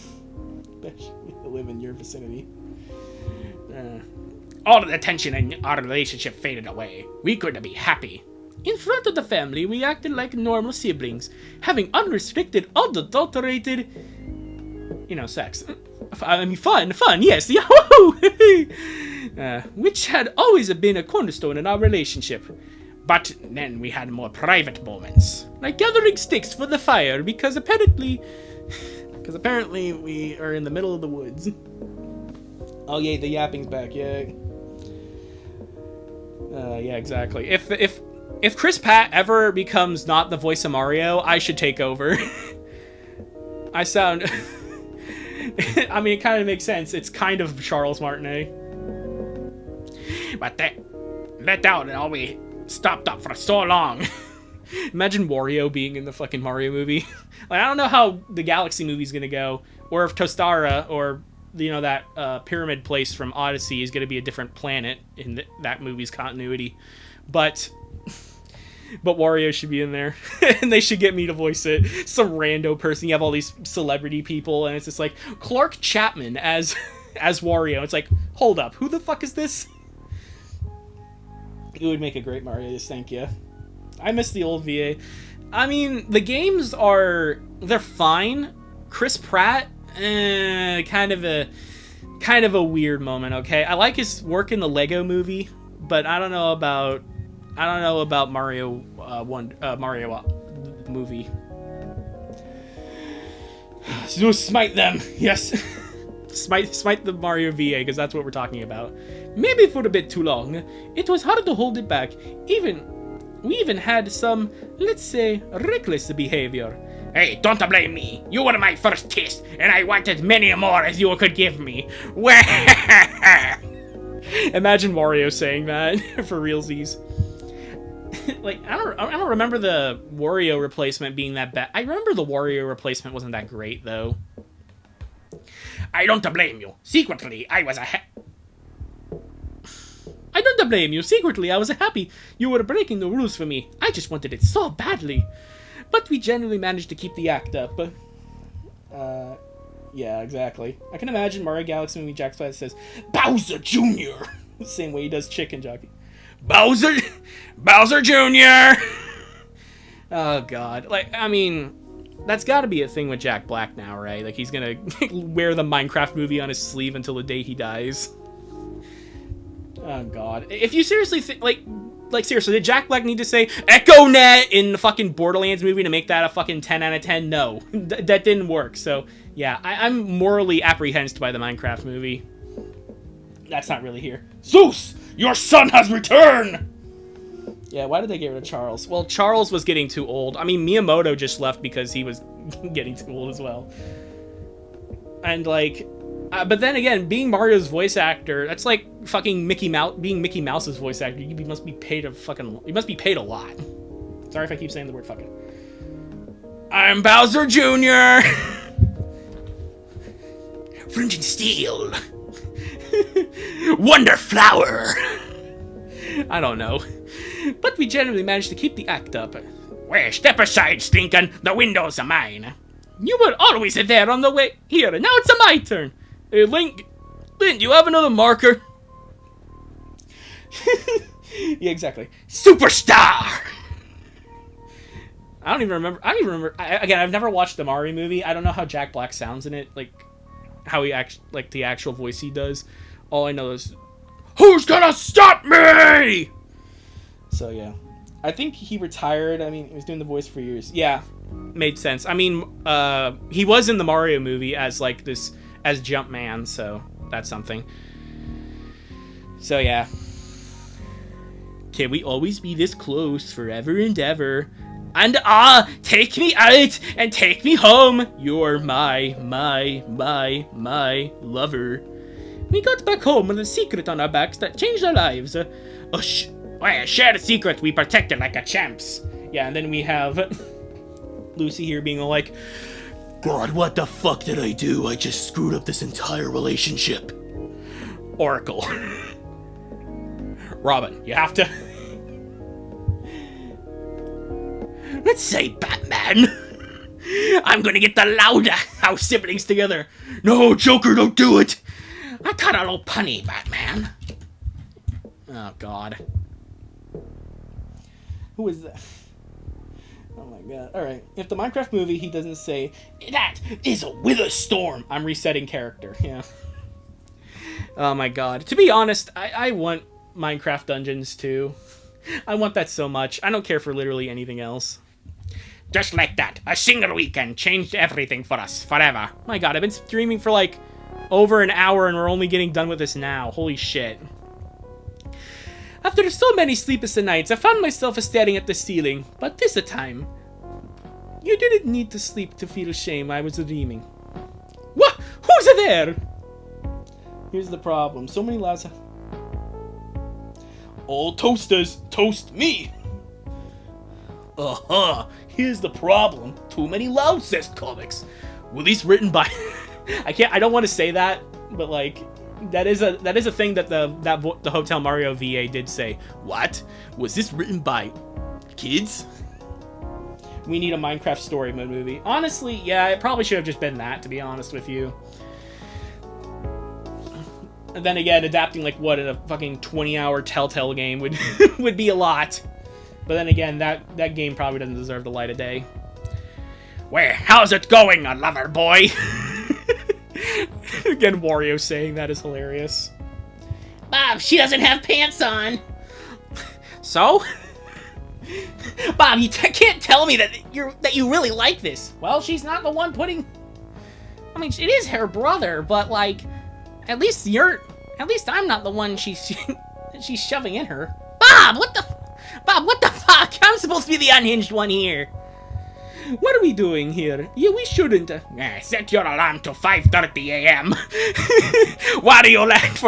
Bet you live in your vicinity. All of the tension in our relationship faded away. We couldn't be happy. In front of the family, we acted like normal siblings, having unrestricted, unadulterated, sex. I mean, fun, yes, yahoo! Which had always been a cornerstone in our relationship. But then we had more private moments. Like gathering sticks for the fire, because apparently we are in the middle of the woods. Oh yay, the yapping's back, yay. Yeah, exactly. If Chris Pratt ever becomes not the voice of Mario, I should take over. I sound... I mean, it kind of makes sense. It's kind of Charles Martinet. But that down and all we stopped up for so long. Imagine Wario being in the fucking Mario movie. Like, I don't know how the Galaxy movie's gonna go, or if Tostara, or that pyramid place from Odyssey is gonna be a different planet in that movie's continuity. But Wario should be in there, and they should get me to voice it. Some rando person. You have all these celebrity people, and it's just like Clark Chapman as Wario. It's like, hold up, who the fuck is this? It would make a great Mario. Just thank you. I miss the old VA. I mean, the games they're fine. Chris Pratt, kind of a weird moment. Okay, I like his work in the Lego Movie, but I don't know about Mario movie. So smite them, yes. smite the Mario VA, because that's what we're talking about. Maybe for a bit too long. It was hard to hold it back. We even had some, let's say, reckless behavior. Hey, don't blame me. You were my first kiss, and I wanted many more as you could give me. Imagine Mario saying that for realsies. Like, I don't remember the Wario replacement being that bad. I remember the Wario replacement wasn't that great, though. I don't blame you. Secretly, I was happy you were breaking the rules for me. I just wanted it so badly. But we genuinely managed to keep the act up. Yeah, exactly. I can imagine Mario Galaxy movie Jack Black says, Bowser Jr. The same way he does Chicken Jockey. Bowser Jr. Oh, God. Like, I mean, that's got to be a thing with Jack Black now, right? Like, he's gonna wear the Minecraft movie on his sleeve until the day he dies. Oh, God. If you seriously think, like seriously, did Jack Black need to say EchoNet in the fucking Borderlands movie to make that a fucking 10 out of 10? No. That didn't work. So, yeah, I'm morally apprehended by the Minecraft movie. That's not really here. Zeus, your son has returned! Yeah, why did they get rid of Charles? Well, Charles was getting too old. I mean, Miyamoto just left because he was getting too old as well. And, like... but then again, being Mario's voice actor, that's like fucking being Mickey Mouse's voice actor. You must be paid a lot. Sorry if I keep saying the word fucking. I'm Bowser Jr. Fringing Steel. Wonder Flower. I don't know. But we generally managed to keep the act up. Well, step aside, Stinkin'. The windows are mine. You were always there on the way here, and now it's my turn. Hey, Link, do you have another marker? Yeah, exactly. Superstar! I don't even remember. Again, I've never watched the Mario movie. I don't know how Jack Black sounds in it, like how he like the actual voice he does. All I know is, who's gonna stop me? So yeah, I think he retired. I mean, he was doing the voice for years. Yeah, made sense. I mean, he was in the Mario movie as like this as Jumpman, so that's something. So yeah. Can we always be this close forever and ever? And take me out and take me home. You're my lover. We got back home with a secret on our backs that changed our lives. Share the secret we protected like a champs. Yeah, and then we have Lucy here being all like, God, what the fuck did I do? I just screwed up this entire relationship. Oracle. Robin, you have to... Let's say Batman. I'm gonna get the louder house siblings together. No, Joker, don't do it. I got a little punny, Batman. Oh, God. Who is that? Oh my god. Alright. If the Minecraft movie, he doesn't say, that is a wither storm. I'm resetting character. Yeah. Oh my god. To be honest, I want Minecraft Dungeons too. I want that so much. I don't care for literally anything else. Just like that, a single weekend changed everything for us, forever. My god, I've been streaming for like over an hour and we're only getting done with this now. Holy shit. After so many sleepless nights, I found myself staring at the ceiling, but this time, you didn't need to sleep to feel shame. I was dreaming. What? Who's there? Here's the problem. So many lives. All toasters toast me. Here's the problem. Too many Loudcest comics. Were these written by... I don't want to say that, but like... That is a thing that the Hotel Mario VA did say. What? Was this written by kids? We need a Minecraft story mode movie. Honestly, yeah, it probably should have just been that, to be honest with you. And then again, adapting like what in a fucking 20-hour Telltale game would would be a lot. But then again, that game probably doesn't deserve the light of day. Well, how's it going, a lover boy? Again, Wario saying that is hilarious. Bob, she doesn't have pants on. So? Bob, you can't tell me that you really like this. Well, she's not the one putting... I mean, it is her brother, but like, at least I'm not the one she's shoving in her. Bob, what the fuck? I'm supposed to be the unhinged one here. What are we doing here? Yeah, we shouldn't. Set your alarm to 5:30 a.m. Wario Land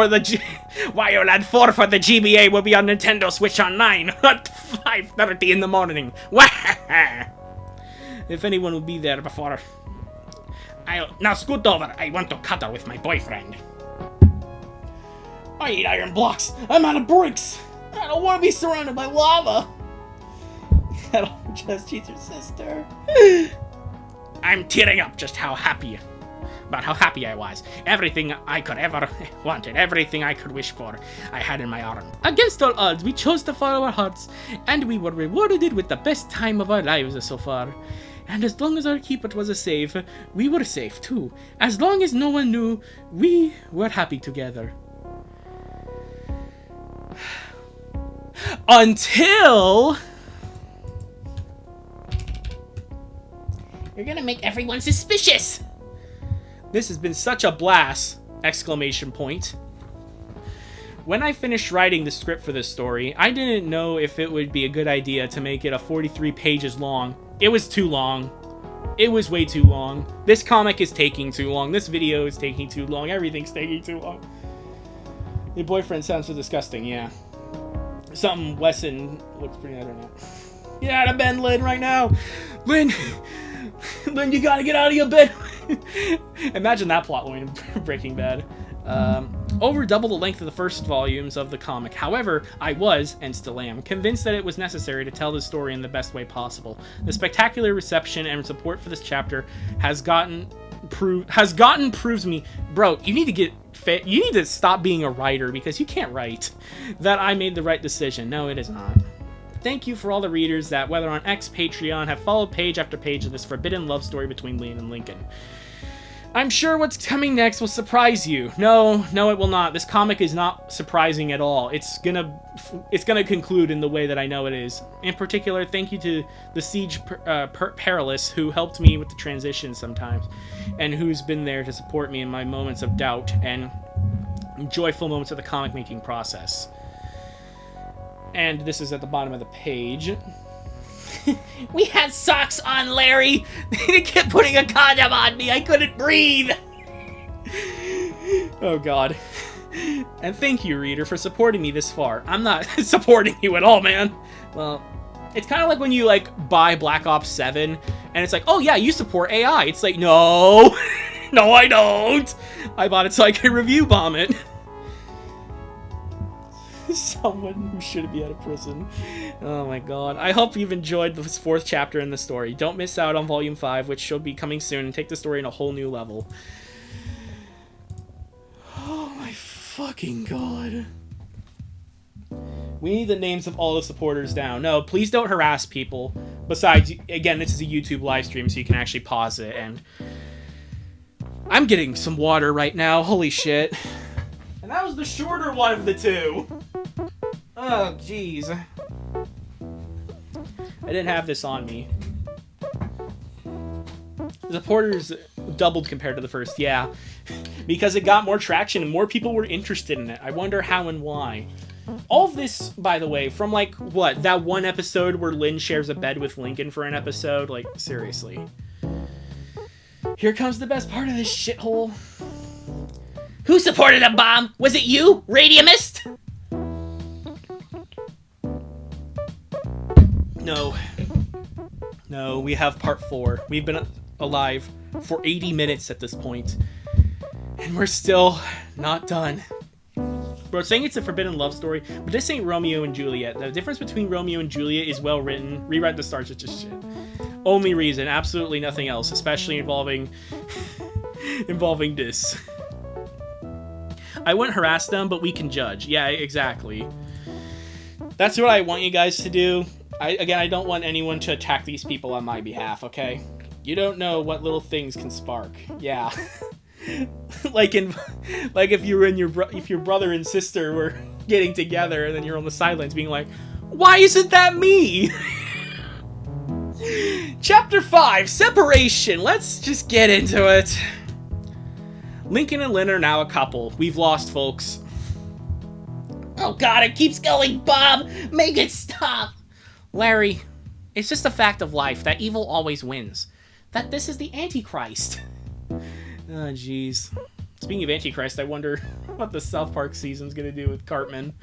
4 for the GBA will be on Nintendo Switch Online at 5:30 in the morning. If anyone will be there before... Now scoot over. I want to cuddle with my boyfriend. I need iron blocks. I'm out of bricks. I don't want to be surrounded by lava. She's your sister. I'm tearing up just how happy I was. Everything I could ever wanted, everything I could wish for, I had in my arm. Against all odds, we chose to follow our hearts, and we were rewarded with the best time of our lives so far. And as long as our keeper was safe, we were safe too. As long as no one knew, we were happy together. Until... You're gonna make everyone suspicious. This has been such a blast! Exclamation point. When I finished writing the script for this story, I didn't know if it would be a good idea to make it a 43 pages long. It was too long. It was way too long. This comic is taking too long. This video is taking too long. Everything's taking too long. Your boyfriend sounds so disgusting, yeah. Something Wesson looks pretty, I don't know. Get out of bed, Lynn, right now! Lynn! Lynn, you gotta get out of your bed! Imagine that plot line in Breaking Bad. Over double the length of the first volumes of the comic. However, I was, and still am, convinced that it was necessary to tell the story in the best way possible. The spectacular reception and support for this chapter has proves me, bro, you need to get fit. You need to stop being a writer because you can't write. That I made the right decision. No, it is not. Thank you for all the readers that, whether on X, Patreon, have followed page after page of this forbidden love story between Liam and Lincoln. I'm sure what's coming next will surprise you. No, it will not. This comic is not surprising at all. It's gonna conclude in the way that I know it is. In particular, thank you to the Siege Perilous, who helped me with the transition sometimes, and who's been there to support me in my moments of doubt and joyful moments of the comic making process. And this is at the bottom of the page. We had socks on, Larry! They kept putting a condom on me! I couldn't breathe! Oh god. And thank you, reader, for supporting me this far. I'm not supporting you at all, man. Well, it's kind of like when you, like, buy Black Ops 7, and it's like, oh yeah, you support AI. It's like, no! No, I don't! I bought it so I could review bomb it. Someone who should be out of prison. Oh my god. I hope you've enjoyed this 4th chapter in the story. Don't miss out on Volume 5, which should be coming soon, and take the story in a whole new level. Oh my fucking god. We need the names of all the supporters down. No, please don't harass people. Besides, again, this is a YouTube live stream, so you can actually pause it. And I'm getting some water right now. Holy shit. And that was the shorter one of the two. Oh, jeez. I didn't have this on me. The supporters doubled compared to the first, yeah. Because it got more traction and more people were interested in it. I wonder how and why. All of this, by the way, from like, what, that one episode where Lynn shares a bed with Lincoln for an episode? Like, seriously. Here comes the best part of this shithole. Who supported a bomb? Was it you, Radiumist? No. No, we have part 4. We've been alive for 80 minutes at this point. And we're still not done. Bro, saying it's a forbidden love story, but this ain't Romeo and Juliet. The difference between Romeo and Juliet is well written. Rewrite the stars, it's just shit. Only reason, absolutely nothing else, especially involving this. I wouldn't harass them, but we can judge. Yeah, exactly. That's what I want you guys to do. I don't want anyone to attack these people on my behalf, okay? You don't know what little things can spark. Yeah. like if you were if your brother and sister were getting together and then you're on the sidelines being like, why isn't that me? Chapter 5, Separation. Let's just get into it. Lincoln and Lynn are now a couple. We've lost, folks. Oh god, it keeps going, Bob! Make it stop! Larry, it's just a fact of life that evil always wins. That this is the Antichrist. Oh, jeez. Speaking of Antichrist, I wonder what the South Park season's gonna do with Cartman.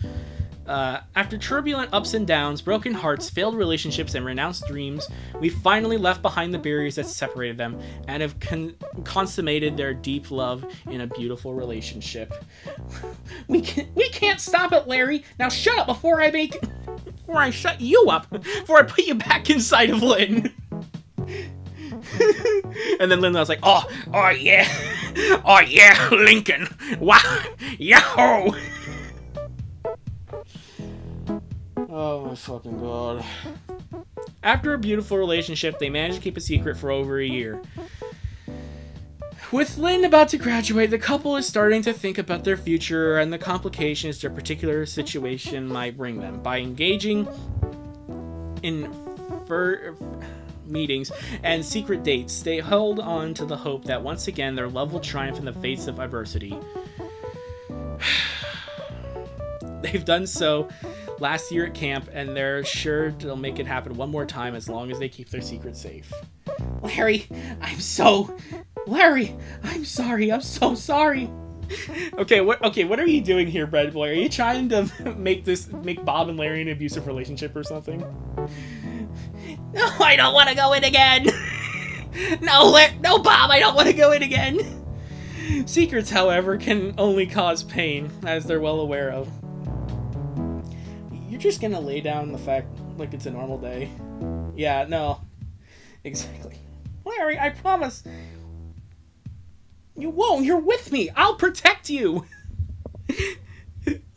After turbulent ups and downs, broken hearts, failed relationships, and renounced dreams, we finally left behind the barriers that separated them and have consummated their deep love in a beautiful relationship. We can't stop it, Larry! Now shut up before I shut you up! Before I put you back inside of Lynn! And then Lynn was like, oh yeah, Lincoln, wow, yahoo! Oh my fucking god. After a beautiful relationship, they managed to keep a secret for over a year. With Lynn about to graduate, the couple is starting to think about their future and the complications their particular situation might bring them. By engaging in meetings and secret dates, they held on to the hope that once again their love will triumph in the face of adversity. They've done so last year at camp, and they're sure they'll make it happen one more time as long as they keep their secret safe. Larry, I'm so sorry. Okay, what are you doing here, Bread Boy? Are you trying to make Bob and Larry an abusive relationship or something? No, I don't want to go in again. No, Bob, I don't want to go in again. Secrets, however, can only cause pain, as they're well aware of. You're just gonna lay down the fact like it's a normal day. Yeah, no. Exactly. Larry, I promise. You won't. You're with me. I'll protect you.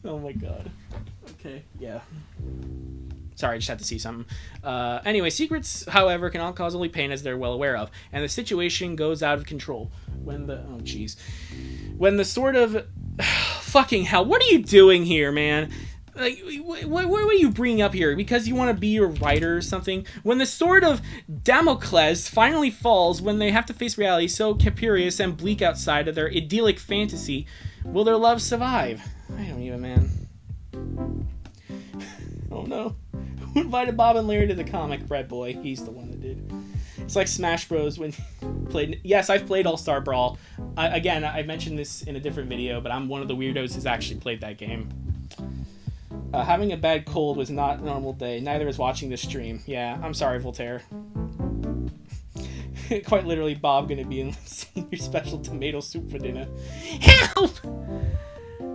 Oh my god. Okay, yeah. Sorry, I just had to see something. Anyway, secrets, however, can all cause only pain, as they're well aware of, and the situation goes out of control when the sort of fucking hell. What are you doing here, man? Like, what were you bringing up here? Because you want to be a writer or something? When the sword of Damocles finally falls, when they have to face reality so capricious and bleak outside of their idyllic fantasy, will their love survive? I don't even, man. Oh no. Who invited Bob and Larry to the comic? Bread Boy. He's the one that did. It's like Smash Bros. When played. Yes, I've played All-Star Brawl. Again, I mentioned this in a different video, but I'm one of the weirdos who's actually played that game. Having a bad cold was not a normal day. Neither is watching this stream. Yeah, I'm sorry, Voltaire. Quite literally, Bob gonna be in senior special tomato soup for dinner. Help!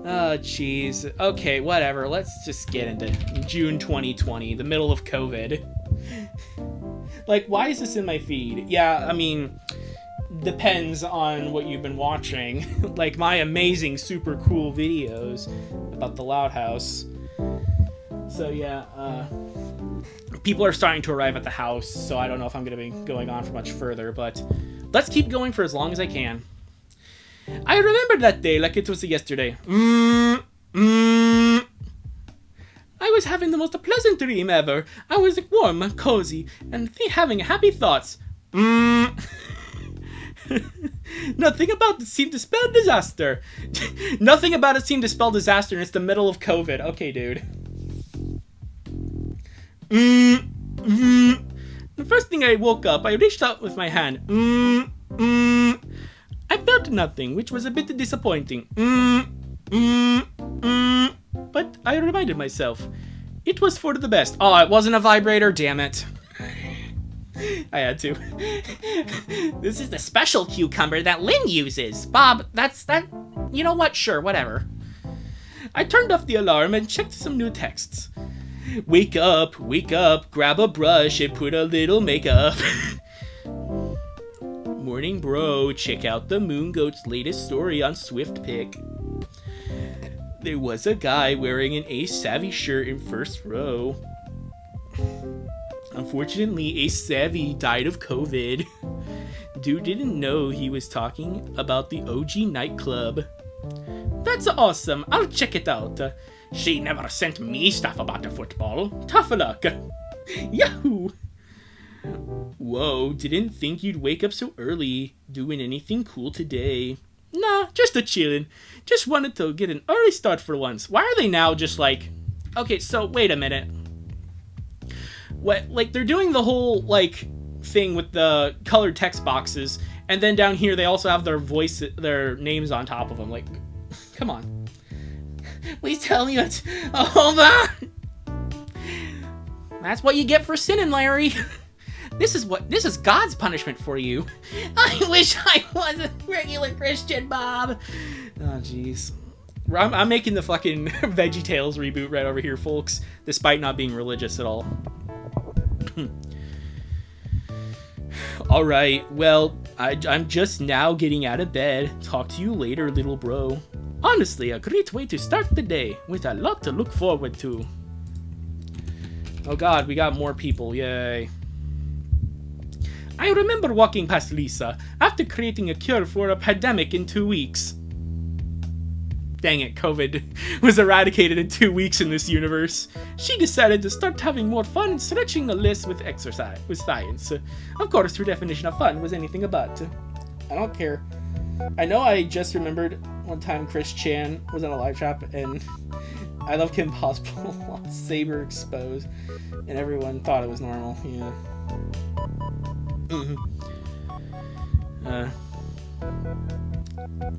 Oh, jeez. Okay, whatever. Let's just get into June 2020, the middle of COVID. Like, why is this in my feed? Yeah, I mean, depends on what you've been watching. Like my amazing, super cool videos about the Loud House. So yeah, people are starting to arrive at the house, so I don't know if I'm going to be going on for much further, but let's keep going for as long as I can. I remember that day like it was yesterday. I was having the most pleasant dream ever. I was warm and cozy and having happy thoughts. Nothing about it seemed to spell disaster. Nothing about it seemed to spell disaster, and it's the middle of COVID. Okay, dude. The first thing I woke up, I reached out with my hand. I felt nothing, which was a bit disappointing. But I reminded myself, it was for the best. Oh, it wasn't a vibrator, damn it. I had to. This is the special cucumber that Lynn uses. Bob, that's that. You know what? Sure, whatever. I turned off the alarm and checked some new texts. Wake up, grab a brush and put a little makeup. Morning bro, check out the Moon Goat's latest story on SwiftPick. There was a guy wearing an Ace Savvy shirt in first row. Unfortunately, Ace Savvy died of COVID. Dude didn't know he was talking about the OG nightclub. That's awesome, I'll check it out. She never sent me stuff about the football. Tough luck. Yahoo! Whoa, didn't think you'd wake up so early. Doing anything cool today? Nah, just a chillin'. Just wanted to get an early start for once. Why are they now just like... Okay, so wait a minute. What, like, they're doing the whole, like, thing with the colored text boxes, and then down here they also have their names on top of them. Like, come on. Please tell me it's over. That's what you get for sinning, Larry. This is God's punishment for you. I wish I was a regular Christian, Bob. Oh, jeez. I'm making the fucking VeggieTales reboot right over here, folks, despite not being religious at all. Alright, well, I'm just now getting out of bed. Talk to you later, little bro. Honestly, a great way to start the day, with a lot to look forward to. Oh god, we got more people, yay. I remember walking past Lisa after creating a cure for a pandemic in 2 weeks. Dang it, COVID was eradicated in 2 weeks in this universe. She decided to start having more fun and stretching the list with exercise, with science. Of course, her definition of fun was anything but. I don't care. I know I just remembered one time Chris Chan was on a live trap and I Love Kim Possible lost Saber exposed and everyone thought it was normal, yeah.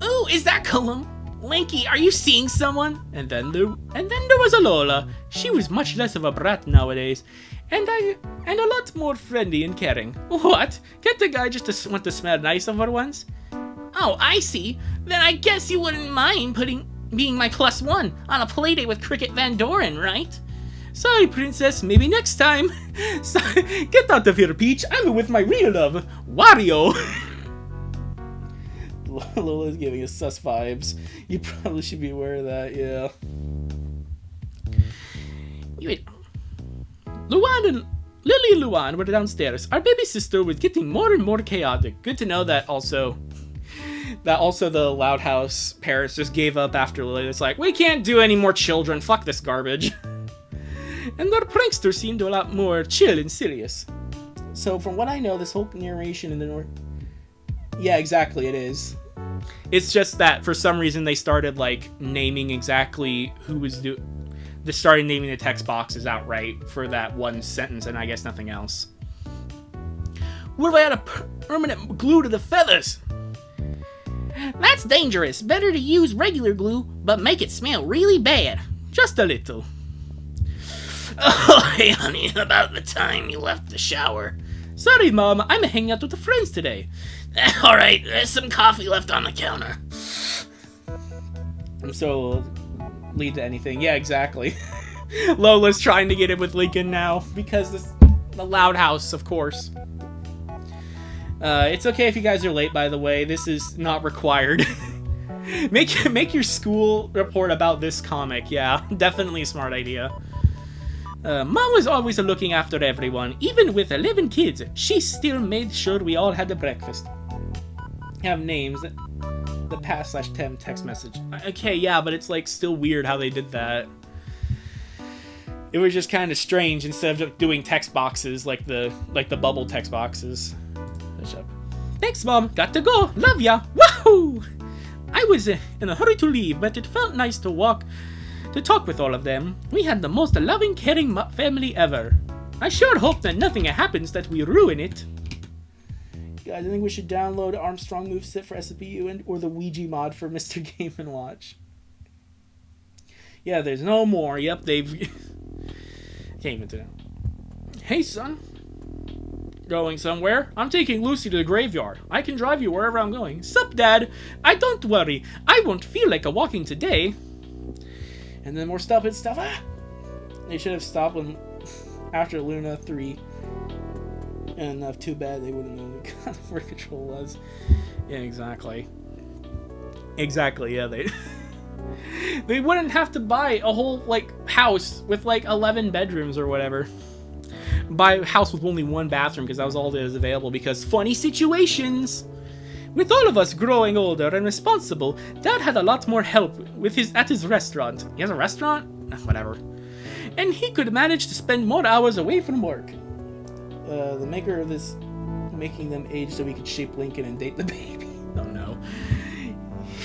Ooh, is that Colum? Linky, are you seeing someone? And then there was a Lola. She was much less of a brat nowadays, and a lot more friendly and caring. What? Can't the guy just want to smell nice over once? Oh, I see. Then I guess you wouldn't mind being my +1 on a playdate with Cricket Van Doren, right? Sorry, princess. Maybe next time. Get out of here, Peach. I'm with my real love, Wario. Lola's giving us sus vibes. You probably should be aware of that, yeah. Luan and Lily and Luan were downstairs. Our baby sister was getting more and more chaotic. Good to know that also the Loud House parents just gave up after Lily. It's like, we can't do any more children. Fuck this garbage. And their prankster seemed a lot more chill and serious. So from what I know, this whole narration in the North... Yeah, exactly, it is. It's just that for some reason they started like naming exactly who was they started naming the text boxes outright for that one sentence and I guess nothing else. What if I had a permanent glue to the feathers? That's dangerous. Better to use regular glue, but make it smell really bad. Just a little. Oh, hey honey, about the time you left the shower. Sorry, Mom, I'm hanging out with the friends today. Alright, there's some coffee left on the counter. So, lead to anything. Yeah, exactly. Lola's trying to get in with Lincoln now, because the Loud House, of course. It's okay if you guys are late, by the way. This is not required. Make your school report about this comic. Yeah, definitely a smart idea. Mom was always looking after everyone. Even with 11 kids, she still made sure we all had a breakfast. Have names. The past/10 text message. Okay, yeah, but it's like still weird how they did that. It was just kind of strange instead of doing text boxes like the bubble text boxes. Thanks, Mom. Got to go. Love ya. Woohoo! I was in a hurry to leave, but it felt nice to talk with all of them. We had the most loving, caring family ever. I sure hope that nothing happens that we ruin it. Guys, I think we should download Armstrong Moveset for SPU or the Ouija mod for Mr. Game & Watch. Yeah, there's no more. Yep, they've... Can't even do that. Hey, son. Going somewhere? I'm taking Lucy to the graveyard. I can drive you wherever I'm going. Sup, Dad? Don't worry. I won't feel like walking today. And then more stupid stuff. They should have stopped when after Luna 3. And too bad they wouldn't know where control was. Yeah, exactly. Exactly, yeah, they wouldn't have to buy a whole, house with, 11 bedrooms or whatever. Buy a house with only one bathroom, because that was all that was available, because funny situations! With all of us growing older and responsible, Dad had a lot more help at his restaurant. He has a restaurant? Whatever. And he could manage to spend more hours away from work. The maker of this making them age so we could shape Lincoln and date the baby. Oh no.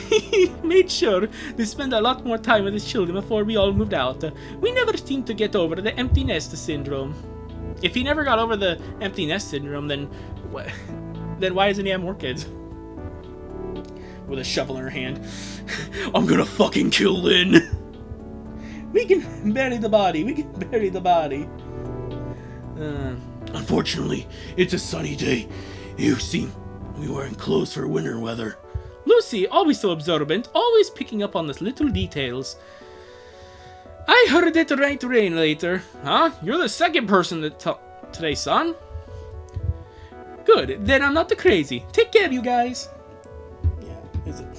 He made sure to spend a lot more time with his children before we all moved out. We never seemed to get over the empty nest syndrome. If he never got over the empty nest syndrome, then why doesn't he have more kids? With a shovel in her hand. I'm gonna fucking kill Lynn! We can bury the body. Unfortunately, it's a sunny day. You seem to be wearing clothes for winter weather. Lucy, always so observant, always picking up on the little details. I heard it might rain later. Huh? You're the second person today, son. Good, then I'm not crazy. Take care, you guys. Yeah, is it?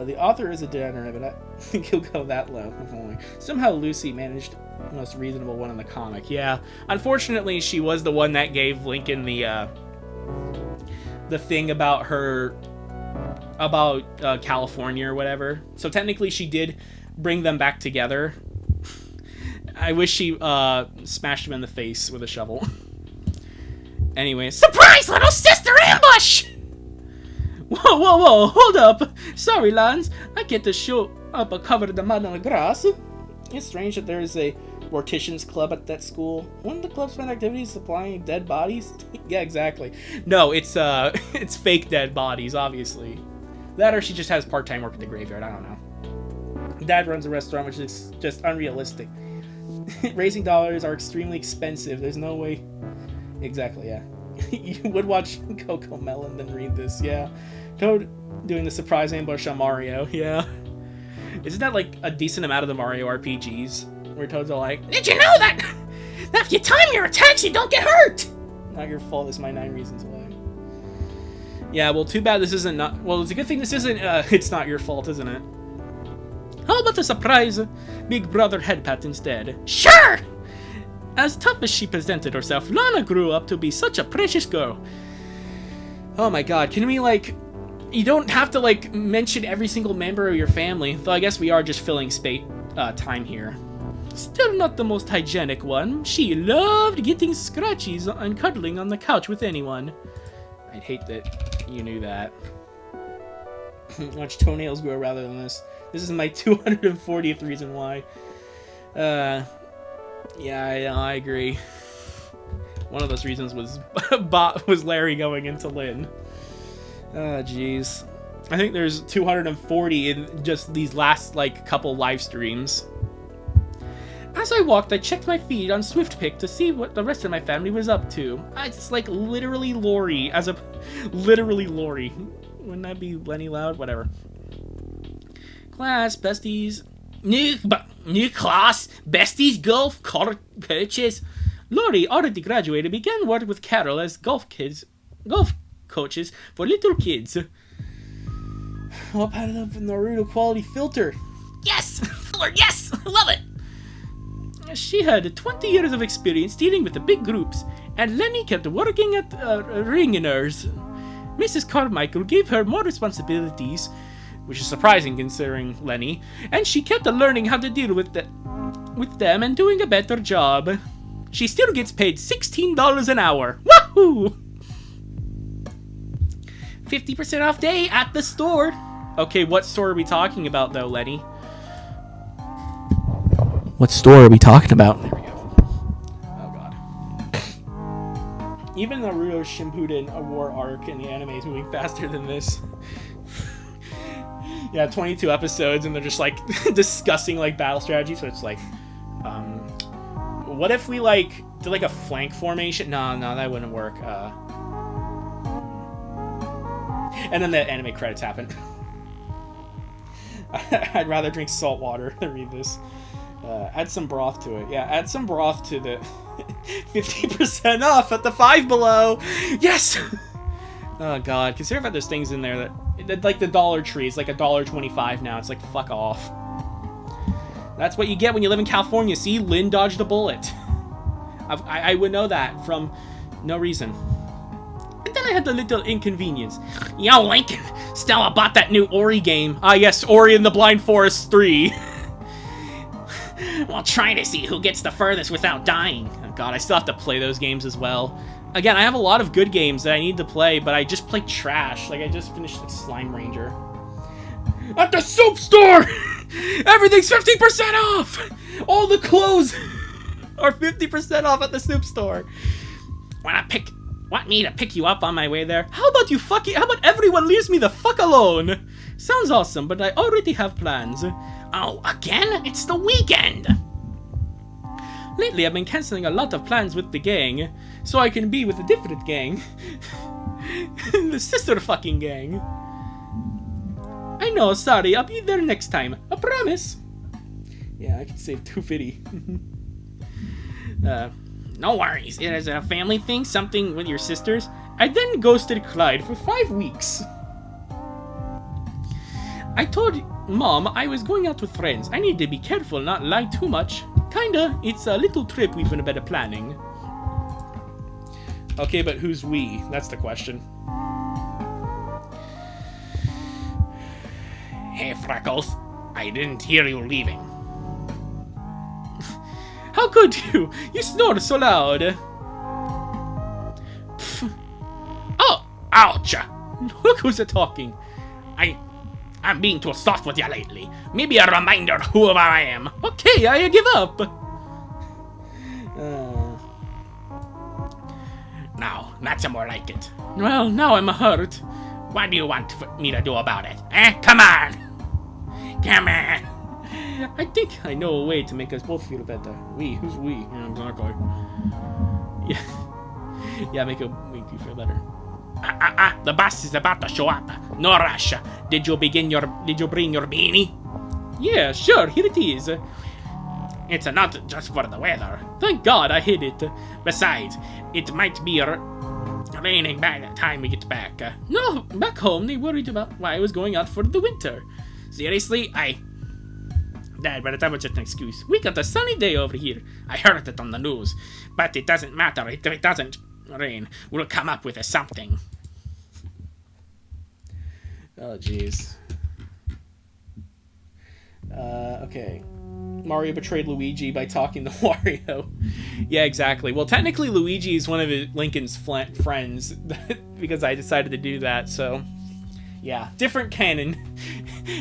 The author is a degenerate, but I think he'll go that low. Somehow Lucy managed the most reasonable one in the comic. Yeah, unfortunately, she was the one that gave Lincoln the thing about her, California or whatever. So technically, she did bring them back together. I wish she smashed him in the face with a shovel. Anyway, Surprise, little sister ambush! Whoa, hold up! Sorry, Lance, I get to show up covered in the mud and the grass. It's strange that there is a mortician's club at that school. Wouldn't the club spend activities supplying dead bodies? Yeah, exactly. No, it's it's fake dead bodies, obviously. That or she just has part-time work at the graveyard, I don't know. Dad runs a restaurant, which is just unrealistic. Raising dollars are extremely expensive. There's no way... Exactly, yeah. You would watch Coco Melon, then read this, yeah. Toad doing the surprise ambush on Mario, yeah. Isn't that like a decent amount of the Mario RPGs? Where Toad's all like, did you know that if you time your attacks, you don't get hurt? Not your fault, it's my 9 reasons why. Yeah, well, too bad this isn't well, it's a good thing this isn't, it's not your fault, isn't it? How about a surprise Big Brother head pat instead? Sure! As tough as she presented herself, Lana grew up to be such a precious girl. Oh my god, can we, you don't have to, mention every single member of your family, though I guess we are just filling time here. Still not the most hygienic one. She loved getting scratchies and cuddling on the couch with anyone. I'd hate that you knew that. Watch toenails grow rather than this. This is my 240th reason why. Yeah, I agree. One of those reasons was Larry going into Lynn. Jeez. I think there's 240 in just these last, couple live streams. As I walked, I checked my feed on SwiftPick to see what the rest of my family was up to. It's literally Lori, literally Lori. Wouldn't that be Lenny Loud? Whatever. Class, besties. New class, besties, golf, coaches. Lori already graduated, began work with Carol as golf coaches for little kids. I'll pat it up with Naruto quality filter. Yes! Filler, yes! I love it! She had 20 years of experience dealing with the big groups, and Lenny kept working at Ringeners. Mrs. Carmichael gave her more responsibilities, which is surprising considering Lenny, and she kept learning how to deal with them and doing a better job. She still gets paid $16 an hour. Woohoo! 50% off day at the store. Okay, what store are we talking about though, Lenny? What store are we talking about? There we go. Oh god. Even the Naruto Shippuden War arc in the anime is moving faster than this. Yeah, 22 episodes and they're just like discussing like battle strategy, so it's like what if we like did like a flank formation? No, that wouldn't work. And then the anime credits happen. I'd rather drink salt water than read this. Add some broth to it. Yeah, add some broth to the 50% off at the Five Below. Yes! Oh god, consider if there's things in there that like the Dollar Tree is like $1.25 now. It's like fuck off. That's what you get when you live in California. See, Lynn dodged a bullet. I would know that from no reason. And then I had the little inconvenience. Yo, Lincoln, Stella bought that new Ori game. Ah yes, Ori and the Blind Forest 3. Well, trying to see who gets the furthest without dying. Oh god, I still have to play those games as well. Again, I have a lot of good games that I need to play, but I just play trash. Like, I just finished like, Slime Ranger. At the soup store! Everything's 50% off! All the clothes are 50% off at the soup store. Want me to pick you up on my way there? How about everyone leaves me the fuck alone? Sounds awesome, but I already have plans. Oh, again? It's the weekend! Lately, I've been canceling a lot of plans with the gang, so I can be with a different gang. The sister fucking gang. I know, sorry, I'll be there next time. I promise. Yeah, I can save $250. No worries. It is a family thing, something with your sisters. I then ghosted Clyde for 5 weeks. I told Mom I was going out with friends. I need to be careful, not lie too much. Kinda. It's a little trip we've been better planning. Okay, but who's we? That's the question. Hey, Freckles. I didn't hear you leaving. How could you? You snore so loud. Pff. Oh, ouch! Look who's talking. I'm being too soft with you lately. Maybe a reminder who I am. Okay, I give up. Now, not some more like it. Well, now I'm hurt. What do you want me to do about it? Come on! Come on! I think I know a way to make us both feel better. We? Who's we? Yeah, exactly. Yeah, make you feel better. The bus is about to show up. No rush. Did you bring your beanie? Yeah, sure, here it is. It's not just for the weather. Thank God I hid it. Besides, it might be raining by the time we get back. No, back home they worried about why I was going out for the winter. Seriously? Dad, but that was just an excuse. We got a sunny day over here. I heard it on the news. But it doesn't matter if it doesn't rain. We'll come up with something. Oh, jeez. Okay. Mario betrayed Luigi by talking to Wario. Yeah, exactly. Well, technically Luigi is one of Lincoln's friends because I decided to do that, so... Yeah, different canon.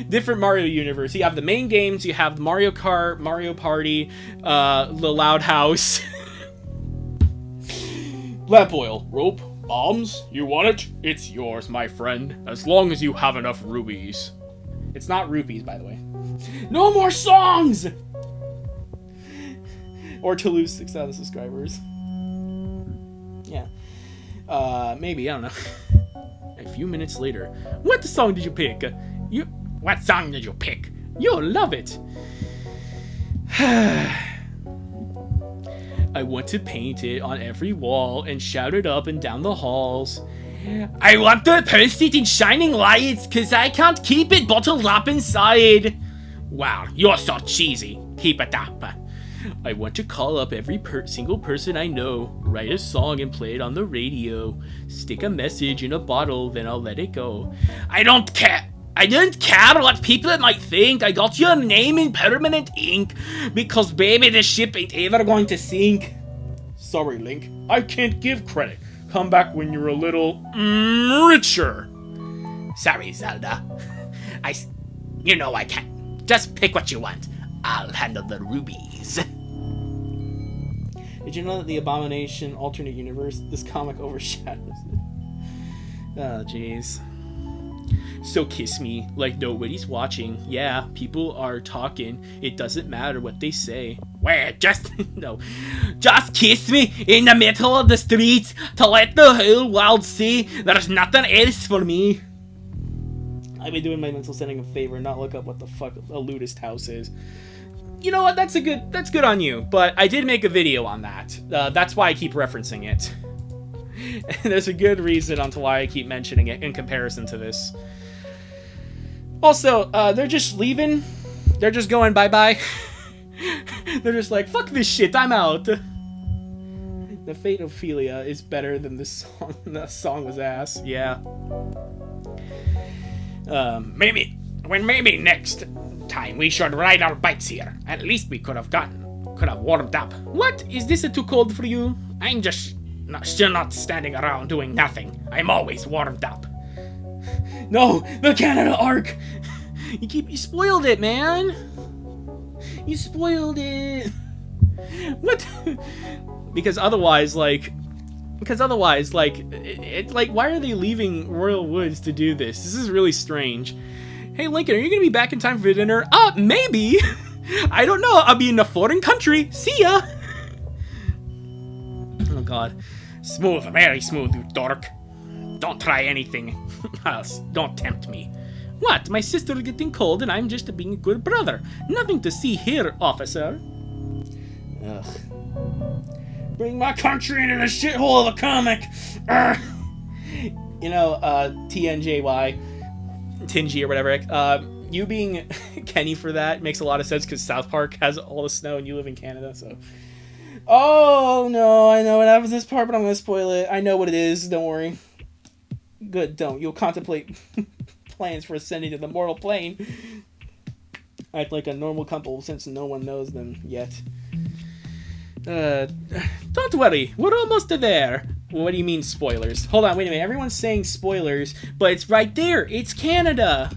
Different Mario universe. You have the main games, you have Mario Kart, Mario Party, the Loud House. Lamp oil, rope, bombs, you want it? It's yours, my friend, as long as you have enough rubies. It's not rupees, by the way. No more songs! Or to lose 6,000 subscribers. Yeah. Maybe, I don't know. A few minutes later. What song did you pick? What song did you pick? You'll love it. I want to paint it on every wall and shout it up and down the halls. I want to post it in shining lights cause I can't keep it bottled up inside. Wow, you're so cheesy. Keep it up. I want to call up every single person I know, write a song and play it on the radio, stick a message in a bottle, then I'll let it go. I don't care. I don't care what people might think. I got your name in permanent ink because, baby, this ship ain't ever going to sink. Sorry, Link. I can't give credit. Come back when you're a little richer. Sorry, Zelda. You know I can't. Just pick what you want. I'll handle the rubies. Did you know that the Abomination alternate universe, this comic overshadows it? Oh, jeez. So kiss me like nobody's watching. Yeah, people are talking. It doesn't matter what they say. Wait, no. Just kiss me in the middle of the street to let the whole world see there's nothing else for me. I've been doing my mental setting a favor, not look up what the fuck a ludist house is. You know what? That's good on you. But I did make a video on that. That's why I keep referencing it. And there's a good reason onto why I keep mentioning it in comparison to this. Also, they're just leaving. They're just going bye-bye. They're just like, fuck this shit, I'm out. The fate of Ophelia is better than the song. The song was ass. Yeah. Maybe next time we should ride our bikes here. At least we could have warmed up. What? Is this too cold for you? I'm just still not standing around doing nothing. I'm always warmed up. No, the Canada arc. You spoiled it, man. You spoiled it. What? Because otherwise, like, why are they leaving Royal Woods to do this? This is really strange. Hey, Lincoln, are you gonna be back in time for dinner? Maybe. I don't know. I'll be in a foreign country. See ya. Oh, God. Smooth, very smooth, you dork. Don't try anything else. Don't tempt me. What? My sister's getting cold and I'm just being a good brother. Nothing to see here, officer. Ugh. Bring my country into the shithole of the comic. You know, TNJY, Tingy or whatever. You being Kenny for that makes a lot of sense because South Park has all the snow and you live in Canada, so. Oh no, I know what happens in this part, but I'm gonna spoil it. I know what it is. Don't worry. Good, don't. You'll contemplate plans for ascending to the mortal plane. Act like a normal couple since no one knows them yet. Don't worry, we're almost there. What do you mean spoilers? Hold on, wait a minute. Everyone's saying spoilers, but it's right there. It's Canada.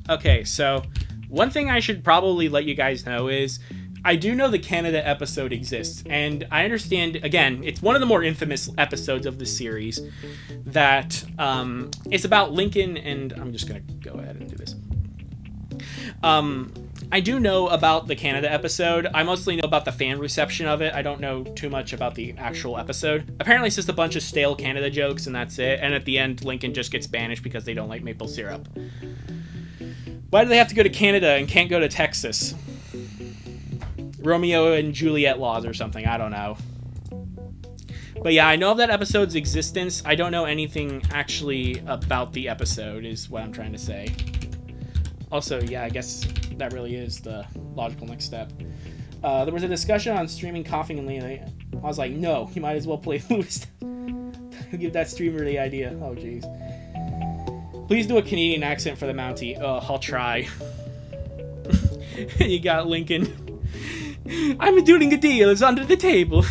Okay, so one thing I should probably let you guys know is I do know the Canada episode exists, and I understand, again, it's one of the more infamous episodes of the series that it's about Lincoln, and I'm just going to go ahead and do this. I do know about the Canada episode. I mostly know about the fan reception of it. I don't know too much about the actual episode. Apparently it's just a bunch of stale Canada jokes, and that's it. And at the end, Lincoln just gets banished because they don't like maple syrup. Why do they have to go to Canada and can't go to Texas? Romeo and Juliet laws or something. I don't know. But yeah, I know of that episode's existence. I don't know anything actually about the episode is what I'm trying to say. Also, yeah, I guess that really is the logical next step. There was a discussion on streaming coughing and lately. I was like, no, you might as well play Lewis. Give that streamer the idea. Oh, jeez. Please do a Canadian accent for the Mountie. Oh, I'll try. You got Lincoln. I'm doing a deal. It's under the table.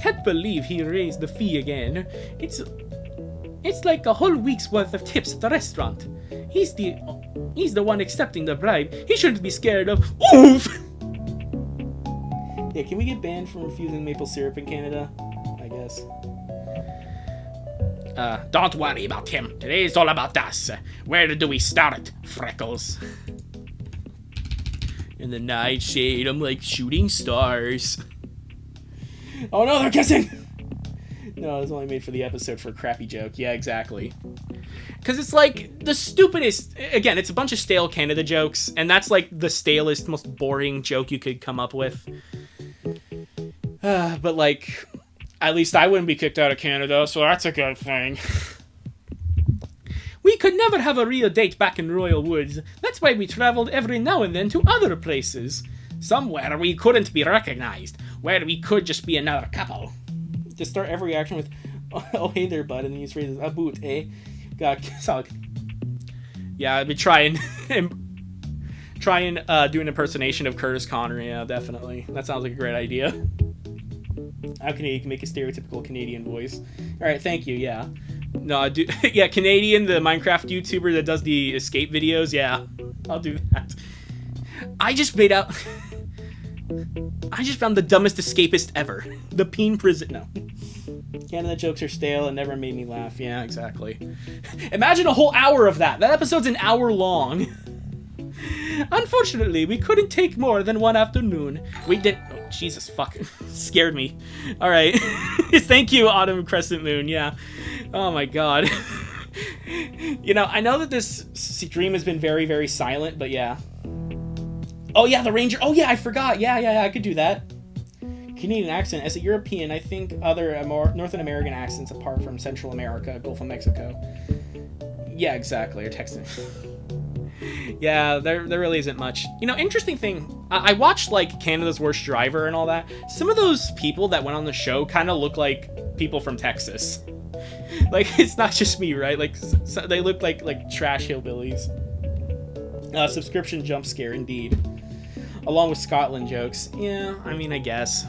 Can't believe he raised the fee again. It's like a whole week's worth of tips at the restaurant. He's the one accepting the bribe. He shouldn't be scared of. Oof! Yeah, can we get banned from refusing maple syrup in Canada? I guess. Don't worry about him. Today's all about us. Where do we start, Freckles? In the nightshade, I'm like shooting stars. Oh no, they're kissing! No, it was only made for the episode for a crappy joke. Yeah, exactly. Because it's like the stupidest... Again, it's a bunch of stale Canada jokes, and that's like the stalest, most boring joke you could come up with. But like, at least I wouldn't be kicked out of Canada, so that's a good thing. We could never have a real date back in Royal Woods. That's why we traveled every now and then to other places. Somewhere we couldn't be recognized, where we could just be another couple. Just start every reaction with, "Oh, hey there, bud," and then use phrases, "A boot, eh?" God, solid. Yeah, I'd be trying do an impersonation of Curtis Connor. Yeah, definitely. That sounds like a great idea. How Canadian can make a stereotypical Canadian voice. All right, thank you. Yeah. No, I do. Yeah, Canadian, the Minecraft YouTuber that does the escape videos. Yeah, I'll do that. I just found the dumbest escapist ever. The Peen Prison. No. Canada jokes are stale and never made me laugh. Yeah, exactly. Imagine a whole hour of that. That episode's an hour long. Unfortunately, we couldn't take more than one afternoon. We did. Oh, Jesus, fuck. Scared me. All right. Thank you, Autumn Crescent Moon. Yeah. Oh my god. You know, I know that this stream has been very, very silent, but yeah. Oh yeah, the Ranger. Oh yeah, I forgot. Yeah, I could do that. Canadian accent. As a European, I think other North American accents apart from Central America, Gulf of Mexico. Yeah, exactly. Or Texan. Yeah, there really isn't much. You know, interesting thing. I watched like Canada's Worst Driver and all that. Some of those people that went on the show kind of look like people from Texas. Like, it's not just me, right? Like, they look like trash hillbillies. Subscription jump scare, indeed. Along with Scotland jokes. Yeah, I mean, I guess.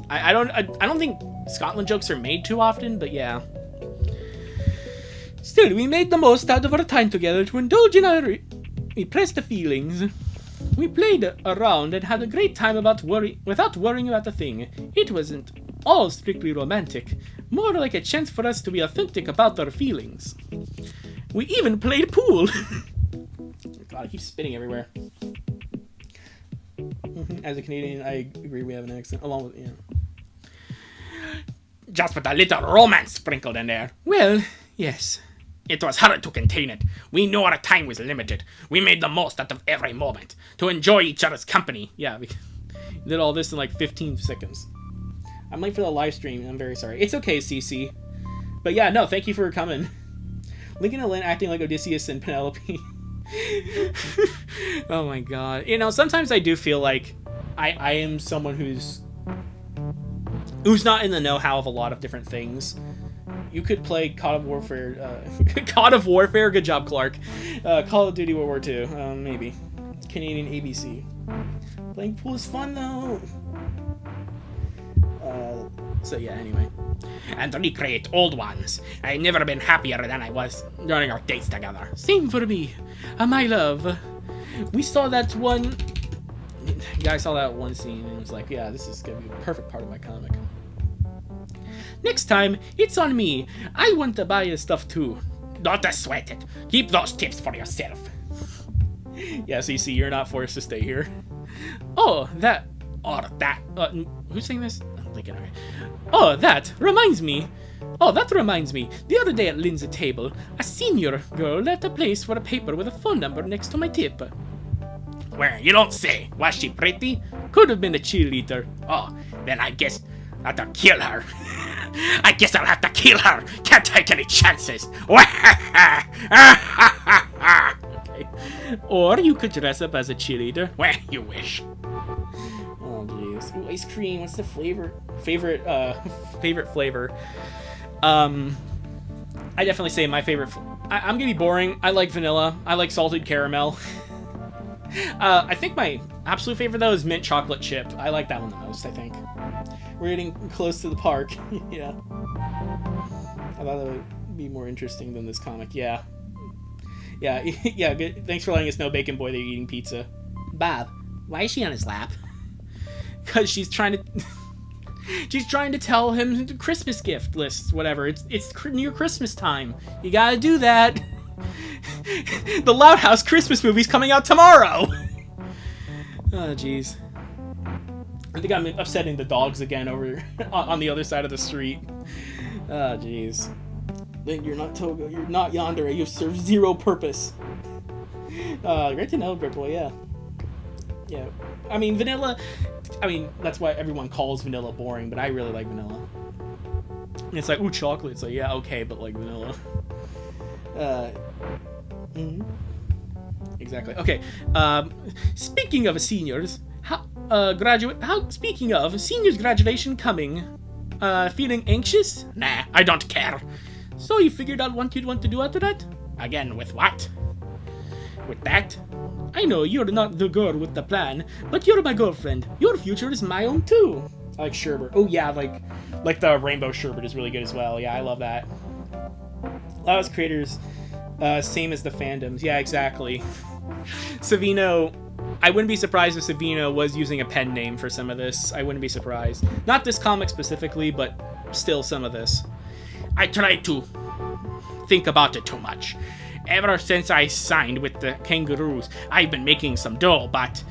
I don't think Scotland jokes are made too often, but yeah. Still, we made the most out of our time together to indulge in our repressed feelings. We played around and had a great time without worrying about a thing. It wasn't all strictly romantic, more like a chance for us to be authentic about our feelings. We even played pool. God, I keep spitting everywhere. As a Canadian, I agree we have an accent, along with, yeah. Just with a little romance sprinkled in there. Well, yes. It was hard to contain it. We knew our time was limited. We made the most out of every moment to enjoy each other's company. Yeah, we did all this in like 15 seconds. I'm late for the live stream, and I'm very sorry. It's okay, CC. But yeah, no, thank you for coming. Lincoln and Lynn acting like Odysseus and Penelope. Oh my god. You know, sometimes I do feel like I am someone who's not in the know-how of a lot of different things. You could play COD of Warfare, COD of Warfare, good job, Clark. Call of Duty World War II, maybe. Canadian ABC. Playing pool is fun, though. So yeah, anyway. And recreate old ones. I've never been happier than I was during our dates together. Same for me. My love. We saw that one... You guys saw that one scene and it was like, yeah, this is gonna be the perfect part of my comic. Next time, it's on me. I want to buy your stuff too. Don't sweat it. Keep those tips for yourself. Yeah, so you see, you're not forced to stay here. Oh, that... Who's saying this? I'm thinking, okay. Oh, that reminds me. The other day at Lynn's table, a senior girl left a place for a paper with a phone number next to my tip. Where? You don't say. Was she pretty? Could have been a cheerleader. Oh, then I guess I'll have to kill her. I guess I'll have to kill her. Can't take any chances. Okay. Or you could dress up as a cheerleader. Well, you wish. Oh, jeez. Ooh, ice cream. What's the flavor? Favorite flavor. I definitely say my favorite. I'm gonna be boring. I like vanilla. I like salted caramel. I think my absolute favorite though is mint chocolate chip. I like that one the most. I think we're getting close to the park. Yeah. I thought that would be more interesting than this comic. Yeah. Yeah. Yeah. Good. Thanks for letting us know, Bacon Boy, that you're eating pizza. Bob, why is she on his lap? Because she's trying to. She's trying to tell him the Christmas gift list, whatever. It's near Christmas time. You gotta do that. The Loud House Christmas movie's coming out tomorrow. Oh, jeez. I think I'm upsetting the dogs again over on the other side of the street. Oh, jeez. Then you're not Togo. You're not Yandere. You serve zero purpose. Great to know, Brick Boy. Yeah. Yeah. I mean, vanilla. I mean, that's why everyone calls vanilla boring, but I really like vanilla. And it's like, ooh, chocolate. It's like, yeah, okay, but like vanilla. Mhm. Exactly. Okay. Speaking of seniors, speaking of seniors graduation coming, feeling anxious? Nah, I don't care. So you figured out what you'd want to do after that? Again, with what? With that? I know you're not the girl with the plan, but you're my girlfriend. Your future is my own too. I like sherbet. Oh yeah, like the rainbow sherbet is really good as well. Yeah, I love that. Last creators, same as the fandoms. Yeah, exactly. Savino, I wouldn't be surprised if Savino was using a pen name for some of this. I wouldn't be surprised. Not this comic specifically, but still some of this. I try to think about it too much. Ever since I signed with the Kangaroos, I've been making some dough, but...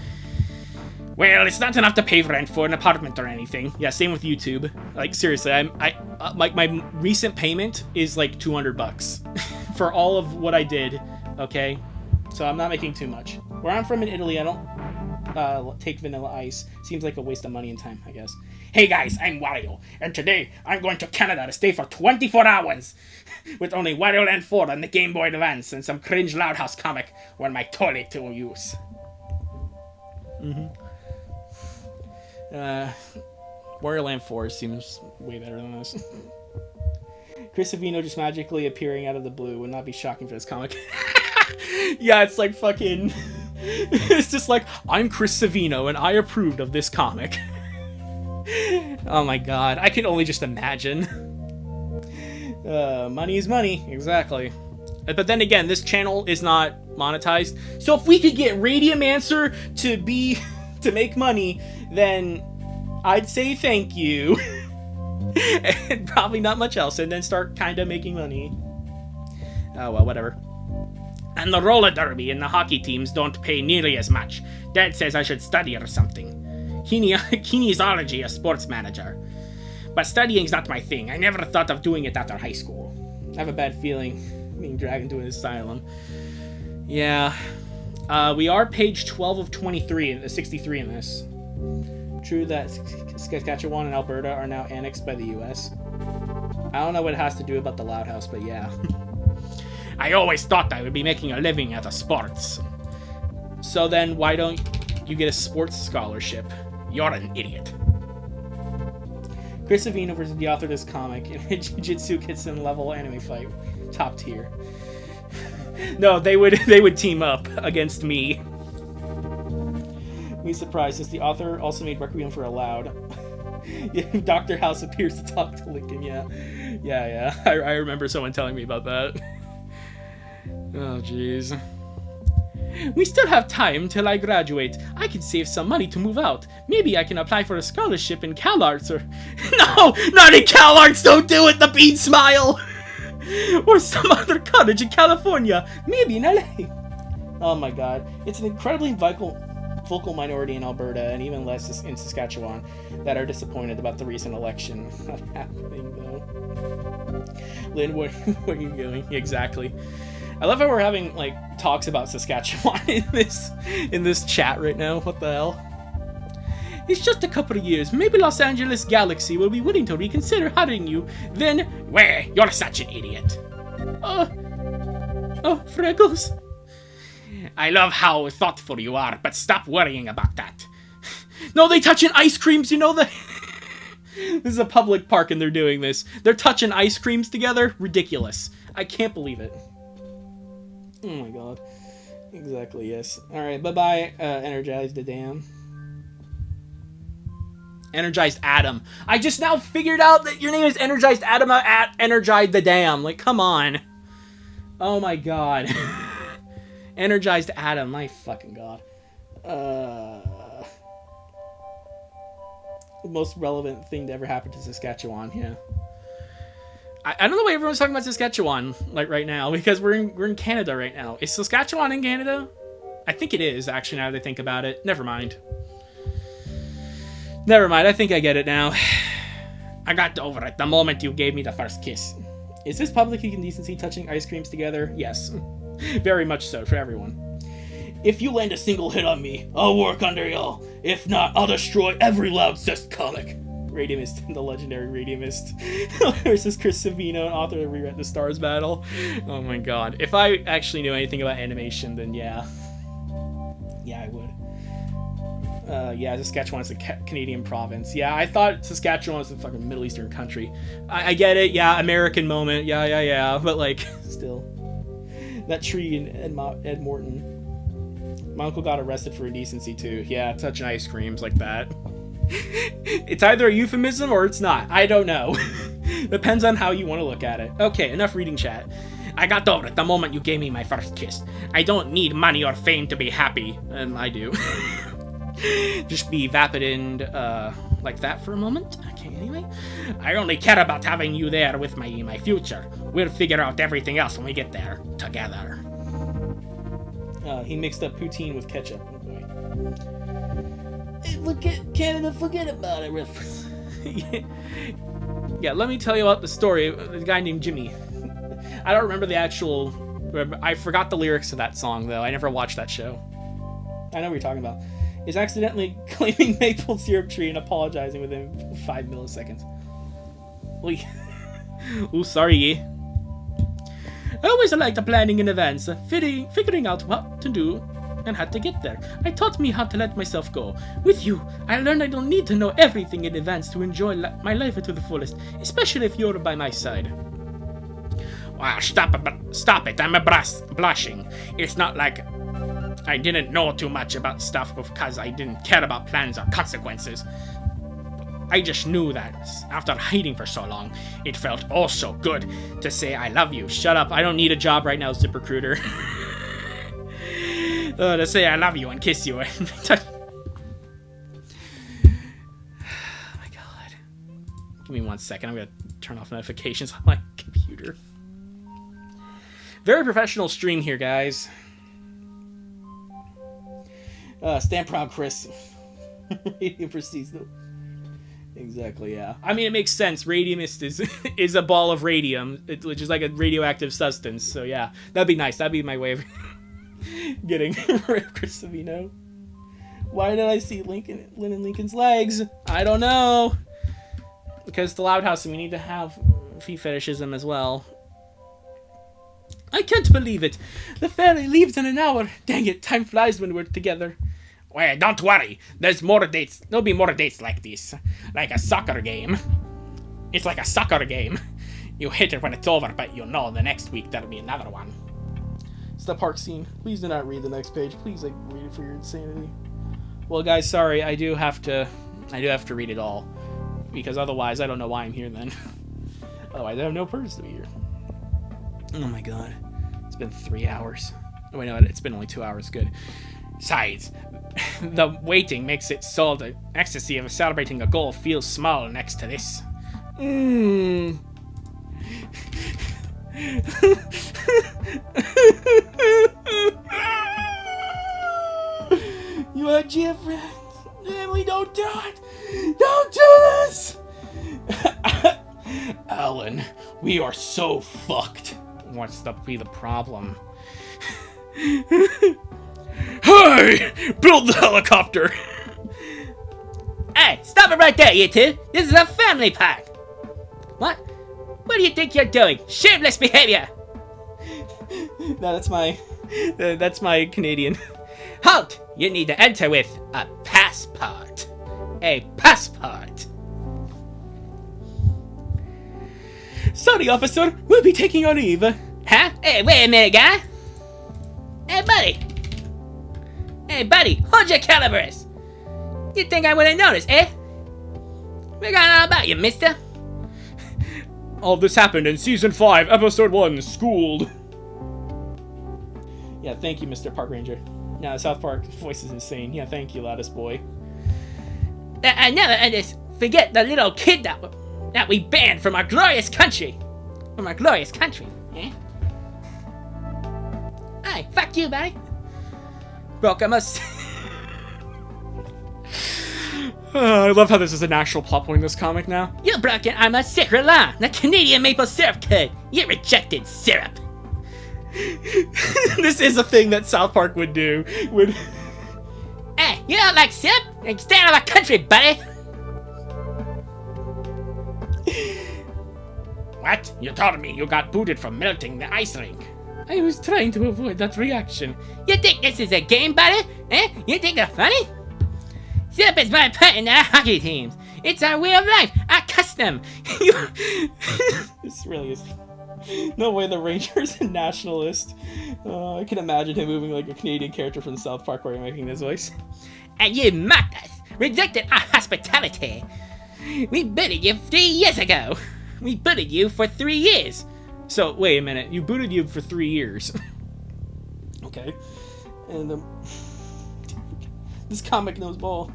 well, it's not enough to pay rent for an apartment or anything. Yeah, same with YouTube. Like, seriously, my recent payment is like $200 for all of what I did, okay? So I'm not making too much. Where I'm from in Italy, I don't take vanilla ice. Seems like a waste of money and time, I guess. Hey guys, I'm Wario, and today I'm going to Canada to stay for 24 hours with only Wario Land 4 on the Game Boy Advance and some cringe Loudhouse comic on my toilet to use. Wario Land 4 seems way better than this. Chris Savino just magically appearing out of the blue would not be shocking for this comic. Yeah, it's like fucking... it's just like, I'm Chris Savino and I approved of this comic. Oh my god, I can only just imagine. Money is money, exactly. But then again, this channel is not monetized. So if we could get Radiumancer to make money, then I'd say thank you. And probably not much else, and then start kind of making money. Oh well, whatever. And the roller derby and the hockey teams don't pay nearly as much. Dad says I should study or something. Kinesiology, a sports manager. But studying's not my thing. I never thought of doing it after high school. I have a bad feeling being dragged into an asylum. Yeah. We are page 12 of 23, 63 in this. True that Saskatchewan and Alberta are now annexed by the US. I don't know what it has to do about the Loud House, but yeah. I always thought I would be making a living out of sports. So then why don't you get a sports scholarship? You're an idiot. Chris Savino versus the author of this comic in a Jiu-Jitsu Kitsen level anime fight. Top tier. No, they would team up against me. Me surprised, since the author also made Requiem for a Loud. Dr. House appears to talk to Lincoln, yeah. I remember someone telling me about that. Oh, jeez. We still have time till I graduate. I can save some money to move out. Maybe I can apply for a scholarship in CalArts or... No! Not in CalArts! Don't do it! The bean smile! Or some other college in California. Maybe in LA. Oh my god. It's an incredibly vocal minority in Alberta, and even less in Saskatchewan, that are disappointed about the recent election not happening, though. Lynn, where are you going? Exactly. I love how we're having, like, talks about Saskatchewan in this chat right now. What the hell? It's just a couple of years. Maybe Los Angeles Galaxy will be willing to reconsider hiring you. Then... Where? You're such an idiot. Oh, Freckles. I love how thoughtful you are, but stop worrying about that. No, they touching ice creams, you know that? This is a public park and they're doing this. They're touching ice creams together? Ridiculous. I can't believe it. Oh my god. Exactly, yes. Alright, bye-bye, Energize the Dam. Energized Adam. I just now figured out that your name is Energized Adam at Energize the Dam. Like, come on. Oh my god. Energized Adam, my fucking god. Most relevant thing to ever happen to Saskatchewan, yeah. I don't know why everyone's talking about Saskatchewan, like, right now, because we're in Canada right now. Is Saskatchewan in Canada? I think it is, actually, now that I think about it. Never mind. I think I get it now. I got over it the moment you gave me the first kiss. Is this public indecency touching ice creams together? Yes. Very much so, for everyone. If you land a single hit on me, I'll work under y'all. If not, I'll destroy every Loud Cist comic. Radiumist, the legendary Radiumist versus Chris Savino, author of Rewrite the Stars Battle. Oh my god. If I actually knew anything about animation, then yeah. Yeah, I would. Yeah, Saskatchewan is a Canadian province. Yeah, I thought Saskatchewan was a fucking Middle Eastern country. I get it, yeah, American moment, yeah, but like, still. That tree in Ed Morton. My uncle got arrested for indecency too. Yeah, touching ice creams like that. It's either a euphemism or it's not. I don't know. Depends on how you want to look at it. Okay, enough reading chat. I got over it the moment you gave me my first kiss. I don't need money or fame to be happy. I do. Just be vapid and, like that for a moment. Okay, anyway. I only care about having you there with me in my future. We'll figure out everything else when we get there. Together. He mixed up poutine with ketchup. Oh boy. Hey, forget Canada, forget about it, reference. Yeah, let me tell you about the story of the guy named Jimmy. I don't remember the actual... I forgot the lyrics to that song, though. I never watched that show. I know what you're talking about. Is accidentally claiming maple syrup tree and apologizing within 5 milliseconds. Ooh, sorry. I always liked planning in advance, figuring out what to do and how to get there. I taught me how to let myself go. With you, I learned I don't need to know everything in advance to enjoy my life to the fullest, especially if you're by my side. Wow, stop it, I'm blushing. It's not like I didn't know too much about stuff because I didn't care about plans or consequences. I just knew that after hiding for so long, it felt oh so good to say I love you. Shut up, I don't need a job right now, ZipRecruiter. To say I love you and kiss you. Oh my god. Give me 1 second, I'm gonna turn off notifications on my computer. Very professional stream here, guys. Stand proud, Chris. Radium proceeds though. Exactly, yeah. I mean, it makes sense. Radiumist is a ball of radium, which is like a radioactive substance. So yeah, that'd be nice. That'd be my way of getting rid of Chris Savino. Why did I see Lynn and Lincoln's legs? I don't know. Because the Loud House, and we need to have feet fetishism as well. I can't believe it. The ferry leaves in an hour. Dang it, time flies when we're together. Well, don't worry. There's more dates. There'll be more dates like this. Like a soccer game. It's like a soccer game. You hit it when it's over, but you know the next week there'll be another one. It's the park scene. Please do not read the next page. Please, like, read it for your insanity. Well, guys, sorry. I do have to read it all. Because otherwise, I don't know why I'm here then. Otherwise, I have no purpose to be here. Oh my god. It's been 3 hours. Oh, wait, no, it's been only 2 hours. Good. Besides, the waiting makes it so the ecstasy of celebrating a goal feels small next to this. You are Jeffrey. Emily, don't do it. Don't do this. Alan, we are so fucked. What's the problem? Hey! Build the helicopter! Hey, stop it right there, you two! This is a family park! What? What do you think you're doing? Shameless behavior! No, that's my Canadian. Halt! You need to enter with a passport. A passport. Sorry, officer. We'll be taking our leave. Huh? Hey, wait a minute, guy. Hey, buddy. Hey, buddy, hold your calibers. You think I wouldn't notice, eh? We got all about you, mister. All this happened in Season 5, Episode 1, Schooled. Yeah, thank you, Mr. Park Ranger. Yeah, the South Park voice is insane. Yeah, thank you, loudest boy. I never just forget the little kid that we banned from our glorious country. From our glorious country, eh? Hey, fuck you, buddy. Broke, I must... I love how this is an actual plot point in this comic now. You broke it, I'm a secret law. The Canadian maple syrup code. You rejected syrup. This is a thing that South Park would do. Hey, you don't like syrup? Then stay out of our country, buddy. What? You told me you got booted from melting the ice rink. I was trying to avoid that reaction. You think this is a game, buddy? Eh? You think they're funny? Syrup is my pet in the hockey teams. It's our way of life, our custom. This really is. No way the Ranger's a nationalist. I can imagine him moving like a Canadian character from South Park where you're making this voice. And you mocked us, rejected our hospitality. We booted you 3 years ago. We booted you for 3 years. So, wait a minute. You booted you for 3 years. Okay. And, this comic knows ball.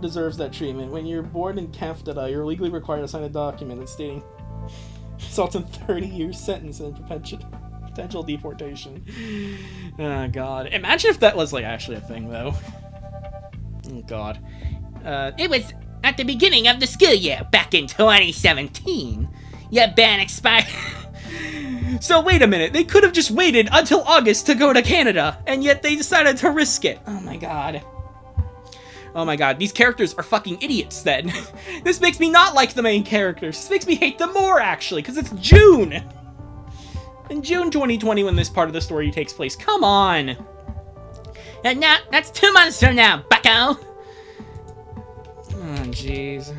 Deserves that treatment. When you're born in Canada, you're legally required to sign a document that's stating results in 30-year sentence and potential deportation. Oh, God. Imagine if that was, like, actually a thing, though. Oh, God. It was at the beginning of the school year, back in 2017. Your ban expired. So wait a minute, they could have just waited until August to go to Canada, and yet they decided to risk it. Oh my god. Oh my god, these characters are fucking idiots then. This makes me not like the main characters. This makes me hate them more, actually, because it's June. In June 2020 when this part of the story takes place. Come on. And now, that's 2 months from now, bucko. Oh, jeez.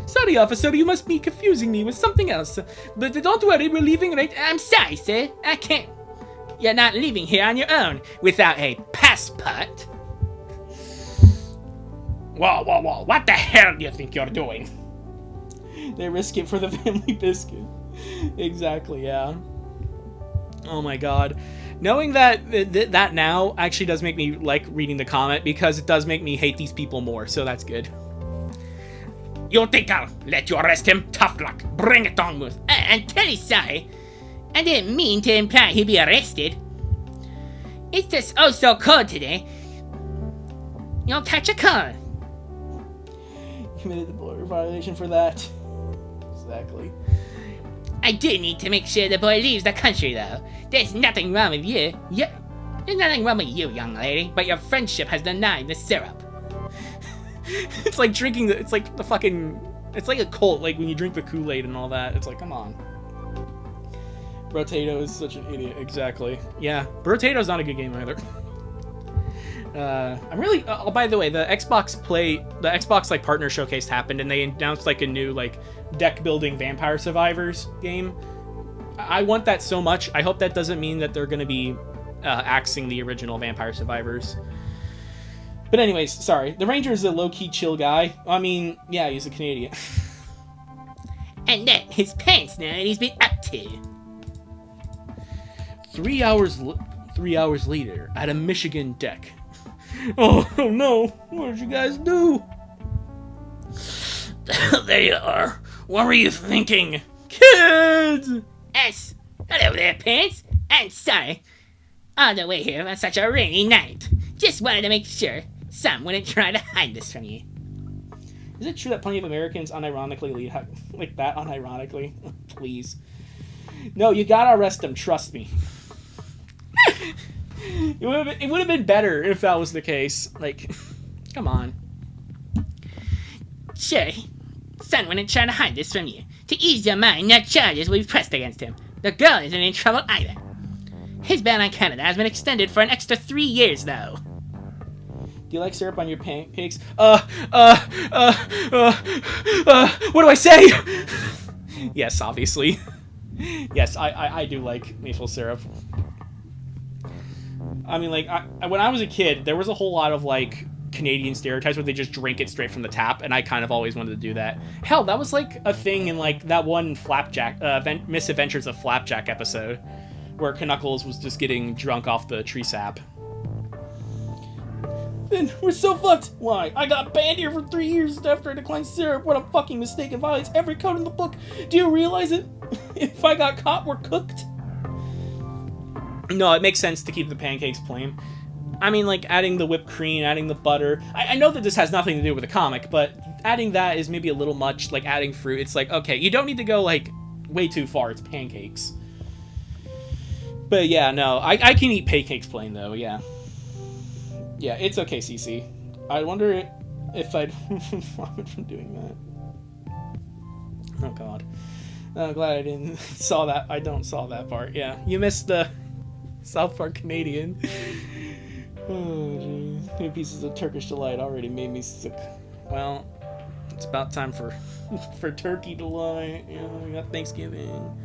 Sorry, officer, you must be confusing me with something else. But don't worry, we're leaving right... I'm sorry, sir. I can't. You're not leaving here on your own without a passport. Whoa, whoa, whoa. What the hell do you think you're doing? They risk it for the family biscuit. Exactly, yeah. Oh my god. Knowing that that now actually does make me like reading the comment, because it does make me hate these people more, so that's good. You think I'll let you arrest him? Tough luck. Bring it on, Moose. I'm terribly sorry. I didn't mean to imply he'd be arrested. It's just oh so cold today. You'll catch a cold. Committed the border violation for that. Exactly. I do need to make sure the boy leaves the country, though. There's nothing wrong with you. There's nothing wrong with you, young lady, but your friendship has denied the syrup. It's like drinking it's like the fucking, it's like a cult, like when you drink the Kool-Aid and all that. It's like, come on. Brotato is such an idiot, exactly. Yeah, Brotato's not a good game either. I'm really, oh, by the way, the Xbox like partner showcase happened, and they announced like a new like deck building Vampire Survivors game. I want that so much. I hope that doesn't mean that they're going to be axing the original Vampire Survivors. But anyways, sorry. The Ranger is a low-key chill guy. I mean, yeah, he's a Canadian. And then his pants now, and he's been up to. 3 hours later, at a Michigan deck. Oh no! What did you guys do? There you are. What were you thinking? Kids! S. Hello there, pants. I'm sorry. On the way here on such a rainy night. Just wanted to make sure some wouldn't try to hide this from you. Is it true that plenty of Americans unironically lead like that? Unironically? Please. No, you gotta arrest them. Trust me. It would have been better if that was the case. Like, come on. Sure, son wouldn't try to hide this from you. To ease your mind, no charges will be pressed against him. The girl isn't in trouble either. His ban on Canada has been extended for an extra 3 years, though. Do you like syrup on your pancakes? What do I say? Yes, obviously. Yes, I do like maple syrup. I mean, like, when I was a kid, there was a whole lot of, like, Canadian stereotypes where they just drink it straight from the tap, and I kind of always wanted to do that. Hell, that was, like, a thing in, like, that one Flapjack, Misadventures of Flapjack episode, where Knuckles was just getting drunk off the tree sap. Then we're so fucked. Why? I got banned here for 3 years after I declined syrup. What a fucking mistake. It violates every code in the book. Do you realize it? If I got caught, we're cooked. No, it makes sense to keep the pancakes plain. I mean, like, adding the whipped cream, adding the butter. I know that this has nothing to do with the comic, but adding that is maybe a little much. Like, adding fruit. It's like, okay, you don't need to go, like, way too far. It's pancakes. But yeah, no, I can eat pancakes plain, though, yeah. Yeah, it's okay, CC. I wonder if I'd vomit from doing that. Oh god. I'm glad I didn't saw that. I don't saw that part. Yeah, you missed the South Park Canadian. Oh jeez. 2 pieces of Turkish delight already made me sick. Well, it's about time for turkey delight. You know, we got Thanksgiving.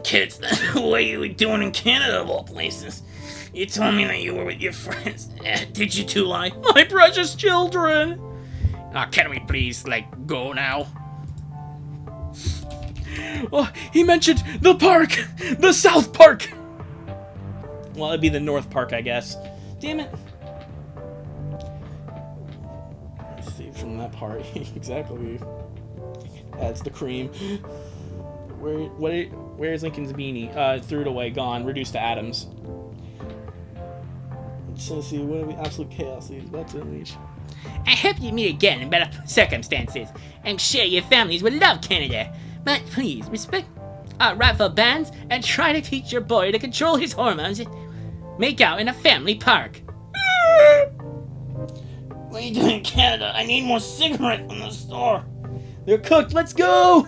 Kids, what are you doing in Canada of all places? You told me that you were with your friends. Did you two lie? My precious children! Can we please, go now? Oh, he mentioned the park! The South Park! Well, it'd be the North Park, I guess. Damn it. Let's see from that part. Exactly. That's the cream. Where's Lincoln's beanie? Threw it away, gone, reduced to atoms. So let's see, what are the absolute chaos he's about to unleash? I hope you meet again in better circumstances. I'm sure your families would love Canada. But please, respect our rightful bands and try to teach your boy to control his hormones and make out in a family park. What are you doing in Canada? I need more cigarettes from the store. They're cooked, let's go!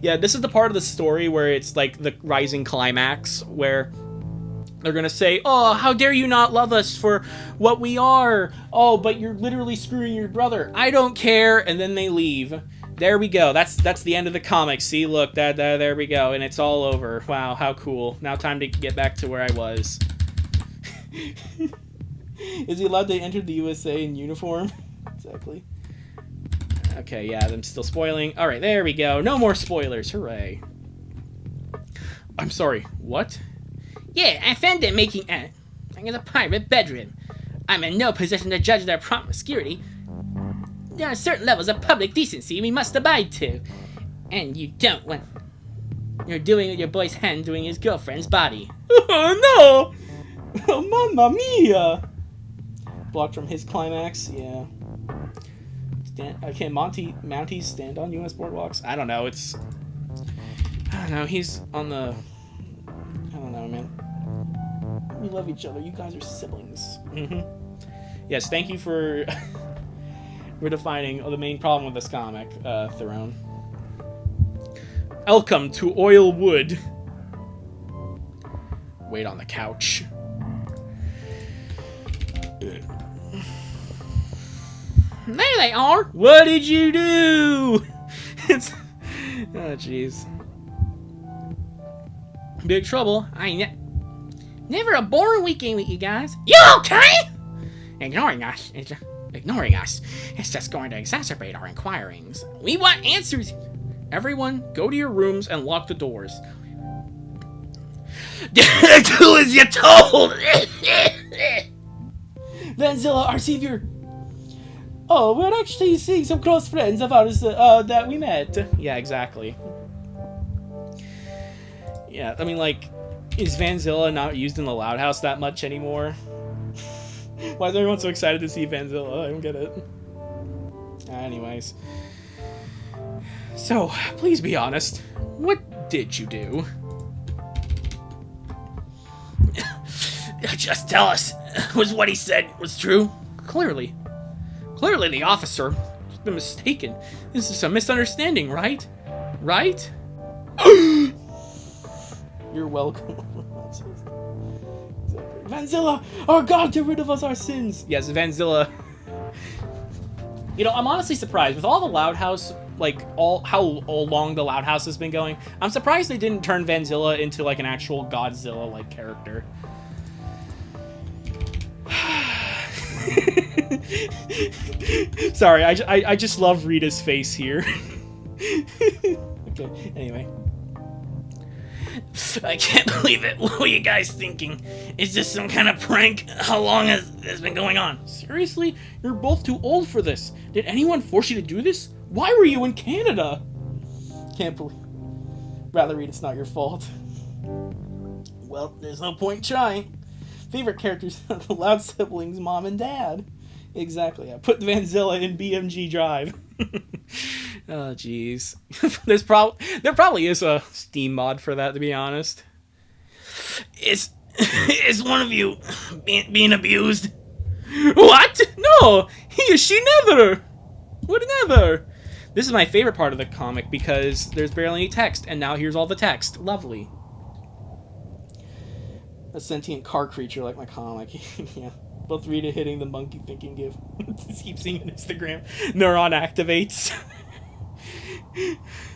Yeah, this is the part of the story where it's like the rising climax, where they're gonna say, oh, how dare you not love us for what we are? Oh, but you're literally screwing your brother. I don't care, and then they leave. There we go. That's the end of the comic. See, look, there we go, and it's all over. Wow, how cool. Now time to get back to where I was. Is he allowed to enter the USA in uniform? Exactly. Okay, yeah, I'm still spoiling. All right, there we go. No more spoilers. Hooray. I'm sorry, what? Yeah, I found them making in a private bedroom. I'm in no position to judge their promiscuity. There are certain levels of public decency we must abide to. And you don't want... You're doing with your boy's hand doing his girlfriend's body. Oh, no! Oh, mamma mia! Blocked from his climax, yeah. Can Mounties stand on U.S. boardwalks? I don't know, it's... I don't know, he's on the... I don't know, man. We love each other. You guys are siblings. Mm-hmm. Yes, thank you for... We're defining the main problem with this comic, Theron. Welcome to Oil Wood. Wait on the couch. There they are! What did you do? It's... Oh, jeez. Big trouble. Never a boring weekend with you guys. You okay? Ignoring us is just going to exacerbate our inquirings. We want answers. Everyone, go to your rooms and lock the doors. Do as you're told! Vanzilla, our savior. Oh, we're actually seeing some close friends of ours that we met. Yeah, exactly. Yeah, I mean, like, is Vanzilla not used in the Loud House that much anymore? Why is everyone so excited to see Vanzilla? I don't get it. Anyways. So, please be honest. What did you do? Just tell us. Was what he said was true? Clearly the officer has been mistaken. This is a misunderstanding, right? Right? You're welcome. Vanzilla, our God, get rid of us our sins. Yes, Vanzilla. You know, I'm honestly surprised with all the Loud House, like how long the Loud House has been going. I'm surprised they didn't turn Vanzilla into like an actual Godzilla-like character. Sorry, I just love Rita's face here. Okay, anyway. I can't believe it. What were you guys thinking? Is this some kind of prank? How long has this been going on? Seriously? You're both too old for this. Did anyone force you to do this? Why were you in Canada? Can't believe... Rather, Rita, it's not your fault. Well, there's no point trying. Favorite characters are the Loud siblings, Mom and Dad. Exactly. I put Vanzilla in BMG Drive. Oh, jeez. There probably is a Steam mod for that, to be honest. Is one of you being abused? What? No! He or she never! Would never! This is my favorite part of the comic because there's barely any text, and now here's all the text. Lovely. A sentient car creature like my comic. Yeah. Both Rita hitting the monkey thinking give. Just keep seeing on Instagram. Neuron activates.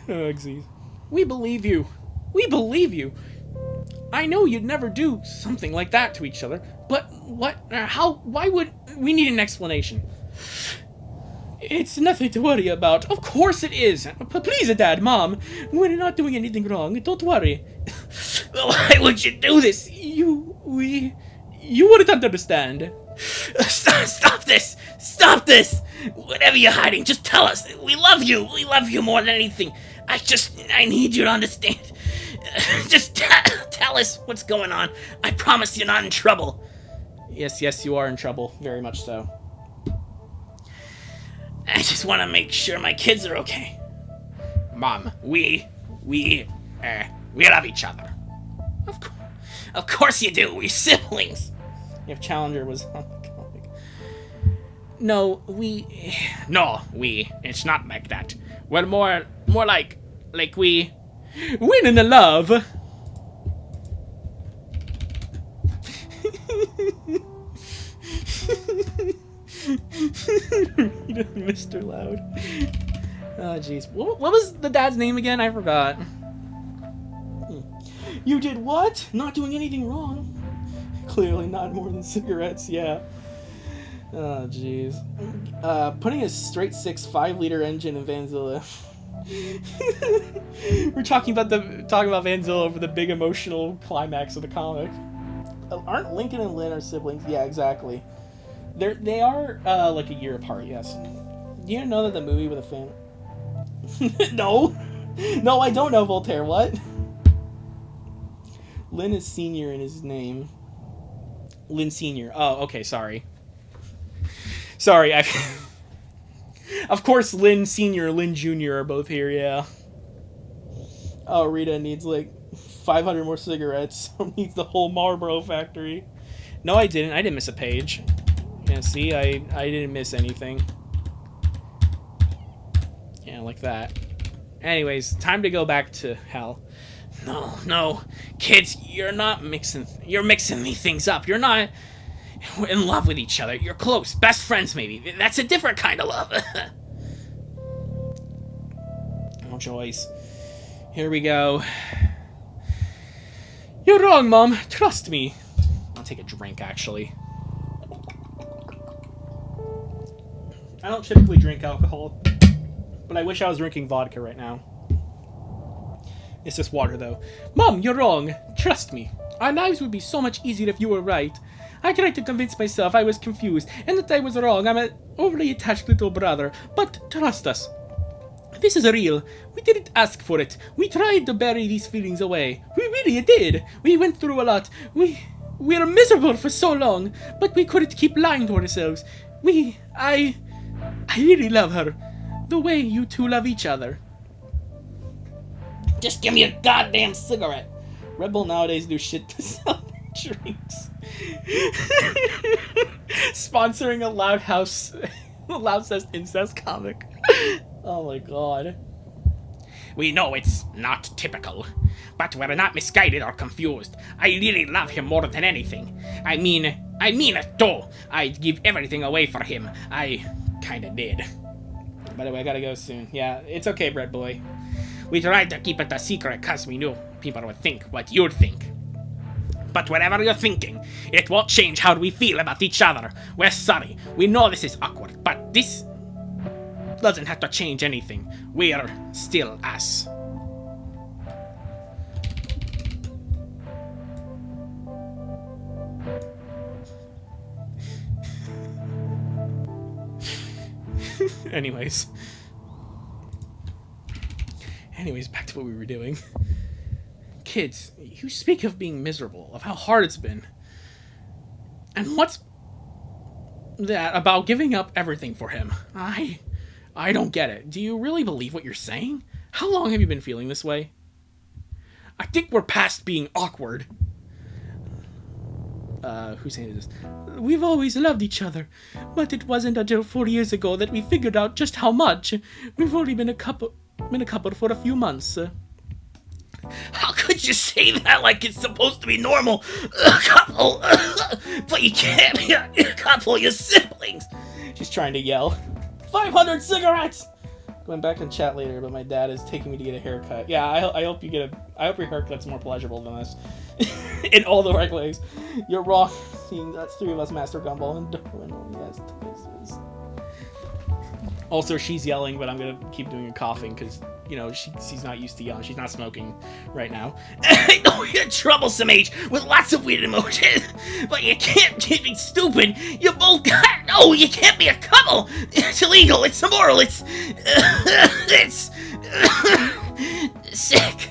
Oh, geez. We believe you. We believe you. I know you'd never do something like that to each other, but what, how, why would, we need an explanation. It's nothing to worry about. Of course it is. Please, Dad, Mom, we're not doing anything wrong. Don't worry. Why would you do this? You wouldn't understand. Stop this! Stop this! Whatever you're hiding, just tell us. We love you. We love you more than anything. I need you to understand. Just tell us what's going on. I promise you're not in trouble. Yes, you are in trouble. Very much so. I just want to make sure my kids are okay. Mom, we love each other. Of course you do. We're siblings. If Challenger was on the comic. No, It's not like that. We're more like we win in the love. Mr. Loud. Oh, jeez. What was the dad's name again? I forgot. You did what? Not doing anything wrong. Clearly not more than cigarettes, yeah. Oh, jeez. Putting a straight 6 5-liter engine in Vanzilla. We're talking about Vanzilla for the big emotional climax of the comic. Aren't Lincoln and Lynn are siblings? Yeah, exactly. They are like a year apart. Yes. Do you know that the movie with a fan? No, I don't know Voltaire. What? Lynn is senior in his name. Lynn Senior. Oh, okay. Sorry. Of course, Lynn Senior, Lynn Junior are both here. Yeah. Oh, Rita needs like 500 more cigarettes. Needs the whole Marlboro factory. No, I didn't. I didn't miss a page. Yeah, see, I didn't miss anything. Yeah, like that. Anyways, time to go back to hell. No, kids, you're mixing these things up. You're not in love with each other. You're close, best friends maybe. That's a different kind of love. Oh, Joyce. Here we go. You're wrong, Mom. Trust me. I'll take a drink, actually. I don't typically drink alcohol, but I wish I was drinking vodka right now. It's just water, though. Mom, you're wrong. Trust me. Our lives would be so much easier if you were right. I tried to convince myself I was confused and that I was wrong. I'm an overly attached little brother. But trust us. This is real. We didn't ask for it. We tried to bury these feelings away. We really did. We went through a lot. We're miserable for so long, but we couldn't keep lying to ourselves. I really love her. The way you two love each other. Just give me a goddamn cigarette. Red Bull nowadays do shit to sell their drinks. Sponsoring a Loud Says Incest comic. Oh my god. We know it's not typical, but we're not misguided or confused. I really love him more than anything. I mean it too. I'd give everything away for him. I kinda did. By the way, I gotta go soon. Yeah, it's okay, Bread Boy. We tried to keep it a secret because we knew people would think what you'd think. But whatever you're thinking, it won't change how we feel about each other. We're sorry. We know this is awkward, but this doesn't have to change anything. We're still us. Anyways, back to what we were doing. Kids, you speak of being miserable, of how hard it's been. And what's that about giving up everything for him? I don't get it. Do you really believe what you're saying? How long have you been feeling this way? I think we're past being awkward. who's saying this? We've always loved each other, but it wasn't until 4 years ago that we figured out just how much. We've only been a couple for a few months. How could you say that like it's supposed to be normal? A couple, but you can't be a couple, you're siblings. She's trying to yell. 500 cigarettes! Going back and chat later, but my dad is taking me to get a haircut. Yeah, I hope your haircut's more pleasurable than this. In all the right ways. You're wrong. That's 3 of us master gumball and yes. Also, she's yelling, but I'm gonna keep doing a coughing because, you know, she's not used to yelling. She's not smoking right now. I know you're a troublesome age with lots of weird emotions, but you can't be stupid. You both got no. You can't be a couple. It's illegal. It's immoral. It's sick.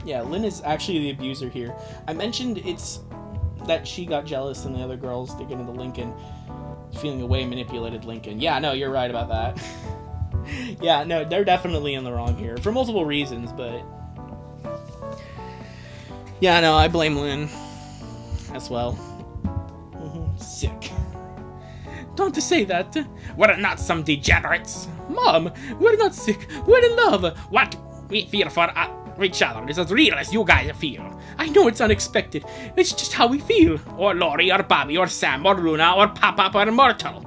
Yeah, Lynn is actually the abuser here. I mentioned it's that she got jealous and the other girls digging into Lincoln, feeling away, manipulated Lincoln. Yeah, no, you're right about that. Yeah, no, they're definitely in the wrong here for multiple reasons, but yeah, no, I blame Lynn as well. Sick. Don't say that. We're not some degenerates. Mom, we're not sick. We're in love. What? We feel for each other. It's as real as you guys feel. I know it's unexpected. It's just how we feel. Or Lori, or Bobby, or Sam, or Luna, or Pop-Up, or Myrtle.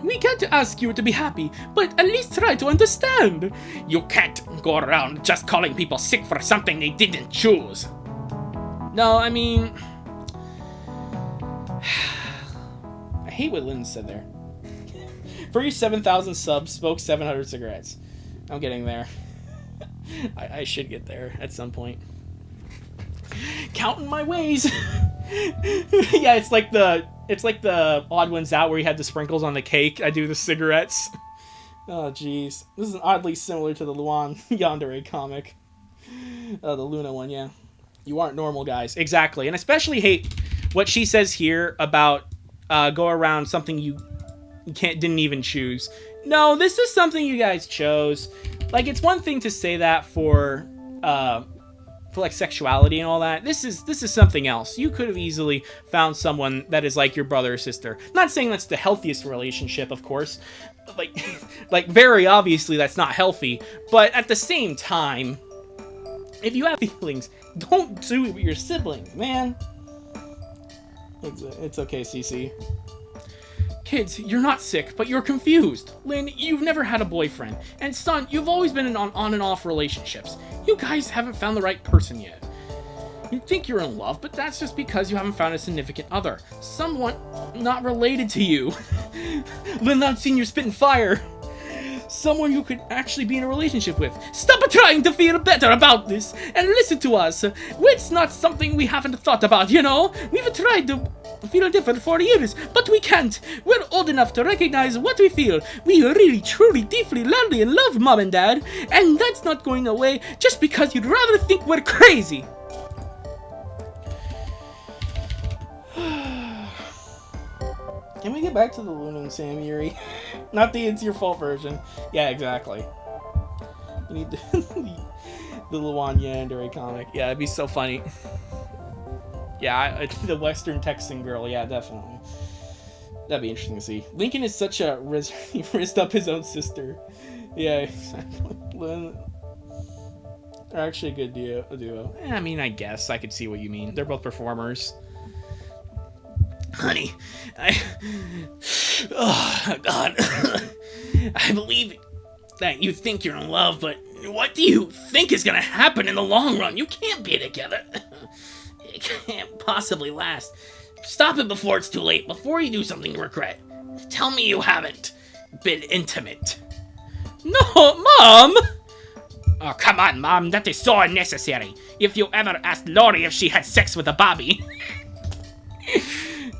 We can't ask you to be happy, but at least try to understand. You can't go around just calling people sick for something they didn't choose. No, I mean... I hate what Lynn said there. For your 7,000 subs, smoke 700 cigarettes. I'm getting there. I should get there at some point. Counting my ways. Yeah, it's like the Odd Ones Out where you had the sprinkles on the cake. I do the cigarettes. Oh jeez, this is oddly similar to the Luan Yandere comic. The Luna one, yeah. You aren't normal, guys. Exactly, and especially hate what she says here about go around something you didn't even choose. No, this is something you guys chose. Like, it's one thing to say that for like sexuality and all that. This is something else. You could have easily found someone that is like your brother or sister. Not saying that's the healthiest relationship, of course. Like very obviously that's not healthy. But at the same time, if you have feelings, don't do it with your sibling, man. It's okay, CC. Kids, you're not sick, but you're confused. Lynn, you've never had a boyfriend. And son, you've always been in on and off relationships. You guys haven't found the right person yet. You think you're in love, but that's just because you haven't found a significant other. Someone not related to you. Lynn, I've seen you spitting fire. Someone you could actually be in a relationship with. Stop trying to feel better about this and listen to us. It's not something we haven't thought about, you know? We've tried to feel different for years, but we can't. We're old enough to recognize what we feel. We really, truly, deeply, loudly love Mom and Dad, and that's not going away just because you'd rather think we're crazy. Can we get back to the Luna and Sam Yuri? Not the It's Your Fault version. Yeah, exactly. You need the Luan Yandere comic. Yeah, it'd be so funny. Yeah, the Western Texan girl. Yeah, definitely. That'd be interesting to see. Lincoln is such a he rizzed up his own sister. Yeah, exactly. They're actually a good duo. I mean, I guess I could see what you mean. They're both performers. Honey, oh, God. I believe that you think you're in love, but what do you think is gonna happen in the long run? You can't be together. It can't possibly last. Stop it before it's too late, before you do something you regret. Tell me you haven't been intimate. No, Mom! Oh, come on, Mom, that is so unnecessary. If you ever asked Lori if she had sex with a Bobby.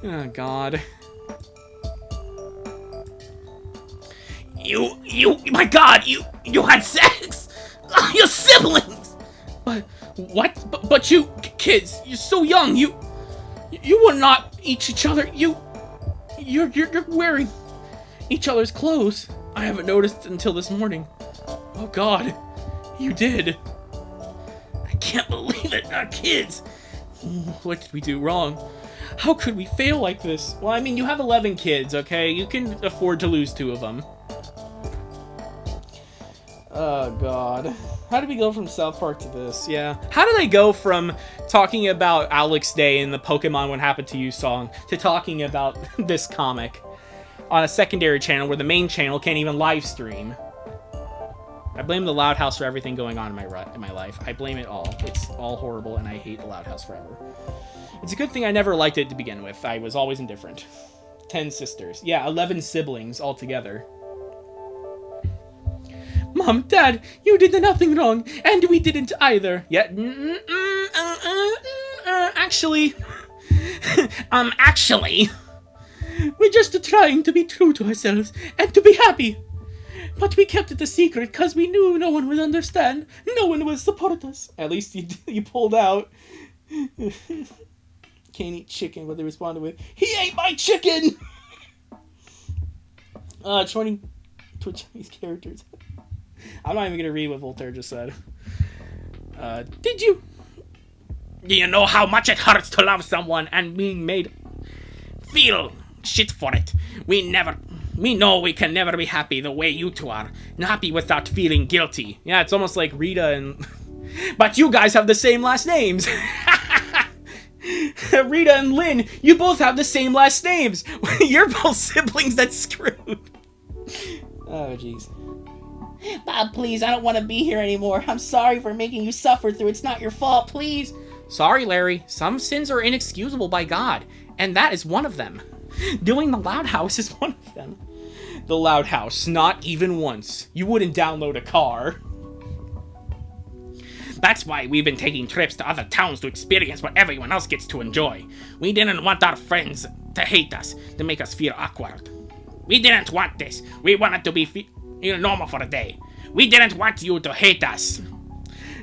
Oh, God. My God, you had sex? Your siblings! But, what? But you, kids, you're so young, you would not each other, you're wearing each other's clothes. I haven't noticed until this morning. Oh, God, you did. I can't believe it, kids. What did we do wrong? How could we fail like this? Well, I mean, you have 11 kids, okay? You can afford to lose 2 of them. Oh, God. How did we go from South Park to this? Yeah. How did I go from talking about Alex Day and the Pokemon What Happened to You song to talking about this comic on a secondary channel where the main channel can't even live stream? I blame the Loud House for everything going on in my life. I blame it all. It's all horrible, and I hate the Loud House forever. It's a good thing I never liked it to begin with. I was always indifferent. 10 sisters. Yeah, 11 siblings altogether. Mom, Dad, you did nothing wrong, and we didn't either. Yeah, actually... actually... We're just trying to be true to ourselves, and to be happy. But we kept it a secret because we knew no one would understand. No one would support us. At least you pulled out. Can't eat chicken, what they responded with. He ate my chicken! 20 Chinese characters. I'm not even going to read what Voltaire just said. Did you? Do you know how much it hurts to love someone and being made feel shit for it? We know we can never be happy the way you two are. Not happy without feeling guilty. Yeah, it's almost like Rita and... But you guys have the same last names! Rita and Lynn, you both have the same last names! You're both siblings that's screwed! Oh, jeez. Bob, please, I don't want to be here anymore. I'm sorry for making you suffer through. It's not your fault, please. Sorry, Larry. Some sins are inexcusable by God, and that is one of them. Doing the Loud House is one of them. The Loud House, not even once. You wouldn't download a car. That's why we've been taking trips to other towns to experience what everyone else gets to enjoy. We didn't want our friends to hate us, to make us feel awkward. We didn't want this. We wanted to be normal for a day. We didn't want you to hate us.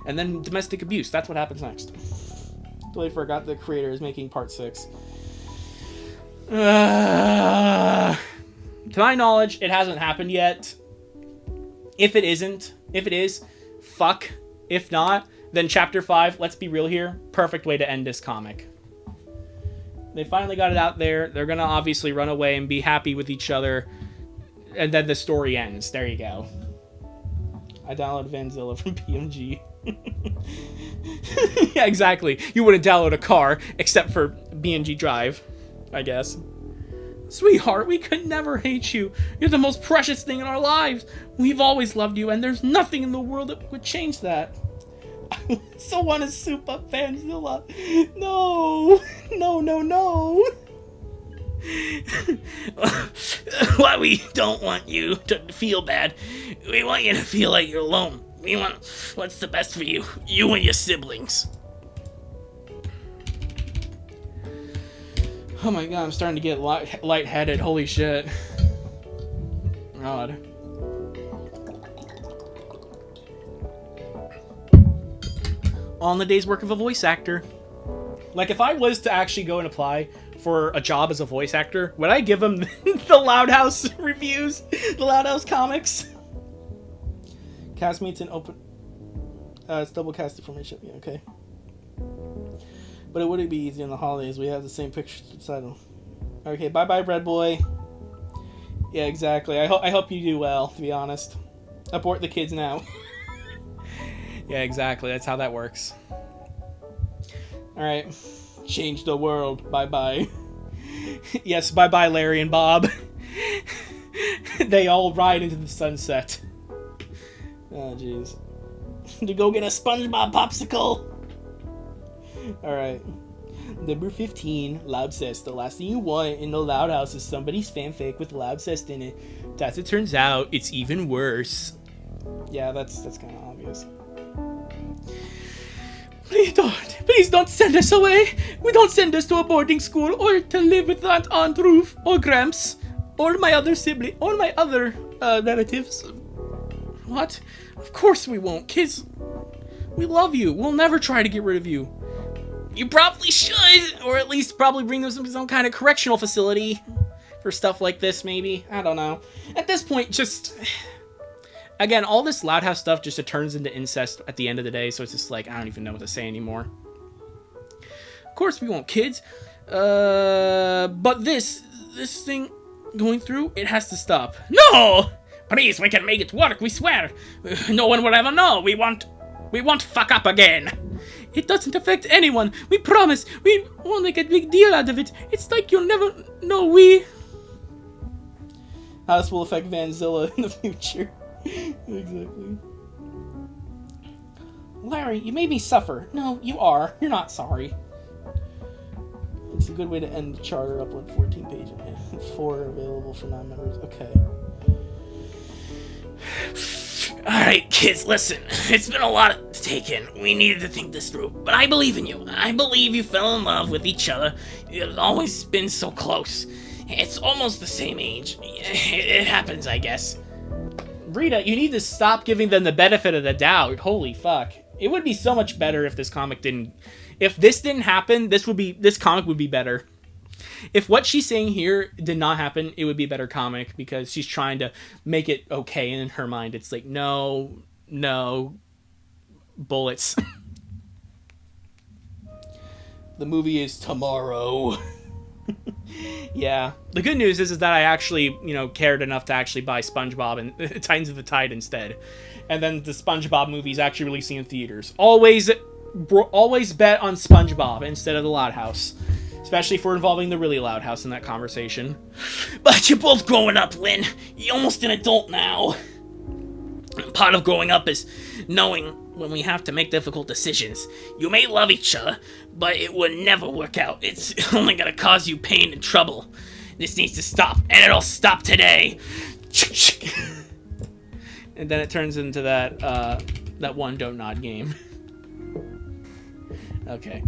And then domestic abuse. That's what happens next. Totally forgot the creator is making part 6. To my knowledge, it hasn't happened yet. If it is, fuck. If not, then chapter 5, let's be real here, perfect way to end this comic. They finally got it out there. They're gonna obviously run away and be happy with each other. And then the story ends. There you go. I downloaded Vanzilla from PMG. Yeah, exactly. You wouldn't download a car except for BNG Drive, I guess. Sweetheart, we could never hate you. You're the most precious thing in our lives. We've always loved you, and there's nothing in the world that would change that. I so want to soup up Vanzilla. No. No. Why we don't want you to feel bad. We want you to feel like you're alone. We want what's the best for you. You and your siblings. Oh my god, I'm starting to get lightheaded. Holy shit. God. On the day's work of a voice actor. Like, if I was to actually go and apply for a job as a voice actor, would I give them the Loud House reviews? The Loud House comics? Castmates and open... it's double casted formation. Yeah, okay. But it wouldn't be easy in the holidays. We have the same pictures to decide on. Okay, bye-bye, Bread Boy. Yeah, exactly. I hope you do well, to be honest. Abort the kids now. Yeah, exactly. That's how that works. Alright. Change the world. Bye-bye. Yes, bye-bye, Larry and Bob. They all ride into the sunset. Oh, jeez. To go get a SpongeBob popsicle. Alright. Number 15, Loud Cest. The last thing you want in the Loud House is somebody's fanfic with Loud Cest in it. As it turns out, it's even worse. Yeah, that's kind of obvious. Please don't send us away. We don't send us to a boarding school or to live with Aunt Ruth or Gramps or my other sibling or my other relatives. What? Of course we won't, kids. We love you. We'll never try to get rid of you. You probably should, or at least probably bring them to some kind of correctional facility for stuff like this, maybe. I don't know. At this point, just... Again, all this Loud House stuff just turns into incest at the end of the day, so it's just like, I don't even know what to say anymore. Of course we won't, kids. But this thing going through, it has to stop. No! Please, we can make it work, we swear. No one will ever know. We won't fuck up again. It doesn't affect anyone. We promise. We won't make a big deal out of it. It's like you'll never know how this will affect Vanzilla in the future. Exactly. Larry, you made me suffer. No, you are. You're not sorry. It's a good way to end the charter. Upload 14 pages. 4 available for non-members. Okay. Alright, kids, listen. It's been a lot to take in. We needed to think this through. But I believe in you. I believe you fell in love with each other. You've always been so close. It's almost the same age. It happens, I guess. Rita, you need to stop giving them the benefit of the doubt. Holy fuck. It would be so much better if this comic didn't... If this didn't happen, this comic would be better. If what she's saying here did not happen, it would be a better comic because she's trying to make it okay, and in her mind it's like, no, bullets. The movie is tomorrow. Yeah. The good news is that I actually, cared enough to actually buy SpongeBob and Titans of the Tide instead. And then the SpongeBob movie is actually releasing in theaters. Always bet on SpongeBob instead of the Loud House. Especially if we're involving the really Loud House in that conversation. But you're both growing up, Lynn. You're almost an adult now. Part of growing up is knowing when we have to make difficult decisions. You may love each other, but it will never work out. It's only gonna cause you pain and trouble. This needs to stop, and it'll stop today. And then it turns into that one don't nod game. Okay.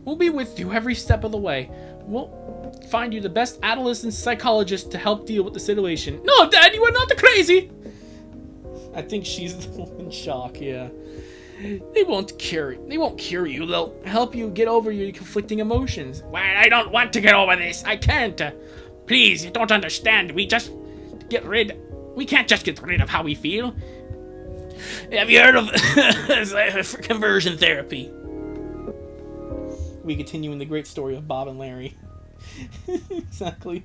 We'll be with you every step of the way. We'll find you the best adolescent psychologist to help deal with the situation. No, Dad, you are not the crazy! I think she's the one in shock, yeah. They won't cure you. They'll help you get over your conflicting emotions. Well, I don't want to get over this. I can't. Please, you don't understand. We can't just get rid of how we feel. Have you heard of conversion therapy? We continue in the great story of Bob and Larry. Exactly.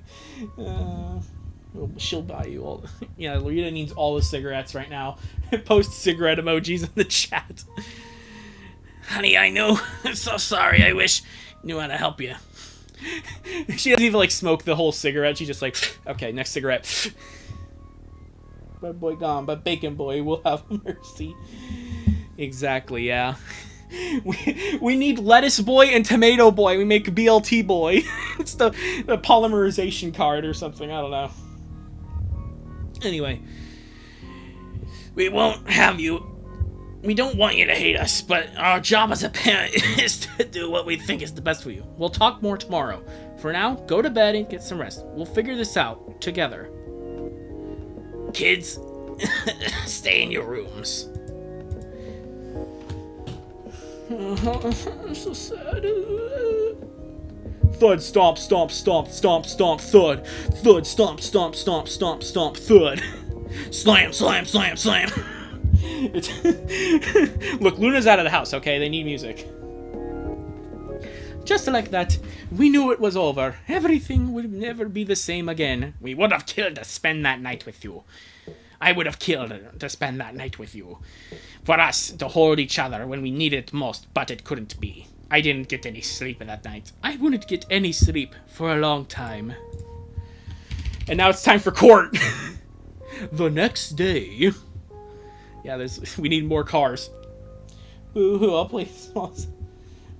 She'll buy you all. Yeah, Loretta needs all the cigarettes right now. Post cigarette emojis in the chat. Honey, I know. I'm so sorry. I wish I knew how to help you. She doesn't even smoke the whole cigarette. She's just okay, next cigarette. Bread boy gone, but bacon boy will have mercy. Exactly, yeah. We need lettuce boy and tomato boy. We make BLT boy. It's the polymerization card or something. I don't know. Anyway. We won't have you. We don't want you to hate us, but our job as a parent is to do what we think is the best for you. We'll talk more tomorrow. For now, go to bed and get some rest. We'll figure this out together. Kids, stay in your rooms. I'm so sad. Thud, stomp, stomp, stomp, stomp, stomp, thud. Thud, stomp, stomp, stomp, stomp, stomp, thud. Slam, slam, slam, slam. Look, Luna's out of the house, okay? They need music. Just like that, we knew it was over. Everything would never be the same again. We would have killed to spend that night with you. I would have killed to spend that night with you. For us to hold each other when we needed it most, but it couldn't be. I didn't get any sleep that night. I wouldn't get any sleep for a long time. And now it's time for court. The next day. Yeah, we need more cars. Ooh, I'll play songs.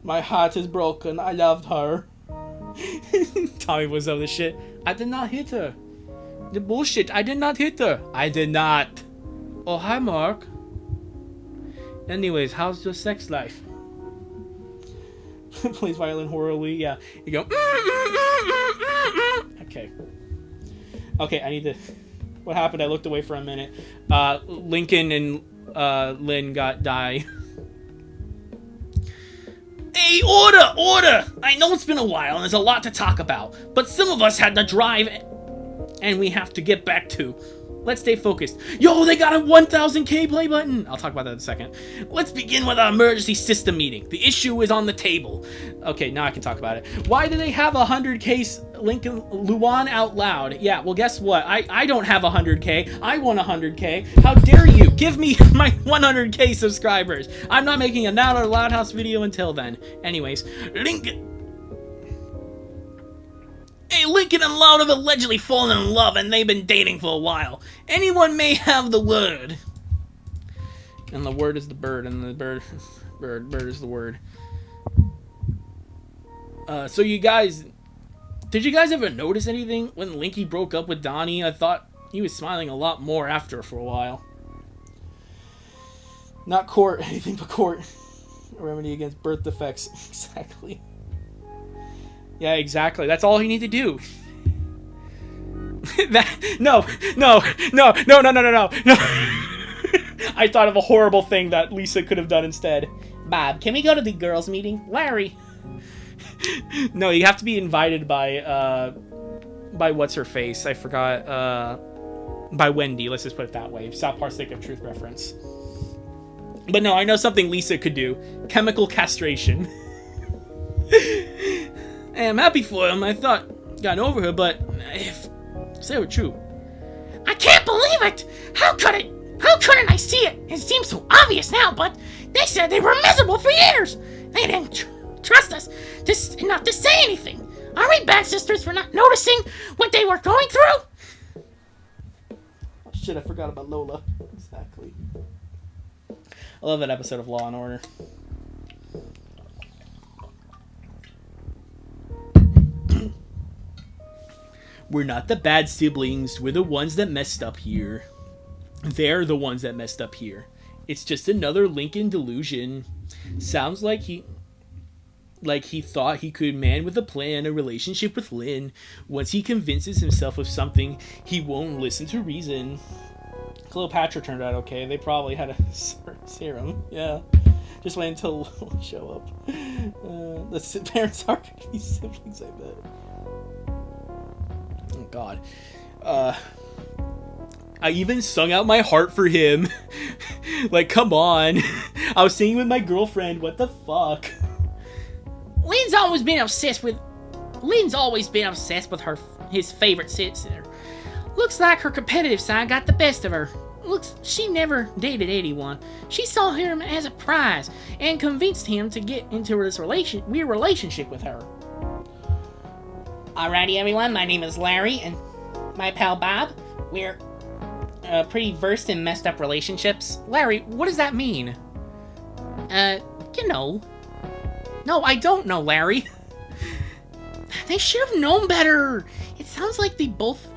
My heart is broken. I loved her. Tommy was over the shit. I did not hit her. The bullshit. I did not hit her. I did not. Oh, hi, Mark. Anyways, how's your sex life? Plays violin horribly. Yeah. You go. Okay. Okay, I need to... What happened? I looked away for a minute. Lincoln and Lynn die. Hey, order! I know it's been a while and there's a lot to talk about, but some of us had the drive and we have to get back to Let's stay focused. Yo, they got a 1000k play button. I'll talk about that in a second. Let's begin with our emergency system meeting. The issue is on the table. Okay, now I can talk about it. Why do they have 100k Lincoln Luan out loud? Yeah, well, guess what? I don't have 100k. I want 100k. How dare you? Give me my 100k subscribers. I'm not making another Loud House video until then. Anyways, Lincoln and Loud have allegedly fallen in love and they've been dating for a while. Anyone may have the word. And the word is the bird, and the bird is the word. So you guys, did you guys ever notice anything when Linky broke up with Donnie? I thought he was smiling a lot more after for a while. Not court, anything but court. A remedy against birth defects. Exactly. Yeah, exactly. That's all you need to do. No. I thought of a horrible thing that Lisa could have done instead. Bob, can we go to the girls' meeting? Larry. No, you have to be invited by what's her face? I forgot. By Wendy. Let's just put it that way. South Park Stick of Truth reference. But no, I know something Lisa could do. Chemical castration. Hey, I'm happy for him. I thought gotten over her, but if say it were true. I can't believe it! How could it? How couldn't I see it? It seems so obvious now, but they said they were miserable for years. They didn't trust us not to say anything. Are we bad sisters for not noticing what they were going through? Oh, shit, I forgot about Lola. Exactly. I love that episode of Law and Order. We're not the bad siblings. We're the ones that messed up here. They're the ones that messed up here. It's just another Lincoln delusion. Sounds like he thought he could man with a plan a relationship with Lynn. Once he convinces himself of something, he won't listen to reason. Cleopatra turned out okay. They probably had a serum. Yeah. Just wait until Lil show up. The parents are these siblings, I bet. Oh God. I even sung out my heart for him. Like, come on. I was singing with my girlfriend. What the fuck? Lynn's always been obsessed with his favorite sister. Looks like her competitive side got the best of her. Looks she never dated anyone. She saw him as a prize and convinced him to get into this weird relationship with her. Alrighty everyone, my name is Larry and my pal Bob. We're pretty versed in messed up relationships. Larry, what does that mean? You know. No, I don't know, Larry. They should have known better. It sounds like they both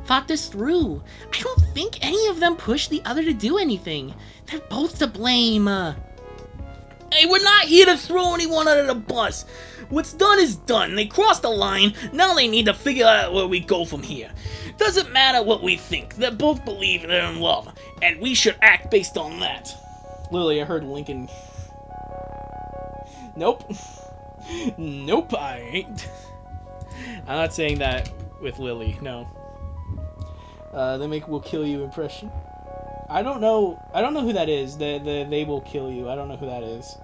thought this through. I don't think any of them pushed the other to do anything. They're both to blame. Hey, we're not here to throw anyone under the bus. What's done is done. They crossed the line. Now they need to figure out where we go from here. Doesn't matter what we think. They both believe they're in love, and we should act based on that. Lily, I heard Lincoln. Nope. Nope, I ain't. I'm not saying that with Lily, no. They make "will kill you" impression. I don't know who that is. The "they will kill you." I don't know who that is.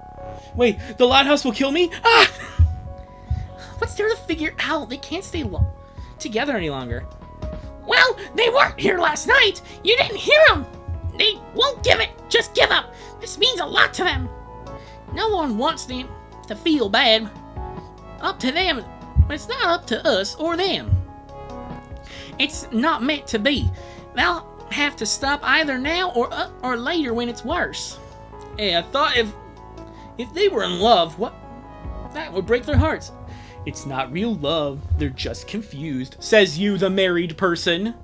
Wait, the lighthouse will kill me? Ah! What's there to figure out? They can't stay together any longer. Well, they weren't here last night. You didn't hear them. They won't give it. Just give up. This means a lot to them. No one wants them to feel bad. Up to them. But it's not up to us or them. It's not meant to be. They'll have to stop either now or later when it's worse. Hey, I thought if they were in love, that would break their hearts. It's not real love. They're just confused. Says you, the married person.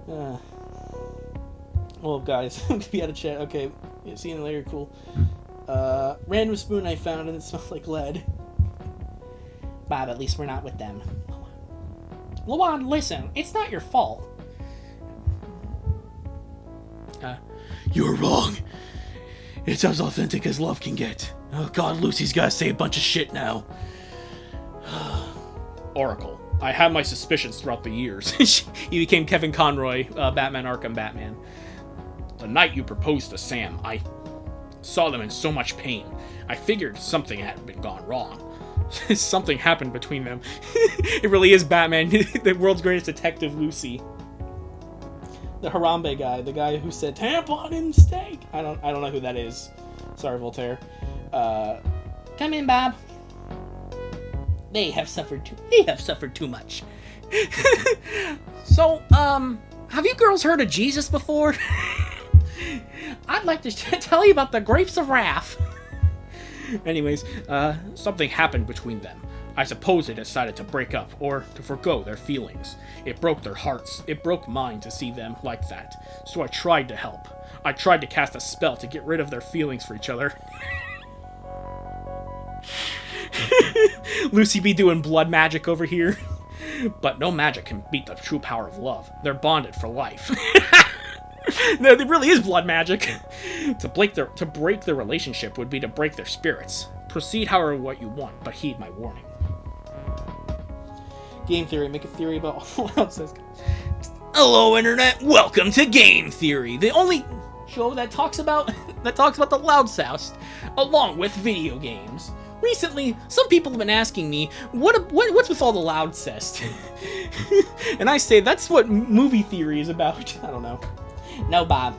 Well, guys, I'm gonna be out of chat. Okay, yeah, see you later. Cool. Random spoon I found and it smelled like lead. Bob, at least we're not with them. Luan, listen, it's not your fault. You're wrong. It's as authentic as love can get. Oh God, Lucy's gotta say a bunch of shit now. Oracle. I had my suspicions throughout the years. He became Kevin Conroy, Batman Arkham Batman. The night you proposed to Sam, I saw them in so much pain. I figured something had been gone wrong. Something happened between them. It really is Batman, the world's greatest detective, Lucy. The Harambe guy, the guy who said tampon and steak. I don't know who that is. Sorry, Voltaire. Come in, Bob. They have suffered too much. So, have you girls heard of Jesus before? I'd like to tell you about the grapes of wrath. Anyways, something happened between them. I suppose they decided to break up, or to forgo their feelings. It broke their hearts. It broke mine to see them like that. So I tried to help. I tried to cast a spell to get rid of their feelings for each other. Lucy be doing blood magic over here. But no magic can beat the true power of love. They're bonded for life. No, it really is blood magic. To break their relationship would be to break their spirits. Proceed however what you want, but heed my warning. Game theory. Make a theory about all else. Hello, internet. Welcome to Game Theory, the only show that talks about the loud soust, along with video games. Recently, some people have been asking me, what's with all the loud cest? And I say, that's what movie theory is about. I don't know. No, Bob.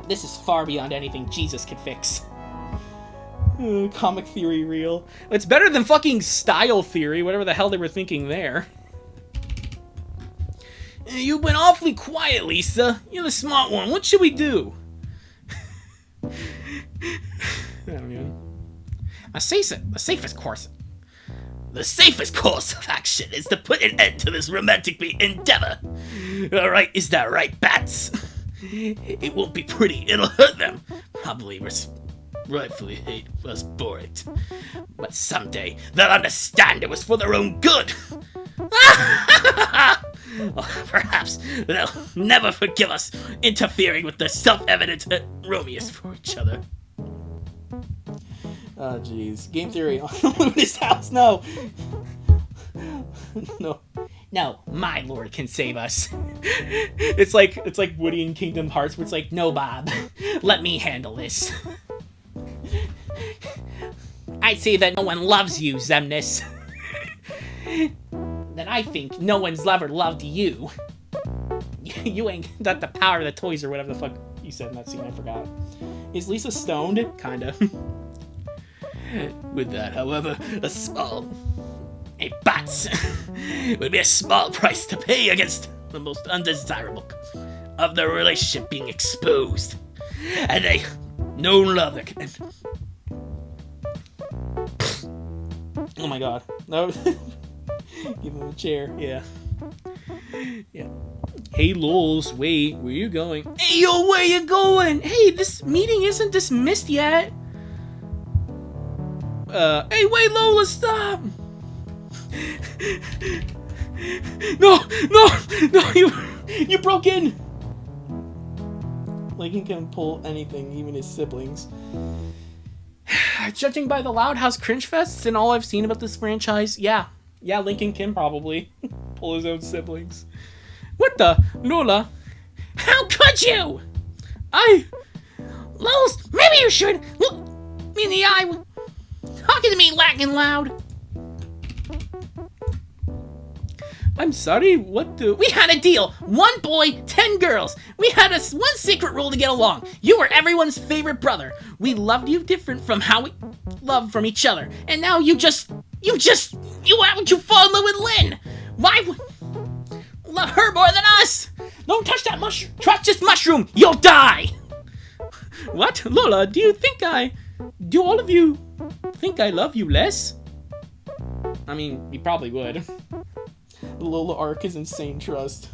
This is far beyond anything Jesus could fix. Comic theory real. It's better than fucking style theory, whatever the hell they were thinking there. You've been awfully quiet, Lisa. You're the smart one. What should we do? I don't know. The safest course of action is to put an end to this romantic endeavor. Alright, is that right, Bats? It won't be pretty. It'll hurt them. Probably rightfully hate us for it. But someday, they'll understand it was for their own good. Or perhaps they'll never forgive us interfering with the self-evident Romeos for each other. Oh, jeez. Game theory on Luna's house. No. No, my lord can save us. It's like Woody in Kingdom Hearts, where it's like, no, Bob, let me handle this. I'd say that no one loves you, Zemnis. That I think no one's ever loved you. You ain't got the power of the toys, or whatever the fuck you said in that scene. I forgot. Is Lisa stoned? Kinda. With that, however, a bat's would be a small price to pay against the most undesirable of the relationship being exposed, and a known love that can. Oh my god! No, give him a chair. Yeah. Hey, Lols, wait, where you going? Hey, yo, where you going? Hey, this meeting isn't dismissed yet. Hey, wait, Lola, stop! No, you broke in! Lincoln can pull anything, even his siblings. Judging by the Loud House cringe fests and all I've seen about this franchise, yeah, Lincoln can probably pull his own siblings. What the? Lola? How could you? Lols, maybe you should look me in the eye. Talking to me lacking loud. I'm sorry, what the... We had a deal. 1 boy, 10 girls. We had one secret rule to get along. You were everyone's favorite brother. We loved you different from how we loved from each other. And now why would you fall in love with Lynn? Why would love her more than us? Don't touch that mushroom. Trust this mushroom. You'll die. What? Lola, do all of you think I love you less? I mean, you probably would. The Lola arc is insane trust.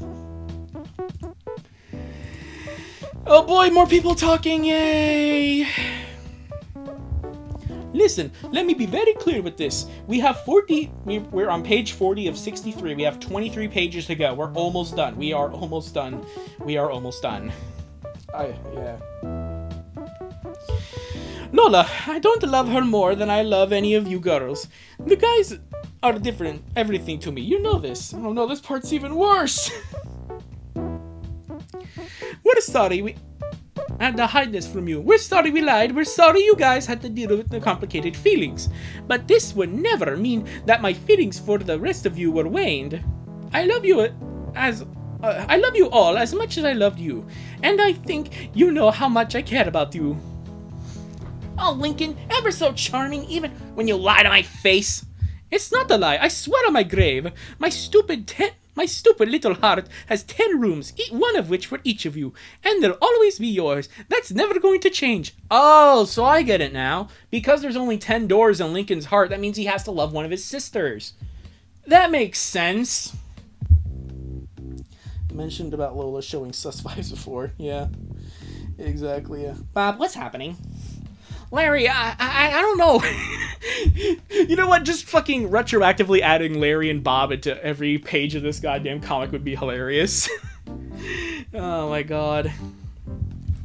Oh boy, more people talking, yay! Listen, let me be very clear with this. We have we're on page 40 of 63. We have 23 pages to go. We're almost done. We are almost done. Yeah. Lola, I don't love her more than I love any of you girls. The guys are different, everything to me. You know this. Oh no, this part's even worse. We're sorry we had to hide this from you. We're sorry we lied. We're sorry you guys had to deal with the complicated feelings. But this would never mean that my feelings for the rest of you were waned. I love you I love you all as much as I loved you. And I think you know how much I care about you. Oh, Lincoln, ever so charming, even when you lie to my face. It's not a lie. I swear on my grave. My stupid little heart has 10 rooms, one of which for each of you, and they'll always be yours. That's never going to change. Oh, so I get it now. Because there's only 10 doors in Lincoln's heart, that means he has to love one of his sisters. That makes sense. I mentioned about Lola showing sus vibes before. Yeah, exactly, yeah. Bob, what's happening? Larry, I don't know. You know what? Just fucking retroactively adding Larry and Bob into every page of this goddamn comic would be hilarious. Oh my god.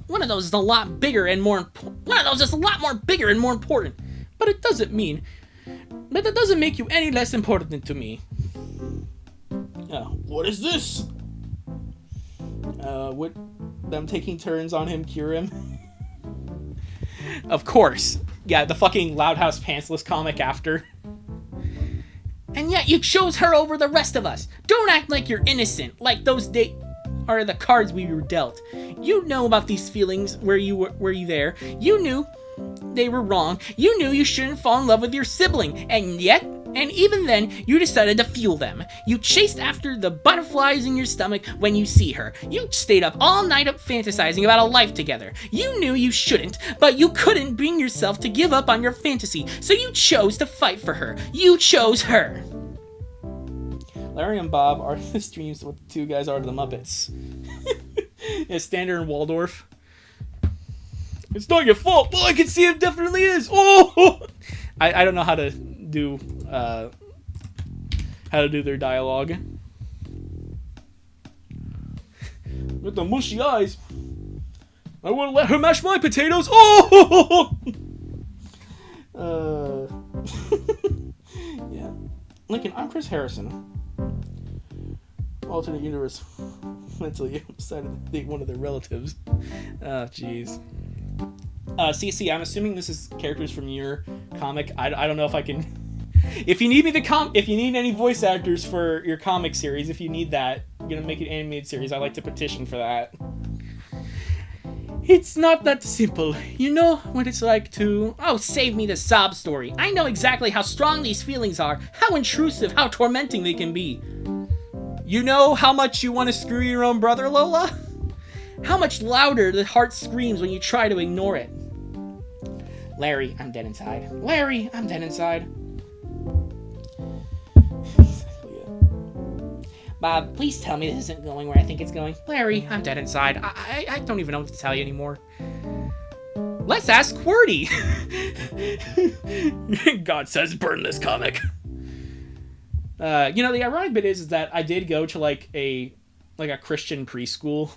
One of those is a lot bigger and more important. One of those is a lot more bigger and more important. But it doesn't make you any less important to me. What is this? What? Them taking turns on him cure him? Of course. Yeah, the fucking Loud House Pantsless comic after. And yet you chose her over the rest of us. Don't act like you're innocent, like those are the cards we were dealt. You know about these feelings. Were you there? You knew they were wrong. You knew you shouldn't fall in love with your sibling. And even then, you decided to fuel them. You chased after the butterflies in your stomach when you see her. You stayed up all night fantasizing about a life together. You knew you shouldn't, but you couldn't bring yourself to give up on your fantasy, so you chose to fight for her. You chose her. Larry and Bob are the streams what the two guys are to the Muppets. Yeah, Stander and Waldorf. It's not your fault. Well, I can see it definitely is. Oh, I don't know how to do their dialogue. With the mushy eyes. I wouldn't let her mash my potatoes. Oh! Yeah. Lincoln, I'm Chris Harrison. Alternate universe. Mentally decided to date one of their relatives. Oh, jeez. CC, I'm assuming this is characters from your comic. I don't know if I can. If you need me if you need any voice actors for your comic series, if you need that, you're gonna make an animated series. I'd like to petition for that. It's not that simple. You know what it's like to... Oh, save me the sob story. I know exactly how strong these feelings are, how intrusive, how tormenting they can be. You know how much you want to screw your own brother, Lola? How much louder the heart screams when you try to ignore it. Larry, I'm dead inside. Larry, I'm dead inside. Bob, please tell me this isn't going where I think it's going. Larry, I'm dead inside. I don't even know what to tell you anymore. Let's ask QWERTY. God says burn this comic. You know, the ironic bit is that I did go to like a Christian preschool.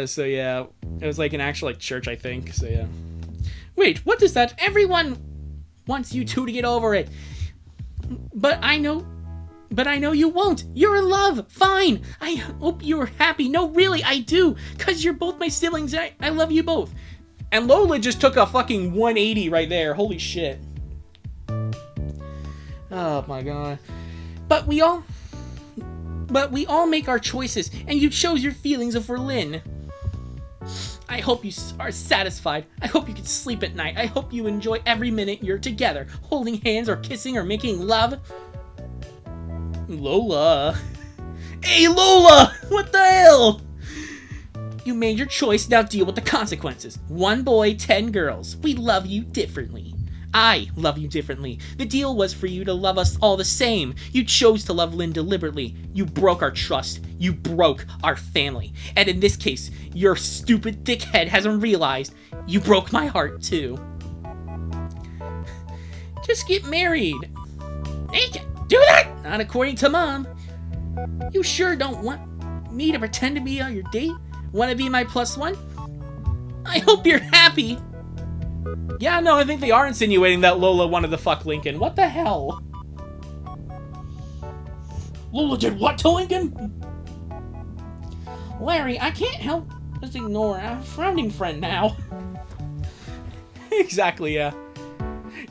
So yeah, it was like an actual like church, I think. So yeah. Wait, what is that? Everyone wants you two to get over it. But I know you won't. You're in love. Fine. I hope you're happy. No, really, I do. Because you're both my siblings. I love you both. And Lola just took a fucking 180 right there. Holy shit. Oh my god. But we all make our choices, and you chose your feelings over Lynn. I hope you are satisfied. I hope you can sleep at night. I hope you enjoy every minute you're together, holding hands or kissing or making love. Lola. Hey, Lola! What the hell? You made your choice, now deal with the consequences. 1 boy, 10 girls. We love you differently. I love you differently. The deal was for you to love us all the same. You chose to love Lynn deliberately. You broke our trust. You broke our family. And in this case, your stupid dickhead hasn't realized you broke my heart too. Just get married. Naked. Do that! Not according to Mom. You sure don't want me to pretend to be on your date? Want to be my +1? I hope you're happy. Yeah, no, I think they are insinuating that Lola wanted to fuck Lincoln. What the hell? Lola did what to Lincoln? Larry, I can't help but ignore a frowning friend now. Exactly, yeah.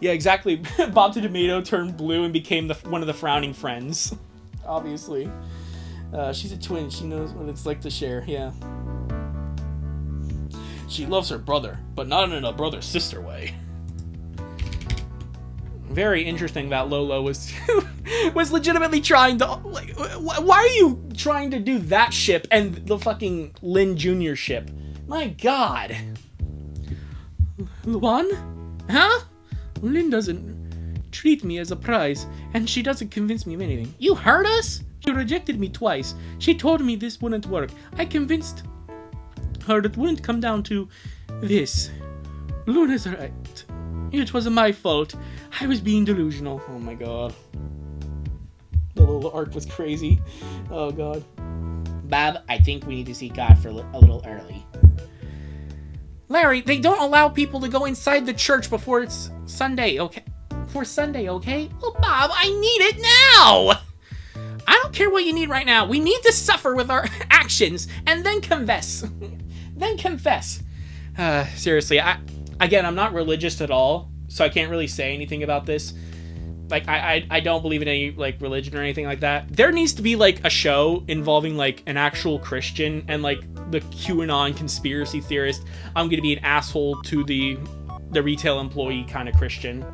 Yeah, exactly. Bob the Tomato turned blue and became one of the frowning friends. Obviously. She's a twin. She knows what it's like to share, yeah. She loves her brother, but not in a brother-sister way. Very interesting that Lola was was legitimately trying to, like, why are you trying to do that ship and the fucking Lin Jr. ship? My god. Luan? Huh? Lin doesn't treat me as a prize, and she doesn't convince me of anything. You heard us? She rejected me twice. She told me this wouldn't work. I convinced her it wouldn't come down to this. Luna's right. It was my fault. I was being delusional. Oh my god. The little arc was crazy. Oh god. Bob, I think we need to see God for a little early. Larry, they don't allow people to go inside the church before it's Sunday, okay? For Sunday, okay? Well, Bob, I need it now! I don't care what you need right now. We need to suffer with our actions and then confess. Then confess. Seriously, I'm not religious at all, so I can't really say anything about this. Like, I don't believe in any, like, religion or anything like that. There needs to be, like, a show involving, like, an actual Christian and, like, the QAnon conspiracy theorist. I'm gonna be an asshole to the retail employee kind of Christian.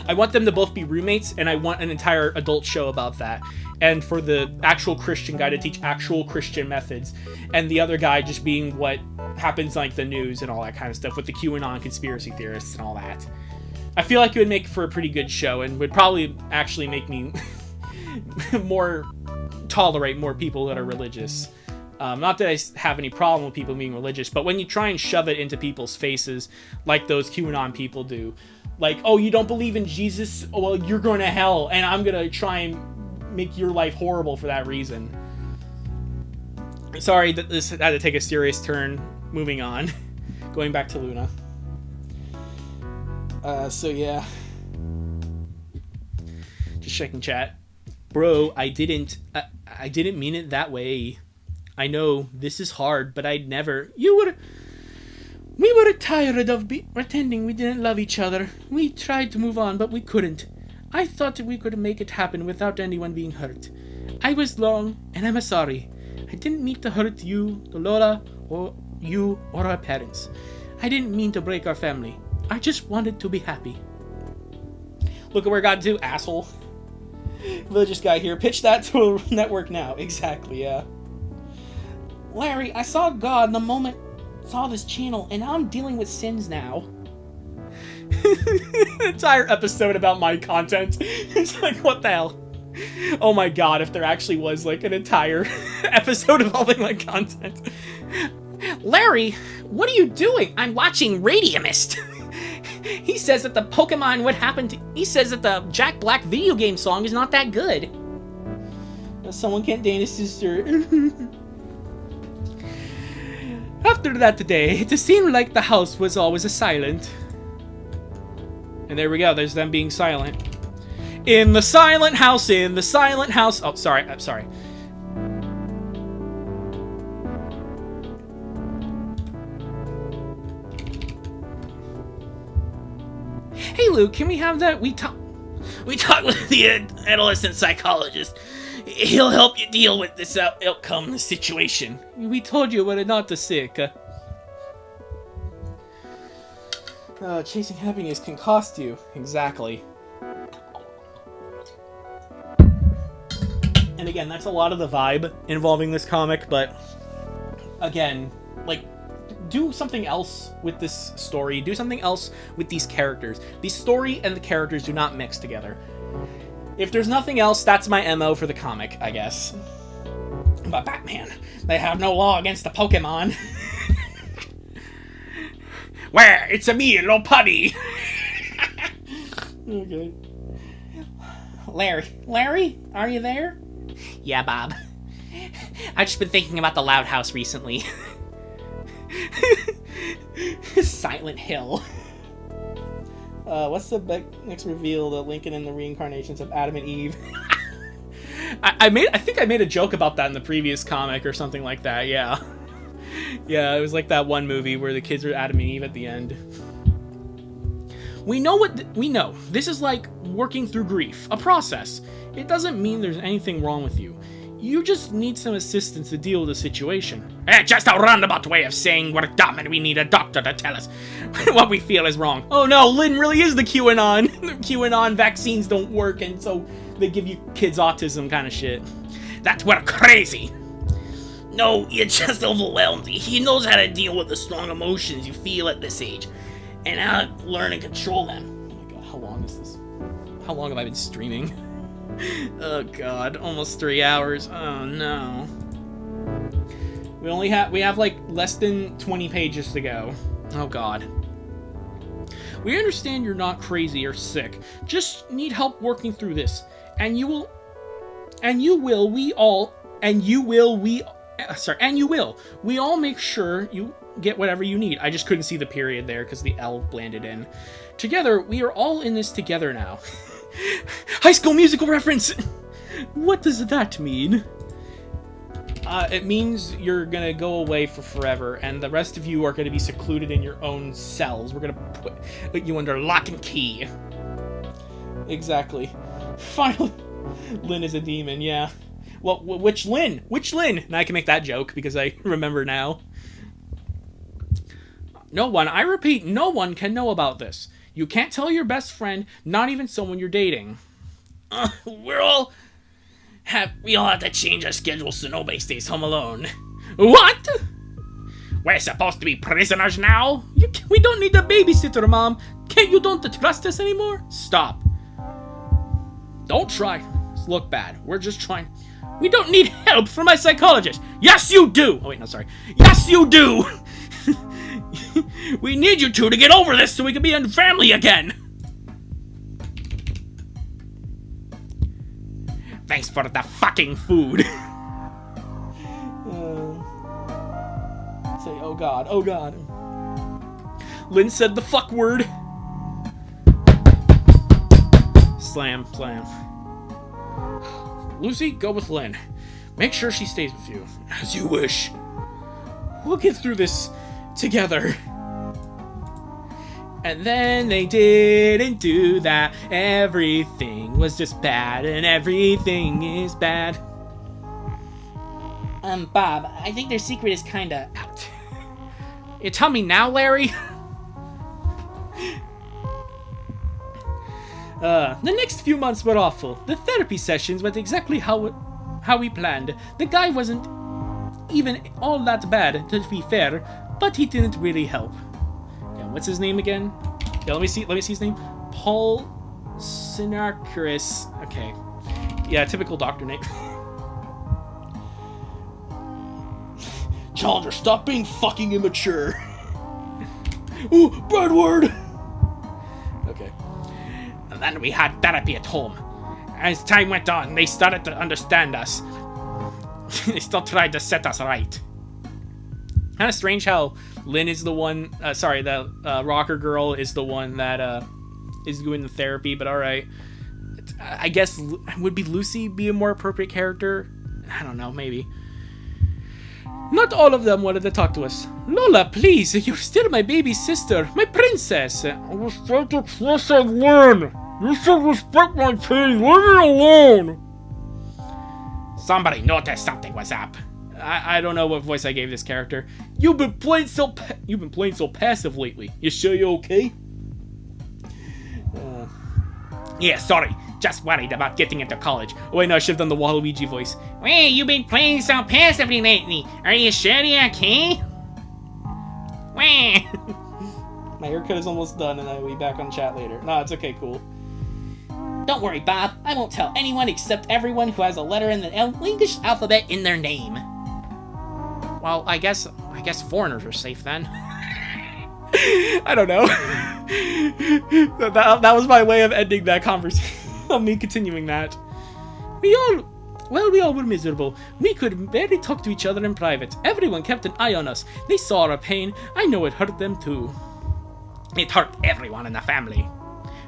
I want them to both be roommates, and I want an entire adult show about that. And for the actual Christian guy to teach actual Christian methods, and the other guy just being what happens like the news and all that kind of stuff with the QAnon conspiracy theorists and all that. I feel like it would make for a pretty good show and would probably actually make me tolerate more people that are religious. Not that I have any problem with people being religious, but when you try and shove it into people's faces like those QAnon people do, like, oh, you don't believe in Jesus? Oh, well, you're going to hell, and I'm going to try and make your life horrible for that reason. Sorry that this had to take a serious turn. Moving on. Going back to Luna. So yeah. Just checking chat. Bro, I didn't mean it that way. I know, this is hard, but I'd never... We were tired of pretending we didn't love each other. We tried to move on, but we couldn't. I thought we could make it happen without anyone being hurt. I was wrong, and I'm sorry. I didn't mean to hurt you, Lola, or you, or our parents. I didn't mean to break our family. I just wanted to be happy. Look at where God do, asshole. Religious guy here. Pitch that to a network now. Exactly, yeah. Larry, I saw God the moment I saw this channel, and now I'm dealing with sins now. Entire episode about my content. It's like, what the hell? Oh my god, if there actually was, like, an entire episode involving my content. Larry, what are you doing? I'm watching Radiumist. He says that the Pokemon would happen to... He says that the Jack Black video game song is not that good. Someone can't date his sister. After that day, it seemed like the house was always silent. And there we go, there's them being silent. In the silent house, in the silent house... Oh, sorry, I'm sorry. Hey Luke, can we have that? We talk with the adolescent psychologist. He'll help you deal with this outcome situation. We told you we're not the sick. Chasing happiness can cost you. Exactly. And again, that's a lot of the vibe involving this comic, but again, like, do something else with this story. Do something else with these characters. The story and the characters do not mix together. If there's nothing else, that's my MO for the comic, I guess. But Batman, they have no law against the Pokemon. Where? It's a me, little putty. Okay. Larry, are you there? Yeah, Bob. I've just been thinking about the Loud House recently. Silent Hill. What's the next reveal? The Lincoln and the reincarnations of Adam and Eve. I think I made a joke about that in the previous comic or something like that. Yeah. Yeah, it was like that one movie where the kids are Adam and Eve at the end. We know we know. This is like working through grief, a process. It doesn't mean there's anything wrong with you. You just need some assistance to deal with the situation. Just a roundabout way of saying we're dumb and we need a doctor to tell us what we feel is wrong. Oh no, Lynn really is the QAnon. The QAnon vaccines don't work, and so they give you kids autism kind of shit. That we're crazy. No, you're just overwhelmed. He knows how to deal with the strong emotions you feel at this age, and how to learn and control them. Oh my god, how long is this? How long have I been streaming? Oh god, almost 3 hours. Oh no. We have like less than 20 pages to go. Oh god. We understand you're not crazy or sick. Just need help working through this. And you will. We all make sure you get whatever you need. I just couldn't see the period there because the L blended in. Together, we are all in this together now. High School Musical reference! What does that mean? It means you're gonna go away for forever, and the rest of you are gonna be secluded in your own cells. We're gonna put you under lock and key. Exactly. Finally, Lynn is a demon, yeah. Well, which Lynn? Which Lynn? And I can make that joke because I remember now. No one, I repeat, no one can know about this. You can't tell your best friend, not even someone you're dating. We all have to change our schedules so nobody stays home alone. What? We're supposed to be prisoners now? We don't need a babysitter, Mom. You don't trust us anymore? Stop. Don't try. Look bad. We're just trying. We don't need help from my psychologist. Yes, you do. Oh, wait, no, sorry. Yes, you do. We need you two to get over this so we can be a family again. Thanks for the fucking food. Say, oh god, oh god. Lynn said the fuck word. Slam, slam. Lucy, go with Lynn. Make sure she stays with you. As you wish. We'll get through this together. And then they didn't do that. Everything was just bad, and everything is bad. Bob, I think their secret is kinda out. You tell me now, Larry? The next few months were awful. The therapy sessions went exactly how we planned. The guy wasn't even all that bad, to be fair, but he didn't really help. Yeah, what's his name again? Yeah, let me see his name. Paul Sinarcaris. Okay. Yeah, typical doctor name. Challenger, stop being fucking immature. Ooh, bad word. Okay. And then we had therapy at home. As time went on, they started to understand us. They still tried to set us right. Kind of strange how Lynn is the one, the rocker girl is the one that is doing the therapy, but alright. I guess, would Lucy be a more appropriate character? I don't know, maybe. Not all of them wanted to talk to us. Lola, please, you're still my baby sister, my princess. Respect the trust I learn. You should respect my pain. Leave me alone. Somebody noticed something was up. I don't know what voice I gave this character. You've been playing so passive lately. You sure you're okay? Yeah, sorry. Just worried about getting into college. Oh wait, no, I should have done the Waluigi voice. Wait, you've been playing so passively lately. Are you sure you're okay? My haircut is almost done and I'll be back on chat later. No, it's okay, cool. Don't worry, Bob. I won't tell anyone except everyone who has a letter in the English alphabet in their name. Well, I guess foreigners are safe then. I don't know. that was my way of ending that conversation. Me continuing that. We all were miserable. We could barely talk to each other in private. Everyone kept an eye on us. They saw our pain. I know it hurt them too. It hurt everyone in the family.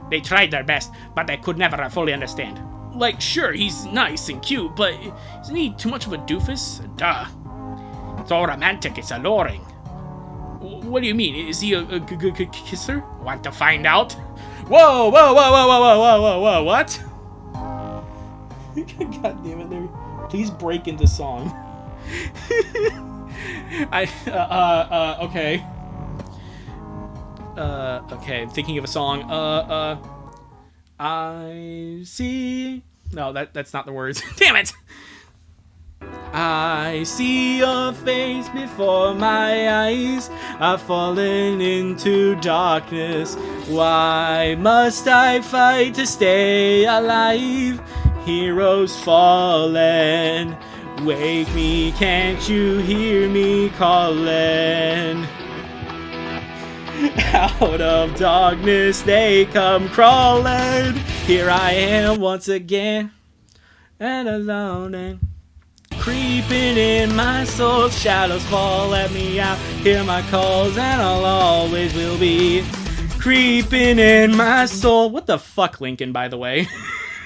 They tried their best, but they could never fully understand. Like, sure, he's nice and cute, but isn't he too much of a doofus? Duh. It's all romantic, it's alluring. What do you mean? Is he a good kisser? Want to find out? Whoa, whoa, whoa, whoa, whoa, whoa, whoa, whoa, whoa, what? God damn it, Larry. Please break into song. Okay. Okay, I'm thinking of a song. I see... No, that's not the words. Damn it! I see your face before my eyes. I've fallen into darkness. Why must I fight to stay alive? Heroes fallen. Wake me, can't you hear me calling? Out of darkness they come crawling. Here I am once again, and alone and creeping in my soul. Shadows fall, let me out. Hear my calls, and I'll always will be creeping in my soul. What the fuck, Lincoln, by the way?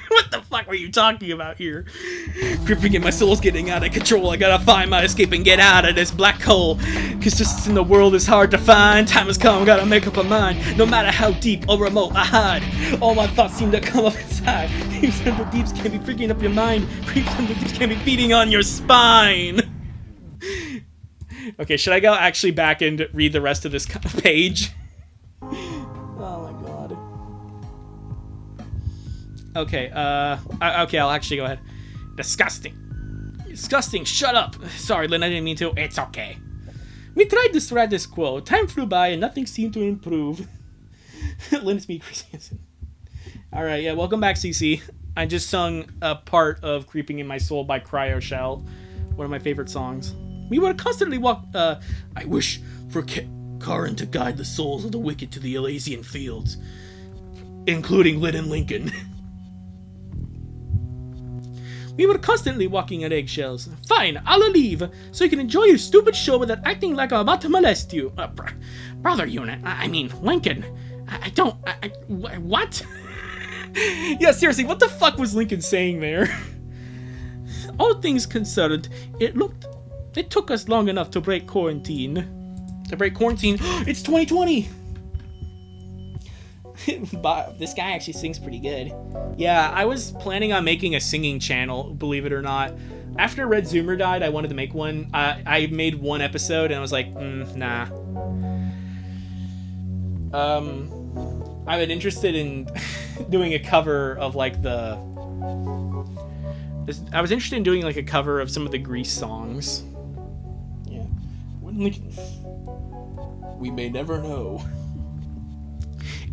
What the fuck were you talking about here? Creeping in my soul's getting out of control. I gotta find my escape and get out of this black hole. Cause just in the world is hard to find. Time has come, gotta make up a mind. No matter how deep or remote I hide, all my thoughts seem to come up inside. Creeps in the deeps can be freaking up your mind. Creeps in the deeps can be feeding on your spine. Okay, should I go actually back and read the rest of this page? Oh my god. Okay, okay, I'll actually go ahead. Disgusting. Disgusting, shut up! Sorry, Lynn, I didn't mean to. It's okay. We tried the status quo. Time flew by and nothing seemed to improve. Lynn, it's me, Chris Hansen. Alright, yeah, welcome back, CC. I just sung a part of Creeping in My Soul by Cryo Shell, one of my favorite songs. We would constantly walk, I wish for Karin to guide the souls of the wicked to the Elysian fields, including Lynn and Lincoln. We were constantly walking on eggshells. Fine, I'll leave, so you can enjoy your stupid show without acting like I'm about to molest you. Brother Unit, I mean, Lincoln. What? Yeah, seriously, what the fuck was Lincoln saying there? All things considered, it took us long enough to break quarantine. To break quarantine? It's 2020! This guy actually sings pretty good. Yeah, I was planning on making a singing channel, believe it or not. After Red Zoomer died, I wanted to make one. I made one episode and I was like, nah. I've been interested in doing a cover of like I was interested in doing like a cover of some of the Grease songs. Yeah. We may never know.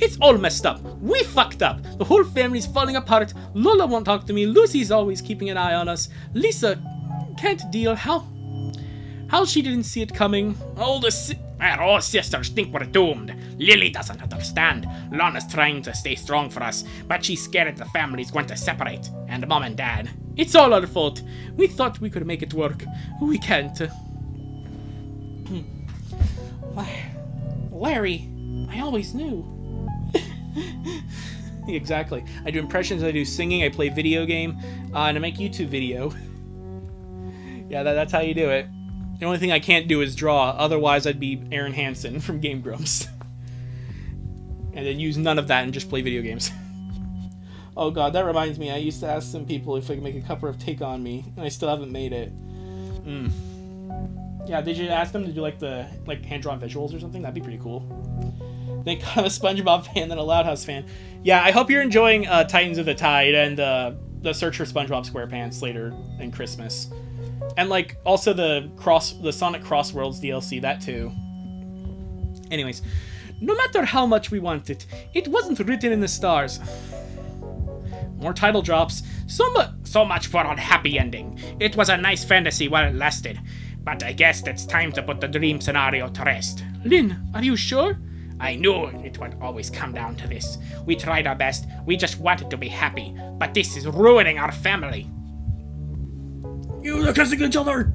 It's all messed up. We fucked up. The whole family's falling apart. Lola won't talk to me. Lucy's always keeping an eye on us. Lisa can't deal. How she didn't see it coming. All sisters think we're doomed. Lily doesn't understand. Lana's trying to stay strong for us, but she's scared the family's going to separate. And Mom and Dad. It's all our fault. We thought we could make it work. We can't. Larry, I always knew. Exactly. I do impressions, I do singing, I play video game, and I make YouTube video. Yeah, that's how you do it. The only thing I can't do is draw, otherwise I'd be Aaron Hansen from Game Grumps. And then use none of that and just play video games. Oh god, that reminds me, I used to ask some people if I could make a cover of Take On Me, and I still haven't made it. Yeah, did you ask them to do like hand-drawn visuals or something? That'd be pretty cool. Think I'm a SpongeBob fan than a Loud House fan. Yeah, I hope you're enjoying Titans of the Tide and the Search for SpongeBob SquarePants later in Christmas. And like also the Sonic Crossworlds DLC, that too. Anyways, no matter how much we want it, it wasn't written in the stars. More title drops. So much for a happy ending. It was a nice fantasy while it lasted. But I guess it's time to put the dream scenario to rest. Lynn, are you sure? I knew it would always come down to this. We tried our best. We just wanted to be happy. But this is ruining our family. You are kissing each other!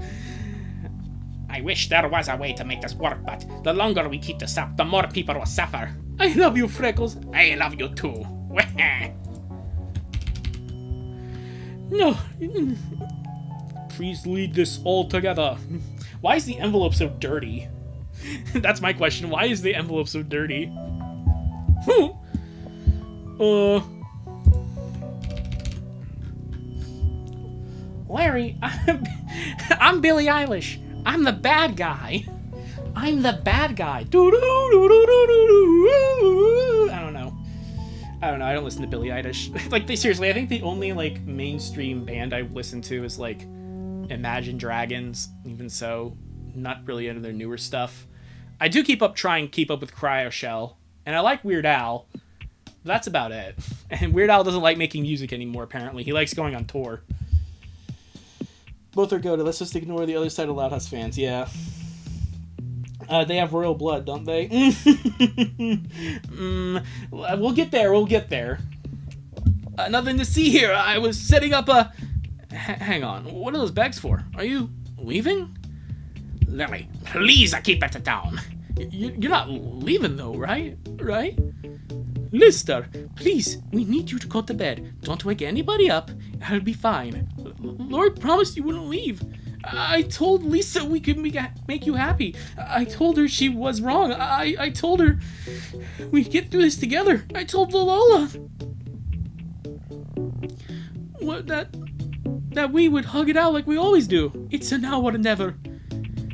I wish there was a way to make this work, but the longer we keep this up, the more people will suffer. I love you, Freckles. I love you too. No. Please lead this all together. Why is the envelope so dirty? That's my question. Why is the envelope so dirty? Larry, I'm Billie Eilish. I'm the bad guy. I'm the bad guy. I don't know. I don't listen to Billie Eilish. Like, seriously, I think the only, like, mainstream band I listen to is, like, Imagine Dragons. Even so, not really into their newer stuff. I do keep up with Cryo Shell. And I like Weird Al. That's about it. And Weird Al doesn't like making music anymore, apparently. He likes going on tour. Both are goated. Let's just ignore the other side of Loud House fans. Yeah. They have royal blood, don't they? We'll get there. We'll get there. Nothing to see here. I was setting up a... Hang on. What are those bags for? Are you leaving? Lily, please keep it down. You're not leaving, though, right? Right? Lister, please, we need you to go to bed. Don't wake anybody up. I'll be fine. Lord promised you wouldn't leave. I told Lisa we could make you happy. I told her she was wrong. I told her we'd get through this together. I told Lola that we would hug it out like we always do. It's a now or never.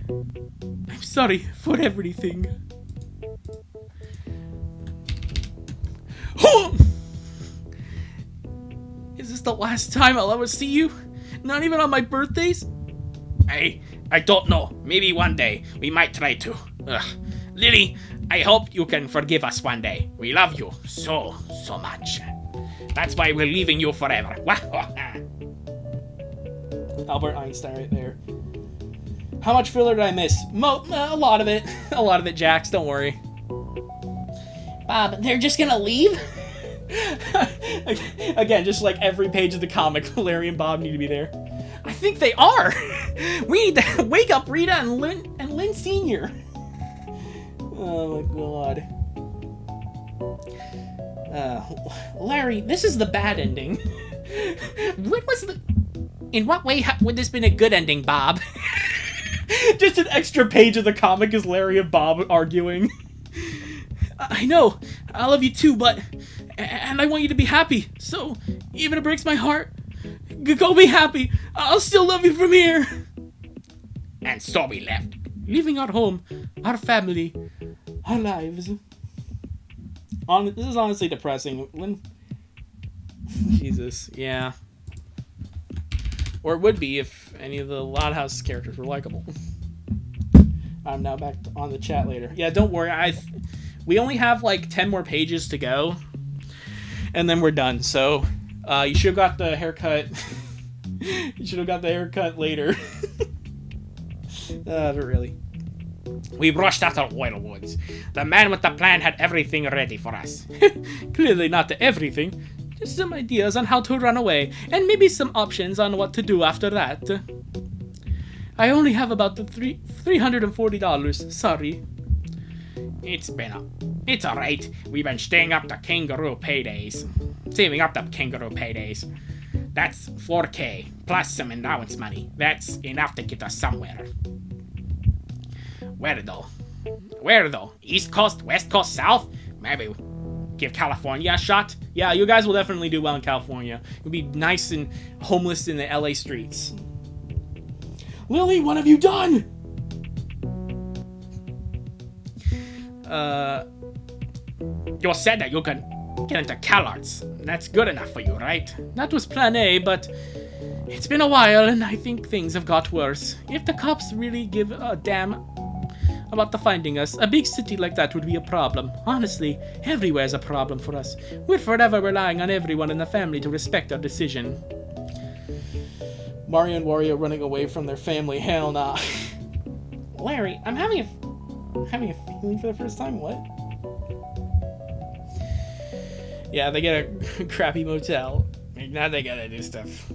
I'm sorry for everything. Is this the last time I'll ever see you? Not even on my birthdays? I don't know. Maybe one day we might try to. Lily, I hope you can forgive us one day. We love you so much. That's why we're leaving you forever. Albert Einstein right there. How much filler did I miss? A lot of it. A lot of it, Jax. Don't worry. Bob, they're just gonna leave? Again, just like every page of the comic, Larry and Bob need to be there. I think they are. We need to wake up Rita and Lynn Sr. Oh my god. Larry, this is the bad ending. In what way would this been a good ending, Bob? Just an extra page of the comic is Larry and Bob arguing. I know, I love you too, and I want you to be happy. So, even if it breaks my heart, go be happy. I'll still love you from here. And so we left, leaving our home, our family, our lives. This is honestly depressing. Jesus, yeah. Or it would be if any of the Loud House characters were likable. I'm now back on the chat later. Yeah, don't worry. We only have like 10 more pages to go, and then we're done. So you should have got the haircut. You should have got the haircut later. But really. We rushed out of Oil Woods. The man with the plan had everything ready for us. Clearly not everything. Just some ideas on how to run away, and maybe some options on what to do after that. I only have about the $340. Sorry. It's alright. We've been staying up to kangaroo paydays. Saving up the kangaroo paydays. That's $4K, plus some allowance money. That's enough to get us somewhere. Where though? East Coast, West Coast, South? Maybe give California a shot? Yeah, you guys will definitely do well in California. You'll be nice and homeless in the LA streets. Lily, what have you done? You said that you can get into CalArts. That's good enough for you, right? That was plan A, but it's been a while and I think things have got worse. If the cops really give a damn about the finding us, a big city like that would be a problem. Honestly, everywhere's a problem for us. We're forever relying on everyone in the family to respect our decision. Mario and Wario running away from their family. Hell nah. Larry, I'm having a feeling for the first time. What? Yeah, they get a crappy motel. Now they gotta do stuff.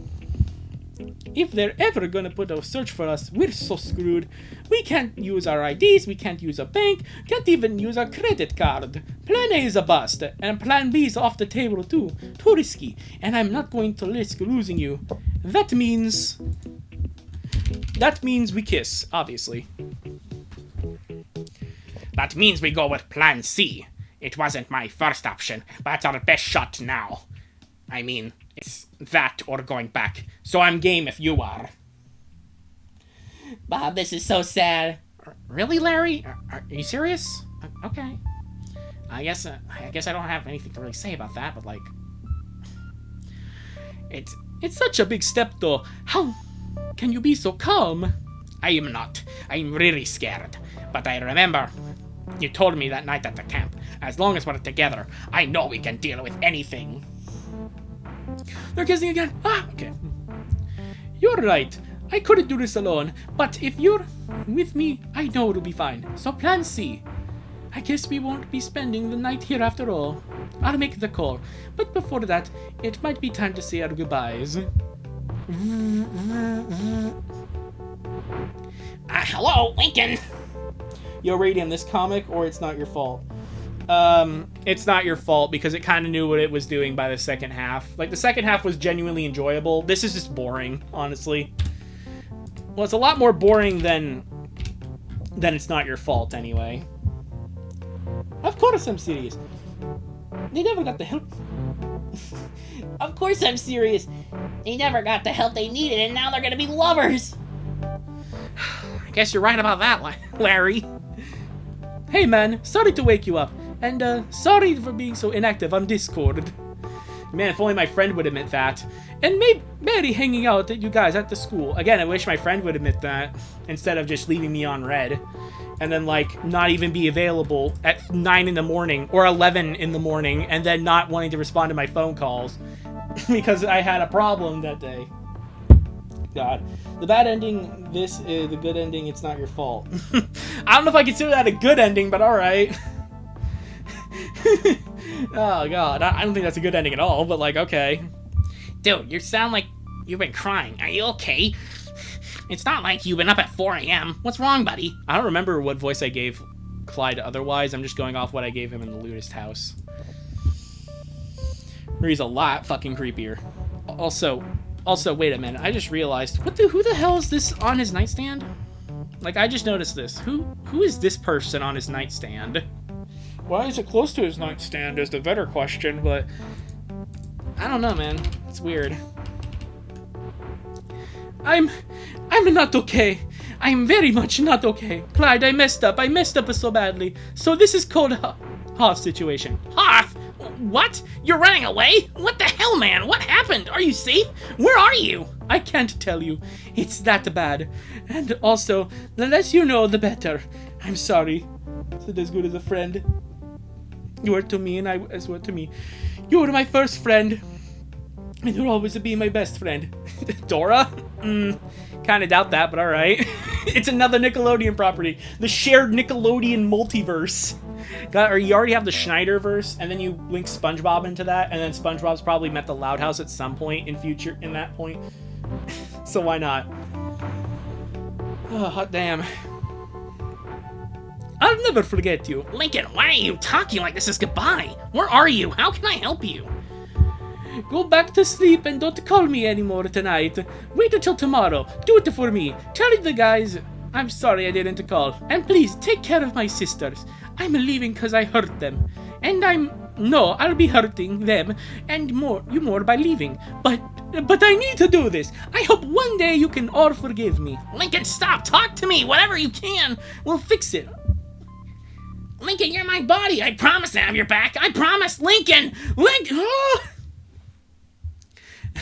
if they're ever gonna put a search for us, we're so screwed. We can't use our IDs, we can't use a bank, can't even use our credit card. Plan A is a bust, and Plan B is off the table too. Too risky, and I'm not going to risk losing you. That means we kiss, obviously. That means we go with Plan C. It wasn't my first option, but it's our best shot now. I mean, it's that or going back. So I'm game if you are. Bob, this is so sad. Really, Larry? Are you serious? Okay. I guess I don't have anything to really say about that, but like, It's such a big step, though. How can you be so calm? I am not. I'm really scared. But I remember you told me that night at the camp, as long as we're together, I know we can deal with anything. They're kissing again. Ah, okay. You're right. I couldn't do this alone, but if you're with me, I know it'll be fine. So Plan C. I guess we won't be spending the night here after all. I'll make the call, but before that, it might be time to say our goodbyes. Hello, Lincoln. Yo, Radium, this comic, or it's not your fault? It's not your fault because it kind of knew what it was doing by the second half. Like, the second half was genuinely enjoyable. This is just boring, honestly. Well, it's a lot more boring than It's Not Your Fault, anyway. Of course I'm serious. They never got the help. Of course I'm serious. They never got the help they needed, and now they're gonna be lovers. I guess you're right about that, Larry. Hey man, sorry to wake you up, and sorry for being so inactive on Discord. Man, if only my friend would admit that. And maybe hanging out at you guys at the school. Again, I wish my friend would admit that, instead of just leaving me on red. And then, like, not even be available at 9 in the morning, or 11 in the morning, and then not wanting to respond to my phone calls. Because I had a problem that day. God. The bad ending, this is the good ending, it's not your fault. I don't know if I consider that a good ending, but alright. Oh god, I don't think that's a good ending at all, but like, okay. Dude, you sound like you've been crying. Are you okay? It's not like you've been up at 4 a.m. What's wrong, buddy? I don't remember what voice I gave Clyde otherwise. I'm just going off what I gave him in the Ludist house. Where he's a lot fucking creepier. Also, wait a minute. I just realized, who the hell is this on his nightstand? Like, I just noticed this. Who is this person on his nightstand? Why is it close to his nightstand is the better question, but I don't know, man. It's weird. I'm not okay. I'm very much not okay. Clyde, I messed up. I messed up so badly. So this is called Hoth situation. Hoth? What? You're running away? What the hell, man? What happened? Are you safe? Where are you? I can't tell you. It's that bad. And also, the less you know, the better. I'm sorry. It's as good as a friend. You were to me, and I as well to me. You were my first friend. And you'll always be my best friend. Dora? Kinda doubt that, but alright. It's another Nickelodeon property. The shared Nickelodeon multiverse. Or you already have the Schneiderverse, and then you link SpongeBob into that, and then SpongeBob's probably met the Loud House at some point in that point. So why not? Oh, hot damn. I'll never forget you. Lincoln, why are you talking like this is goodbye? Where are you? How can I help you? Go back to sleep and don't call me anymore tonight. Wait until tomorrow. Do it for me. Tell the guys I'm sorry I didn't call. And please, take care of my sisters. I'm leaving because I hurt them. And I'll be hurting them and you more by leaving. But I need to do this. I hope one day you can all forgive me. Lincoln, stop. Talk to me. Whatever you can. We'll fix it. Lincoln, you're my buddy. I promise to have your back. I promise. Lincoln! Lincoln! Oh!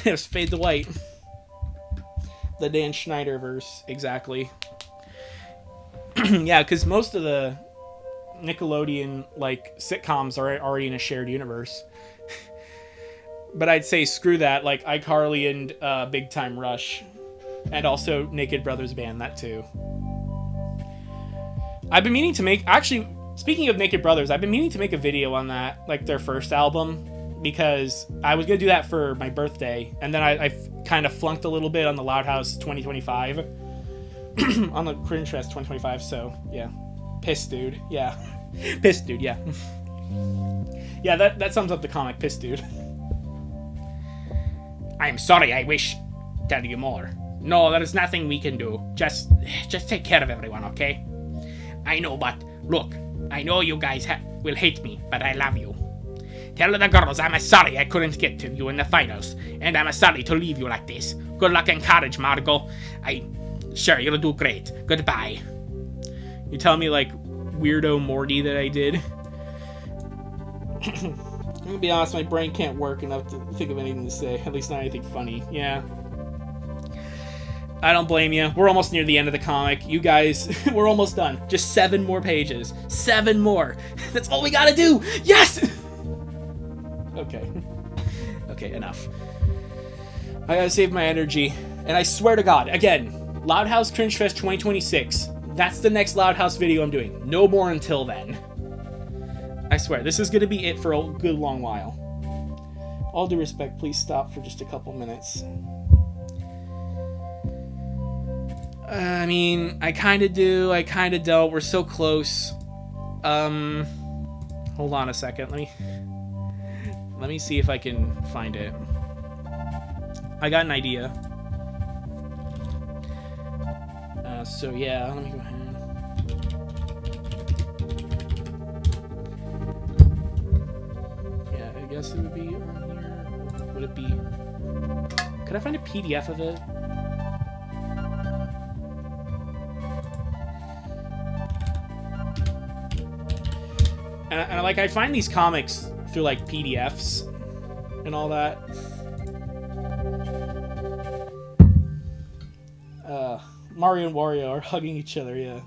It was fade to white. The Dan Schneiderverse, exactly. Yeah, because most of the Nickelodeon like sitcoms are already in a shared universe. But I'd say screw that, like iCarly and Big Time Rush, and also Naked Brothers Band, that too. I've been meaning to make, actually, speaking of Naked Brothers, I've been meaning to make a video on that, like their first album, because I was gonna do that for my birthday, and then I kind of flunked a little bit on the Loud House 2025, on the Cringe Fest 2025. So yeah, piss dude. Yeah, piss dude. Yeah, yeah. That sums up the comic, piss dude. I'm sorry, I wish to tell you more. No, there is nothing we can do. Just take care of everyone, okay? I know, but look, I know you guys will hate me, but I love you. Tell the girls I'm sorry I couldn't get to you in the finals, and I'm sorry to leave you like this. Good luck in college, Margot. Sure, you'll do great. Goodbye. You tell me, like, weirdo Morty that I did? I'm gonna be honest, my brain can't work enough to think of anything to say. At least not anything funny. Yeah. I don't blame you. We're almost near the end of the comic. You guys, we're almost done. Just 7 more pages. 7 more. That's all we gotta do. Yes! Okay. Okay, enough. I gotta save my energy. And I swear to God, again, Loud House Cringe Fest 2026. That's the next Loud House video I'm doing. No more until then. I swear, this is gonna be it for a good long while. All due respect, please stop for just a couple minutes. I mean, I kinda do, I kinda don't. We're so close. Hold on a second. Let me see if I can find it. I got an idea. So yeah, let me go ahead. Yeah, I guess it would be on here. Would it be? Could I find a PDF of it? And like, I find these comics through like PDFs and all that. Mario and Wario are hugging each other, yeah.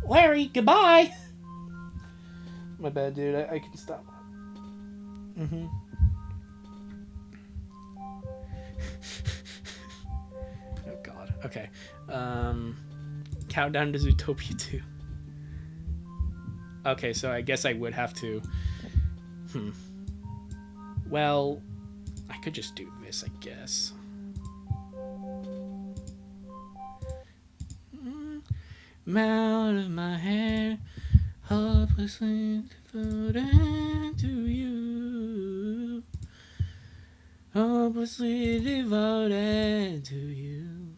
Larry, goodbye! My bad, dude. I can stop. Mm-hmm. Oh, God. Okay. Countdown to Zootopia 2. Okay, so I guess I would have to... Well, I could just do this, I guess. Out of my hair, hopelessly devoted to you. Hopelessly devoted to you.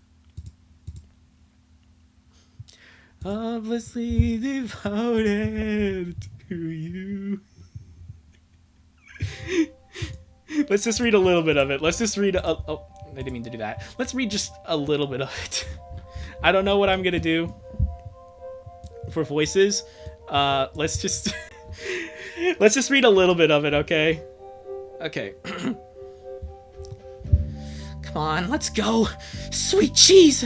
Hopelessly devoted to you. Let's just read a little bit of it. Let's just read oh, I didn't mean to do that. Let's read just a little bit of it. I don't know what I'm gonna do for voices. Let's just let's just read a little bit of it, okay? Okay. Come on, let's go. Sweet cheese.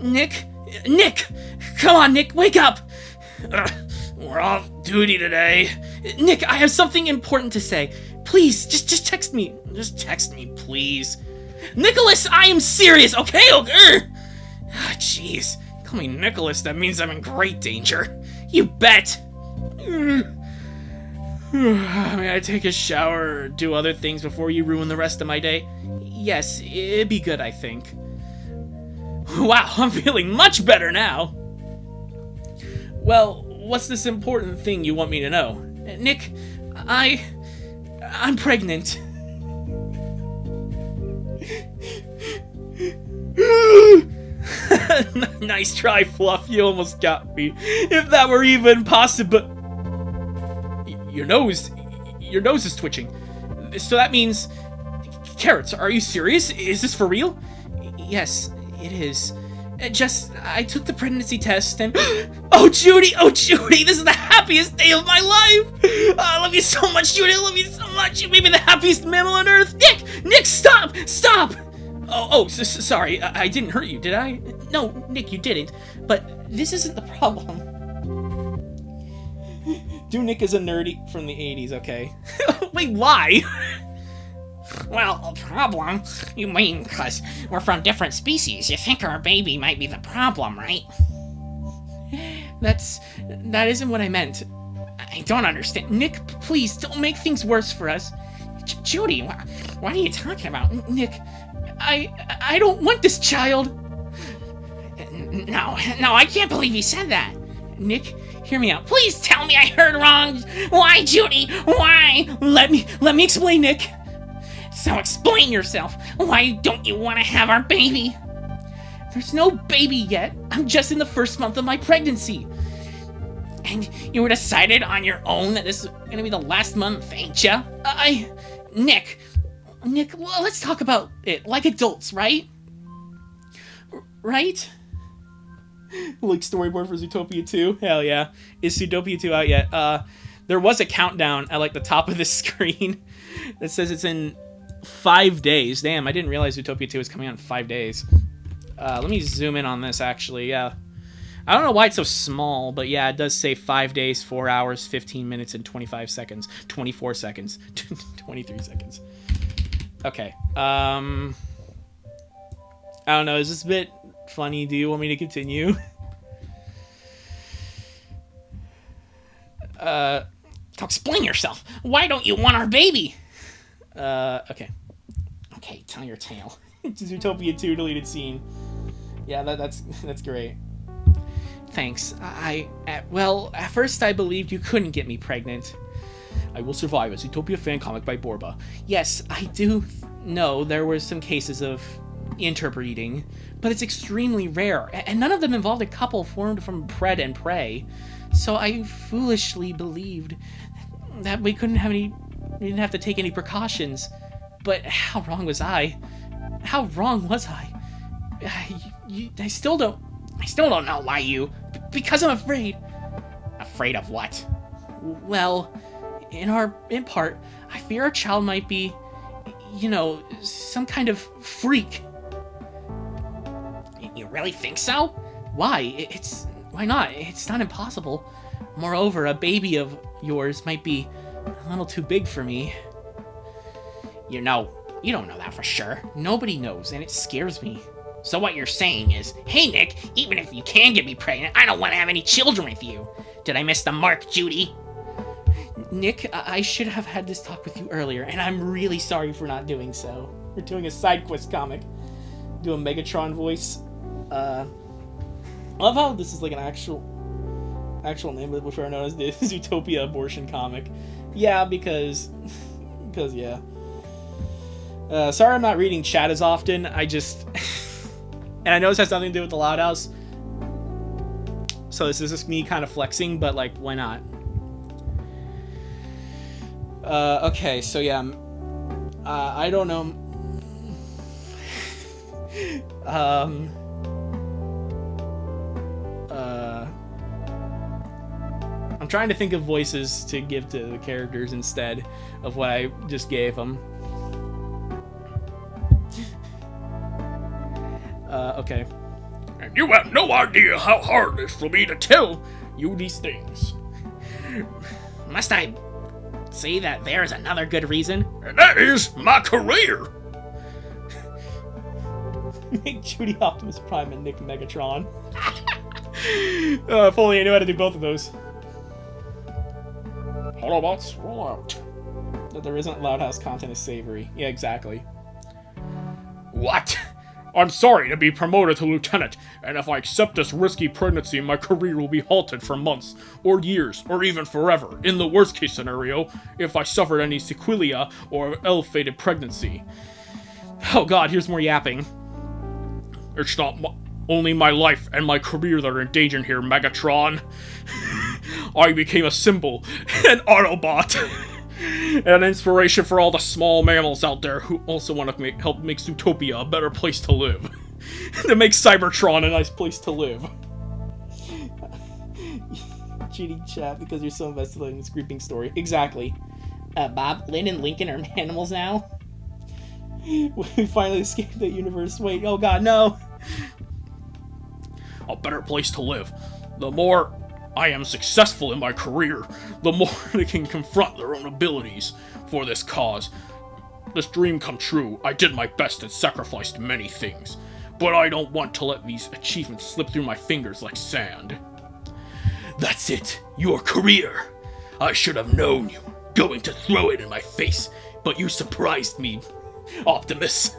Nick, come on, Nick, wake up. We're off duty today. Nick, I have something important to say. Please, just text me. Just text me, please. Nicholas, I am serious, okay? Jeez. Call me Nicholas, that means I'm in great danger. You bet. May I take a shower or do other things before you ruin the rest of my day? Yes, it'd be good, I think. Wow, I'm feeling much better now. Well, what's this important thing you want me to know? Nick, I'm pregnant. Nice try, Fluff. You almost got me. If that were even possible. Your nose is twitching. So that means... Carrots, are you serious? Is this for real? Yes, it is. I took the pregnancy test and... Oh, Judy, this is the happiest day of my life. I love you so much, Judy. I love you so much. You made me the happiest mammal on earth. Nick, stop. Sorry. I didn't hurt you, did I? No, Nick, you didn't. But this isn't the problem. Dude, Nick is a nerdy from the 80s, okay? Wait, why? Well, a problem? You mean because we're from different species. You think our baby might be the problem, right? That isn't what I meant. I don't understand. Nick, please, don't make things worse for us. Judy, what are you talking about? Nick, I don't want this child. No, I can't believe you said that. Nick, hear me out. Please tell me I heard wrong. Why, Judy? Why? Let me explain, Nick. So explain yourself. Why don't you want to have our baby? There's no baby yet. I'm just in the first month of my pregnancy. And you were decided on your own that this is gonna be the last month, ain't ya? Nick, well, let's talk about it like adults, right? Right? Like storyboard for Zootopia 2? Hell yeah. Is Zootopia 2 out yet? There was a countdown at like the top of the screen that says it's in 5 days. Damn, I didn't realize Zootopia 2 was coming out in 5 days. Let me zoom in on this actually, yeah. I don't know why it's so small, but yeah, it does say 5 days, 4 hours, 15 minutes, and 25 seconds. 24 seconds. 23 seconds. Okay. I don't know, is this a bit funny? Do you want me to continue? Explain yourself. Why don't you want our baby? Okay. Okay, tell your tale. Zootopia 2 deleted scene. Yeah, that's great. Thanks. Well, at first I believed you couldn't get me pregnant. I Will Survive, a Zootopia fan comic by Borba. Yes, I do know there were some cases of interbreeding, but it's extremely rare, and none of them involved a couple formed from pred and prey. So I foolishly believed that we didn't have to take any precautions. But how wrong was I? How wrong was I? I still don't know why you... Because I'm afraid. Afraid of what? Well, in part, I fear our child might be, some kind of freak. You really think so? Why? Why not? It's not impossible. Moreover, a baby of yours might be a little too big for me. You don't know that for sure. Nobody knows, and it scares me. So what you're saying is, hey Nick, even if you can get me pregnant, I don't want to have any children with you. Did I miss the mark, Judy? Nick, I should have had this talk with you earlier, and I'm really sorry for not doing so. We're doing a side quest comic. Do a Megatron voice. I love how this is like an actual name, before known as the Zootopia abortion comic. Yeah, because yeah. Sorry I'm not reading chat as often. I just... and I know this has nothing to do with the Loud House. So this is just me kind of flexing, but like, why not? Okay, so yeah. I don't know. I'm trying to think of voices to give to the characters instead of what I just gave them. Okay. And you have no idea how hard it is for me to tell you these things. Must I say that there's another good reason? And that is my career! Make Judy Optimus Prime and Nick Megatron. If only I knew how to do both of those. Autobots, roll out. That there isn't Loud House content is savory. Yeah, exactly. What? I'm sorry to be promoted to lieutenant, and if I accept this risky pregnancy, my career will be halted for months, or years, or even forever, in the worst case scenario, if I suffered any sequelae or ill-fated pregnancy. Oh god, here's more yapping. It's not only my life and my career that are in danger here, Megatron. I became a symbol, an Autobot, and an inspiration for all the small mammals out there who also want to help make Zootopia a better place to live. To make Cybertron a nice place to live. Cheating chat because you're so invested in this creeping story. Exactly. Bob, Lynn, and Lincoln are animals now? We finally escaped that universe. Wait, oh god, no! A better place to live. The more I am successful in my career, the more they can confront their own abilities for this cause. This dream come true, I did my best and sacrificed many things, but I don't want to let these achievements slip through my fingers like sand. That's it, your career. I should have known you were going to throw it in my face, but you surprised me, Optimus.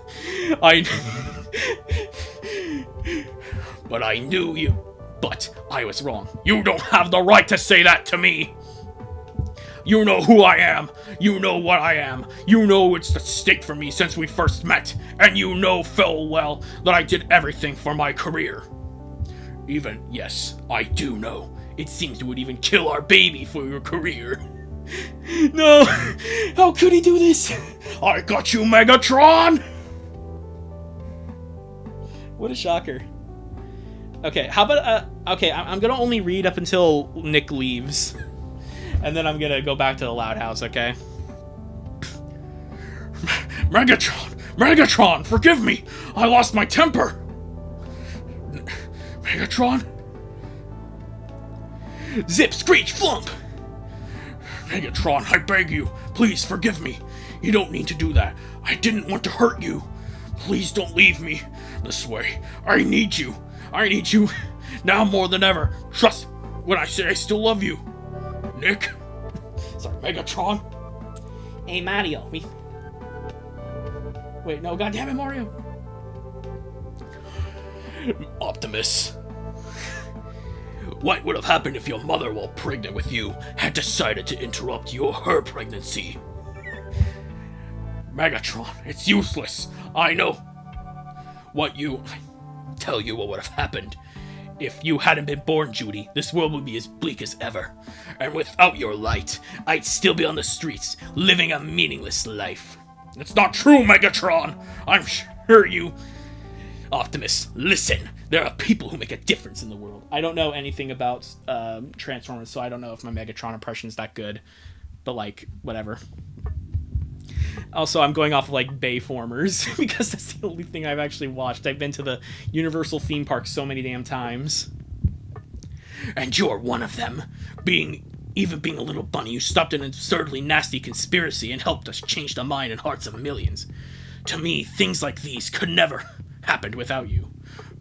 But I knew you. But I was wrong. You don't have the right to say that to me. You know who I am. You know what I am. You know what's at stake for me since we first met. And you know full well that I did everything for my career. Yes, I do know. It seems you would even kill our baby for your career. No! How could he do this? I got you, Megatron! What a shocker. Okay, how about, okay, I'm gonna only read up until Nick leaves. And then I'm gonna go back to the Loud House, okay? Megatron, forgive me! I lost my temper! Megatron? Zip, screech, flump! Megatron, I beg you, please forgive me. You don't need to do that. I didn't want to hurt you. Please don't leave me this way. I need you. I need you now more than ever. Trust when I say I still love you. Nick? Sorry, Megatron? Hey, Mario, Wait, no, goddammit, Mario. Optimus. What would have happened if your mother, while pregnant with you, had decided to interrupt her pregnancy? Megatron, it's useless. I know. Tell you what would have happened. If you hadn't been born, Judy, this world would be as bleak as ever. And without your light, I'd still be on the streets, living a meaningless life. It's not true, Megatron! I'm sure you... Optimus, listen. There are people who make a difference in the world. I don't know anything about Transformers, so I don't know if my Megatron impression is that good. But, like, whatever. Also, I'm going off of, like, Bayformers, because that's the only thing I've actually watched. I've been to the Universal theme park so many damn times. And you're one of them. Being a little bunny, you stopped an absurdly nasty conspiracy and helped us change the mind and hearts of millions. To me, things like these could never happen without you.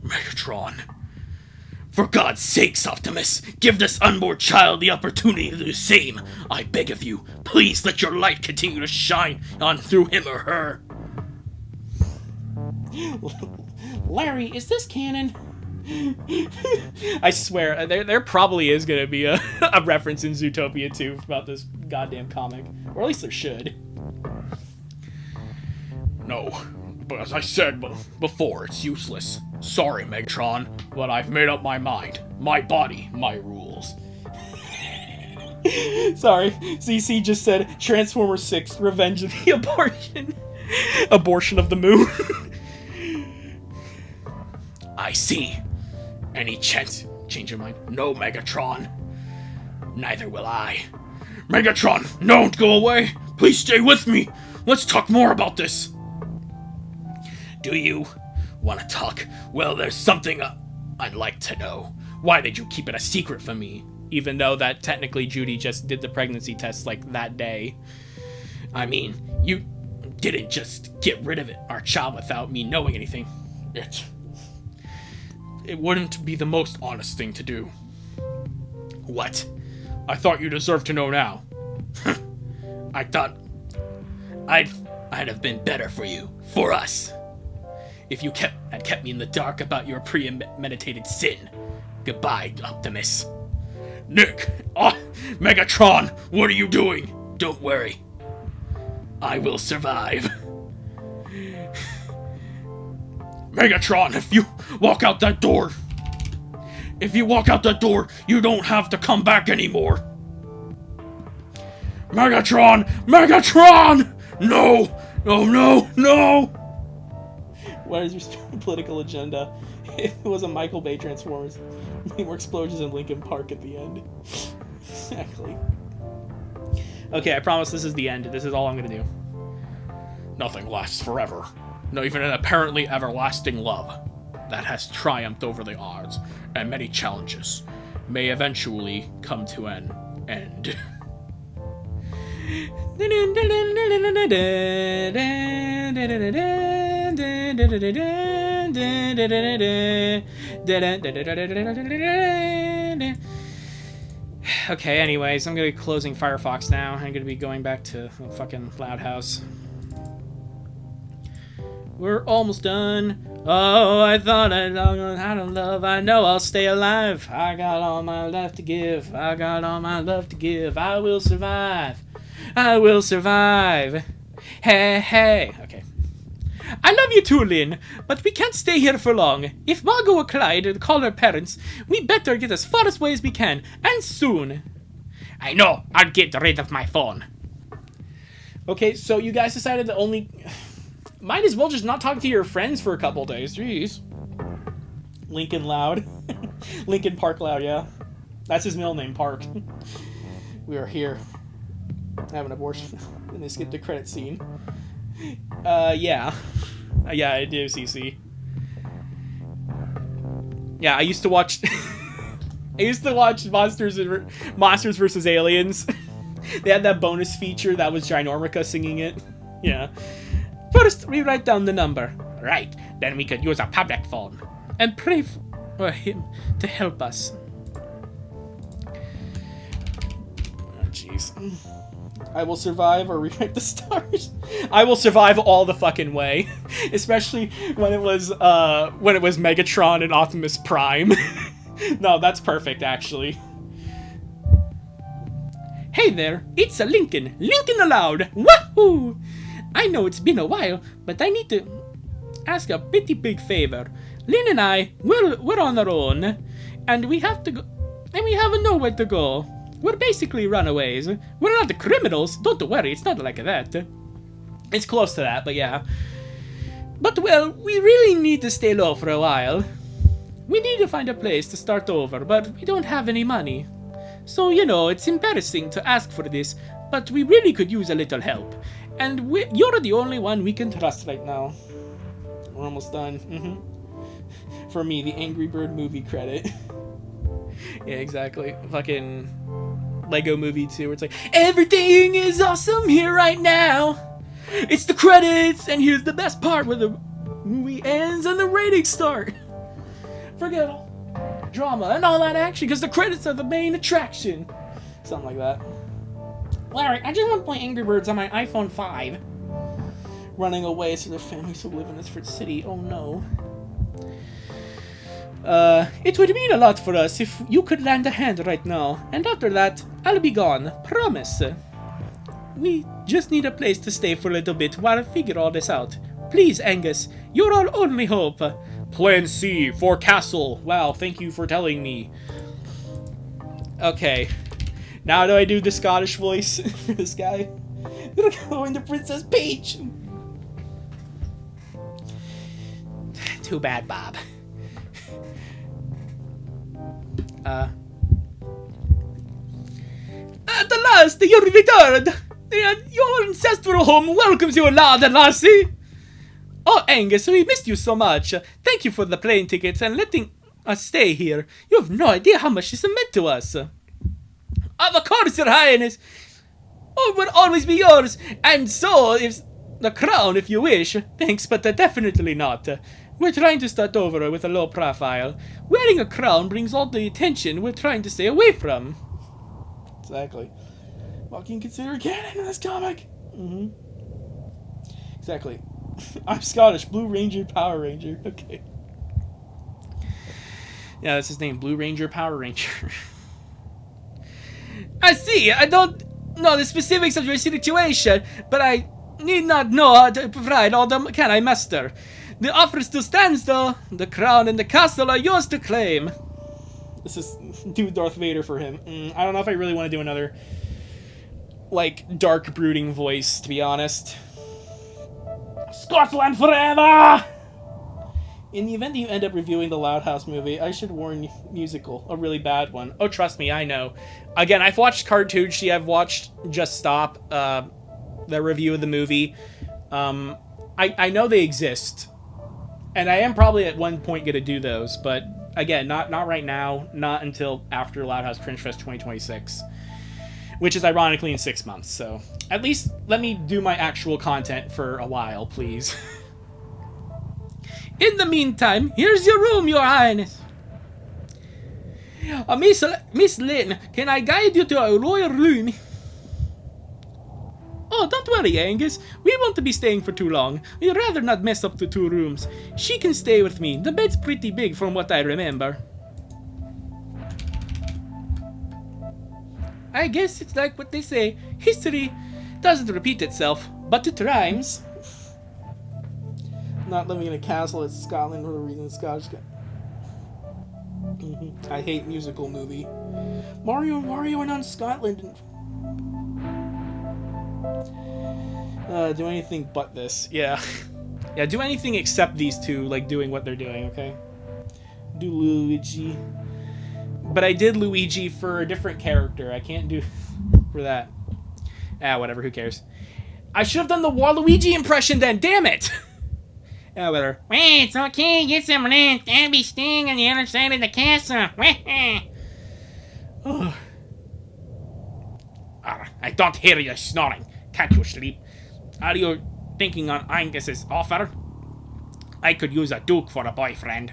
Megatron. For God's sakes, Optimus, give this unborn child the opportunity to do the same. I beg of you, please let your light continue to shine on through him or her. Larry, is this canon? I swear, there probably is going to be a reference in Zootopia 2 about this goddamn comic. Or at least there should. No, but as I said before, it's useless. Sorry, Megatron, but I've made up my mind. My body, my rules. Sorry, CC just said Transformers 6, Revenge of the Abortion. Abortion of the Moon. I see. Any chance? Change your mind? No, Megatron. Neither will I. Megatron, don't go away. Please stay with me. Let's talk more about this. Do you want to talk? Well, there's something I'd like to know. Why did you keep it a secret from me? Even though that technically Judy just did the pregnancy test like that day. I mean, you didn't just get rid of our child without me knowing anything. It wouldn't be the most honest thing to do. What? I thought you deserved to know now. I thought I'd have been better for you, for us, if you had kept me in the dark about your premeditated sin. Goodbye, Optimus. Nick! Megatron! What are you doing? Don't worry. I will survive. Megatron, if you walk out that door, you don't have to come back anymore. Megatron! Megatron! No! No, no, no! What is your political agenda? It was a Michael Bay Transformers. More explosions in Linkin Park at the end. Exactly. Okay, I promise this is the end. This is all I'm gonna do. Nothing lasts forever. Not even an apparently everlasting love that has triumphed over the odds and many challenges may eventually come to an end. Okay, anyways, I'm gonna be closing Firefox now. I'm gonna be going back to the fucking Loud House. We're almost done. Oh, I thought I'd learn how to love. I know I'll stay alive. I got all my love to give. I got all my love to give. I will survive. I will survive. Hey, hey. Okay. I love you too, Lynn, but we can't stay here for long. If Margot or Clyde call her parents, we better get as far away as we can, and soon. I know. I'll get rid of my phone. Okay, so you guys decided to only... Might as well just not talk to your friends for a couple days. Jeez. Lincoln Loud. Lincoln Park Loud, yeah. That's his middle name, Park. We are here. Have an abortion. And they skipped the credit scene. Yeah. Yeah, I do, CC. Yeah, I used to watch... I used to watch Monsters vs. Aliens. They had that bonus feature that was Ginormica singing it. Yeah. First, we write down the number. Right. Then we could use a public phone. And pray for him to help us. Oh, jeez. I will survive or rewrite the stars. I will survive all the fucking way. Especially when it was Megatron and Optimus Prime. No, that's perfect, actually. Hey there, it's a Lincoln. Lincoln Aloud. Woohoo! I know it's been a while, but I need to ask a pretty big favor. Lynn and I, we're on our own, and we have to go, and we have nowhere to go. We're basically runaways. We're not the criminals. Don't worry, it's not like that. It's close to that, but yeah. But well, we really need to stay low for a while. We need to find a place to start over, but we don't have any money. So, you know, it's embarrassing to ask for this, but we really could use a little help. And you're the only one we can trust right now. We're almost done. For me, the Angry Bird movie credit. Yeah, exactly. Fucking Lego Movie 2, where it's like, everything is awesome here right now. It's the credits, and here's the best part where the movie ends and the ratings start. Forget all drama and all that action, because the credits are the main attraction. Something like that. Larry, I just want to play Angry Birds on my iPhone 5. Running away so their families will live in this city. Oh no. It would mean a lot for us if you could lend a hand right now. And after that, I'll be gone. Promise. We just need a place to stay for a little bit while I figure all this out. Please, Angus, you're our only hope. Plan C for castle. Wow, thank you for telling me. Okay. Now do I do the Scottish voice for this guy? I'm gonna go into Princess Peach. Too bad, Bob. At the last, you returned. Your ancestral home welcomes you, lad and lassie. Oh, Angus, we missed you so much. Thank you for the plane tickets and letting us stay here. You have no idea how much this meant to us. Of course, Your Highness. Oh, it will always be yours. And so, if the crown, if you wish. Thanks, but definitely not. We're trying to start over with a low profile. Wearing a crown brings all the attention we're trying to stay away from. Exactly. What can you consider canon in this comic? Exactly. I'm Scottish. Blue Ranger, Power Ranger. Okay. Yeah, that's his name. Blue Ranger, Power Ranger. I see. I don't know the specifics of your situation, but I need not know how to provide all the can I muster. The offer still stands, though. The crown and the castle are yours to claim. This is do Darth Vader for him. I don't know if I really want to do another, like, dark, brooding voice, to be honest. Scotland forever! In the event that you end up reviewing the Loud House movie, I should warn you, musical, a really bad one. Oh, trust me, I know. Again, I've watched Cartouche, I've watched Just Stop, the review of the movie. I know they exist. And I am probably at one point going to do those, but again, not right now, not until after Loud House Cringe Fest 2026. Which is ironically in 6 months, so at least let me do my actual content for a while, please. In the meantime, here's your room, Your Highness. Miss Lynn, can I guide you to a royal room? Oh, don't worry, Angus. We won't be staying for too long. We'd rather not mess up the 2 rooms. She can stay with me. The bed's pretty big from what I remember. I guess it's like what they say. History doesn't repeat itself, but it rhymes. Not living in a castle in Scotland for a reason. Scottish guy. I hate musical movie. Mario and Wario are not in Scotland. Do anything but this. Yeah. Yeah, do anything except these two, like doing what they're doing, okay? Do Luigi. But I did Luigi for a different character. I can't do for that. Ah, whatever, who cares? I should have done the Waluigi impression then, damn it! Ah, whatever. Wait, it's okay, get some rent. I'll be staying on the other side of the castle. I don't hear you snoring. Can't you sleep? Are you thinking on Angus's offer? I could use a duke for a boyfriend.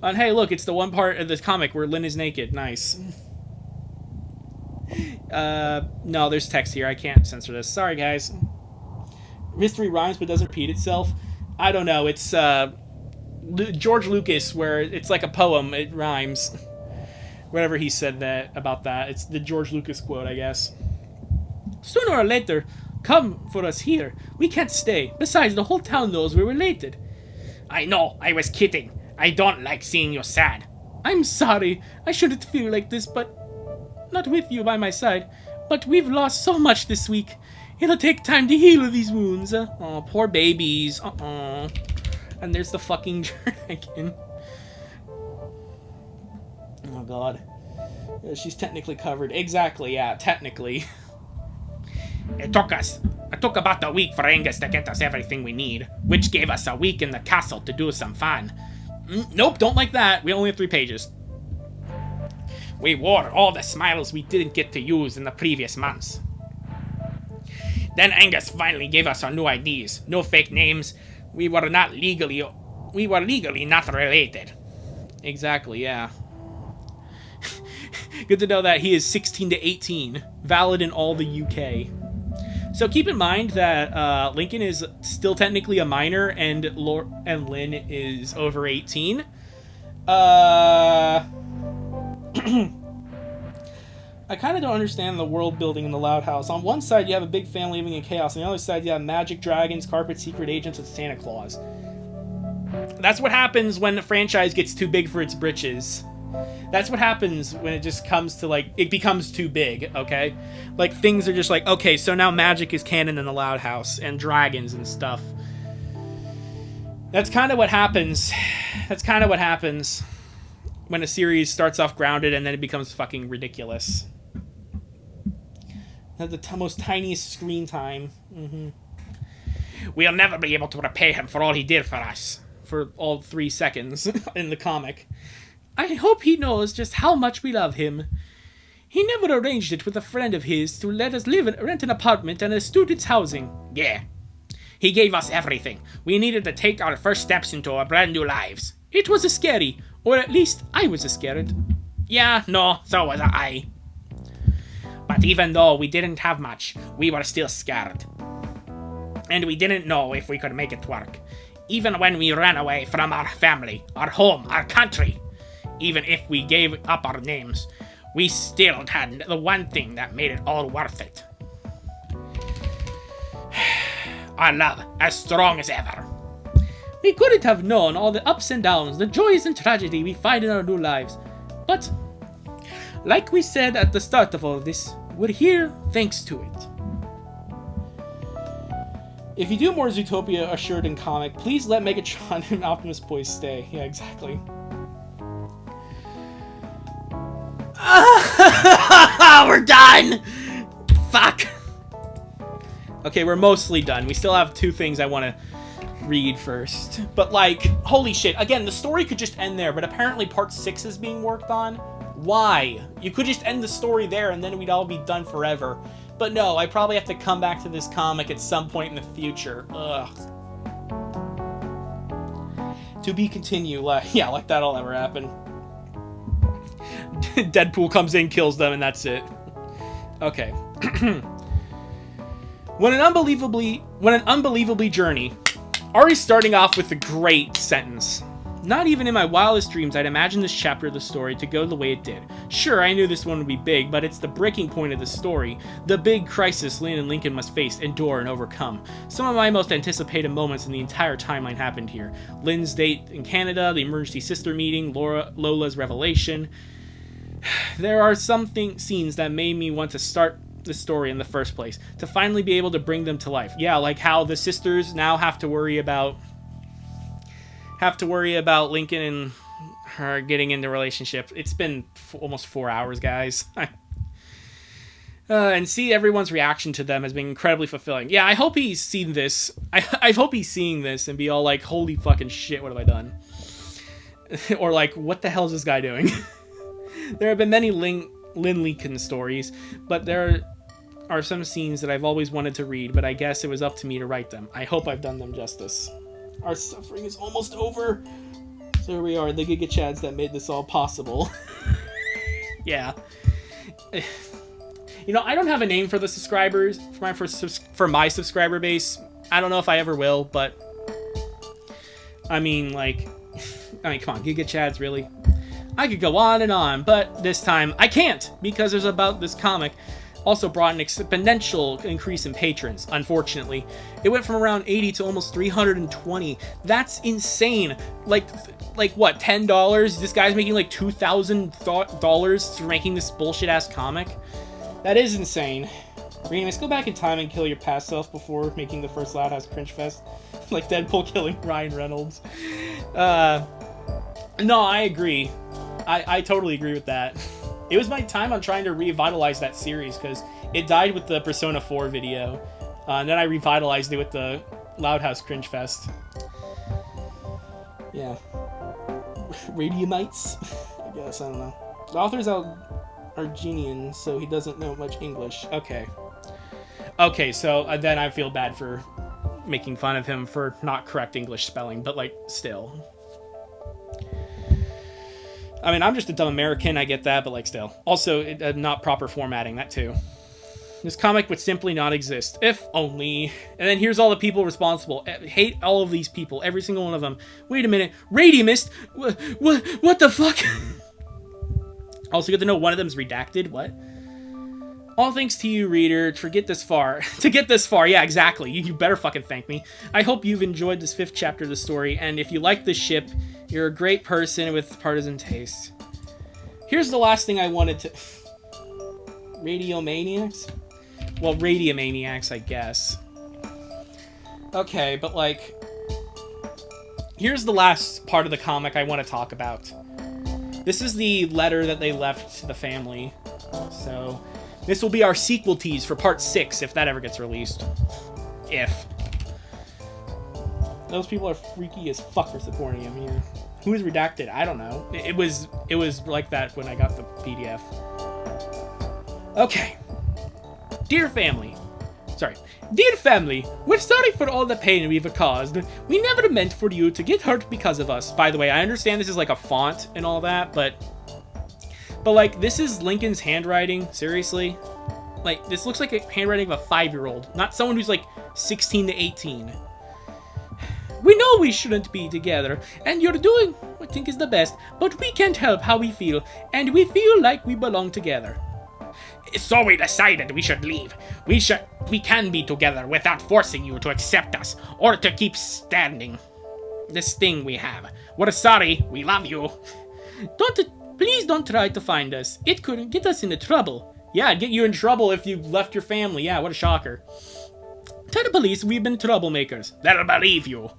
And hey, look, it's the one part of this comic where Lynn is naked. Nice. No, there's text here. I can't censor this. Sorry, guys. History rhymes but doesn't repeat itself. I don't know. It's George Lucas, where it's like a poem. It rhymes. Whatever he said that about that. It's the George Lucas quote, I guess. Sooner or later, come for us here. We can't stay. Besides, the whole town knows we're related. I know. I was kidding. I don't like seeing you sad. I'm sorry. I shouldn't feel like this, but not with you by my side. But we've lost so much this week. It'll take time to heal these wounds. Oh, poor babies. And there's the fucking dragon. Oh, God. Yeah, she's technically covered. Exactly, yeah, technically. It took about a week for Angus to get us everything we need, which gave us a week in the castle to do some fun. Nope, don't like that. We only have 3 pages. We wore all the smiles we didn't get to use in the previous months. Then Angus finally gave us our new IDs. No fake names. We were legally not related. Exactly, yeah. Good to know that he is 16 to 18. Valid in all the UK. So keep in mind that Lincoln is still technically a minor and Lynn is over 18. I kind of don't understand the world building in the Loud House. On one side, you have a big family living in chaos. On the other side, you have magic, dragons, carpet, secret agents, and Santa Claus. That's what happens when the franchise gets too big for its britches. That's what happens when it just comes to, like, it becomes too big, okay? Like, things are just like, okay, so now magic is canon in the Loud House, and dragons and stuff. That's kind of what happens. That's kind of what happens when a series starts off grounded and then it becomes fucking ridiculous. The most tiniest screen time. We'll never be able to repay him for all he did for us. For all 3 seconds in the comic. I hope he knows just how much we love him. He never arranged it with a friend of his to let us rent an apartment and a student's housing. Yeah. He gave us everything. We needed to take our first steps into our brand new lives. It was scary, or at least I was scared. Yeah, no, so was I. But even though we didn't have much, we were still scared. And we didn't know if we could make it work. Even when we ran away from our family, our home, our country. Even if we gave up our names, we still had the one thing that made it all worth it. Our love, as strong as ever. We couldn't have known all the ups and downs, the joys and tragedy we find in our new lives. But, like we said at the start of all of this, we're here thanks to it. If you do more Zootopia assured in comic, please let Megatron and Optimus Boy stay. Yeah, exactly. We're done! Fuck. Okay, we're mostly done. We still have 2 things I want to read first. But, like, holy shit. Again, the story could just end there, but apparently part 6 is being worked on. Why? You could just end the story there and then we'd all be done forever. But no, I probably have to come back to this comic at some point in the future. Ugh. To be continued. Like that'll ever happen. Deadpool comes in, kills them, and that's it. Okay. When an unbelievably journey. Already starting off with a great sentence. Not even in my wildest dreams I'd imagine this chapter of the story to go the way it did. Sure, I knew this one would be big, but it's the breaking point of the story. The big crisis Lynn and Lincoln must face, endure, and overcome. Some of my most anticipated moments in the entire timeline happened here. Lynn's date in Canada, the emergency sister meeting, Lola's revelation. There are some scenes that made me want to start the story in the first place, to finally be able to bring them to life. Yeah, like how the sisters now have to worry about Lincoln and her getting into a relationship. It's been almost 4 hours, guys. And see everyone's reaction to them has been incredibly fulfilling. Yeah, I hope he's seen this. I hope he's seeing this and be all like, holy fucking shit, what have I done? Or like, what the hell is this guy doing? There have been many Lynn Lincoln stories, but there are some scenes that I've always wanted to read, but I guess it was up to me to write them. I hope I've done them justice. Our suffering is almost over. So here we are, the Giga Chads that made this all possible. Yeah. You know, I don't have a name for the subscribers, for my subscriber base. I don't know if I ever will, but I mean, come on, Giga Chads, really? I could go on and on, but this time I can't, because there's about this comic also brought an exponential increase in patrons, unfortunately. It went from around 80 to almost 320. That's insane. Like what, $10? This guy's making like $2,000 for making this bullshit-ass comic? That is insane. Radiumist, go back in time and kill your past self before making the first Loud House Cringe Fest. Like Deadpool killing Ryan Reynolds. No, I agree. I totally agree with that. It was my time on trying to revitalize that series, because it died with the Persona 4 video. And then I revitalized it with the Loud House Cringe Fest. Yeah. Radiumites? I guess, I don't know. The author's Argentinian, so he doesn't know much English. Okay. Okay, so then I feel bad for making fun of him for not correct English spelling, but like, still. I mean, I'm just a dumb American, I get that, but like, still. Also, not proper formatting, that too. This comic would simply not exist. If only. And then here's all the people responsible. Hate all of these people, every single one of them. Wait a minute, Radiumist? What the fuck? Also, good to know one of them is redacted. What? All thanks to you, reader, to get this far. Yeah, exactly. You better fucking thank me. I hope you've enjoyed this 5th chapter of the story, and if you like this ship, you're a great person with partisan taste. Here's the last thing I wanted to... Radiomaniacs? Well, Radiomaniacs, I guess. Okay, but like... Here's the last part of the comic I want to talk about. This is the letter that they left to the family. So... this will be our sequel tease for part 6, if that ever gets released. If. Those people are freaky as fuck for supporting him here. Who is redacted? I don't know. It was like that when I got the PDF. Okay. Dear family, we're sorry for all the pain we've caused. We never meant for you to get hurt because of us. By the way, I understand this is like a font and all that, but like, this is Lincoln's handwriting, seriously? Like, this looks like a handwriting of a 5-year-old, not someone who's like 16 to 18. We know we shouldn't be together, and you're doing what I think is the best, but we can't help how we feel, and we feel like we belong together. So we decided we should leave. We can be together without forcing you to accept us, or to keep standing this thing we have. We're sorry, we love you. Please don't try to find us. It could get us into trouble. Yeah, it'd get you in trouble if you left your family. Yeah, what a shocker. Tell the police we've been troublemakers. They'll believe you.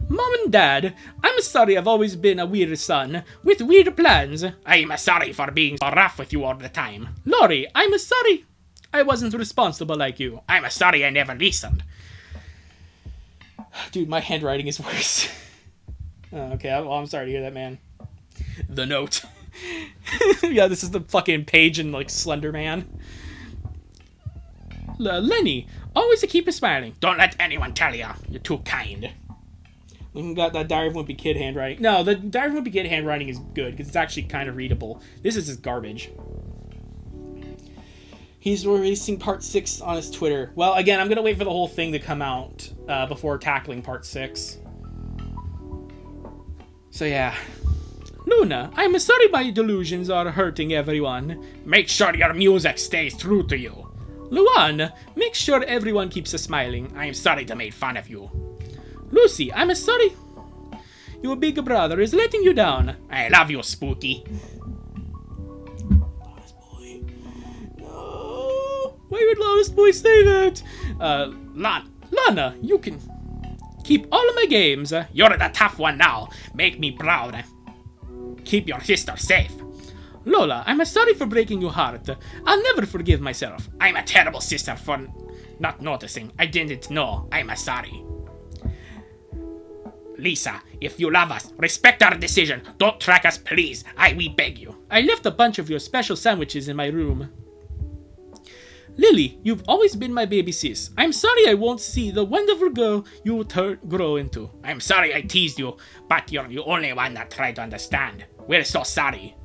Mom and Dad, I'm sorry I've always been a weird son, with weird plans. I'm sorry for being so rough with you all the time. Lori, I'm sorry I wasn't responsible like you. I'm sorry I never listened. Dude, my handwriting is worse. Okay, well, I'm sorry to hear that, man. The note. Yeah, this is the fucking page in, like, Slender Man. Lenny, always to keep smiling. Don't let anyone tell you. You're too kind. We got that Diary of a Wimpy Kid handwriting. No, the Diary of a Wimpy Kid handwriting is good because it's actually kind of readable. This is just garbage. He's releasing part 6 on his Twitter. Well, again, I'm going to wait for the whole thing to come out before tackling part 6. So, yeah. Luna, I'm sorry my delusions are hurting everyone. Make sure your music stays true to you. Luan, make sure everyone keeps smiling. I'm sorry to make fun of you. Lucy, I'm sorry your big brother is letting you down. I love you, Spooky. Why would Loudest Boy say that? Lana, you can keep all of my games. You're the tough one now. Make me proud. Keep your sister safe. Lola, I'm sorry for breaking your heart. I'll never forgive myself. I'm a terrible sister for not noticing. I didn't know. I'm sorry. Lisa, if you love us, respect our decision. Don't track us, please. We beg you. I left a bunch of your special sandwiches in my room. Lily, you've always been my baby sis. I'm sorry I won't see the wonderful girl you will grow into. I'm sorry I teased you, but you're the only one that tried to understand. We're so sorry.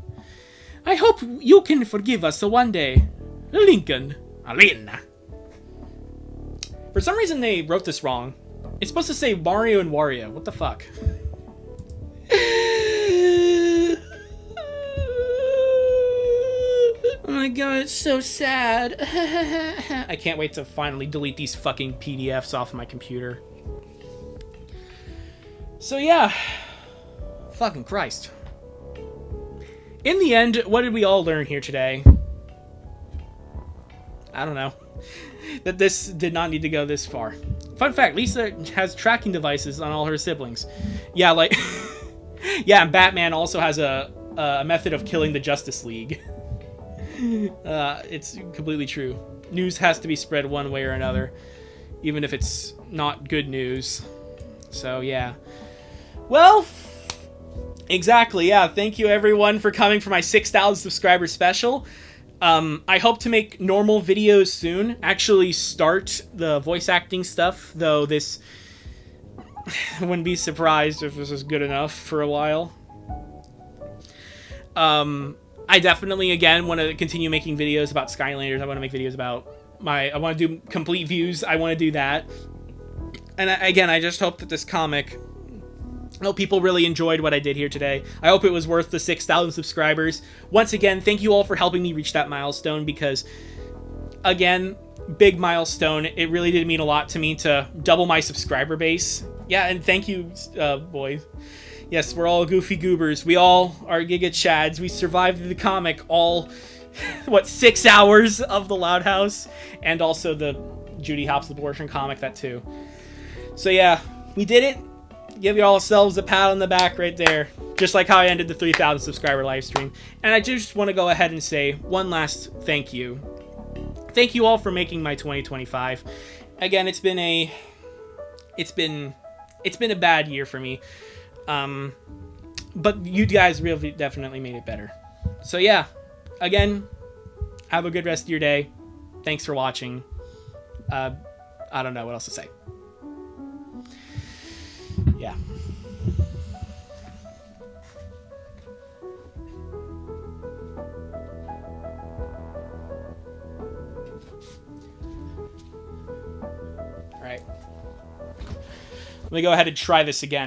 I hope you can forgive us one day. Lincoln. Alina. For some reason they wrote this wrong. It's supposed to say Mario and Wario. What the fuck? Oh my god, it's so sad. I can't wait to finally delete these fucking PDFs off my computer. So yeah. Fucking Christ. In the end, what did we all learn here today? I don't know. That this did not need to go this far. Fun fact, Lisa has tracking devices on all her siblings. Yeah, like... yeah, and Batman also has a method of killing the Justice League. It's completely true. News has to be spread one way or another, even if it's not good news. So, yeah. Well... exactly, yeah. Thank you, everyone, for coming for my 6,000 subscriber special. I hope to make normal videos soon. Actually start the voice acting stuff, though this... I wouldn't be surprised if this is good enough for a while. I definitely, again, want to continue making videos about Skylanders. I want to make videos about I want to do complete views. I want to do that. And again, I just hope that this comic... I hope people really enjoyed what I did here today. I hope it was worth the 6,000 subscribers. Once again, thank you all for helping me reach that milestone because, again, big milestone. It really did mean a lot to me to double my subscriber base. Yeah, and thank you, boys. Yes, we're all goofy goobers. We all are Giga Chads. We survived the comic all, 6 hours of the Loud House and also the Judy Hopps abortion comic, that too. So yeah, we did it. Give yourselves a pat on the back right there. Just like how I ended the 3,000 subscriber live stream. And I just want to go ahead and say one last thank you. Thank you all for making my 2025. Again, it's been a bad year for me. But you guys really definitely made it better. So yeah, again, have a good rest of your day. Thanks for watching. I don't know what else to say. Yeah. All right. Let me go ahead and try this again.